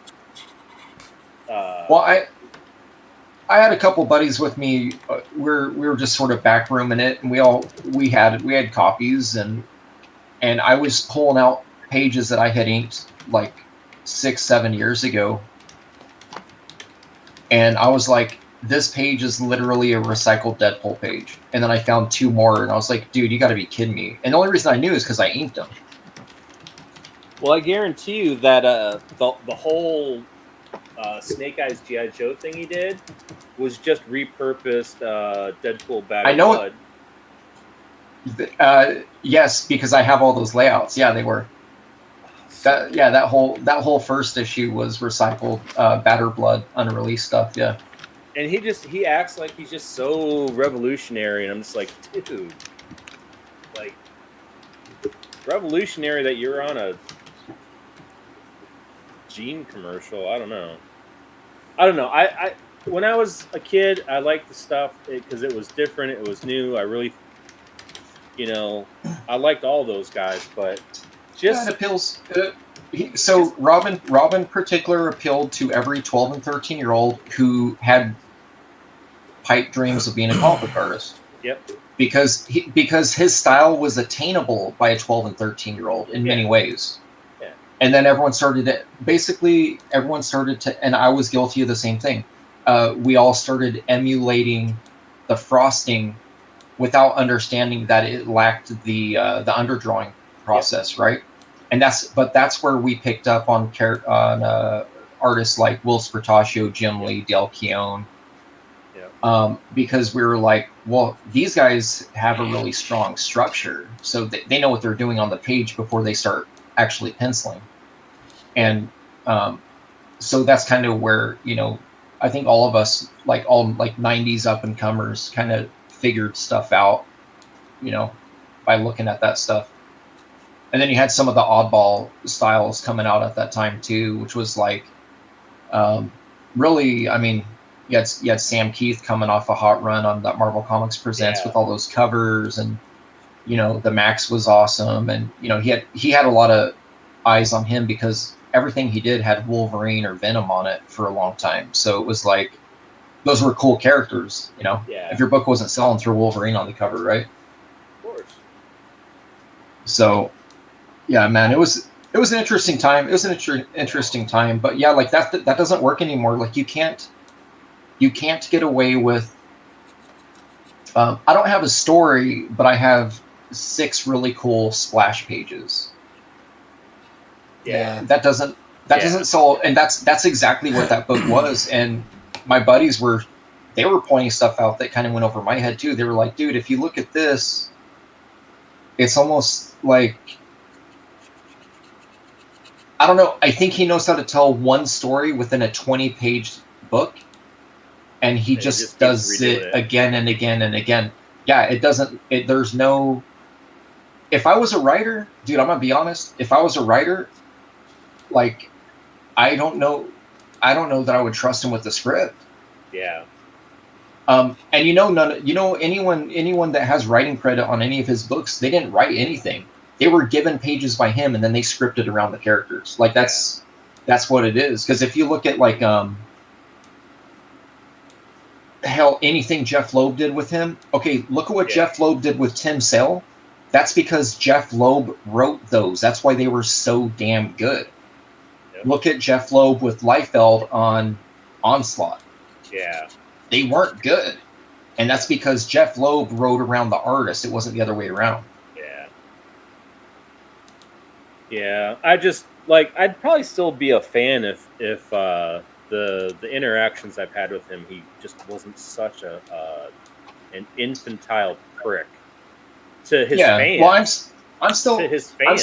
Well, I had a couple buddies with me. We were just sort of backrooming it, and we had copies, and I was pulling out pages that I had inked like 6-7 years ago, and I was like, this page is literally a recycled Deadpool page. And then I found 2 more, and I was like, dude, you got to be kidding me. And the only reason I knew is because I inked them. Well, I guarantee you that the whole Snake Eyes G.I. Joe thing he did was just repurposed Deadpool Bad Blood. Yes, because I have all those layouts. Yeah, they were. That whole first issue was recycled Batter Blood unreleased stuff. Yeah. And he acts like he's just so revolutionary, and I'm just like, dude, like revolutionary that you're on a Gene commercial. I don't know. I when I was a kid, I liked the stuff because it was different, it was new. I really, I liked all those guys, but just it appeals. So Robin particular appealed to every 12 and 13-year-old who had pipe dreams of being a comic book artist. Yep. Because his style was attainable by a 12 and 13-year-old in many ways. Yeah. And then everyone started to, and I was guilty of the same thing. We all started emulating the frosting without understanding that it lacked the underdrawing process, right? And that's where we picked up on artists like Will Spertaccio, Jim Lee, Del Keown, because we were like, well, these guys have a really strong structure, so they know what they're doing on the page before they start actually penciling, and so that's kind of where I think all of us, like all 90s up and comers, kind of figured stuff out, by looking at that stuff. And then you had some of the oddball styles coming out at that time too, which was like, really, I mean, you had Sam Keith coming off a hot run on that Marvel Comics Presents with all those covers, and the Max was awesome, and he had a lot of eyes on him because everything he did had Wolverine or Venom on it for a long time. So it was like, those were cool characters, if your book wasn't selling through Wolverine on the cover, right? Of course. So. Yeah, man, it was an interesting time. It was an interesting time, but yeah, like that doesn't work anymore. Like you can't you can't get away with. I don't have a story, but I have 6 really cool splash pages. Yeah. That doesn't solve, and that's exactly what that book was. And my buddies were pointing stuff out that kind of went over my head too. They were like, dude, if you look at this, it's almost like, I don't know. I think he knows how to tell one story within a 20-page book, and he just does it again and again and again. Yeah, it doesn't. There's no. If I was a writer, dude, I'm gonna be honest. If I was a writer, like, I don't know that I would trust him with the script. Yeah. And anyone that has writing credit on any of his books, they didn't write anything. They were given pages by him, and then they scripted around the characters. Like that's what it is. Because if you look at like hell, anything Jeff Loeb did with him. Okay, look at what Jeff Loeb did with Tim Sale. That's because Jeff Loeb wrote those. That's why they were so damn good. Yep. Look at Jeff Loeb with Liefeld on Onslaught. Yeah. They weren't good. And that's because Jeff Loeb wrote around the artist. It wasn't the other way around. Yeah. Yeah. I just, like, I'd probably still be a fan if the interactions I've had with him, he just wasn't such an infantile prick to his fans. Well, I'm still to his fans. I'm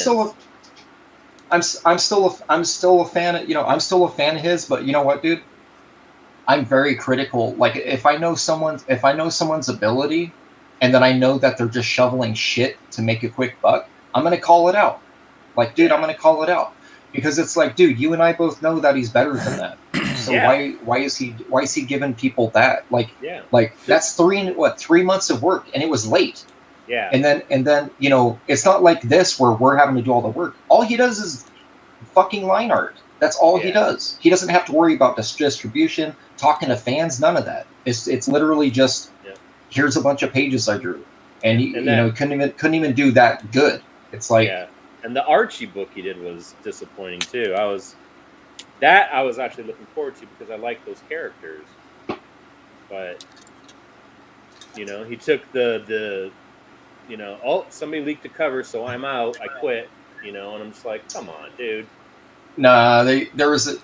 still a fan of, I'm still a fan of his, but you know what, dude? I'm very critical. Like if I know someone's ability, and then I know that they're just shoveling shit to make a quick buck, I'm gonna call it out. Like, dude, I'm gonna call it out. Because it's like, dude, you and I both know that he's better than that. So why is he giving people that? Like, that's 3 months of work, and it was late. Yeah. And then it's not like this where we're having to do all the work. All he does is fucking line art. That's all he does. He doesn't have to worry about distribution, talking to fans, none of that. It's literally just here's a bunch of pages I drew, and he couldn't even do that good. It's like. Yeah. And the Archie book he did was disappointing too. I was actually looking forward to because I like those characters. But he took the somebody leaked the cover, so I'm out. I quit. And I'm just like, come on, dude. Nah, there was a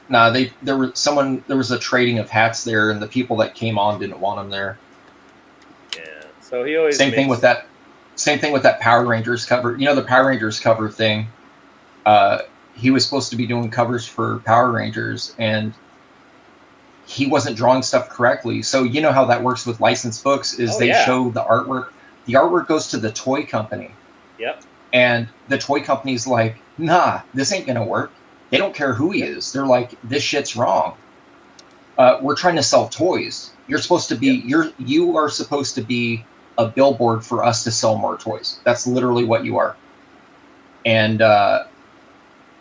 trading of hats there, and the people that came on didn't want him there. Yeah. So he always Same thing with that Power Rangers cover. The Power Rangers cover thing. He was supposed to be doing covers for Power Rangers, and he wasn't drawing stuff correctly. So you know how that works with licensed books is show the artwork. The artwork goes to the toy company. Yep. And the toy company's like, nah, this ain't gonna work. They don't care who he is. They're like, this shit's wrong. We're trying to sell toys. You're supposed to be you are supposed to be a billboard for us to sell more toys. That's literally what you are. And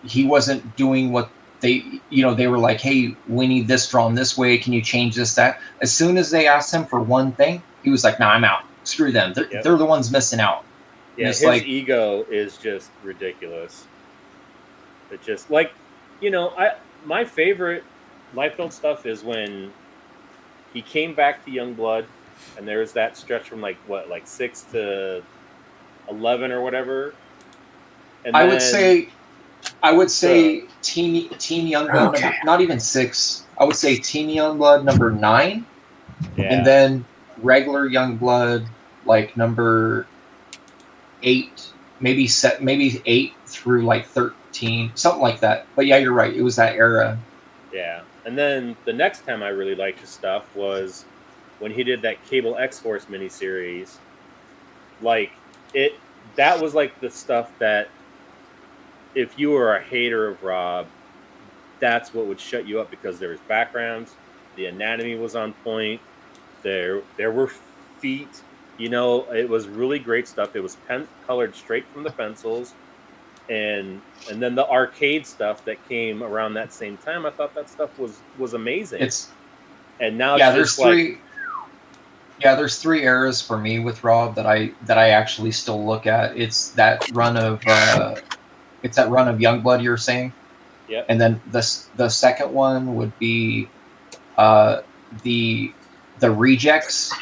he wasn't doing what they were like, hey, we need this drawn this way. Can you change this, that? As soon as they asked him for one thing, he was like, nah, I'm out. Screw them. They're the ones missing out. Yeah, his ego is just ridiculous. It's just like, my favorite Liefeld stuff is when he came back to Youngblood, and there's that stretch from 6 to 11 or whatever. And I would say Teen Youngblood, not even 6. I would say Teen Youngblood number 9, and then regular Youngblood number 8, maybe 8 through 13, something like that. But yeah, you're right. It was that era. Yeah, and then the next time I really liked his stuff was when he did that Cable X-Force miniseries. That was the stuff that if you were a hater of Rob, that's what would shut you up because there was backgrounds, the anatomy was on point, there were feet. It was really great stuff. It was colored straight from the pencils, and then the arcade stuff that came around that same time. I thought that stuff was amazing. There's three. Yeah, there's 3 eras for me with Rob that I actually still look at. It's that run of Youngblood you're saying. Yeah. And then the second one would be the Rejects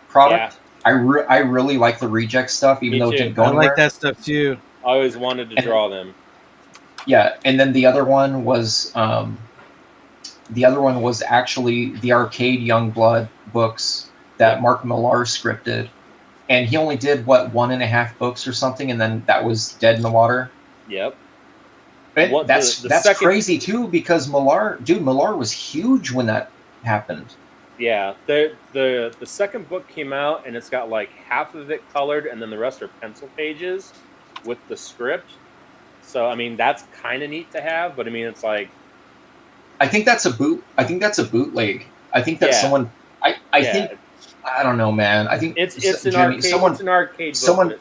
product. I really like the Rejects stuff, even Me though it too. didn't go I anywhere. like that stuff too. I always wanted to draw them. Yeah, and then the other one was actually the Arcade Youngblood books that Mark Millar scripted, and he only did 1.5 books or something, and then that was dead in the water. Yep. But that's second- crazy too, because Millar was huge when that happened. Yeah, the second book came out, and it's got like half of it colored, and then the rest are pencil pages with the script. So I mean, that's kind of neat to have, but I mean, it's like I think that's a bootleg. I think that someone. I think I don't know, man. I think it's an Jimmy, arcade. someone, it's an arcade book.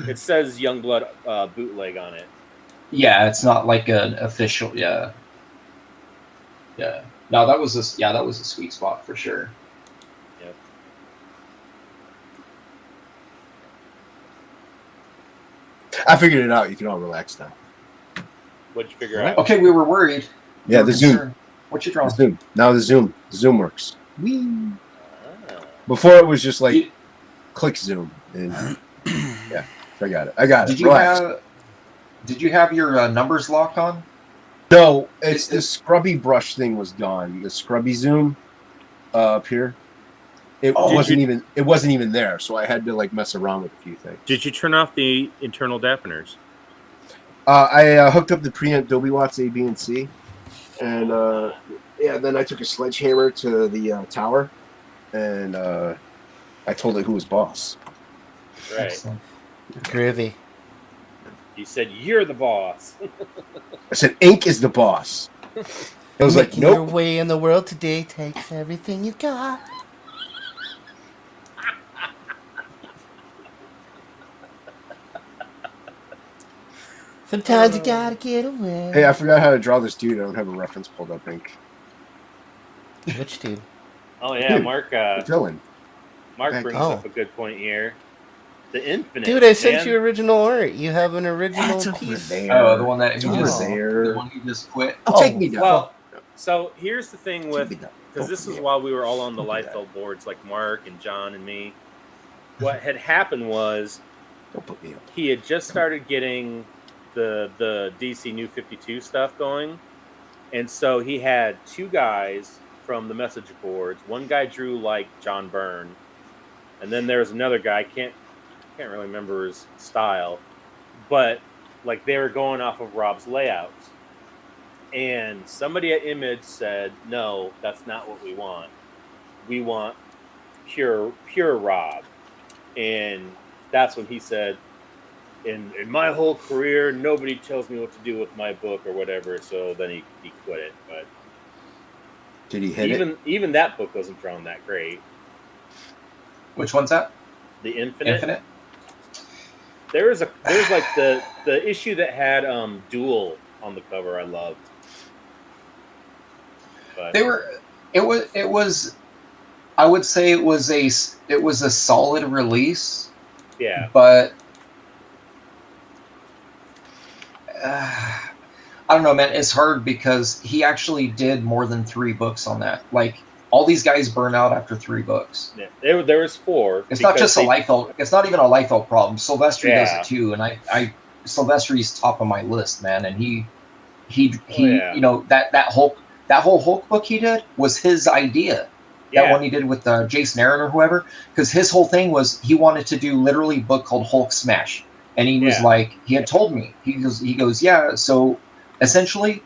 It says Youngblood bootleg on it. Yeah, it's not like an official. Yeah. No, that was a sweet spot for sure. Yep. I figured it out. You can all relax now. What'd you figure out? Okay, we were worried. Yeah, We were the Zoom. concerned. What you drawing? The Zoom. Now the Zoom works. Whee. Ah. Before it was just like click Zoom, and yeah, I got it. Did you have your numbers locked on? No, it's the scrubby brush thing was gone. The scrubby Zoom up here. It wasn't even there, so I had to like mess around with a few things. Did you turn off the internal dampeners? I hooked up the preamp Dolby Watts A, B, and C, and then I took a sledgehammer to the tower, and I told it who was boss. Right. Excellent. Groovy. You said you're the boss. I said Ink is the boss. It was like, Making your nope. way in the world today takes everything you got. Sometimes you gotta get away. Hey, I forgot how to draw this dude. I don't have a reference pulled up, Ink. Which dude? Oh yeah, Dude, Mark. The villain. Mark brings Oh. up a good point here. The Infinite. Dude, I sent man. you original art. You have an original That's over piece. there. Oh, the one that It's he over just there. the one he just quit. Oh, take me down. Well, so here's the thing with Take me down. because Don't this put is me while we were all on the Don't do that. Liefeld boards, like Mark and John and me. What had happened was Don't put me up. he had just started getting the DC New 52 stuff going, and so he had two guys from the message boards. One guy drew like John Byrne, and then there was another guy. Can't really remember his style, but like they were going off of Rob's layouts. And somebody at Image said, "No, that's not what we want. We want pure Rob." And that's when he said, "In my whole career, nobody tells me what to do with my book or whatever." So then he quit it. But Did he hit it? even that book wasn't drawn that great. Which one's that? The Infinite. Infinite. There's like the issue that had Duel on the cover. I loved. But It was. I would say it was a solid release, yeah. but I don't know, man. It's hard because he actually did more than 3 books on that. Like all these guys burn out after 3 books. Yeah, there was 4. It's not just a Liefeld. It's not even a Liefeld problem. Silvestri does Yeah. it too, and I Silvestri's top of my list, man. And he yeah. you know that whole Hulk book he did was his idea. That one he did with Jason Aaron or whoever, because his whole thing was he wanted to do literally a book called Hulk Smash, and he was like, he had told me, he goes, yeah. So essentially,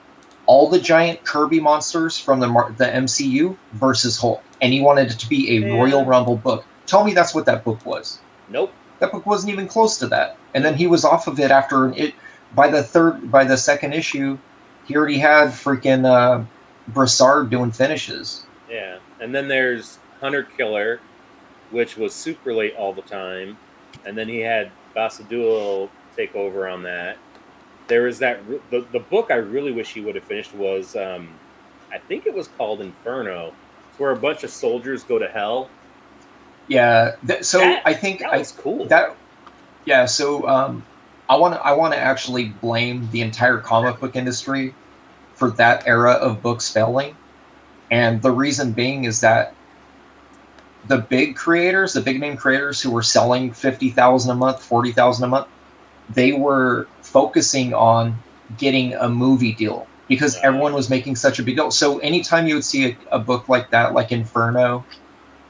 all the giant Kirby monsters from the MCU versus Hulk, and he wanted it to be a Royal Rumble book. Tell me that's what that book was. Nope. That book wasn't even close to that. And then he was off of it after it. By the second issue, he already had freaking Brassard doing finishes. Yeah. And then there's Hunter Killer, which was super late all the time. And then he had Basadul take over on that. There was that the book I really wish he would have finished was I think it was called Inferno. It's where a bunch of soldiers go to hell. Yeah. I think that was cool. So I want to actually blame the entire comic book industry for that era of books failing. And the reason being is that the big creators, the big name creators who were selling 50,000 a month, 40,000 a month, they were focusing on getting a movie deal because everyone was making such a big deal. So anytime you would see a book like that, like Inferno,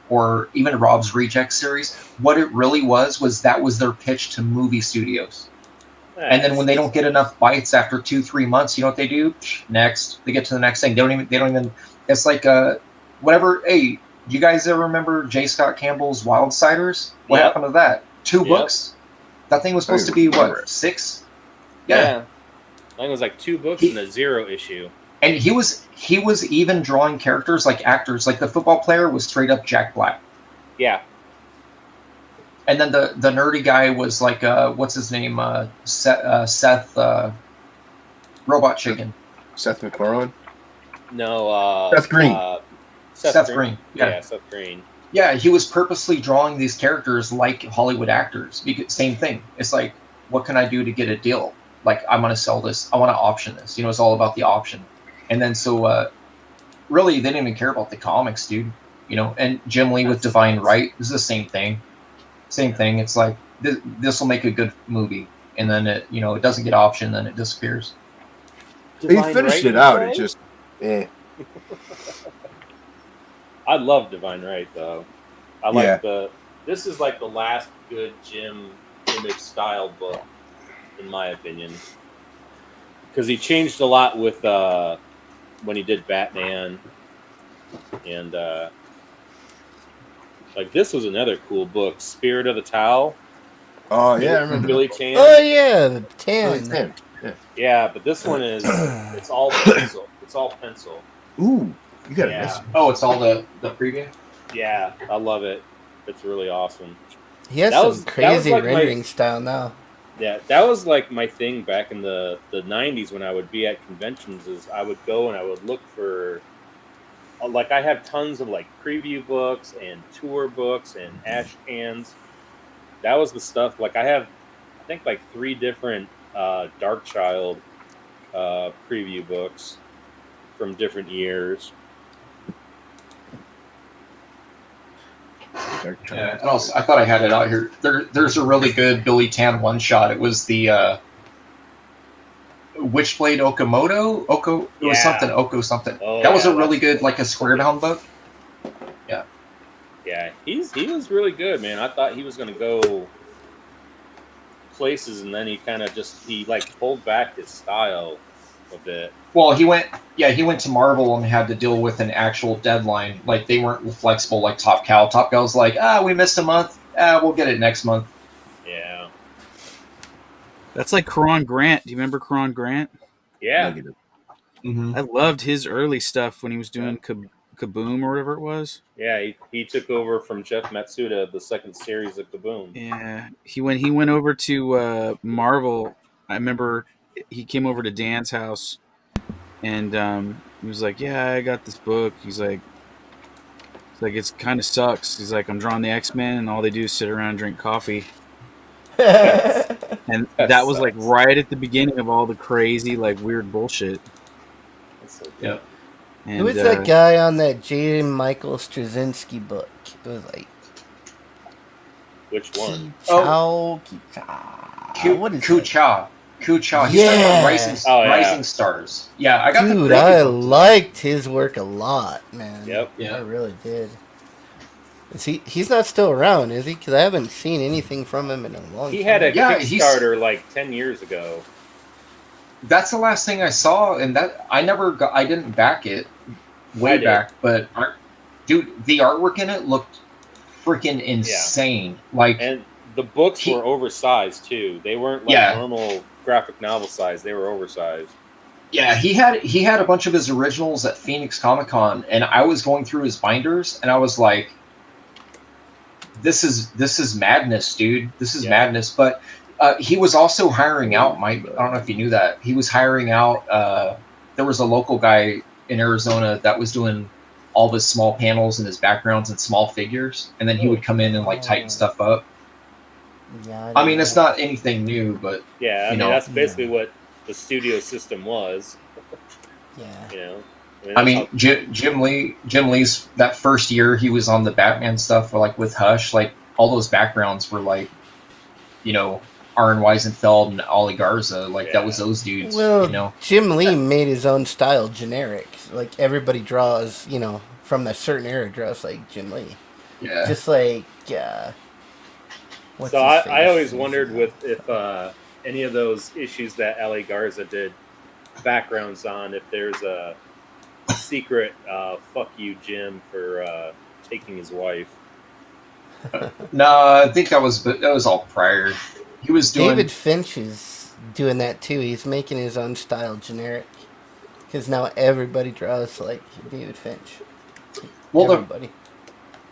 or even Rob's Reject series, what it really was that was their pitch to movie studios. And then when they don't get enough bites after 2-3 months, you know what they do? Next, they get to the next thing. They don't even. It's like whatever. Hey, you guys ever remember J. Scott Campbell's Wildsiders? What happened to that? 2 books. That thing was supposed to be what, 6? Yeah. I think it was like 2 books and a 0 issue. And he was even drawing characters like actors. Like the football player was straight up Jack Black. Yeah. And then the nerdy guy was like what's his name? Seth Robot Chicken. Seth MacFarlane? No, Seth Green. Seth Green. Yeah, Seth Green. Yeah, he was purposely drawing these characters like Hollywood actors. Because same thing. It's like, what can I do to get a deal? Like, I want to sell this. I want to option this. You know, it's all about the option. And then so, really, they didn't even care about the comics, dude. You know, and Jim Lee with Divine Right is the same thing. Same thing. It's like, this will make a good movie. And then it, you know, it doesn't get optioned, then it disappears. He finished it out. It just, I love Divine Right, though. I like this is like the last good Jim Image style book, in my opinion. Because he changed a lot with when he did Batman. And like this was another cool book, Spirit of the Tau. Oh yeah, I remember Billy Tan. Oh yeah, the Tan. Yeah, but this one is it's all pencil. It's all pencil. Ooh, you got this. Oh, it's all the preview? Yeah, I love it. It's really awesome. He has some crazy rendering style now. Yeah, that was like my thing back in the 90s when I would be at conventions is I would go and I would look for like I have tons of like preview books and tour books and ash cans. That was the stuff. Like I have I think like 3 different Darkchild preview books from different years. Yeah, and also, I thought I had it out here. There's a really good Billy Tan one shot. It was the Witchblade Okamoto. It was something Oko something. Oh, that was a really good, like a square down book. Yeah. Yeah, he was really good, man. I thought he was gonna go places, and then he kind of he pulled back his style a bit. Well, he went to Marvel and had to deal with an actual deadline. Like they weren't flexible like Top Cow. Top Cow's like, we missed a month. We'll get it next month. Yeah. That's like Karan Grant. Do you remember Karan Grant? Yeah. Mm-hmm. I loved his early stuff when he was doing Kaboom or whatever it was. Yeah, he took over from Jeff Matsuda, the second series of Kaboom. Yeah, when he went over to Marvel, I remember he came over to Dan's house, and he was like, "Yeah, I got this book." He's like, "It's kind of sucks." He's like, "I'm drawing the X-Men, and all they do is sit around and drink coffee." And that was like right at the beginning of all the crazy, like weird bullshit. Yeah. And, Who was that guy on that J. Michael Straczynski book? It was like which one? What is Kucha. He's Yeah. Rising Stars. Yeah, I got the Dude, preview I book. liked his work a lot, man. Yep. Yeah. I really did. Is he's not still around, is he? Because I haven't seen anything from him in a long time. He had a Yeah, Kickstarter like 10 years ago. That's the last thing I saw, and that I didn't back it way back, but dude, the artwork in it looked freaking insane. And the books were oversized too. They weren't like normal graphic novel size. They were oversized. Yeah, he had a bunch of his originals at Phoenix Comic-Con, and I was going through his binders, and I was like, this is madness, dude. This is madness. But he was also hiring out, Mike. I don't know if you knew that. He was hiring out, there was a local guy in Arizona that was doing all his small panels and his backgrounds and small figures, and then he would come in and like tighten stuff up. Yeah, I mean, it's not anything new, but yeah, I mean that's basically what the studio system was. Yeah. You know, I mean, Jim Lee's that first year he was on the Batman stuff, like with Hush, like all those backgrounds were like, you know, Aaron Weisenfeld and Ollie Garza, like that was those dudes. Well, you know, Jim Lee made his own style generic. Like everybody draws, you know, from a certain era draws like Jim Lee. yeah. Just like, what's So his I face? always wondered if any of those issues that Ali Garza did backgrounds on, if there's a secret fuck you Jim for taking his wife. No, I think that was all prior. He was doing. David Finch is doing that too. He's making his own style generic because now everybody draws like David Finch. Well, everybody.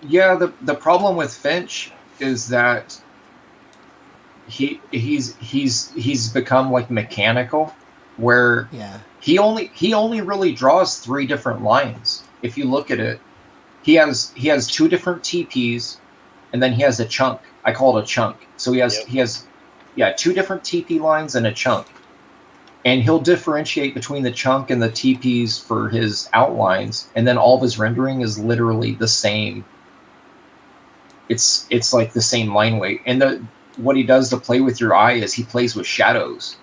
The problem with Finch is that he's become like mechanical, where he only really draws 3 different lines. If you look at it, he has 2 different TPs, and then he has a chunk. I call it a chunk. So he has 2 different TP lines and a chunk, and he'll differentiate between the chunk and the TPs for his outlines, and then all of his rendering is literally the same. It's like the same line weight, and what he does to play with your eye is he plays with shadows.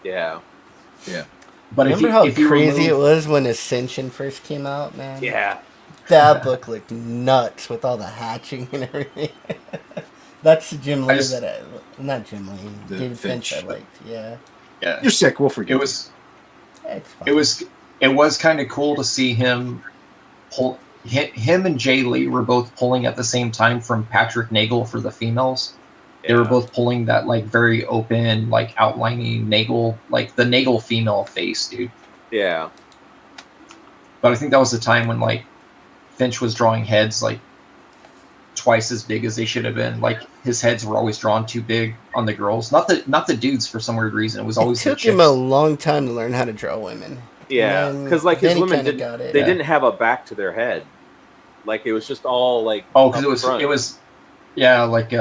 Yeah. But remember how crazy it was when Ascension first came out, man? Yeah. That book looked nuts with all the hatching and everything. That's the Jim Lee not Jim Lee, David Finch I liked. Yeah. Yeah. You're sick. We'll forget. It was kind of cool to see him pull. Him and Jay Lee were both pulling at the same time from Patrick Nagel for the females. They were both pulling that like very open, like outlining Nagel, like the Nagel female face, dude. Yeah. But I think that was the time when like Finch was drawing heads like twice as big as they should have been. Like his heads were always drawn too big on the girls, not the dudes for some weird reason. It was always it took him a long time to learn how to draw women. Yeah, because like his women didn't have a back to their head. Like it was just all like because it was like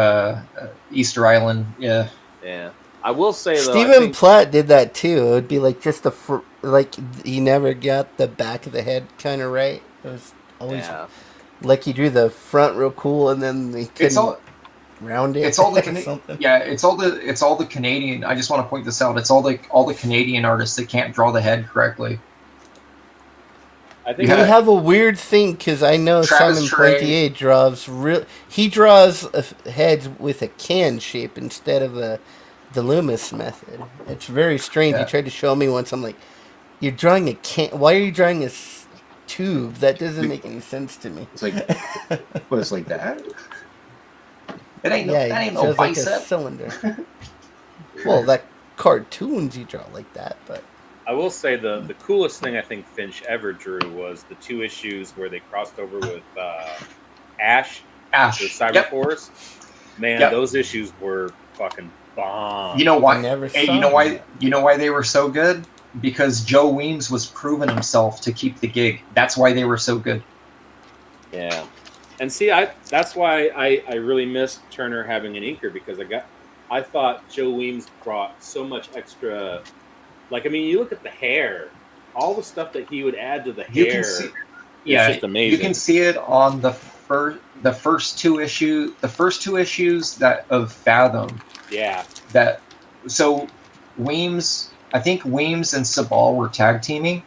Easter Island. Yeah. I will say though, Stephen Platt did that too. It would be like just like he never got the back of the head kind of right. It was always like he drew the front real cool and then he couldn't round it. It's all the it's all the Canadian. I just want to point this out. It's all the Canadian artists that can't draw the head correctly. I think we have a weird thing because I know Simon Poitier draws he draws heads with a can shape instead of the Loomis method. It's very strange. He tried to show me once. I'm like, you're drawing a can. Why are you drawing a tube? That doesn't make any sense to me. It's like, what? It's like that. It ain't that ain't no like bicep. a cylinder. Well, that cartoons you draw like that, but. I will say the coolest thing I think Finch ever drew was the 2 issues where they crossed over with Ash, the Cyberforce. Man, those issues were fucking bomb. You know why? You know why they were so good? Because Joe Weems was proving himself to keep the gig. That's why they were so good. Yeah, and see, that's why I really missed Turner having an inker because I thought Joe Weems brought so much extra. Like, I mean, you look at the hair, all the stuff that he would add to the hair. It's just amazing. You can see it on the first 2 issues that of Fathom. Yeah. So Weems, I think Weems and Sabal were tag teaming,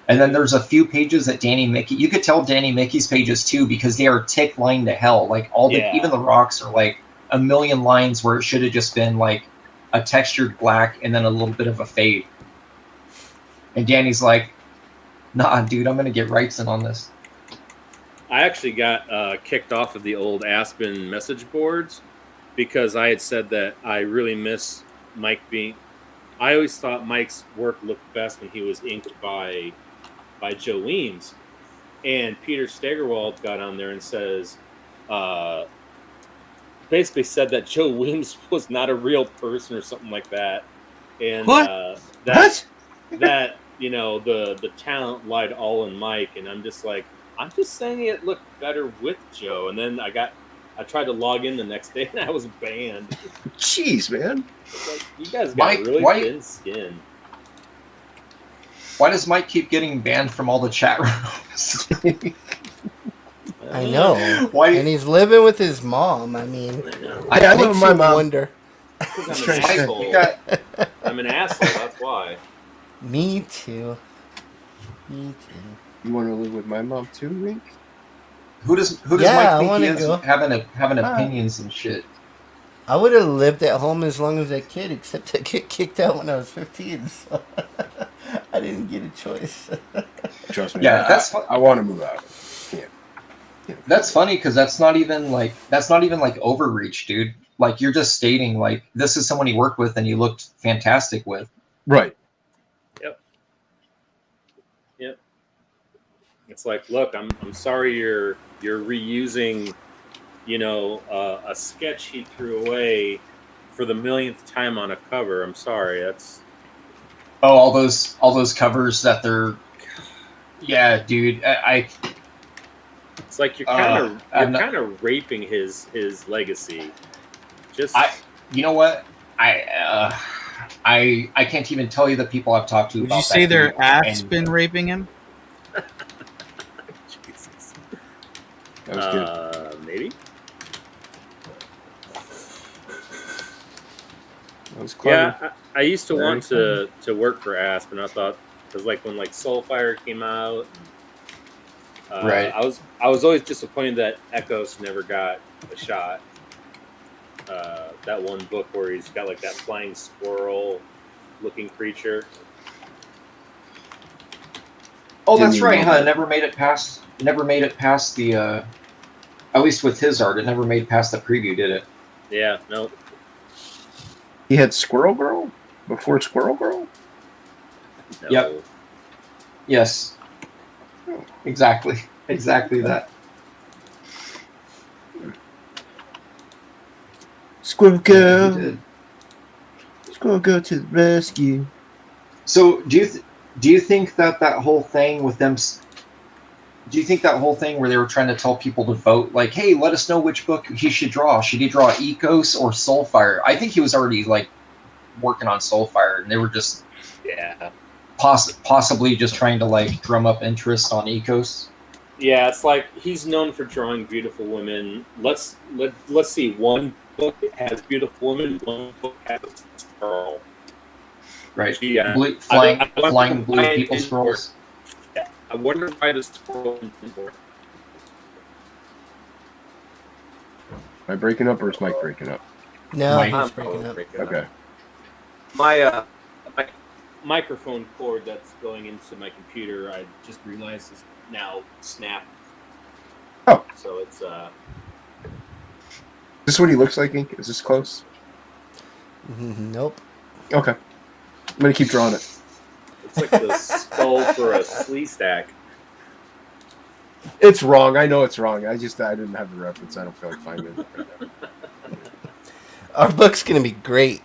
and then there's a few pages that Danny Mickey. You could tell Danny Mickey's pages too because they are tick line to hell. Like even the rocks are like a million lines where it should have just been like a textured black and then a little bit of a fade. And Danny's like, nah, dude, I'm going to get Wrightson on this. I actually got kicked off of the old Aspen message boards because I had said that I really miss Mike being... I always thought Mike's work looked best when he was inked by Joe Weems. And Peter Steigerwald got on there and says... basically said that Joe Weems was not a real person or something like that. And what? That you know, the talent lied all in Mike, and I'm just like, I'm just saying it looked better with Joe. And then I tried to log in the next day and I was banned. Jeez, man. Like, you guys got really thin skin. Why does Mike keep getting banned from all the chat rooms? I know. Why? And he's living with his mom. I mean, I live makes with my you mom. wonder. Because I'm Trying an to say- asshole. You got, I'm an asshole. That's why. Me too. Me too. You want to live with my mom too, Rink? who does Yeah, I Mike think wanna he is go. having opinions and shit? I would have lived at home as long as I could, except I get kicked out when I was 15. So I didn't get a choice. Trust me. Yeah, I want to move out. That's funny because that's not even like overreach, dude. Like you're just stating like this is someone he worked with and he looked fantastic with. Right. It's like, look, I'm sorry you're reusing, a sketch he threw away for the millionth time on a cover. I'm sorry. That's Oh, all those covers that they're. Yeah, dude. it's like you're I'm not- kind of raping his legacy. Just You know what? I can't even tell you the people I've talked to Would about you say that their dude, ass and- been raping him? Jesus. That was good. Maybe. That was clever. Yeah, I used to Very want to work for Aspen. I thought because like when like Soulfire came out, Right. I was always disappointed that Echoes never got a shot. That one book where he's got like that flying squirrel looking creature. Oh, that's Didn't right, even huh? know. It never made it past the. At least with his art, it never made past the preview, did it? Yeah, no. He had Squirrel Girl before Squirrel Girl. No. Yep. Yes. Exactly that. Squirrel He Girl. did. Squirrel Girl to the rescue. So do you think that whole thing with them? Do you think that whole thing where they were trying to tell people to vote, like, hey, let us know which book he should draw? Should he draw Ecos or Soulfire? I think he was already like working on Soulfire, and they were just Yeah. possibly just trying to like drum up interest on Ecos. Yeah, it's like he's known for drawing beautiful women. Let's see. One book has beautiful women. One book has a girl. Right. Yeah. Blue, I wonder flying blue why it people didn't scrolls. I wonder why the squirrel didn't work. Am I breaking up or is Mike breaking up? No, Mike. he's breaking up. Okay. My microphone cord that's going into my computer, I just realized is now snapped. Oh. So it's Is this what he looks like, Ink? Is this close? Nope. Okay. I'm going to keep drawing it. it's like the skull for a slee stack. It's wrong. I know it's wrong. I didn't have the reference. I don't feel like finding it right now. Our book's gonna be great.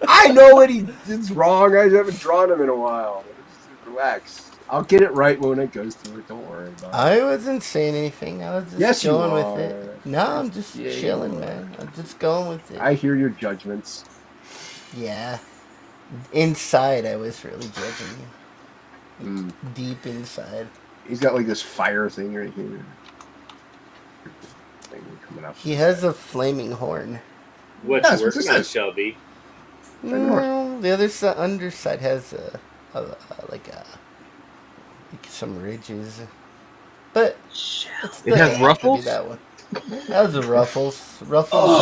I know what he did's wrong. I haven't drawn him in a while. Just relax. I'll get it right when it goes to it. Don't worry about it. I wasn't saying anything. I was just Yes, you going with are. it. No, I'm just Yeah, you chilling, are. man. I'm just going with it. I hear your judgments. Yeah. Inside, I was really judging you. Mm. Deep inside. He's got like this fire thing right here. Thing coming up. He has a flaming horn. What That's you what working this on, is. Shelby? No, the other side, underside has like some ridges, but it It has ruffles? That one. That was the ruffles. Ruffles.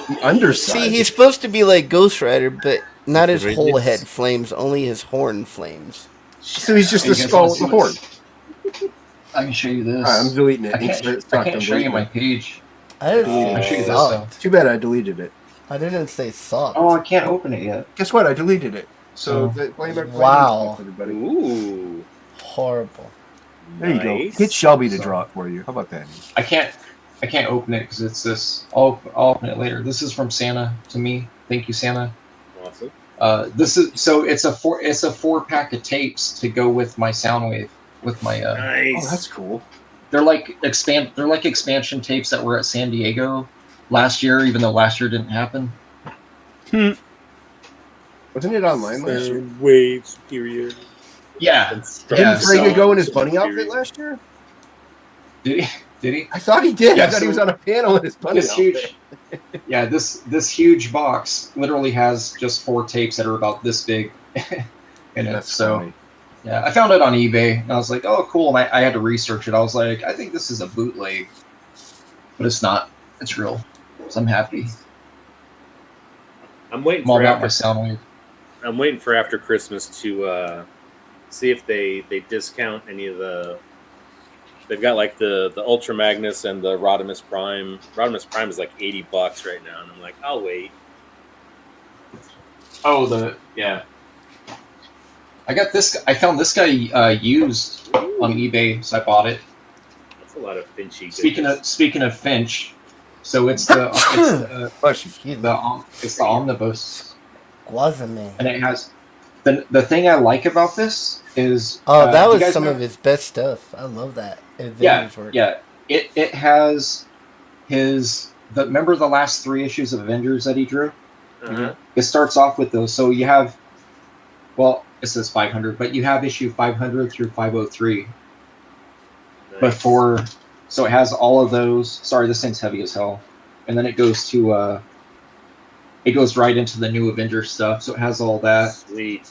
The underside. See, he's supposed to be like Ghost Rider, but not his Ridges? whole head flames. Only his horn flames. So he's just You a guys skull wanna with see a horn. what's- I can show you this. Alright, I'm deleting it. I can't I'm show you deleting my it. page. I didn't I'll show say you this, soft. Too bad I deleted it. I didn't say soft. Oh, I can't open it yet. Guess what? I deleted it. So Oh. blame it. Wow. Everybody. Ooh, Horrible. There you go. nice. Get Shelby to draw it for you. How about that? I can't open it because it's this. I'll open it later. This is from Santa to me. Thank you, Santa. Awesome. This is so it's a 4-pack of tapes to go with my Soundwave with my Nice. Oh, that's cool. they're like expansion tapes that were at San Diego last year, even though last year didn't happen. Wasn't it online last year? Wave superior. Yeah. Didn't Frankie so- go in his bunny outfit last year? Did he? Did he? I thought he did. Yeah, I thought he so was on a panel in his bunny This outfit. huge, yeah, this huge box literally has just 4 tapes that are about this big in it. That's So funny. yeah, I found it on eBay and I was like, oh, cool. And I had to research it. I was like, I think this is a bootleg, but it's not. It's real. So I'm happy. I'm waiting I'm all for about my after, sound wave. I'm waiting for after Christmas to see if they discount any of the. They've got like the Ultra Magnus and the Rodimus Prime. Rodimus Prime is like $80 right now, and I'm like, I'll wait. Oh, yeah. I got this. I found this guy used on eBay, so I bought it. That's a lot of Finchy. Speaking of Finch, so it's the omnibus, Guazame. and it has the thing I like about this is that do you was guys some know- of his best stuff. I love that. yeah Avengers work. yeah it has remember the last 3 issues of Avengers that he drew. Uh-huh. It starts off with those, so you have, well, it says 500, but you have issue 500 through 503 Nice. before, so it has all of those. Sorry, this thing's heavy as hell. And then it goes to it goes right into the new Avengers stuff, so it has all that. Sweet.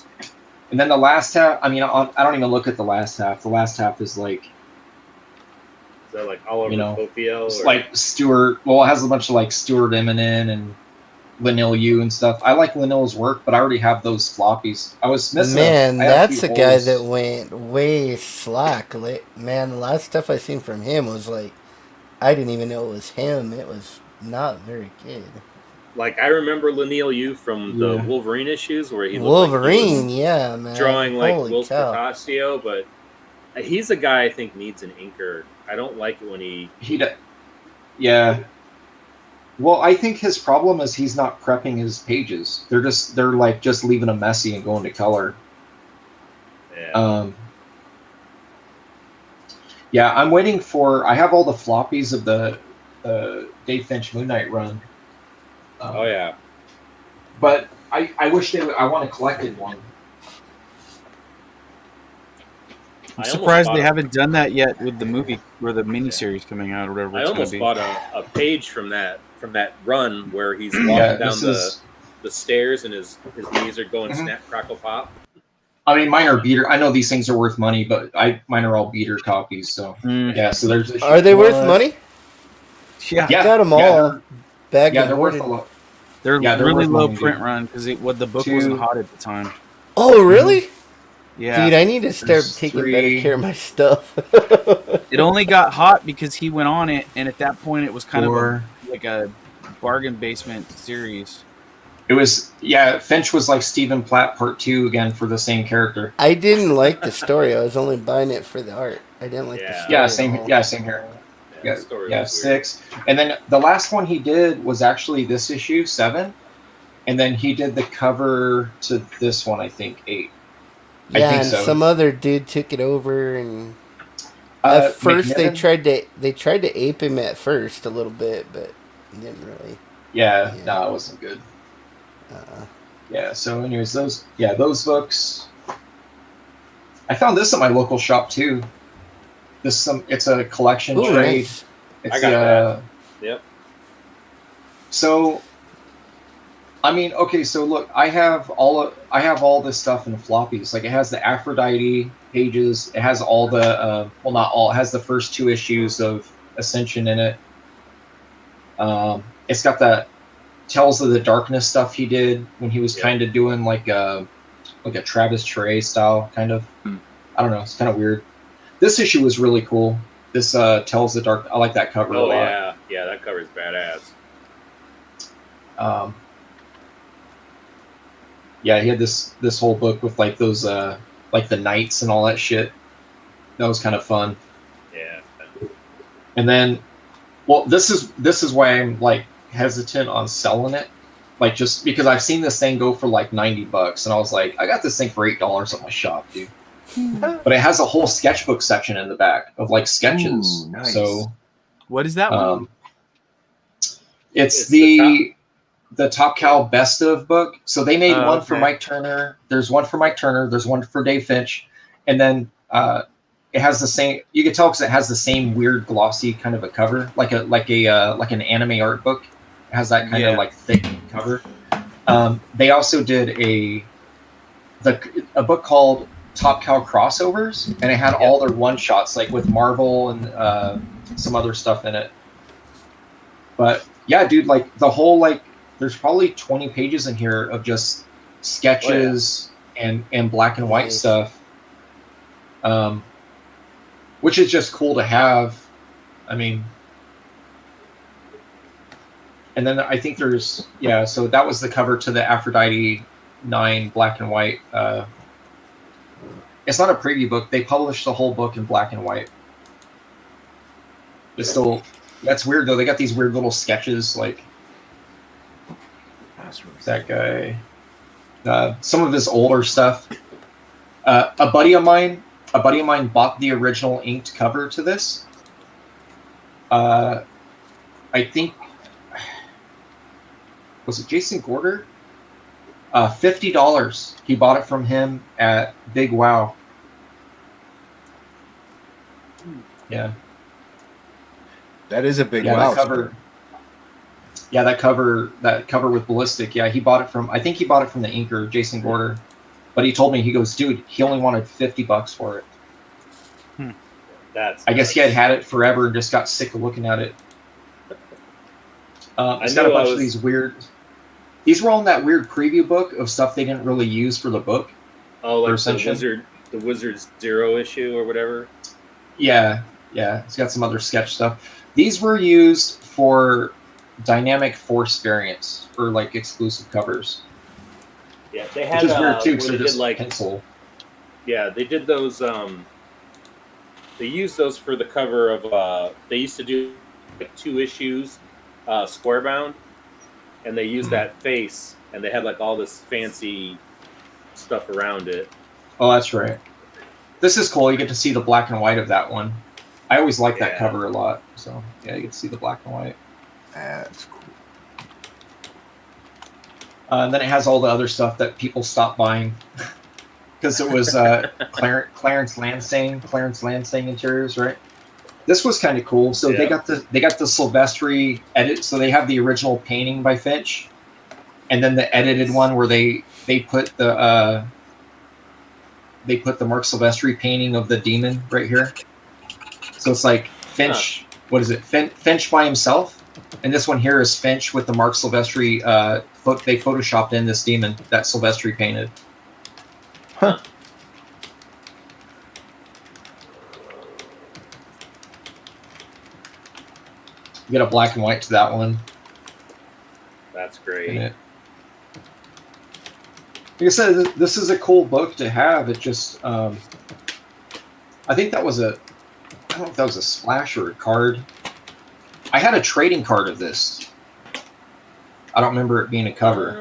And then the last half, I mean, I don't even look at the last half. The last half is like, Is that like all over Popio? it's like Stuart. Well, it has a bunch of like Stuart Eminem and Lynell Yu and stuff. I like Lynell's work, but I already have those floppies. I was missing. Man, I had a that's few a guy holes. that went way slack. Man, the last stuff I seen from him was like, I didn't even know it was him. It was not very good. Like I remember Lynell Yu from the Yeah. Wolverine issues where he looked Wolverine, like he yeah, man. was drawing like Holy Will cow. Portacio, but he's a guy I think needs an inker. I don't like it when he. Yeah. Well, I think his problem is he's not prepping his pages. They're like just leaving them messy and going to color. Yeah. Yeah, I'm waiting for. I have all the floppies of the Dave Finch Moon Knight run. Oh yeah. But I wish they would. I want a collected one. I'm I surprised almost they bought haven't done that yet with the movie or the miniseries coming out or whatever I it's going almost to be. bought a page from that run where he's walking Yeah, down this is- the stairs and his knees are going Mhm. snap crackle pop. I mean, mine are beater. I know these things are worth money, but mine are all beater copies. So yeah, so there's. Are they worth money? Yeah, Yeah, I got them yeah, all. they're- Bagged Yeah, and they're worth a boarded. lot. they're Yeah, they're really worth low money, print dude. run because the book Two- wasn't hot at the time. Oh, really? Yeah, Dude, I need to start There's taking 3. better care of my stuff. it only got hot because he went on it, and at that point, it was kind 4. of like a bargain basement series. It was Finch was like Stephen Platt Part 2 again for the same character. I didn't like the story. I was only buying it for the art. I didn't like the Yeah. story. Yeah, at same. all. Yeah, same here. the Yeah, story yeah, was weird. 6. And then the last one he did was actually this issue 7, and then he did the cover to this one, I think 8. I Yeah, think and so. some other dude took it over, and at first they McNiven? tried to ape him at first a little bit, but didn't really. Yeah, Yeah. no, it wasn't good. Uh-uh. Yeah. So, anyways, those books. I found this at my local shop too. It's a collection Ooh, trade. nice. It's, I got that. Yep. So, I mean, okay. So look, I have all this stuff in floppies. Like it has the Aphrodite pages. It has all the well, not all. It has the first 2 issues of Ascension in it. It's got that Tales of the Darkness stuff he did when he was Yeah. kind of doing like a Travis Trey style kind of. I don't know. It's kind of weird. This issue was really cool. This Tales of the Dark. I like that cover a Oh lot. yeah, that cover's badass. Yeah, he had this whole book with like those like the knights and all that shit. That was kind of fun. Yeah. And then, well, this is why I'm like hesitant on selling it, like just because I've seen this thing go for like $90, and I was like, I got this thing for $8 at my shop, dude. But it has a whole sketchbook section in the back of like sketches. Ooh, nice. So What is that one? It's the the Top Cow Best of book. So they made one for okay. Mike Turner. There's one for Mike Turner. There's one for Dave Finch, and then it has the same. You can tell because it has the same weird glossy kind of a cover, like an anime art book. It has that kind of like thick cover. They also did a book called Top Cow Crossovers, and it had all their one shots, like with Marvel and some other stuff in it. But yeah, dude, like the whole there's probably 20 pages in here of just sketches and black and white stuff, which is just cool to have. I mean, and then I think there's so that was the cover to the Aphrodite 9 black and white. It's not a preview book. They published the whole book in black and white. It's still, that's weird though. They got these weird little sketches, like that guy. Some of his older stuff. A buddy of mine bought the original inked cover to this. I think, was it Jason Gorder? $50. He bought it from him at Big Wow. Yeah. That is a big Yeah, wow. that cover. Yeah, that cover with Ballistic. Yeah, he bought it from. I think he bought it from the inker, Jason Gorder. But he told me, he goes, dude, he only wanted $50 for it. I guess he had it forever and just got sick of looking at it. It's got a bunch of these weird. These were all in that weird preview book of stuff they didn't really use for the book. Oh, like the Wizard's Zero issue or whatever. Yeah. It's got some other sketch stuff. These were used for Dynamic Force variants or like exclusive covers. Yeah, they had which is weird too, because they they're did just like pencil. Yeah, they did those. They used those for the cover of. They used to do like 2 issues, square bound, and they used that face, and they had like all this fancy stuff around it. Oh, that's right. This is cool. You get to see the black and white of that one. I always like that cover a lot. So yeah, you get to see the black and white. That's cool. And then it has all the other stuff that people stopped buying because it was Clarence Lansing interiors, right? This was kind of cool. So they got the Silvestri edit. So they have the original painting by Finch, and then the edited one where they put the Mark Silvestri painting of the demon right here. So it's like Finch. What is it? Finch by himself, and this one here is Finch with the Mark Silvestri. They photoshopped in this demon that Silvestri painted. Huh. You get a black and white to that one. That's great. Like I said, this is a cool book to have. It just, I think that was I don't know if that was a splash or a card. I had a trading card of this. I don't remember it being a cover.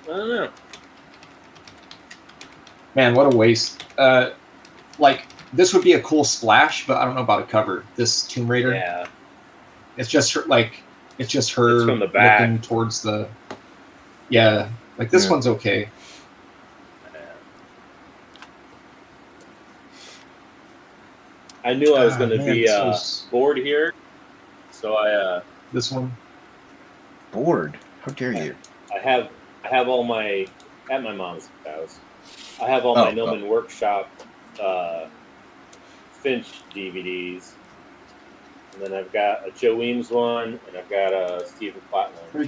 I don't know. Man, what a waste. Like, this would be a cool splash, but I don't know about a cover. This Tomb Raider. Yeah. It's just her, it's from the back. looking towards the. Yeah, like this one's okay. I knew I was going to be bored here, so I. This one. Bored? How dare you? I have all my at my mom's house. I have all my Nillman Workshop Finch DVDs, and then I've got a Joe Weems one, and I've got a Stephen Platt one. Here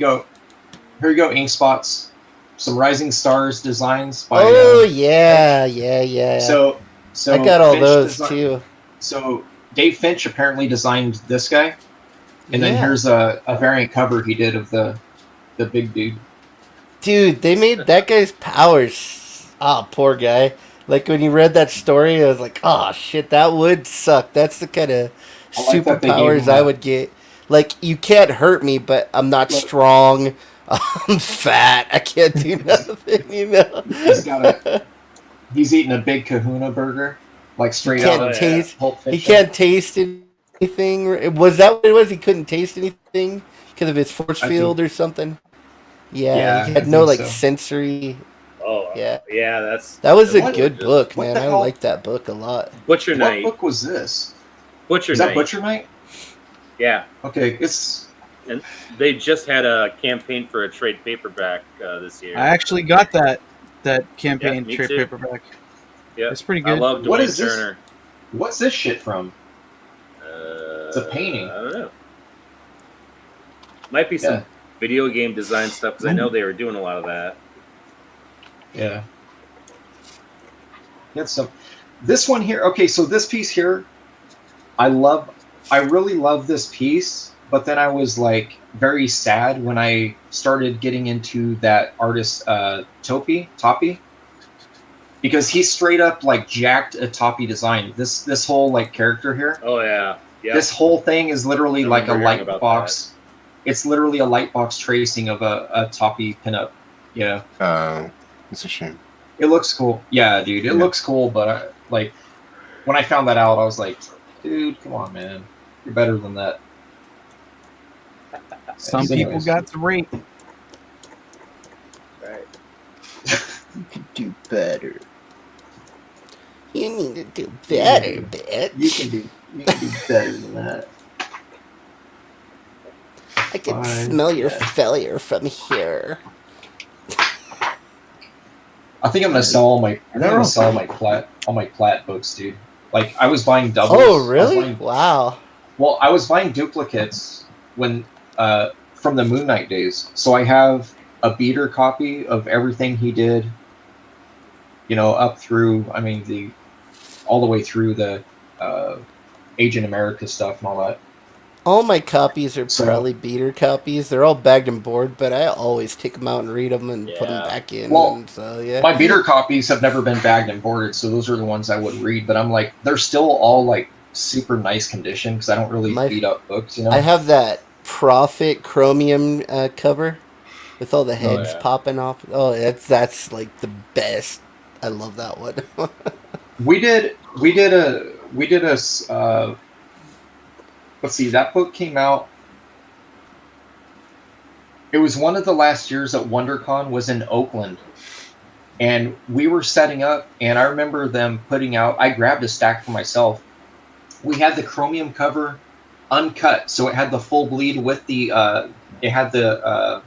we go. Ink spots. Some Rising Stars designs by. yeah. So I got all Finch those too. So Dave Finch apparently designed this guy, and then here's a variant cover he did of the big dude. Dude, they made that guy's powers. Ah, poor guy. Like when you read that story, I was like, oh shit, that would suck. That's the kind of superpowers I would get. Like, you can't hurt me, but I'm not strong. I'm fat. I can't do nothing, you know? He's eating a big kahuna burger, like straight out of Pulp Fiction. He can't taste anything? Was that what it was? He couldn't taste anything because of his force I field or something. Yeah, Yeah, he I had no think like so. sensory. Oh, Yeah. yeah, that's That was a that's good gorgeous. book, What man. the I hell? like that book a lot. Butcher What Knight. book was this? Butcher Is that Knight. Butcher Knight? Yeah, Okay, it's and they just had a campaign for a trade paperback this year. I actually got that campaign me trade too. paperback. Yeah, It's pretty I good. love What Dwayne is this? Turner. what's this shit from? It's a painting. I don't know. Might be some Yeah. video game design stuff because I know they were doing a lot of that. Yeah. Get some. This one here. Okay, so this piece here, I really love this piece, but then I was like very sad when I started getting into that artist Toppy, because he straight up like jacked a Toppy design. This whole like character here. Oh yeah, yeah. This whole thing is literally I like a remember hearing light about box. It's literally a light box tracing of a Toppy pinup. You know. It's a shame. It looks cool. Yeah, dude, it looks cool, but like when I found that out, I was like, dude, come on, man. You're better than that. Some people Anyways. got the rate. Right. You could do better. You need to do better, bitch. You can do better than that. I can Fine. smell your Yeah. failure from here. I think I'm gonna sell all my plat books, dude. Like I was buying doubles. Oh, I was really? buying- Wow. well, I was buying duplicates when from the Moon Knight days. So I have a beater copy of everything he did. You know, up through all the way through the Agent America stuff and all that. All my copies are So- probably beater copies. They're all bagged and board, but I always take them out and read them and put them Yeah. back in. Well, and so, yeah. My beater copies have never been bagged and boarded, so those are the ones I would read. But I'm like, they're still all like super nice condition because I don't really My- beat up books, you know. I have that Prophet Chromium cover with all the heads yeah. popping off. Oh, that's like the best. I love that one. We did a let's see, that book came out. It was one of the last years that WonderCon was in Oakland, and we were setting up, and I remember them putting out. I grabbed a stack for myself. We had the chromium cover uncut, so it had the full bleed with the it had the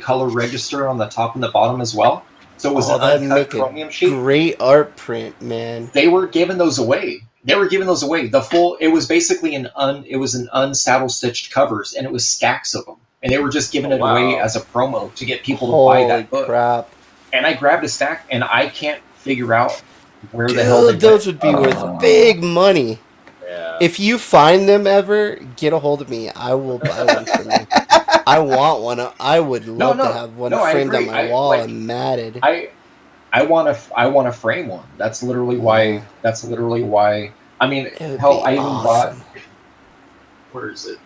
color register on the top and the bottom as well. So it was an that'd uncut make a chromium sheet. great art print, man. They were giving those away. The full. It was basically an unsaddle stitched covers, and it was stacks of them, and they were just giving it away Wow. as a promo to get people to buy Holy that book. crap. And I grabbed a stack, and I can't figure out where the hell they Dude, those went. would be worth big money. Yeah. If you find them ever, get a hold of me. I will buy one from you. I want one. I would love to have one I framed on agree. my wall and matted. I want to frame one. That's literally why. I mean, It would hell, be I even bought. awesome. Where is it?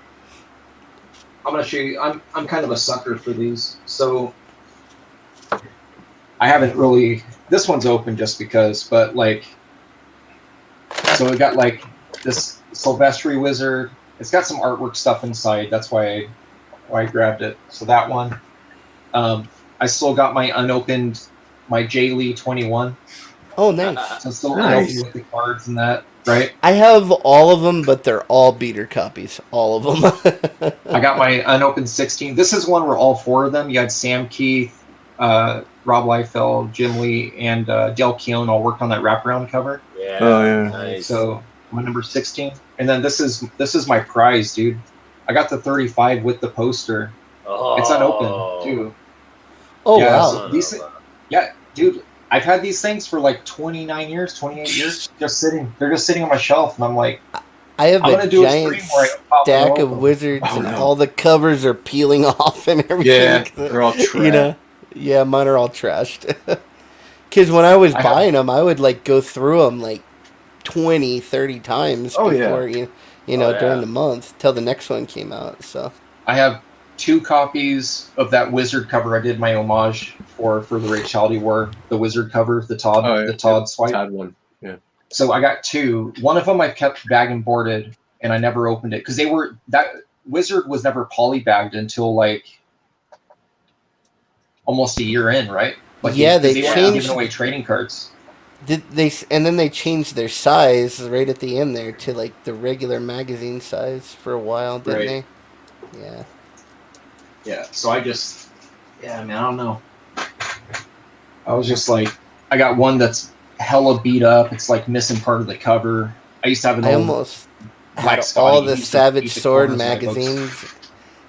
I'm gonna show you. I'm kind of a sucker for these. So I haven't really. This one's open just because, but like, so we got like this Silvestri wizard. It's got some artwork stuff inside. That's why I grabbed it. So that one. I still got my unopened, my J. Lee 21. Oh, nice. So still Nice. unopened with the cards and that, right? I have all of them, but they're all beater copies. All of them. I got my unopened 16. This is one where all four of them. You had Sam Keith, Rob Liefeld, Jim Lee, and Del Keown all worked on that wraparound cover. Yeah. Oh, yeah. Nice. So my number 16. And then this is my prize, dude. I got the 35 with the poster. Oh. It's unopened too. Oh, Yeah, wow. so these, yeah, dude. I've had these things for like 28 years, just sitting. They're just sitting on my shelf, and I'm like, I have I'm a gonna do a giant stream where I pop them stack of open. wizards, Oh, and no. all the covers are peeling off and everything. Yeah, they're all You know, yeah, mine are all trashed. Because when I was I have- buying them, I would like go through them like 20, 30 times Oh, yeah. before you know Oh, yeah. during the month till the next one came out. So I have 2 copies of that wizard cover I did my homage for the Raciality War, the wizard cover, the Todd swipe. Todd one. So I got 2. One of them I've kept bag and boarded. and I never opened it because that Wizard was never polybagged until like almost a year in, right? Like Yeah, they weren't changed- giving away trading cards. And then they changed their size right at the end there to like the regular magazine size for a while, didn't Right. they? Yeah. Yeah. So I man, I don't know. I was just like, I got one that's hella beat up. It's like missing part of the cover. I used to have an I old almost Black had Scotty. all the He used to Savage eat the Sword corners of my books. magazines,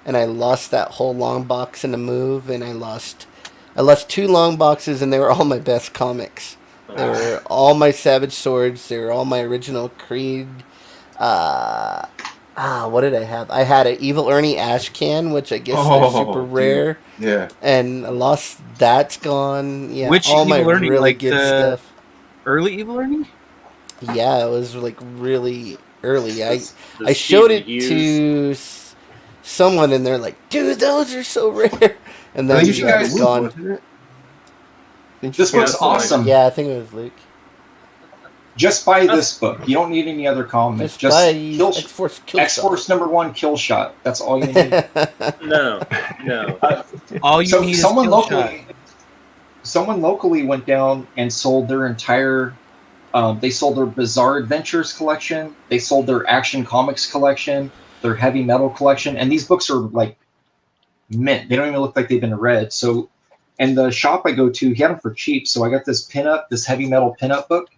and I lost that whole long box in a move, and I lost 2 long boxes, and they were all my best comics. They were all my Savage Swords. They were all my original Creed. What did I have? I had an Evil Ernie Ash can, which I guess they're super dude. rare, Yeah. and I lost. That's gone. Yeah, Which all my Evil Ernie, really like good the- stuff. Early Evil Ernie? Yeah, it was like really early. I The showed Stephen it Hughes- to someone, and they're like, "Dude, those are so rare." And then Did you guys- it's gone. This book's awesome. Yeah, I think it was Luke. Just buy this book. You don't need any other comics. Just buy X-Force #1 Kill Shot. That's all you need. No. All you need is someone Kill Shot. locally went down and sold their entire. They sold their Bizarre Adventures collection. They sold their Action Comics collection, their Heavy Metal collection, and these books are like mint. They don't even look like they've been read. So, and the shop I go to, he had them for cheap. So I got this Heavy Metal pinup book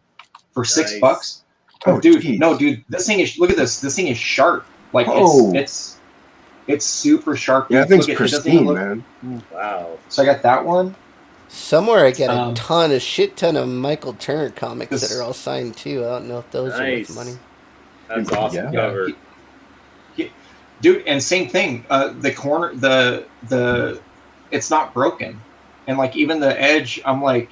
for $6. Oh, dude, geez. no, dude, this thing is. Look at this. This thing is sharp. Like Oh. it's super sharp. Yeah, I think Look it's at- it doesn't even pristine, look- man. Wow. So I got that one. Somewhere I get Um, a shit ton of Michael Turner comics This- that are all signed too. I don't know if those are Nice. worth money. That's awesome Yeah. cover. Dude, and same thing. The corner, the it's not broken, and like even the edge, I'm like,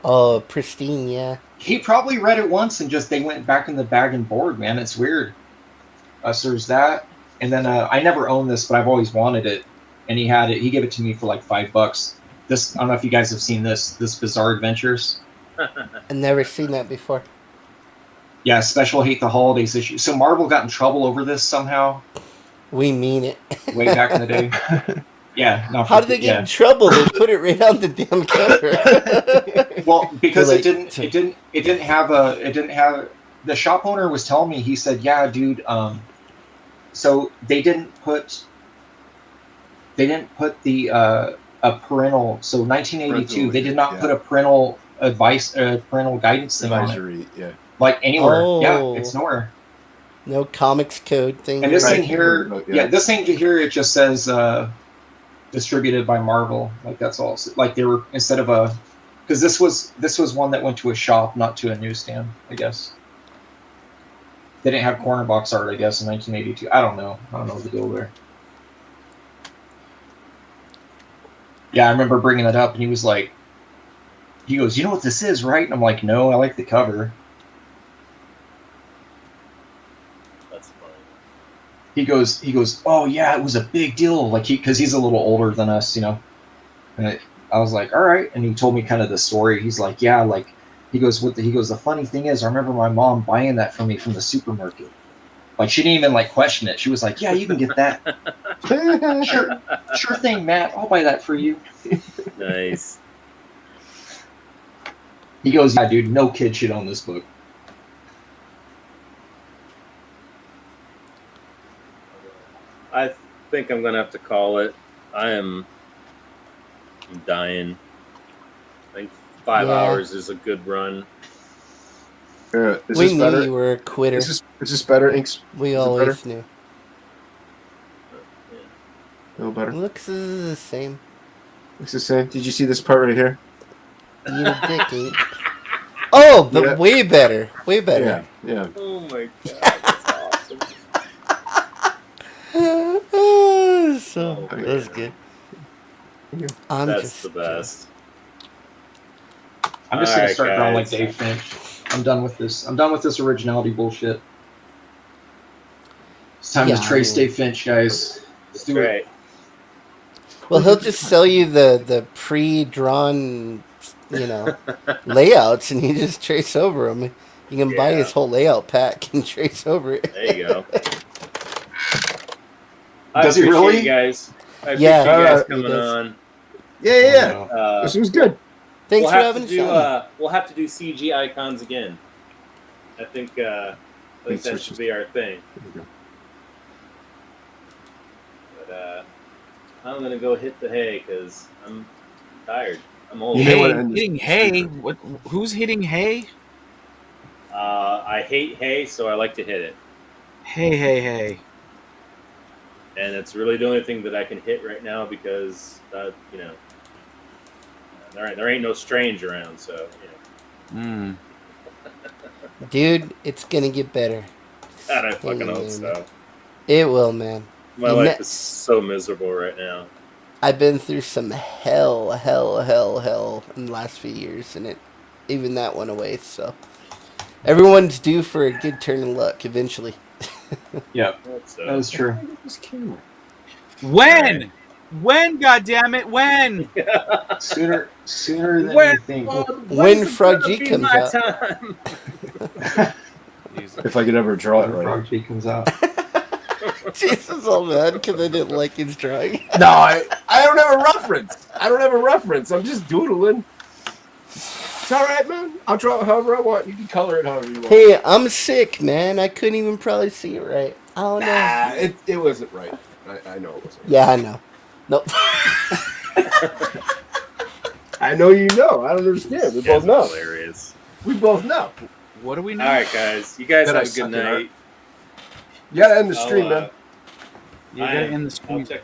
Oh, pristine, yeah. he probably read it once and just they went back in the bag and board. Man, it's weird. So there's that, and then I never owned this, but I've always wanted it, and he had it. He gave it to me for like $5. This I don't know if you guys have seen this Bizarre Adventures. I've never seen that before. Yeah, special Hate the Holidays issue. So Marvel got in trouble over this somehow We mean it. way back in the day. Yeah. No, How did they get in trouble? They put it right on the damn cover. Well, because Like, it didn't have the shop owner was telling me, he said, yeah, dude, so they didn't put the a parental, so 1982 they did not yeah. put a parental parental guidance thing on it, Advisory, yeah. like anywhere. Yeah, Oh. it's nowhere. No comics code thing. And this Right. thing here, Yeah. this thing here, it just says distributed by Marvel. Like that's all. Like they were instead of a, because this was one that went to a shop, not to a newsstand. I guess they didn't have corner box art. I guess in 1982. I don't know the deal there. Yeah, I remember bringing that up, and he was like, he goes, "You know what this is, right?" And I'm like, "No, I like the cover." That's funny. He goes, "Oh yeah, it was a big deal." Like because he's a little older than us, you know. And I was like, "All right." And he told me kind of the story. He's like, "Yeah, like," he goes, the funny thing is, I remember my mom buying that for me from the supermarket. Like she didn't even like question it. She was like, "Yeah, you can get that. Sure thing, Matt. I'll buy that for you." Nice. He goes, "Yeah, dude, no kid should own this book." I think I'm gonna have to call it. I'm dying. I think 5 Yeah. hours is a good run. Is We this knew better? you were a quitter. Is this better, Inks? We it always knew. A little better. Looks the same. It's the same. Did you see this part right here? Eat a dick, eat. Oh, but Yeah. way better. Way better. Yeah, yeah. Oh my god, that's awesome. So Oh, that's man. good. I'm That's just the best. I'm just All gonna right, start drawing like guys. Dave Finch. I'm done with this. I'm done with this originality bullshit. It's time Yeah, to trace I mean- Dave Finch, guys. Let's do it. Great. Well, he'll just sell you the pre-drawn, layouts, and you just trace over them. You can buy Yeah. his whole layout pack and trace over it. There you go. I Does he appreciate really? you guys. I appreciate Yeah, you guys he coming does. on. Yeah. Uh, This was good. Thanks we'll for have having to do. fun. We'll have to do CG icons again. I think that should be our thing. But I'm gonna go hit the hay because I'm tired. I'm old. You may Hey, wanna end this hitting hay. What? Who's hitting hay? I hate hay, so I like to hit it, Hey. and it's really the only thing that I can hit right now because you know there ain't no strange around. So you know. Dude, it's gonna get better. God, I fucking Hang hope in. so. It will, man. My You life ne- is so miserable right now. I've been through some hell in the last few years, and even that went away. So everyone's due for a good turn of luck eventually. Yeah, So, that is true. This camera. When? When? Goddammit, when? Sooner than When- you think. When Frog G comes out. time? If I could ever draw it When right. Frog G comes out. Jesus, all mad because I didn't like his drawing. No, I don't have a reference. I'm just doodling. It's all right, man. I'll draw it however I want. You can color it however you want. Hey, I'm sick, man. I couldn't even probably see it right. I don't know. Nah, it wasn't right. I know it wasn't right. Yeah, I know. Nope. I know you know. I don't understand. We both know. Hilarious. We both know. What do we know? All right, guys. You guys That I have a suck good at art. night. You gotta end the I'll, stream, man. You gotta end the I'll stream. check